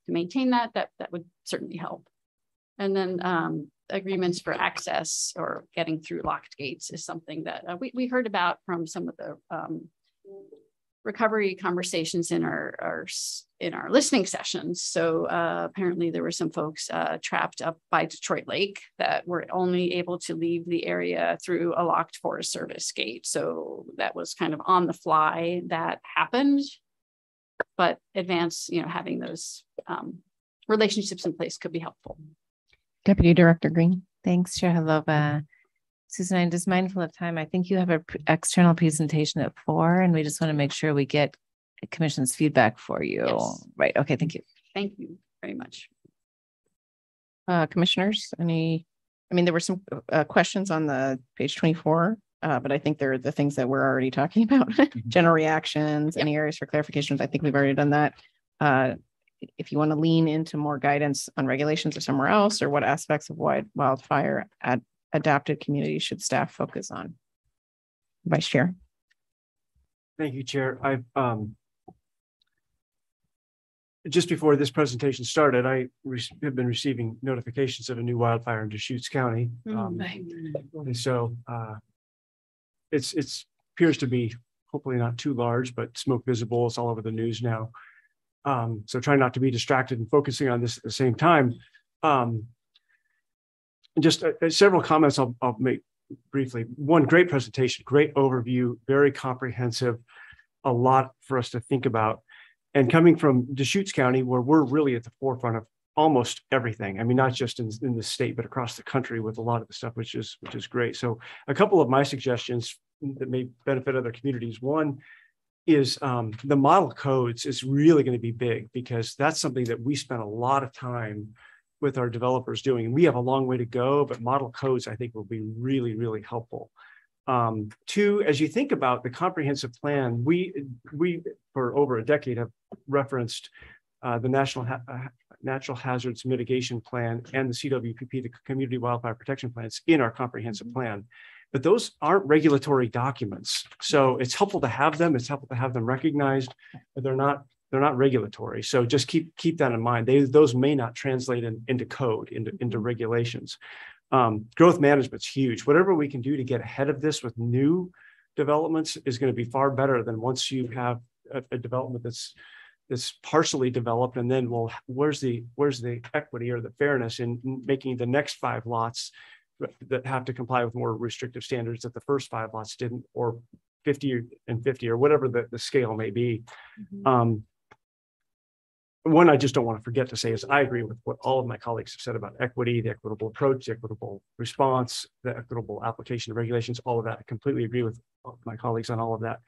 O: maintain that would certainly help. And then agreements for access or getting through locked gates is something that we heard about from some of the recovery conversations in our listening sessions. So apparently there were some folks trapped up by Detroit Lake that were only able to leave the area through a locked Forest Service gate. So that was kind of on the fly that happened, but advance, you know, having those relationships in place could be helpful.
K: Deputy Director Green. Thanks, Chair Harlova. Susan, I'm just mindful of time. I think you have an external presentation at 4, and we just want to make sure we get Commission's feedback for you. Yes. Right. Okay. Thank you.
O: Thank you very much.
T: Commissioners, I mean, there were some questions on the page 24, but I think they're the things that we're already talking about. General reactions, any areas for clarifications. I think we've already done that. If you want to lean into more guidance on regulations or somewhere else, or what aspects of wildfire adapted communities should staff focus on? Vice Chair.
F: Thank you, Chair. I've just before this presentation started, I have been receiving notifications of a new wildfire in Deschutes County. And so it appears to be hopefully not too large, but smoke visible. It's all over the news now. So try not to be distracted and focusing on this at the same time. Just several comments I'll make briefly. One, great presentation, great overview, very comprehensive, a lot for us to think about. And coming from Deschutes County, where we're really at the forefront of almost everything. I mean, not just in the state, but across the country with a lot of the stuff, which is great. So a couple of my suggestions that may benefit other communities. One is the model codes is really going to be big, because that's something that we spent a lot of time with our developers doing. We have a long way to go, but model codes I think will be really, really helpful. Two, as you think about the comprehensive plan, we for over a decade have referenced the Natural Hazards Mitigation Plan and the CWPP, the Community Wildfire Protection Plans, in our comprehensive plan. But those aren't regulatory documents. So it's helpful to have them. It's helpful to have them recognized, but they're not regulatory. So just keep that in mind. Those may not translate into code, into regulations. Growth management's huge. Whatever we can do to get ahead of this with new developments is going to be far better than once you have a development that's partially developed, and then, well, where's the equity or the fairness in making the next 5 lots that have to comply with more restrictive standards that the first 5 lots didn't, or 50 and 50, or whatever the scale may be. One I just don't want to forget to say is I agree with what all of my colleagues have said about equity, the equitable approach, the equitable response, the equitable application of regulations, all of that. I completely agree with my colleagues on all of that.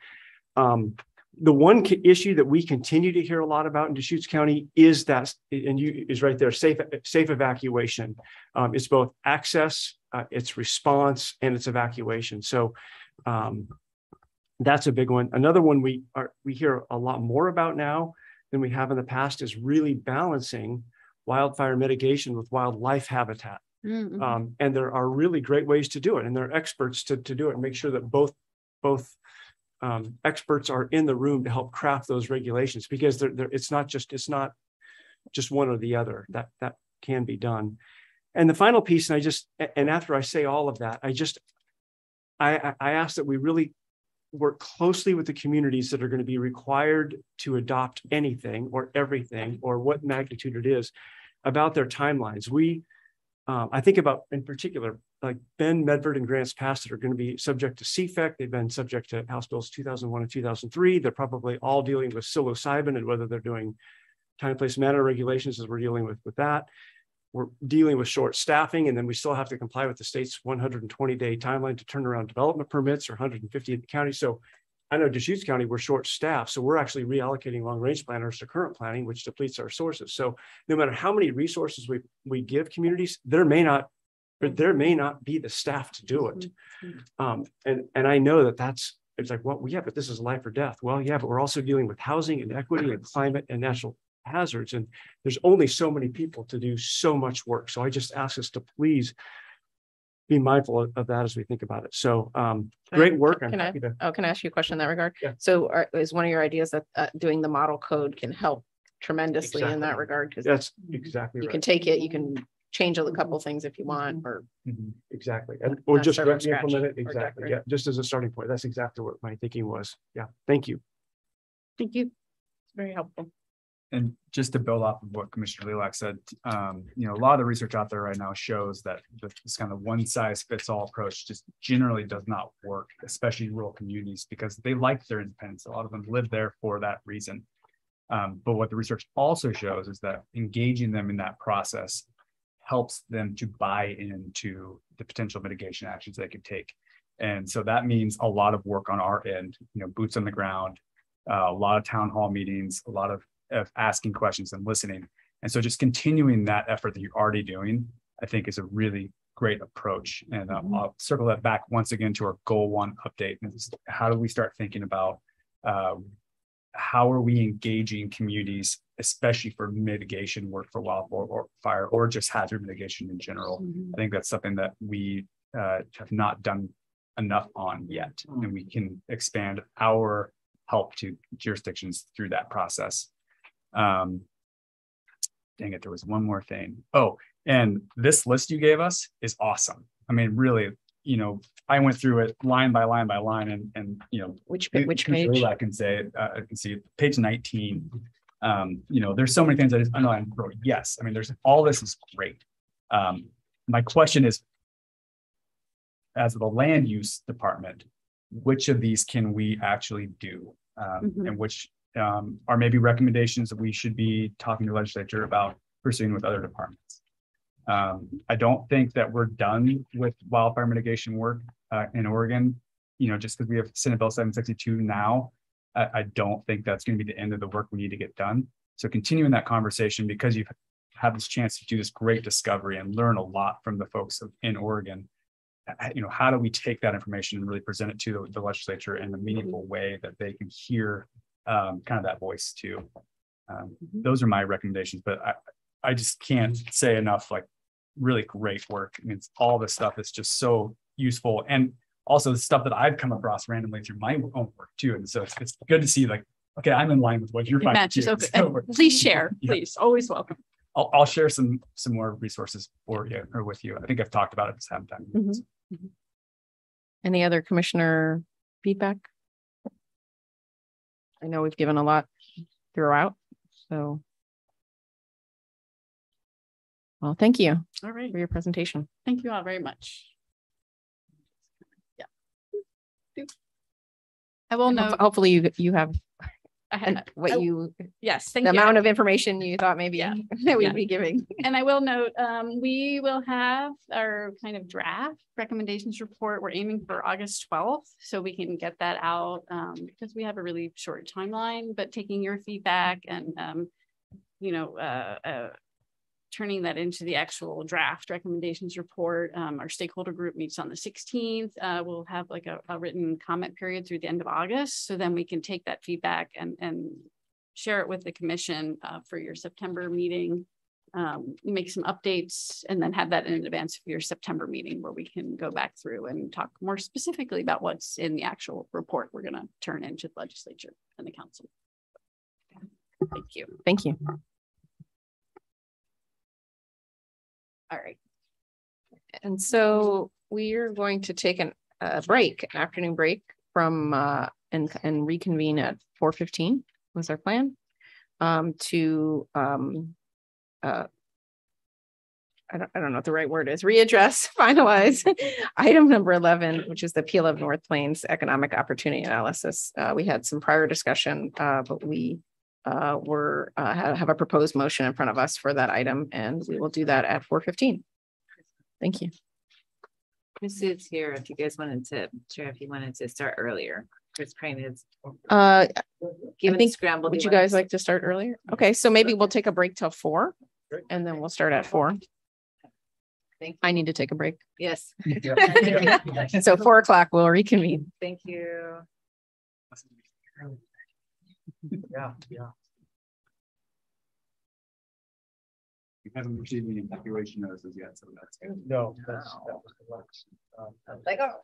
F: The one issue that we continue to hear a lot about in Deschutes County is that, and is right there, safe evacuation. It's both access, it's response, and it's evacuation. So that's a big one. Another one we hear a lot more about now than we have in the past is really balancing wildfire mitigation with wildlife habitat. And there are really great ways to do it, and there are experts to do it and make sure that both experts are in the room to help craft those regulations, because it's not just one or the other. That can be done. And the final piece, and after I say all of that, I ask that we really work closely with the communities that are going to be required to adopt anything or everything, or what magnitude it is, about their timelines. I think about, in particular, like Bend, Medford, and Grants Pass that are going to be subject to CFEC. They've been subject to House Bills 2001 and 2003. They're probably all dealing with psilocybin, and whether they're doing time, place, manner regulations as we're dealing with that. We're dealing with short staffing, and then we still have to comply with the state's 120-day timeline to turn around development permits, or 150 in the county. So I know Deschutes County, we're short staffed. So we're actually reallocating long range planners to current planning, which depletes our sources. So no matter how many resources we give communities, there may not be the staff to do it. And I know it's like, well, yeah, but this is life or death. Well, yeah, but we're also dealing with housing and equity and climate and natural hazards. And there's only so many people to do so much work. So I just ask us to please be mindful of that as we think about it. So great work.
T: Can I ask you a question in that regard? Yeah. So is one of your ideas that doing the model code can help tremendously in that regard? Because
F: that's exactly
T: you
F: right.
T: can take it, you can change a couple things if you want, or
F: exactly, or just implement it. Exactly. Yeah, just as a starting point. That's exactly what my thinking was. Yeah. Thank you.
T: Thank you. It's very helpful.
I: And just to build off of what Commissioner Lilac said, a lot of the research out there right now shows that this kind of one size fits all approach just generally does not work, especially in rural communities, because they like their independence. A lot of them live there for that reason. But what the research also shows is that engaging them in that process helps them to buy into the potential mitigation actions they could take. And so that means a lot of work on our end, boots on the ground, a lot of town hall meetings, a lot of asking questions and listening. And so just continuing that effort that you're already doing, I think, is a really great approach. And I'll circle that back once again to our goal 1 update. And how do we start thinking about how are we engaging communities, especially for mitigation work for wildfire or fire, or just hazard mitigation in general? I think that's something that we have not done enough on yet, and we can expand our help to jurisdictions through that process. Dang it, there was one more thing. Oh, and this list you gave us is awesome. I mean, really, I went through it line by line by line, and
T: which page?
I: I can say it. I can see it, page 19. There's so many things I just underlined. Yes, I mean, there's all this is great. My question is, as the land use department, which of these can we actually do, and which are maybe recommendations that we should be talking to the legislature about pursuing with other departments? I don't think that we're done with wildfire mitigation work in Oregon. Just because we have Senate Bill 762 now, I don't think that's going to be the end of the work we need to get done. So continuing that conversation, because you've have this chance to do this great discovery and learn a lot from the folks in Oregon. How do we take that information and really present it to the legislature in a meaningful way that they can hear kind of that voice too. Those are my recommendations, but I just can't say enough, like really great work. I mean, it's all this stuff is just so useful. And also the stuff that I've come across randomly through my own work too. And so it's good to see like, okay, I'm in line with what you're finding.
O: Matches. Okay. So, please share, please. Always welcome.
I: I'll share some more resources for you or with you. I think I've talked about it, just haven't done.
T: Any other commissioner feedback? I know we've given a lot throughout, so. Well, thank you.
O: All right.
T: For your presentation.
O: Thank you all very much. Yeah. I will know.
T: Hopefully you have
O: yes,
T: the amount of information you thought maybe that we'd be giving.
O: And I will note, we will have our kind of draft recommendations report. We're aiming for August 12th, so we can get that out because we have a really short timeline, but taking your feedback and, turning that into the actual draft recommendations report. Our stakeholder group meets on the 16th. We'll have like a written comment period through the end of August. So then we can take that feedback and share it with the commission for your September meeting, make some updates, and then have that in advance of your September meeting where we can go back through and talk more specifically about what's in the actual report we're gonna turn into the legislature and the council. Thank you.
T: Thank you.
O: All right.
T: And so we are going to take an afternoon break from and reconvene at 4:15 was our plan I don't know what the right word is, readdress, finalize item number 11, which is the Peel of North Plains economic opportunity analysis. We had some prior discussion, but we have a proposed motion in front of us for that item, and we will do that at 4:15. Thank you.
K: Chris is here if you guys wanted to, if you wanted to start earlier. Chris Crane is
T: scrambled. Would you guys like to start earlier? Okay, so maybe we'll take a break till 4 and then we'll start at 4. I need to take a break.
K: Yes.
T: So 4 o'clock we'll reconvene.
K: Thank you.
G: Yeah. We haven't received any evacuation notices yet, so that's good.
R: No,
K: Like,
G: that.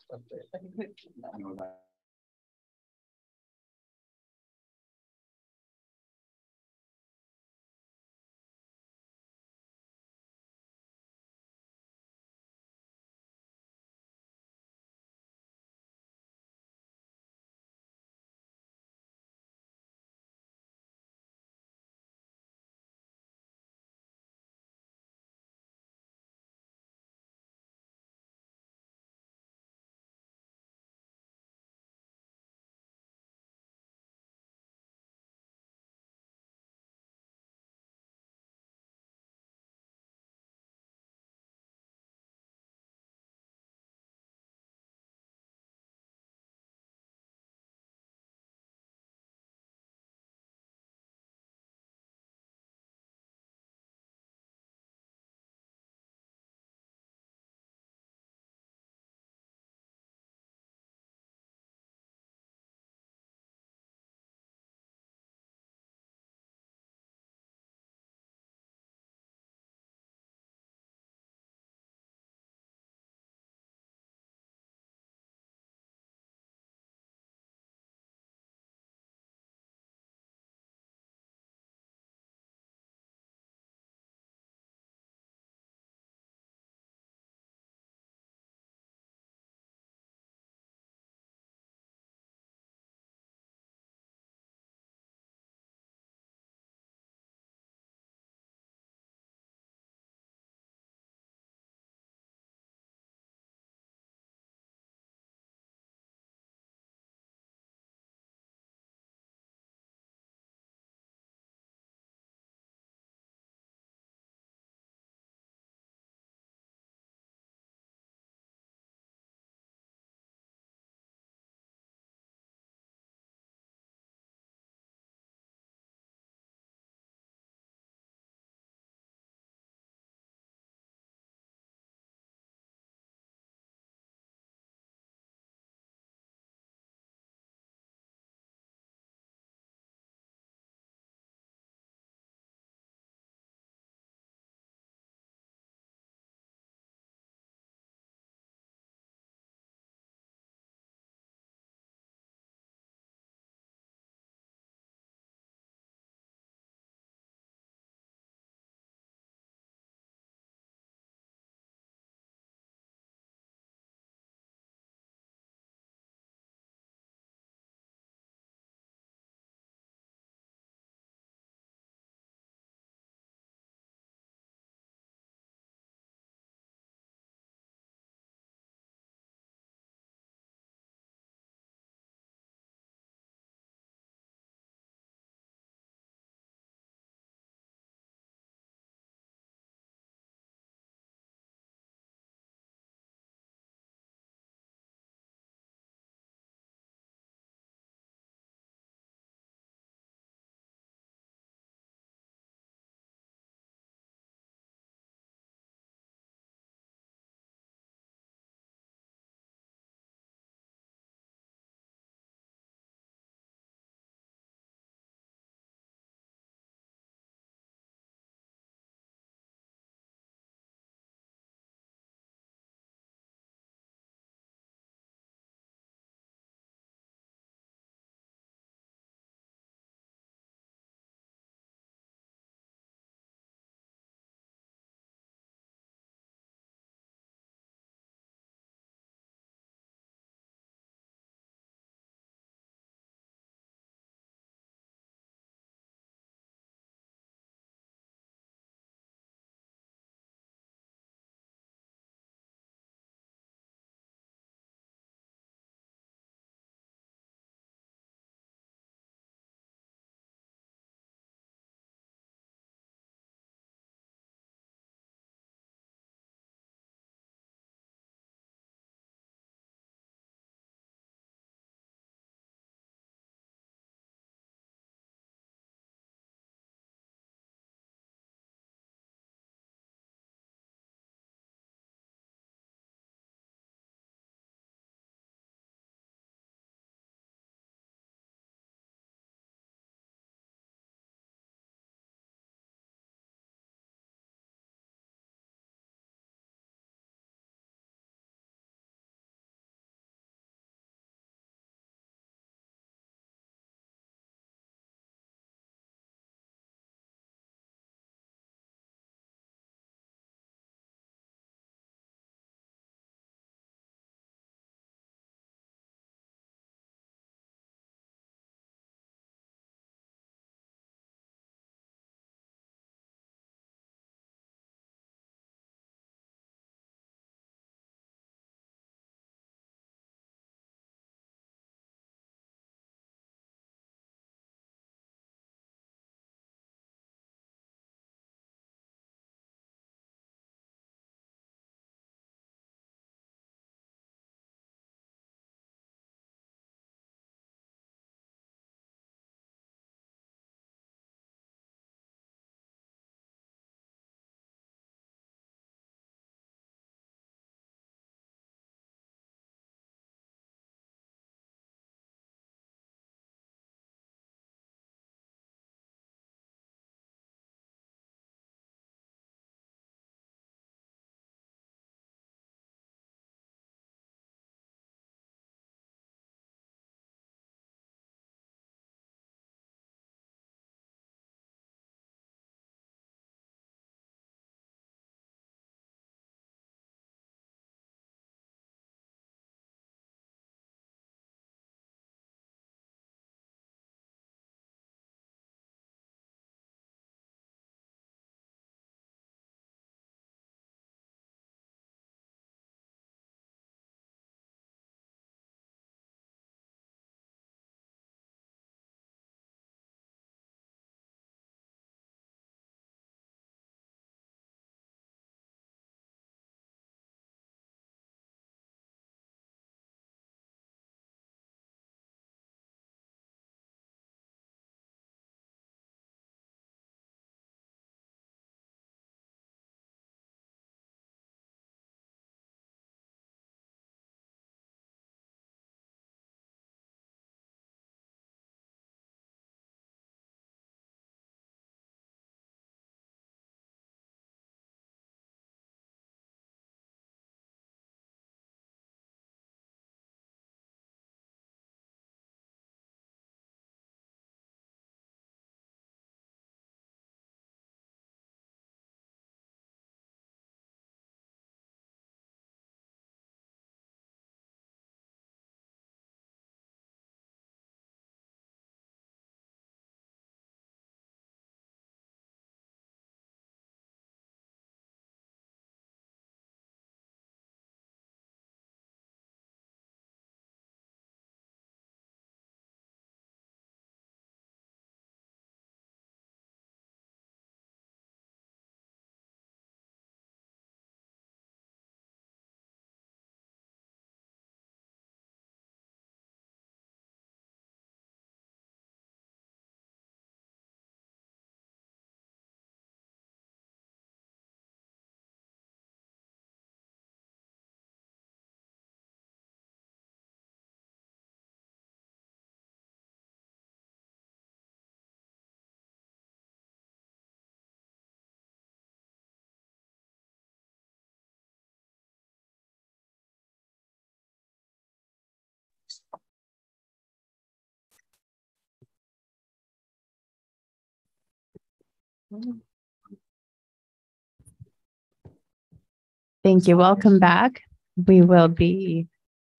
A: Thank you. Welcome back. We will be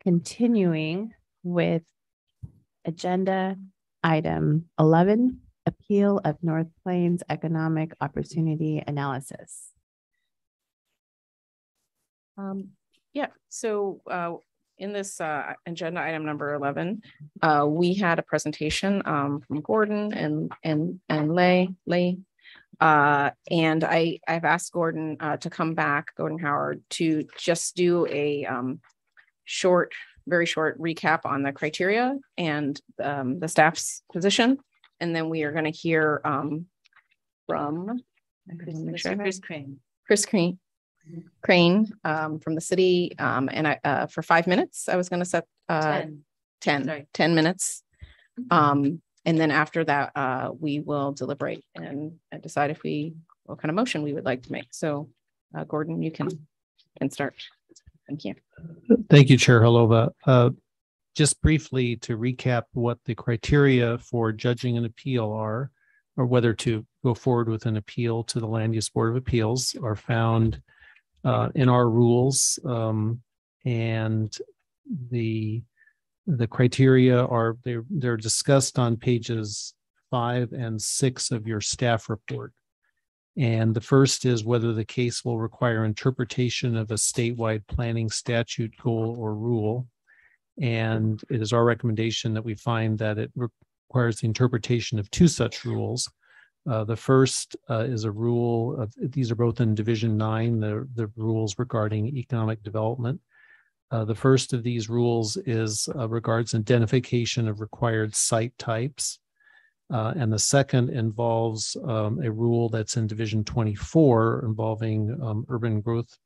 A: continuing with agenda item 11, appeal of North Plains Economic Opportunity Analysis.
B: Yeah, so in this agenda item number 11, we had a presentation from Gordon and Lay. And I've asked Gordon to come back, Gordon Howard, to just do a very short recap on the criteria and the staff's position. And then we are going to hear from Chris Crane from the city. And I for 5 minutes, I was going to set 10 minutes. And then after that, we will deliberate and decide what kind of motion we would like to make. So Gordon, you can start. Thank you.
L: Thank you, Chair Holova. Just briefly to recap what the criteria for judging an appeal are, or whether to go forward with an appeal to the Land Use Board of Appeals, are found in our rules. And the criteria are, they're discussed on pages 5 and 6 of your staff report. And the first is whether the case will require interpretation of a statewide planning statute, goal, or rule. And it is our recommendation that we find that it requires the interpretation of 2 such rules. The first is a rule these are both in Division 9, the rules regarding economic development. The first of these rules is regards identification of required site types. And the second involves a rule that's in Division 24 involving urban growth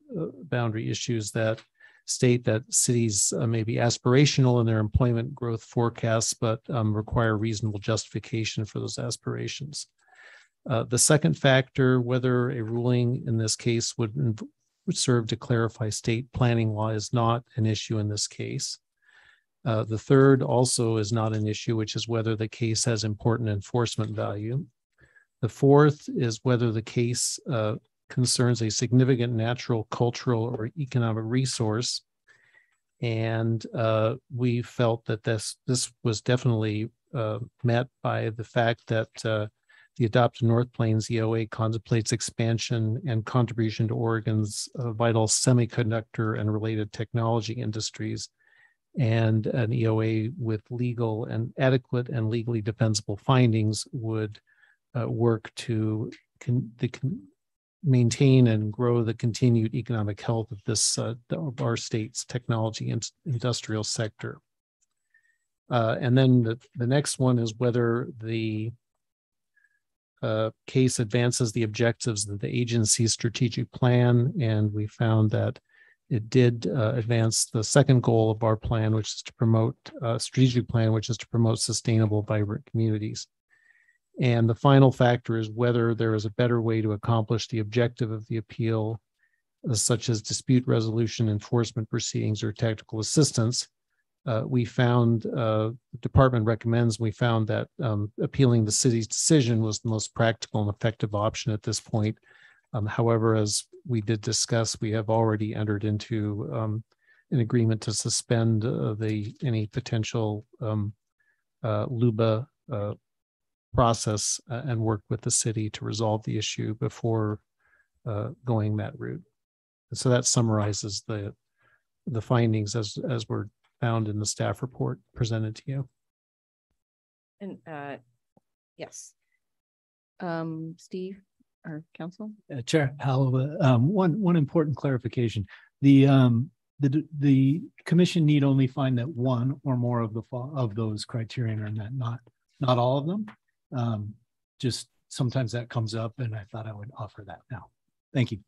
L: boundary issues that state that cities may be aspirational in their employment growth forecasts, but require reasonable justification for those aspirations. The second factor, whether a ruling in this case would serve to clarify state planning law, is not an issue in this case. The third also is not an issue, which is whether the case has important enforcement value. The fourth is whether the case concerns a significant natural, cultural, or economic resource. And we felt that this was definitely met by the fact that the adopted North Plains EOA contemplates expansion and contribution to Oregon's vital semiconductor and related technology industries, and an EOA with legal and adequate and legally defensible findings would work to maintain and grow the continued economic health of this of our state's technology and industrial sector. And then the next one is whether the case advances the objectives of the agency's strategic plan, and we found that it did advance the second goal of our plan, which is to promote strategic plan, which is to promote sustainable, vibrant communities. And the final factor is whether there is a better way to accomplish the objective of the appeal, such as dispute resolution, enforcement proceedings, or technical assistance. We found, the department recommends, we found that appealing the city's decision was the most practical and effective option at this point. However, as we did discuss, we have already entered into an agreement to suspend any potential LUBA process and work with the city to resolve the issue before going that route. And so that summarizes the findings as were found in the staff report presented to you.
B: And yes, Steve, our counsel.
C: Chair Holova, one important clarification: the commission need only find that one or more of those criteria are met, not all of them. Just sometimes that comes up, and I thought I would offer that now. Thank you.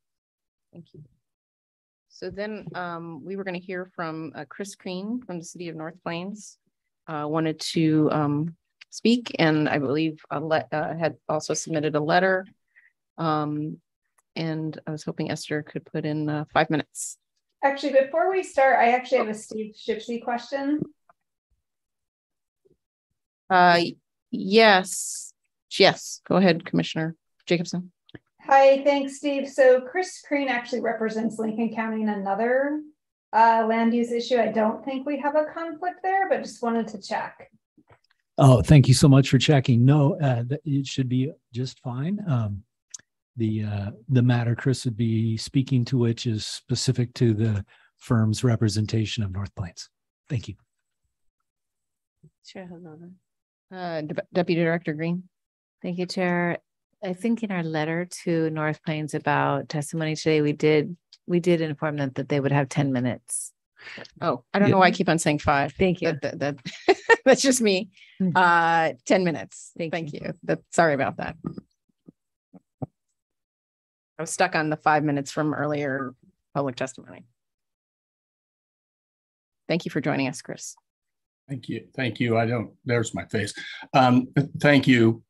B: Thank you. So then we were going to hear from Chris Crane from the city of North Plains. Wanted to speak, and I believe had also submitted a letter. And I was hoping Esther could put in 5 minutes.
N: Actually, before we start, I actually have a Steve Shipsey question.
B: Yes. Go ahead, Commissioner.
T: Jacobson.
N: Hi, thanks, Steve. So Chris Crane actually represents Lincoln County in another land use issue. I don't think we have a conflict there, but just wanted to check.
C: Oh, thank you so much for checking. No, it should be just fine. The matter Chris would be speaking to, which is specific to the firm's representation of North Plains. Thank you.
K: Chair Halova.
T: Deputy Director Green.
K: Thank you, Chair. I think in our letter to North Plains about testimony today, we did inform them that they would have 10 minutes.
T: Oh, I don't know why I keep on saying 5.
K: Thank you.
T: That's just me. 10 minutes. Thank you. Sorry about that. I was stuck on the 5 minutes from earlier public testimony. Thank you for joining us, Chris.
U: Thank you. Thank you. There's my face. Thank you,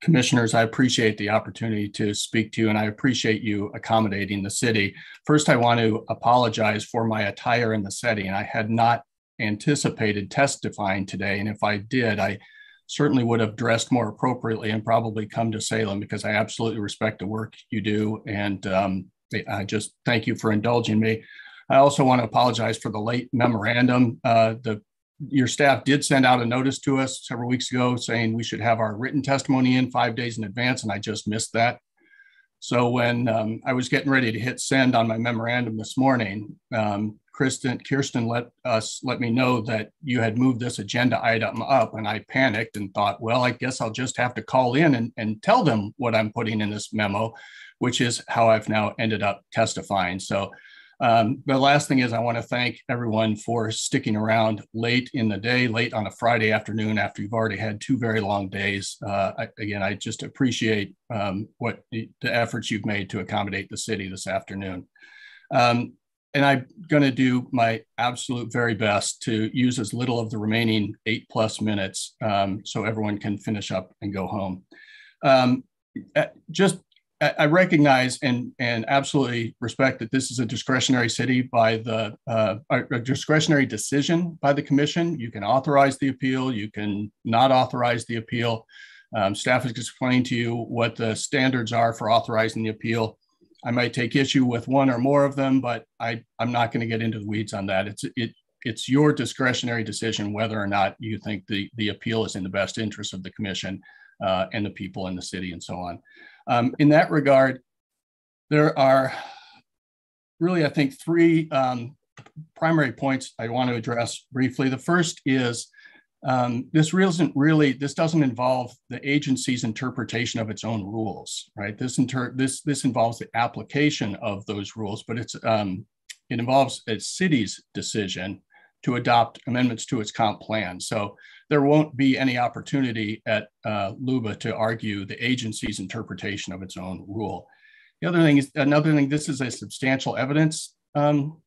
U: commissioners. I appreciate the opportunity to speak to you, and I appreciate you accommodating the city. First, I want to apologize for my attire in the setting. I had not anticipated testifying today, and if I did, I certainly would have dressed more appropriately and probably come to Salem, because I absolutely respect the work you do, and I just thank you for indulging me. I also want to apologize for the late memorandum. Your staff did send out a notice to us several weeks ago saying we should have our written testimony in 5 days in advance, and I just missed that. So when I was getting ready to hit send on my memorandum this morning, Kirsten let me know that you had moved this agenda item up, and I panicked and thought, well, I guess I'll just have to call in and tell them what I'm putting in this memo, which is how I've now ended up testifying. So the last thing is I want to thank everyone for sticking around late in the day, late on a Friday afternoon after you've already had 2 very long days. I just appreciate what the efforts you've made to accommodate the city this afternoon. And I'm going to do my absolute very best to use as little of the remaining 8+ minutes so everyone can finish up and go home. I recognize and absolutely respect that this is a discretionary a discretionary decision by the commission. You can authorize the appeal, you can not authorize the appeal. Staff has explained to you what the standards are for authorizing the appeal. I might take issue with one or more of them, but I'm not going to get into the weeds on that. It's your discretionary decision whether or not you think the appeal is in the best interest of the commission and the people in the city and so on. In that regard, there are really, I think, 3 primary points I want to address briefly. The first is this doesn't involve the agency's interpretation of its own rules, right? This involves the application of those rules, but it involves a city's decision to adopt amendments to its comp plan. So there won't be any opportunity at LUBA to argue the agency's interpretation of its own rule. Another thing, this is a substantial evidence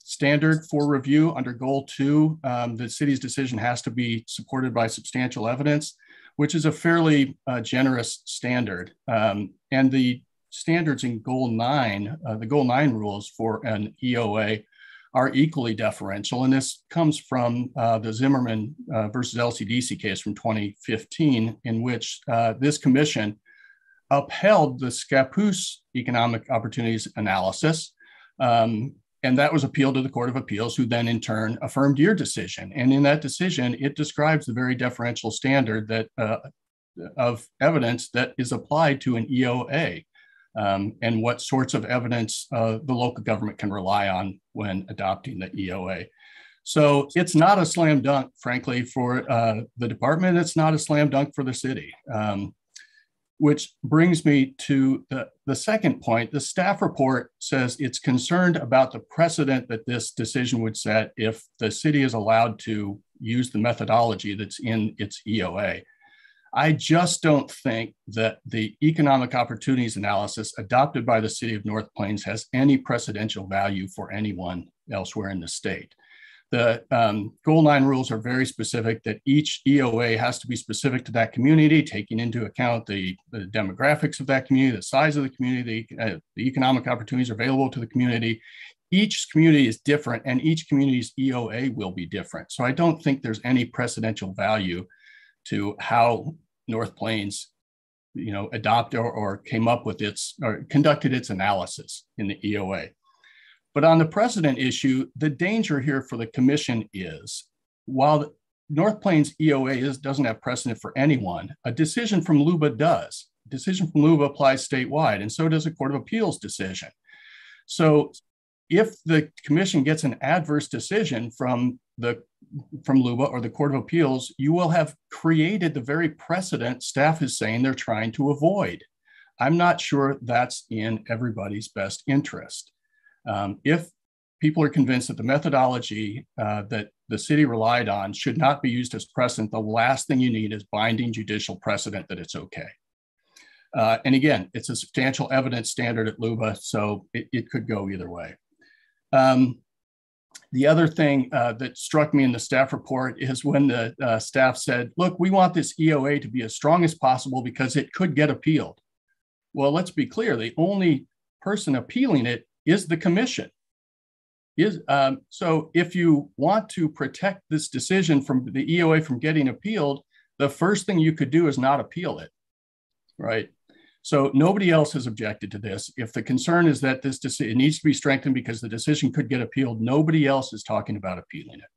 U: standard for review under Goal 2. The city's decision has to be supported by substantial evidence, which is a fairly generous standard. And the standards in Goal 9, the Goal 9 rules for an EOA are equally deferential. And this comes from the Zimmerman versus LCDC case from 2015, in which this commission upheld the Scappoose economic opportunities analysis. And that was appealed to the Court of Appeals, who then in turn affirmed your decision. And in that decision, it describes the very deferential standard that of evidence that is applied to an EOA. And what sorts of evidence the local government can rely on when adopting the EOA. So it's not a slam dunk, frankly, for the department. It's not a slam dunk for the city, which brings me to the second point. The staff report says it's concerned about the precedent that this decision would set if the city is allowed to use the methodology that's in its EOA. I just don't think that the economic opportunities analysis adopted by the city of North Plains has any precedential value for anyone elsewhere in the state. The Goal 9 rules are very specific that each EOA has to be specific to that community, taking into account the demographics of that community, the size of the community, the economic opportunities available to the community. Each community is different and each community's EOA will be different. So I don't think there's any precedential value to how North Plains adopt or came up with or conducted its analysis in the EOA. But on the precedent issue, the danger here for the commission is, while North Plains EOA doesn't have precedent for anyone, a decision from LUBA does. A decision from LUBA applies statewide, and so does a Court of Appeals decision. So if the commission gets an adverse decision from LUBA or the Court of Appeals, you will have created the very precedent staff is saying they're trying to avoid. I'm not sure that's in everybody's best interest. If people are convinced that the methodology that the city relied on should not be used as precedent, the last thing you need is binding judicial precedent that it's okay. And again, it's a substantial evidence standard at LUBA, so it could go either way. The other thing that struck me in the staff report is when the staff said, look, we want this EOA to be as strong as possible because it could get appealed. Well, let's be clear, the only person appealing it is the commission. So if you want to protect this decision from the EOA from getting appealed, the first thing you could do is not appeal it, right? So nobody else has objected to this. If the concern is that this decision needs to be strengthened because the decision could get appealed, nobody else is talking about appealing it.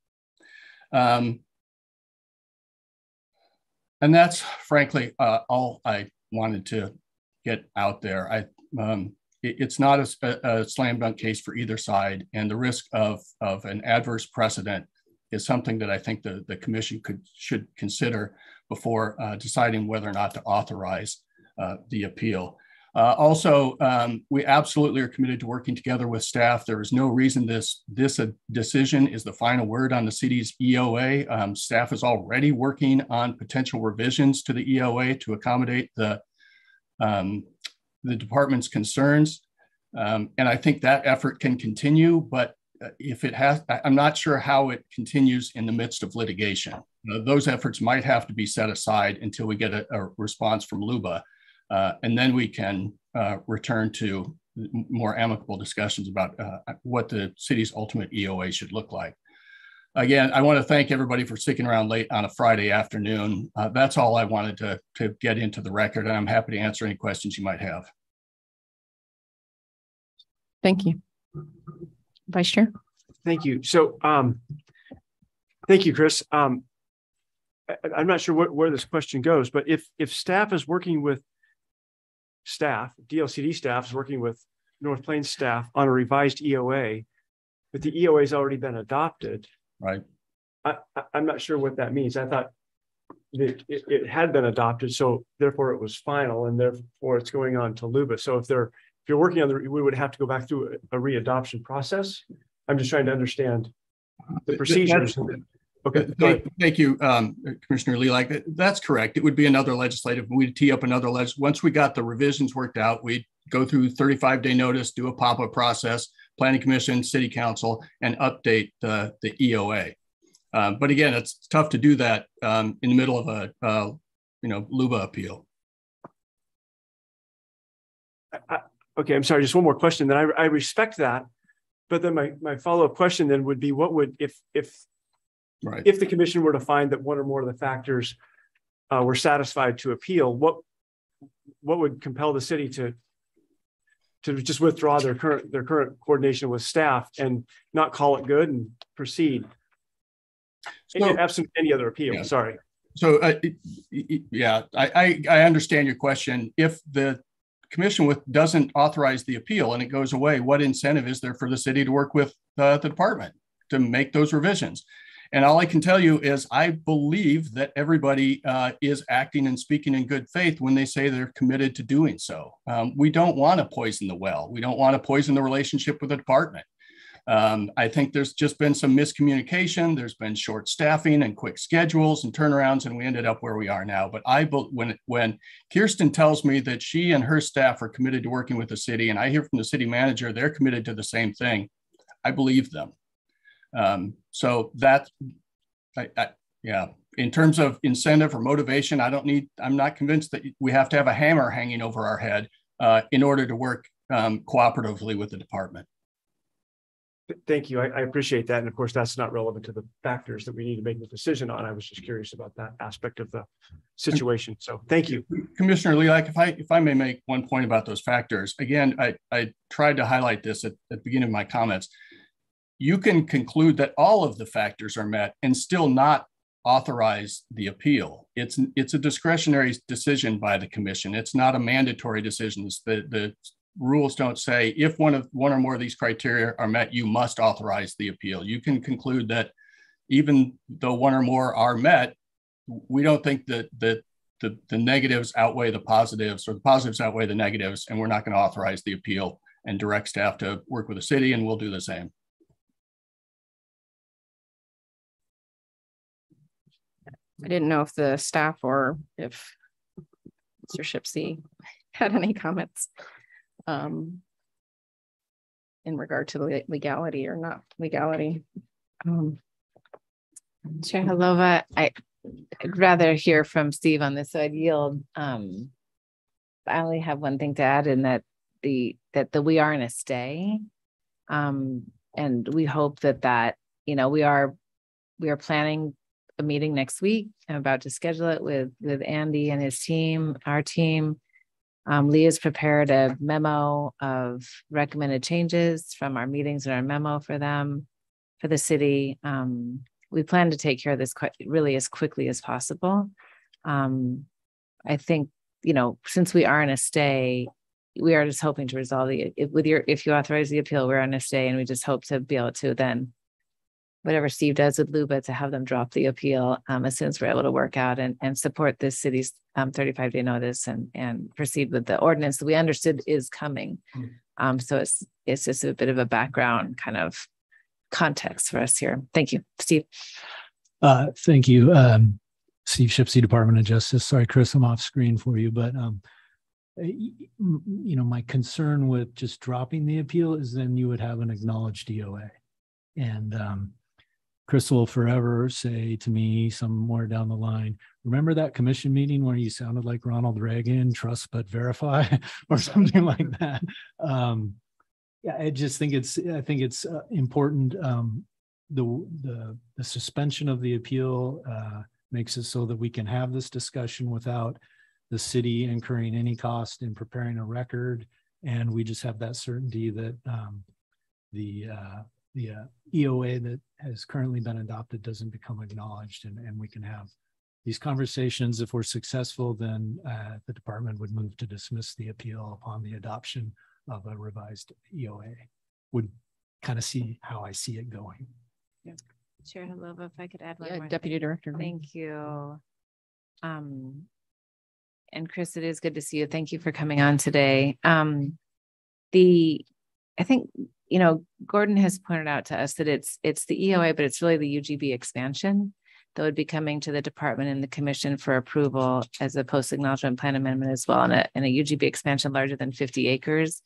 U: And that's frankly all I wanted to get out there. It's not a slam dunk case for either side, and the risk of an adverse precedent is something that I think the commission should consider before deciding whether or not to authorize the appeal. Also, we absolutely are committed to working together with staff. There is no reason this decision is the final word on the city's EOA. Staff is already working on potential revisions to the EOA to accommodate the department's concerns. And I think that effort can continue, but if it has, I'm not sure how it continues in the midst of litigation. Those efforts might have to be set aside until we get a response from LUBA. And then we can return to more amicable discussions about what the city's ultimate EOA should look like. Again, I want to thank everybody for sticking around late on a Friday afternoon. That's all I wanted to get into the record, and I'm happy to answer any questions you might have.
T: Thank you. Vice Chair.
F: Thank you. So thank you, Chris. I'm not sure where this question goes, but if staff is working with DLCD staff is working with North Plains staff on a revised EOA, but the EOA has already been adopted.
U: Right.
F: I'm not sure what that means. I thought that it had been adopted, so therefore it was final, and therefore it's going on to LUBA. So if you're working on we would have to go back through a readoption process. I'm just trying to understand the procedures. Okay.
U: Thank you, Commissioner Lilac. That's correct. It would be another legislative. We'd tee up another once we got the revisions worked out, we'd go through 35-day notice, do a pop-up process, Planning Commission, City Council, and update the EOA. But again, it's tough to do that in the middle of a LUBA appeal.
F: Okay, I'm sorry. Just one more question. Then I respect that, but then my follow-up question then would be, what would if the commission were to find that one or more of the factors were satisfied to appeal, what would compel the city to just withdraw their current coordination with staff and not call it good and proceed? So, absent any other appeal. Yeah. Sorry.
U: So yeah, I understand your question. If the commission doesn't authorize the appeal and it goes away, what incentive is there for the city to work with the department to make those revisions? And all I can tell you is I believe that everybody is acting and speaking in good faith when they say they're committed to doing so. We don't want to poison the well. We don't want to poison the relationship with the department. I think there's just been some miscommunication. There's been short staffing and quick schedules and turnarounds, and we ended up where we are now. But when Kirsten tells me that she and her staff are committed to working with the city, and I hear from the city manager they're committed to the same thing, I believe them. So that, yeah, in terms of incentive or motivation, I'm not convinced that we have to have a hammer hanging over our head in order to work cooperatively with the department.
F: Thank you. I appreciate that. And of course, that's not relevant to the factors that we need to make the decision on. I was just curious about that aspect of the situation. So thank you.
U: Commissioner Lilac, if I may make one point about those factors. Again, I tried to highlight this at the beginning of my comments. You can conclude that all of the factors are met and still not authorize the appeal. It's a discretionary decision by the commission. It's not a mandatory decision. The rules don't say if one or more of these criteria are met, you must authorize the appeal. You can conclude that even though one or more are met, we don't think that the negatives outweigh the positives, or the positives outweigh the negatives, and we're not going to authorize the appeal and direct staff to work with the city, and we'll do the same.
T: I didn't know if the staff or if Mr. Shipsey had any comments in regard to the legality or not legality.
K: Chair Halova, I'd rather hear from Steve on this, so I'd yield. I only have one thing to add, in that we are in a stay, and we hope that we are planning a meeting next week. I'm about to schedule it with Andy and his team, our team. Lee has prepared a memo of recommended changes from our meetings and our memo for them, for the city. We plan to take care of this really as quickly as possible. I think, since we are in a stay, we are just hoping to resolve if you authorize the appeal, we're on a stay, and we just hope to be able to then, whatever Steve does with LUBA, to have them drop the appeal as soon as we're able to work out and support this city's 35-day notice and proceed with the ordinance that we understood is coming. So it's just a bit of a background kind of context for us here. Thank you, Steve.
C: Thank you, Steve Shipsey, Department of Justice. Sorry, Chris, I'm off screen for you, but my concern with just dropping the appeal is then you would have an acknowledged DOA, and Chris will forever say to me somewhere down the line, remember that commission meeting where you sounded like Ronald Reagan, trust but verify, or something like that. Yeah, I think it's important. The suspension of the appeal makes it so that we can have this discussion without the city incurring any cost in preparing a record, and we just have that certainty that the EOA that has currently been adopted doesn't become acknowledged, and we can have these conversations. If we're successful, then the department would move to dismiss the appeal upon the adoption of a revised EOA. Would kind of see how I see it going.
K: Yeah. Chair Halova, if I could add one more.
T: Deputy Director.
K: Thank you. And Chris, it is good to see you. Thank you for coming on today. I think, Gordon has pointed out to us that it's the EOA, but it's really the UGB expansion that would be coming to the department and the commission for approval as a post-acknowledgement plan amendment as well, and a UGB expansion larger than 50 acres.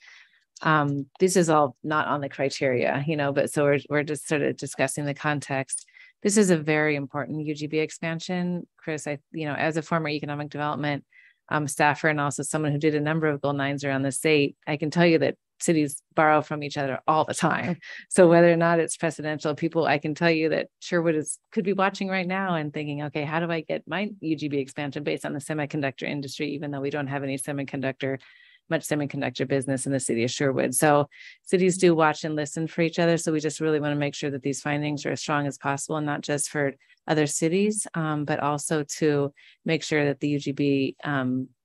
K: This is all not on the criteria, but so we're just sort of discussing the context. This is a very important UGB expansion. Chris, as a former economic development staffer and also someone who did a number of Goal 9s around the state, I can tell you that cities borrow from each other all the time. So whether or not it's precedential, I can tell you that Sherwood could be watching right now and thinking, okay, how do I get my UGB expansion based on the semiconductor industry, even though we don't have any much semiconductor business in the city of Sherwood. So cities do watch and listen for each other. So we just really want to make sure that these findings are as strong as possible, and not just for other cities, but also to make sure that the UGB,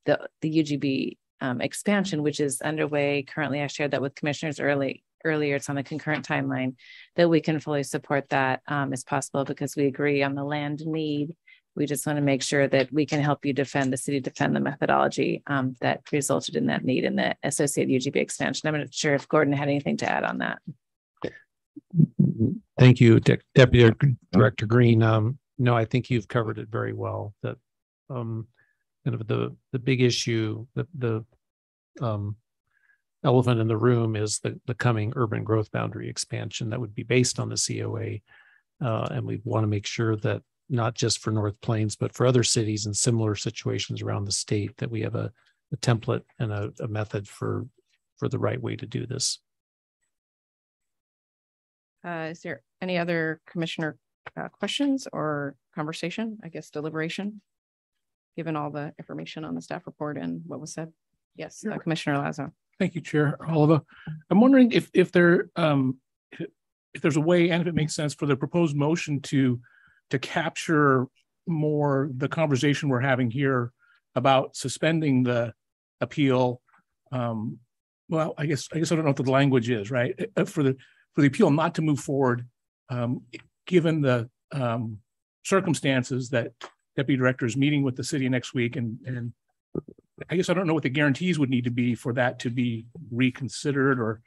K: the UGB expansion, which is underway currently, I shared that with commissioners earlier, it's on the concurrent timeline, that we can fully support that as possible, because we agree on the land need. We just want to make sure that we can help you defend the methodology that resulted in that need and the associated UGB expansion. I'm not sure if Gordon had anything to add on that.
L: Thank you, Deputy Director Green. No, I think you've covered it very well. That kind of the big issue, the elephant in the room is the coming urban growth boundary expansion that would be based on the COA, and we want to make sure that not just for North Plains, but for other cities in similar situations around the state, that we have a template and a method for the right way to do this.
T: Is there any other commissioner questions or conversation, I guess deliberation, given all the information on the staff report and what was said? Yes, Commissioner Lazo.
H: Thank you, Chair Oliva. I'm wondering if there's a way, and if it makes sense, for the proposed motion to capture more the conversation we're having here about suspending the appeal. Well, I guess I don't know what the language is, right? For the appeal not to move forward, given the circumstances that Deputy Director is meeting with the city next week, and I guess I don't know what the guarantees would need to be for that to be reconsidered, or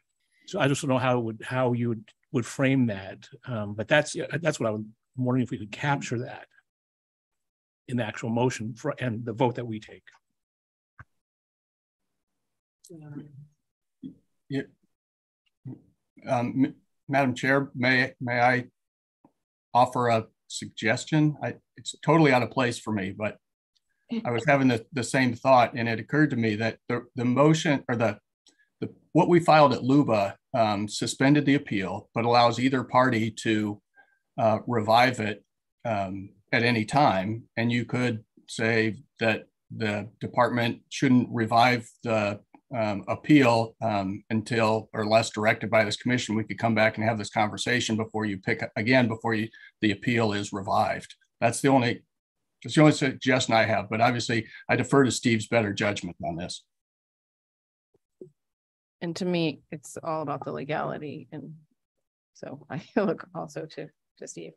H: so I just don't know how you would frame that. But that's what I'm wondering, if we could capture that in the actual motion and the vote that we take.
U: Yeah. Madam Chair, may I offer a suggestion? It's totally out of place for me, but I was having the same thought, and it occurred to me that the motion, or what we filed at LUBA suspended the appeal, but allows either party to revive it at any time. And you could say that the department shouldn't revive the appeal until, or less directed by this commission. We could come back and have this conversation before you pick again, before the appeal is revived. That's the only suggestion I have, but obviously I defer to Steve's better judgment on this.
T: And to me, it's all about the legality. And so I look also to Steve.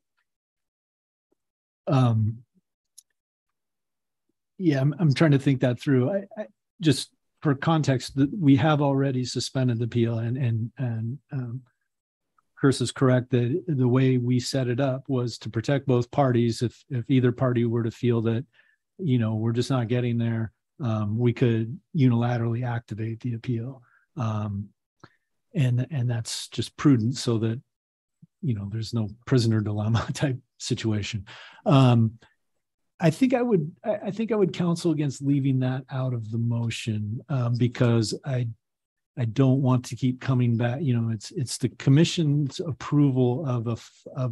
C: Yeah, I'm trying to think that through. I just, for context, that we have already suspended the appeal, and Chris is correct that the way we set it up was to protect both parties. If either party were to feel that, we're just not getting there, we could unilaterally activate the appeal, and that's just prudent, so that there's no prisoner dilemma type situation. I think I would counsel against leaving that out of the motion, because I don't want to keep coming back. It's the commission's approval of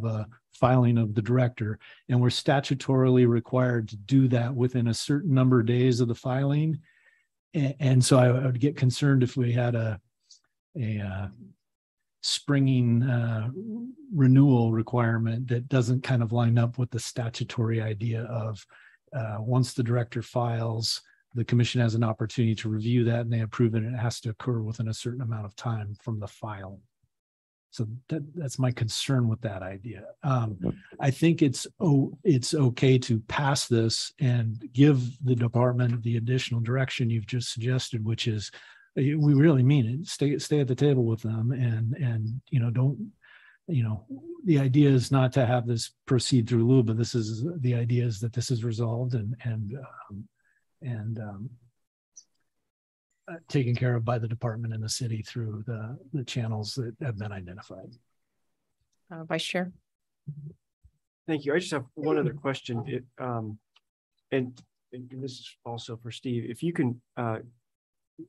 C: a filing of the director, and we're statutorily required to do that within a certain number of days of the filing. And so I would get concerned if we had a springing renewal requirement that doesn't kind of line up with the statutory idea of once the director files, the commission has an opportunity to review that, and they approve it, and it has to occur within a certain amount of time from the filing. So that's my concern with that idea. I think it's okay to pass this and give the department the additional direction you've just suggested, which is, we really mean it. Stay at the table with them, and don't, the idea is not to have this proceed through LUBA. The idea is that this is resolved and taken care of by the department and the city through the channels that have been identified.
T: Vice Chair.
F: Thank you. I just have one other question. And this is also for Steve. If you can,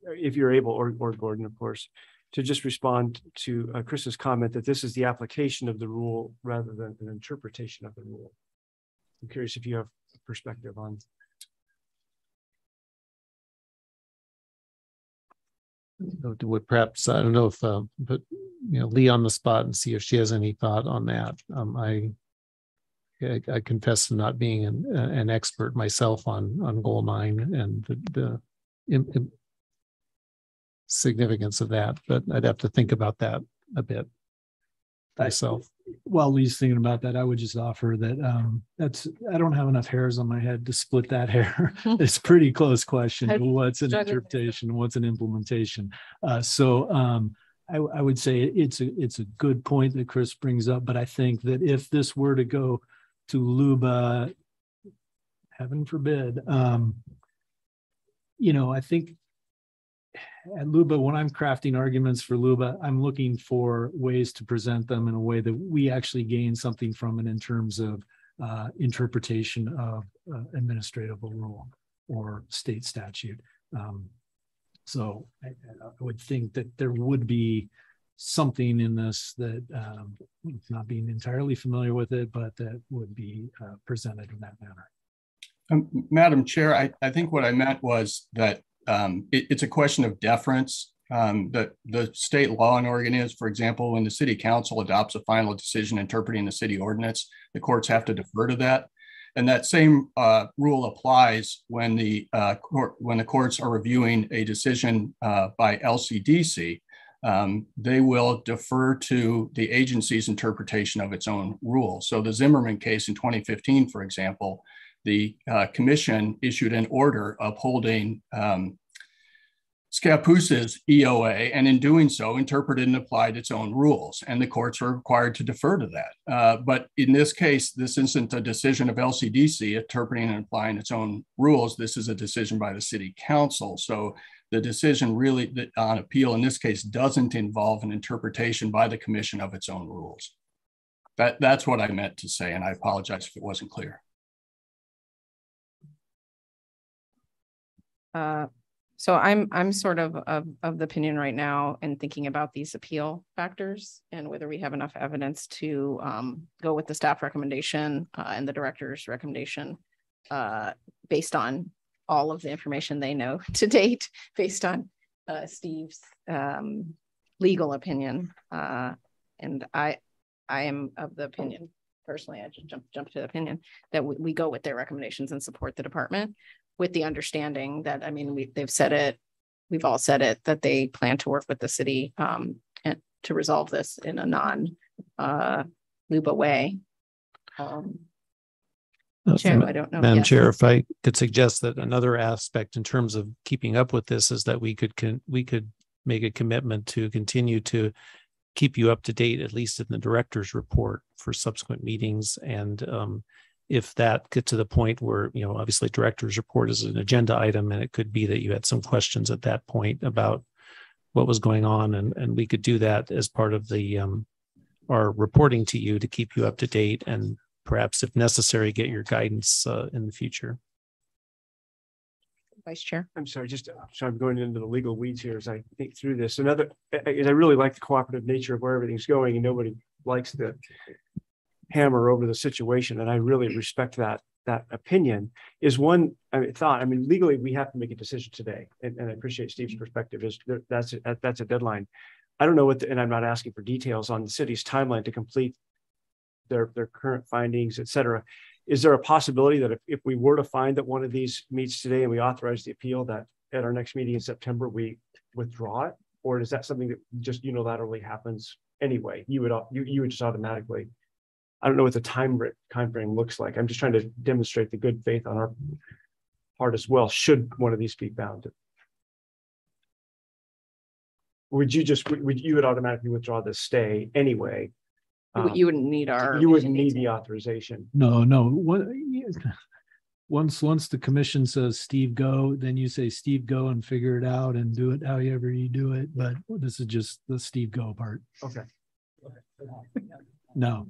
F: if you're able, or Gordon, of course, to just respond to Chris's comment that this is the application of the rule rather than an interpretation of the rule. I'm curious if you have a perspective on.
L: Would perhaps, I don't know if put Lee on the spot and see if she has any thought on that. I confess to not being an expert myself on Goal 9 and the significance of that, but I'd have to think about that a bit myself.
C: While Lee's thinking about that, I would just offer that I don't have enough hairs on my head to split that hair. It's a pretty close question. What's an interpretation? What's an implementation? So I would say it's a good point that Chris brings up, but I think that if this were to go to LUBA, heaven forbid, I think at LUBA, when I'm crafting arguments for LUBA, I'm looking for ways to present them in a way that we actually gain something from it in terms of interpretation of administrative rule or state statute. So I would think that there would be something in this that, not being entirely familiar with it, but that would be presented in that manner.
U: Madam Chair, I think what I meant was that it's a question of deference. That the state law in Oregon is, for example, when the city council adopts a final decision interpreting the city ordinance, the courts have to defer to that. And that same rule applies when the courts are reviewing a decision by LCDC. They will defer to the agency's interpretation of its own rules. So the Zimmerman case in 2015, for example, the commission issued an order upholding Scappoose' EOA, and in doing so, interpreted and applied its own rules, and the courts are required to defer to that. But in this case, this isn't a decision of LCDC interpreting and applying its own rules. This is a decision by the city council. So the decision really on appeal in this case doesn't involve an interpretation by the commission of its own rules. That's what I meant to say, and I apologize if it wasn't clear.
T: So I'm sort of the opinion right now and thinking about these appeal factors and whether we have enough evidence to go with the staff recommendation and the director's recommendation based on all of the information they know to date, based on Steve's legal opinion. And I am of the opinion, personally, I just jumped to the opinion that we go with their recommendations and support the department, with the understanding that, I mean, they've said it, we've all said it, that they plan to work with the city and to resolve this in a non-LUBA way. Chair, I don't know.
L: Madam
T: Yes.
L: Chair, if I could suggest that another aspect in terms of keeping up with this is that we could make a commitment to continue to keep you up to date, at least in the director's report for subsequent meetings. And if that gets to the point where, you know, obviously director's report is an agenda item, and it could be that you had some questions at that point about what was going on, and we could do that as part of the our reporting to you to keep you up to date, and perhaps if necessary, get your guidance in the future.
T: Vice Chair.
F: I'm sorry, so I'm going into the legal weeds here as I think through this. I really like the cooperative nature of where everything's going, and nobody likes the hammer over the situation, and I really respect that opinion. Is one thought. I mean, legally we have to make a decision today, and I appreciate Steve's perspective. Is that's a deadline. I don't know what, and I'm not asking for details on the city's timeline to complete their current findings, et cetera. Is there a possibility that if we were to find that one of these meets today and we authorize the appeal, that at our next meeting in September we withdraw it, or is that something that just unilaterally happens anyway? You would just automatically. I don't know what the time frame looks like. I'm just trying to demonstrate the good faith on our part as well, should one of these be found. Would you would automatically withdraw the stay anyway?
T: You wouldn't need
F: you wouldn't need the authorization.
C: No. Once the commission says Steve go, then you say Steve go and figure it out and do it however you do it. But this is just the Steve go part.
F: Okay.
C: No.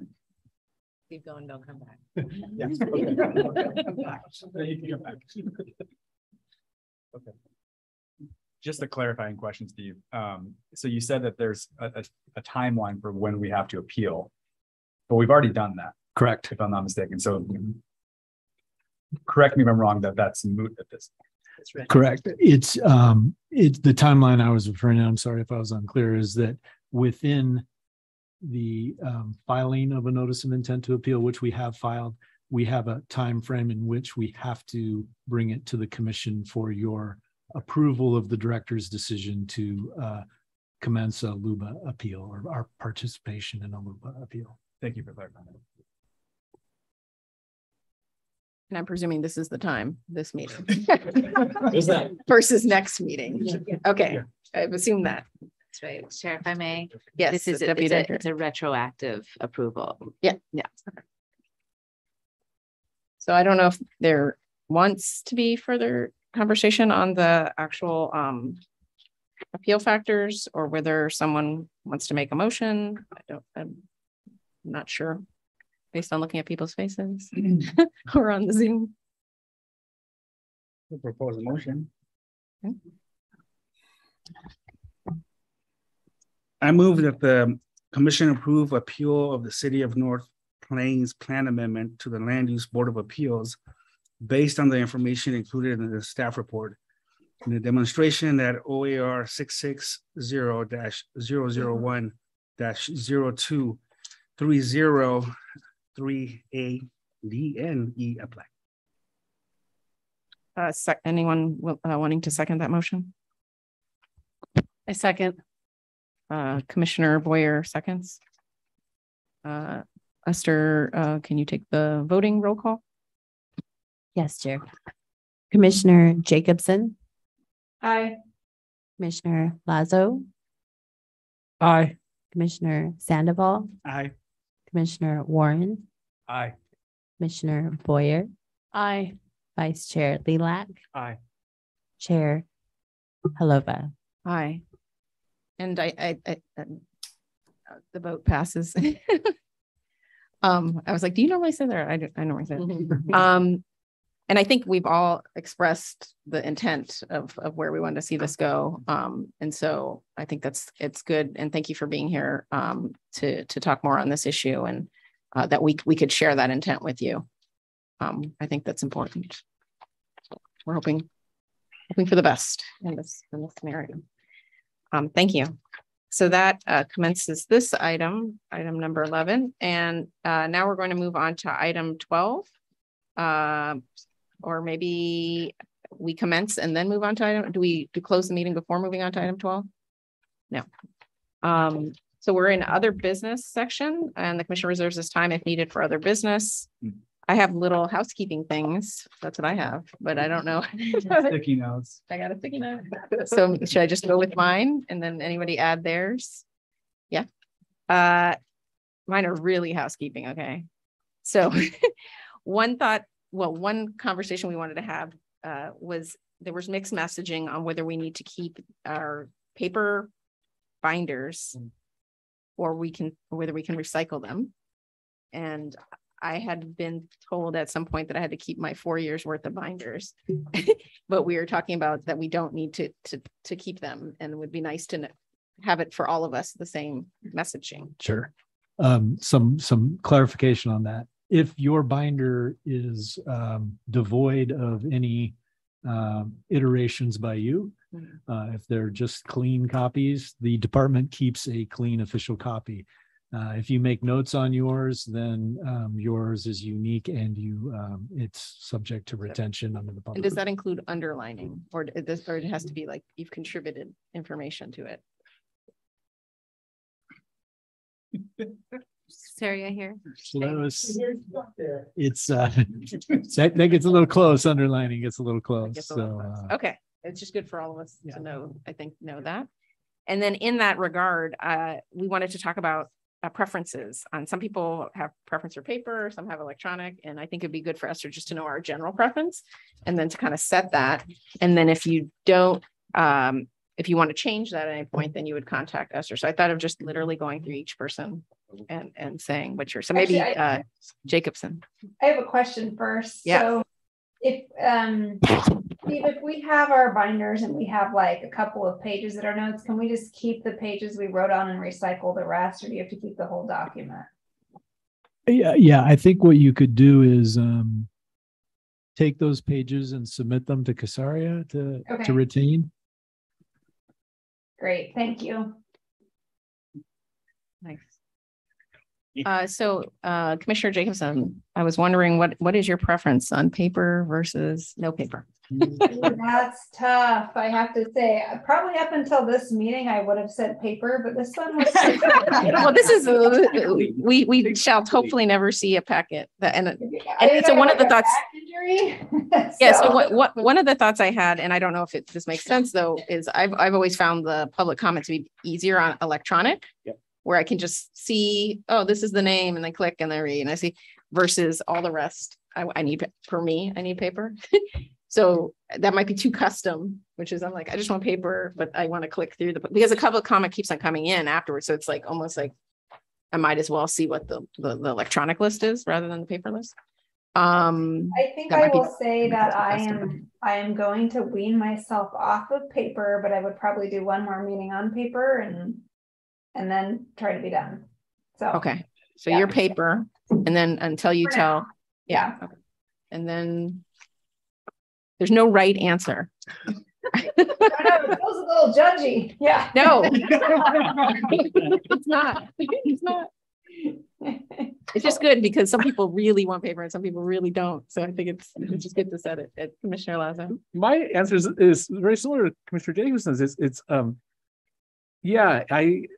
K: Keep going, don't come back.
F: Yes.
I: Okay. Just a clarifying question, Steve. So you said that there's a timeline for when we have to appeal, but we've already done that.
C: Correct.
I: If I'm not mistaken. So correct me if I'm wrong, that's moot at this point. That's right.
C: Correct. It's the timeline I was referring to. I'm sorry if I was unclear, is that within the filing of a notice of intent to appeal, which we have filed, we have a time frame in which we have to bring it to the commission for your approval of the director's decision to commence a LUBA appeal, or our participation in a LUBA appeal.
I: Thank you for clarifying.
T: And I'm presuming this is the time, this meeting.
I: Is that
T: versus next meeting? Okay, I've assumed that.
K: That's right. Chair, if I may.
T: Yes,
K: This is it's a retroactive approval.
T: Yeah. So I don't know if there wants to be further conversation on the actual appeal factors, or whether someone wants to make a motion. I'm not sure based on looking at people's faces or on the Zoom.
E: We'll propose a motion.
T: Okay.
E: I move that the commission approve appeal of the City of North Plains plan amendment to the Land Use Board of Appeals based on the information included in the staff report. In the demonstration that OAR 660-001-0230-3A-DNE apply.
T: Anyone wanting to second that motion?
S: I second.
T: Commissioner Boyer seconds. Esther, can you take the voting roll call?
A: Yes, Chair. Commissioner Jacobson.
N: Aye.
A: Commissioner Lazo.
R: Aye.
A: Commissioner Sandoval.
E: Aye.
A: Commissioner Warren.
C: Aye.
A: Commissioner Boyer.
S: Aye.
A: Vice Chair Lilac.
C: Aye.
A: Chair Halova.
T: Aye. And I the vote passes. I was like, do you normally say that? I normally say that. And I think we've all expressed the intent of where we want to see this go. And so I think it's good. And thank you for being here to talk more on this issue, and that we could share that intent with you. I think that's important. So we're hoping for the best in this scenario. Thank you. So that commences this item number 11. And now we're going to move on to item 12. Or maybe we commence and then move on to item. Do we close the meeting before moving on to item 12? No. So we're in other business section, and the commission reserves this time if needed for other business. I have little housekeeping things. That's what I have, but I don't know.
C: Sticky notes.
T: I got a sticky note. So should I just go with mine and then anybody add theirs? Yeah. Mine are really housekeeping. Okay. So one conversation we wanted to have was there was mixed messaging on whether we need to keep our paper binders or whether we can recycle them. And I had been told at some point that I had to keep my 4 years worth of binders, but we were talking about that we don't need to keep them, and it would be nice to have it for all of us, the same messaging.
C: Sure. Some clarification on that. If your binder is devoid of any iterations by you, if they're just clean copies, the department keeps a clean official copy. If you make notes on yours, then yours is unique, and it's subject to retention under the public.
T: And does that include underlining, or it has to be like you've contributed information to it?
S: Saria here.
C: So that was, it's that gets a little close. Underlining gets a little close.
T: Okay, it's just good for all of us to know. I think know that. And then in that regard, we wanted to talk about preferences. On some people have preference for paper, some have electronic, and I think it'd be good for Esther just to know our general preference, and then to kind of set that. And then if you don't, if you want to change that at any point, then you would contact Esther. So I thought of just literally going through each person and saying what you're. So maybe actually, Jacobson.
N: I have a question first.
T: Yeah.
N: So if we have our binders and we have like a couple of pages that are notes, can we just keep the pages we wrote on and recycle the rest, or do you have to keep the whole document?
C: Yeah. I think what you could do is take those pages and submit them to Casaria to retain.
N: Great, thank you.
T: Nice. So Commissioner Jacobson, I was wondering what is your preference on paper versus no paper?
N: That's tough. I have to say, probably up until this meeting, I would have said paper, but this one was.
T: Well, this is we shall hopefully never see a packet. And so one of the thoughts. Yeah. So what one of the thoughts I had, and I don't know if this makes sense though, is I've always found the public comment to be easier on electronic. Yep. Where I can just see, oh, this is the name, and then click and then read, and I see, versus all the rest. I need paper. So that might be too custom, which is I'm like, I just want paper, but I want to click through because a public comment keeps on coming in afterwards. So it's like almost like I might as well see what the electronic list is rather than the paper list.
N: I think I will say that I am going to wean myself off of paper, but I would probably do one more meeting on paper and and then try to be done. So
T: Okay. So
N: yeah.
T: your paper, and then until you
N: For
T: tell.
N: now.
T: Yeah. Okay. And then there's no right answer.
N: I know, it feels a little judgy. Yeah.
T: No. It's not. It's not. It's just good because some people really want paper and some people really don't. So I think it's just good to set it at Commissioner Lazo.
H: My answer is very similar to Commissioner Davidson's. Yeah, I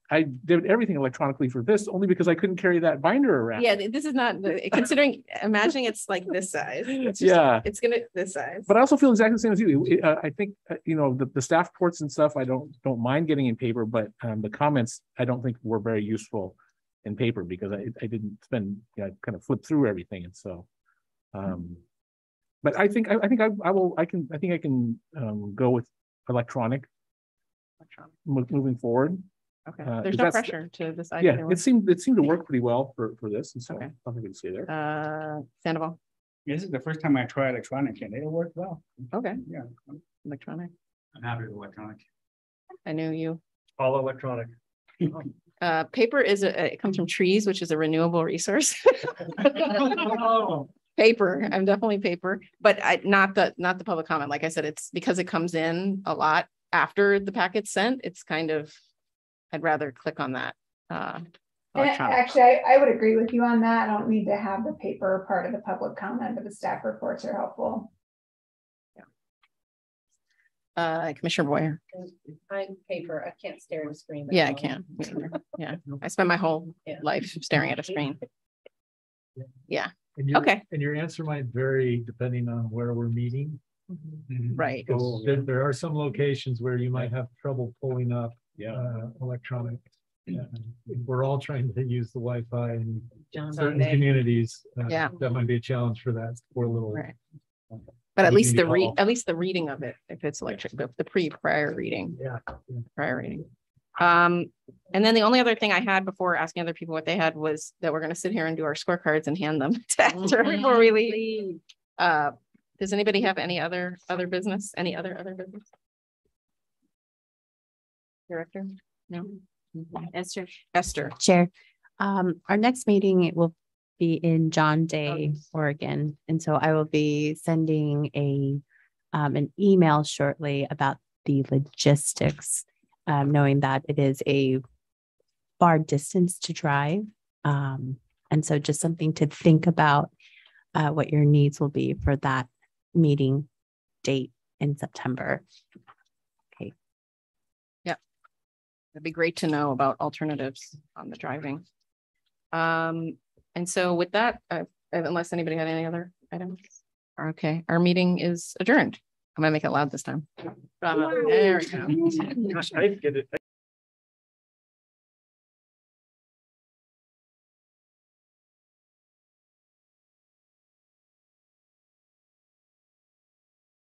H: did everything electronically for this only because I couldn't carry that binder around.
T: Yeah, this is not considering imagining it's like this size. It's just,
H: Yeah,
T: it's gonna this size.
H: but I also feel exactly the same as you. I think you know the staff reports and stuff. I don't mind getting in paper, but the comments I don't think were very useful in paper because I didn't spend I kind of flipped through everything, and so. But I think I can go with electronic. Moving forward.
T: Okay. There's no pressure to decide.
H: Yeah, it seemed to work pretty well for this, and so
T: okay.
H: I think we can stay there.
T: Sandoval.
E: This is the first time I tried electronic and it worked well.
T: Okay.
E: Yeah.
T: Electronic.
G: I'm happy with electronic.
T: I knew you.
H: All electronic.
T: Paper it comes from trees, which is a renewable resource. Paper. I'm definitely paper, but not the public comment. Like I said, it's because it comes in a lot after the packet's sent. It's kind of, I'd rather click on that.
N: Actually, I would agree with you on that. I don't need to have the paper part of the public comment, but the staff reports are helpful.
T: Yeah. Commissioner Boyer.
J: I'm paper. I can't stare at a screen.
T: Yeah, I can. Yeah, I spend my whole life staring at a screen. Yeah. Okay.
C: And your answer might vary depending on where we're meeting.
T: Right.
C: So there are some locations where you might have trouble pulling up electronic. We're all trying to use the Wi-Fi in certain communities. That might be a challenge for that for a little.
T: Right. But at least the reading of it, if it's electric, the prior reading.
C: Yeah.
T: Prior reading. And then the only other thing I had before asking other people what they had was that we're going to sit here and do our scorecards and hand them to after before we leave. Does anybody have any other business? Any other business? Director? No. Esther.
A: Chair. Our next meeting, it will be in John Day, Oregon. And so I will be sending an email shortly about the logistics, knowing that it is a far distance to drive. And so just something to think about what your needs will be for that meeting date in September. Okay.
T: Yep. It'd be great to know about alternatives on the driving. And so with that, unless anybody had any other items, okay, our meeting is adjourned. I'm gonna make it loud this time. There we go.
H: I get it.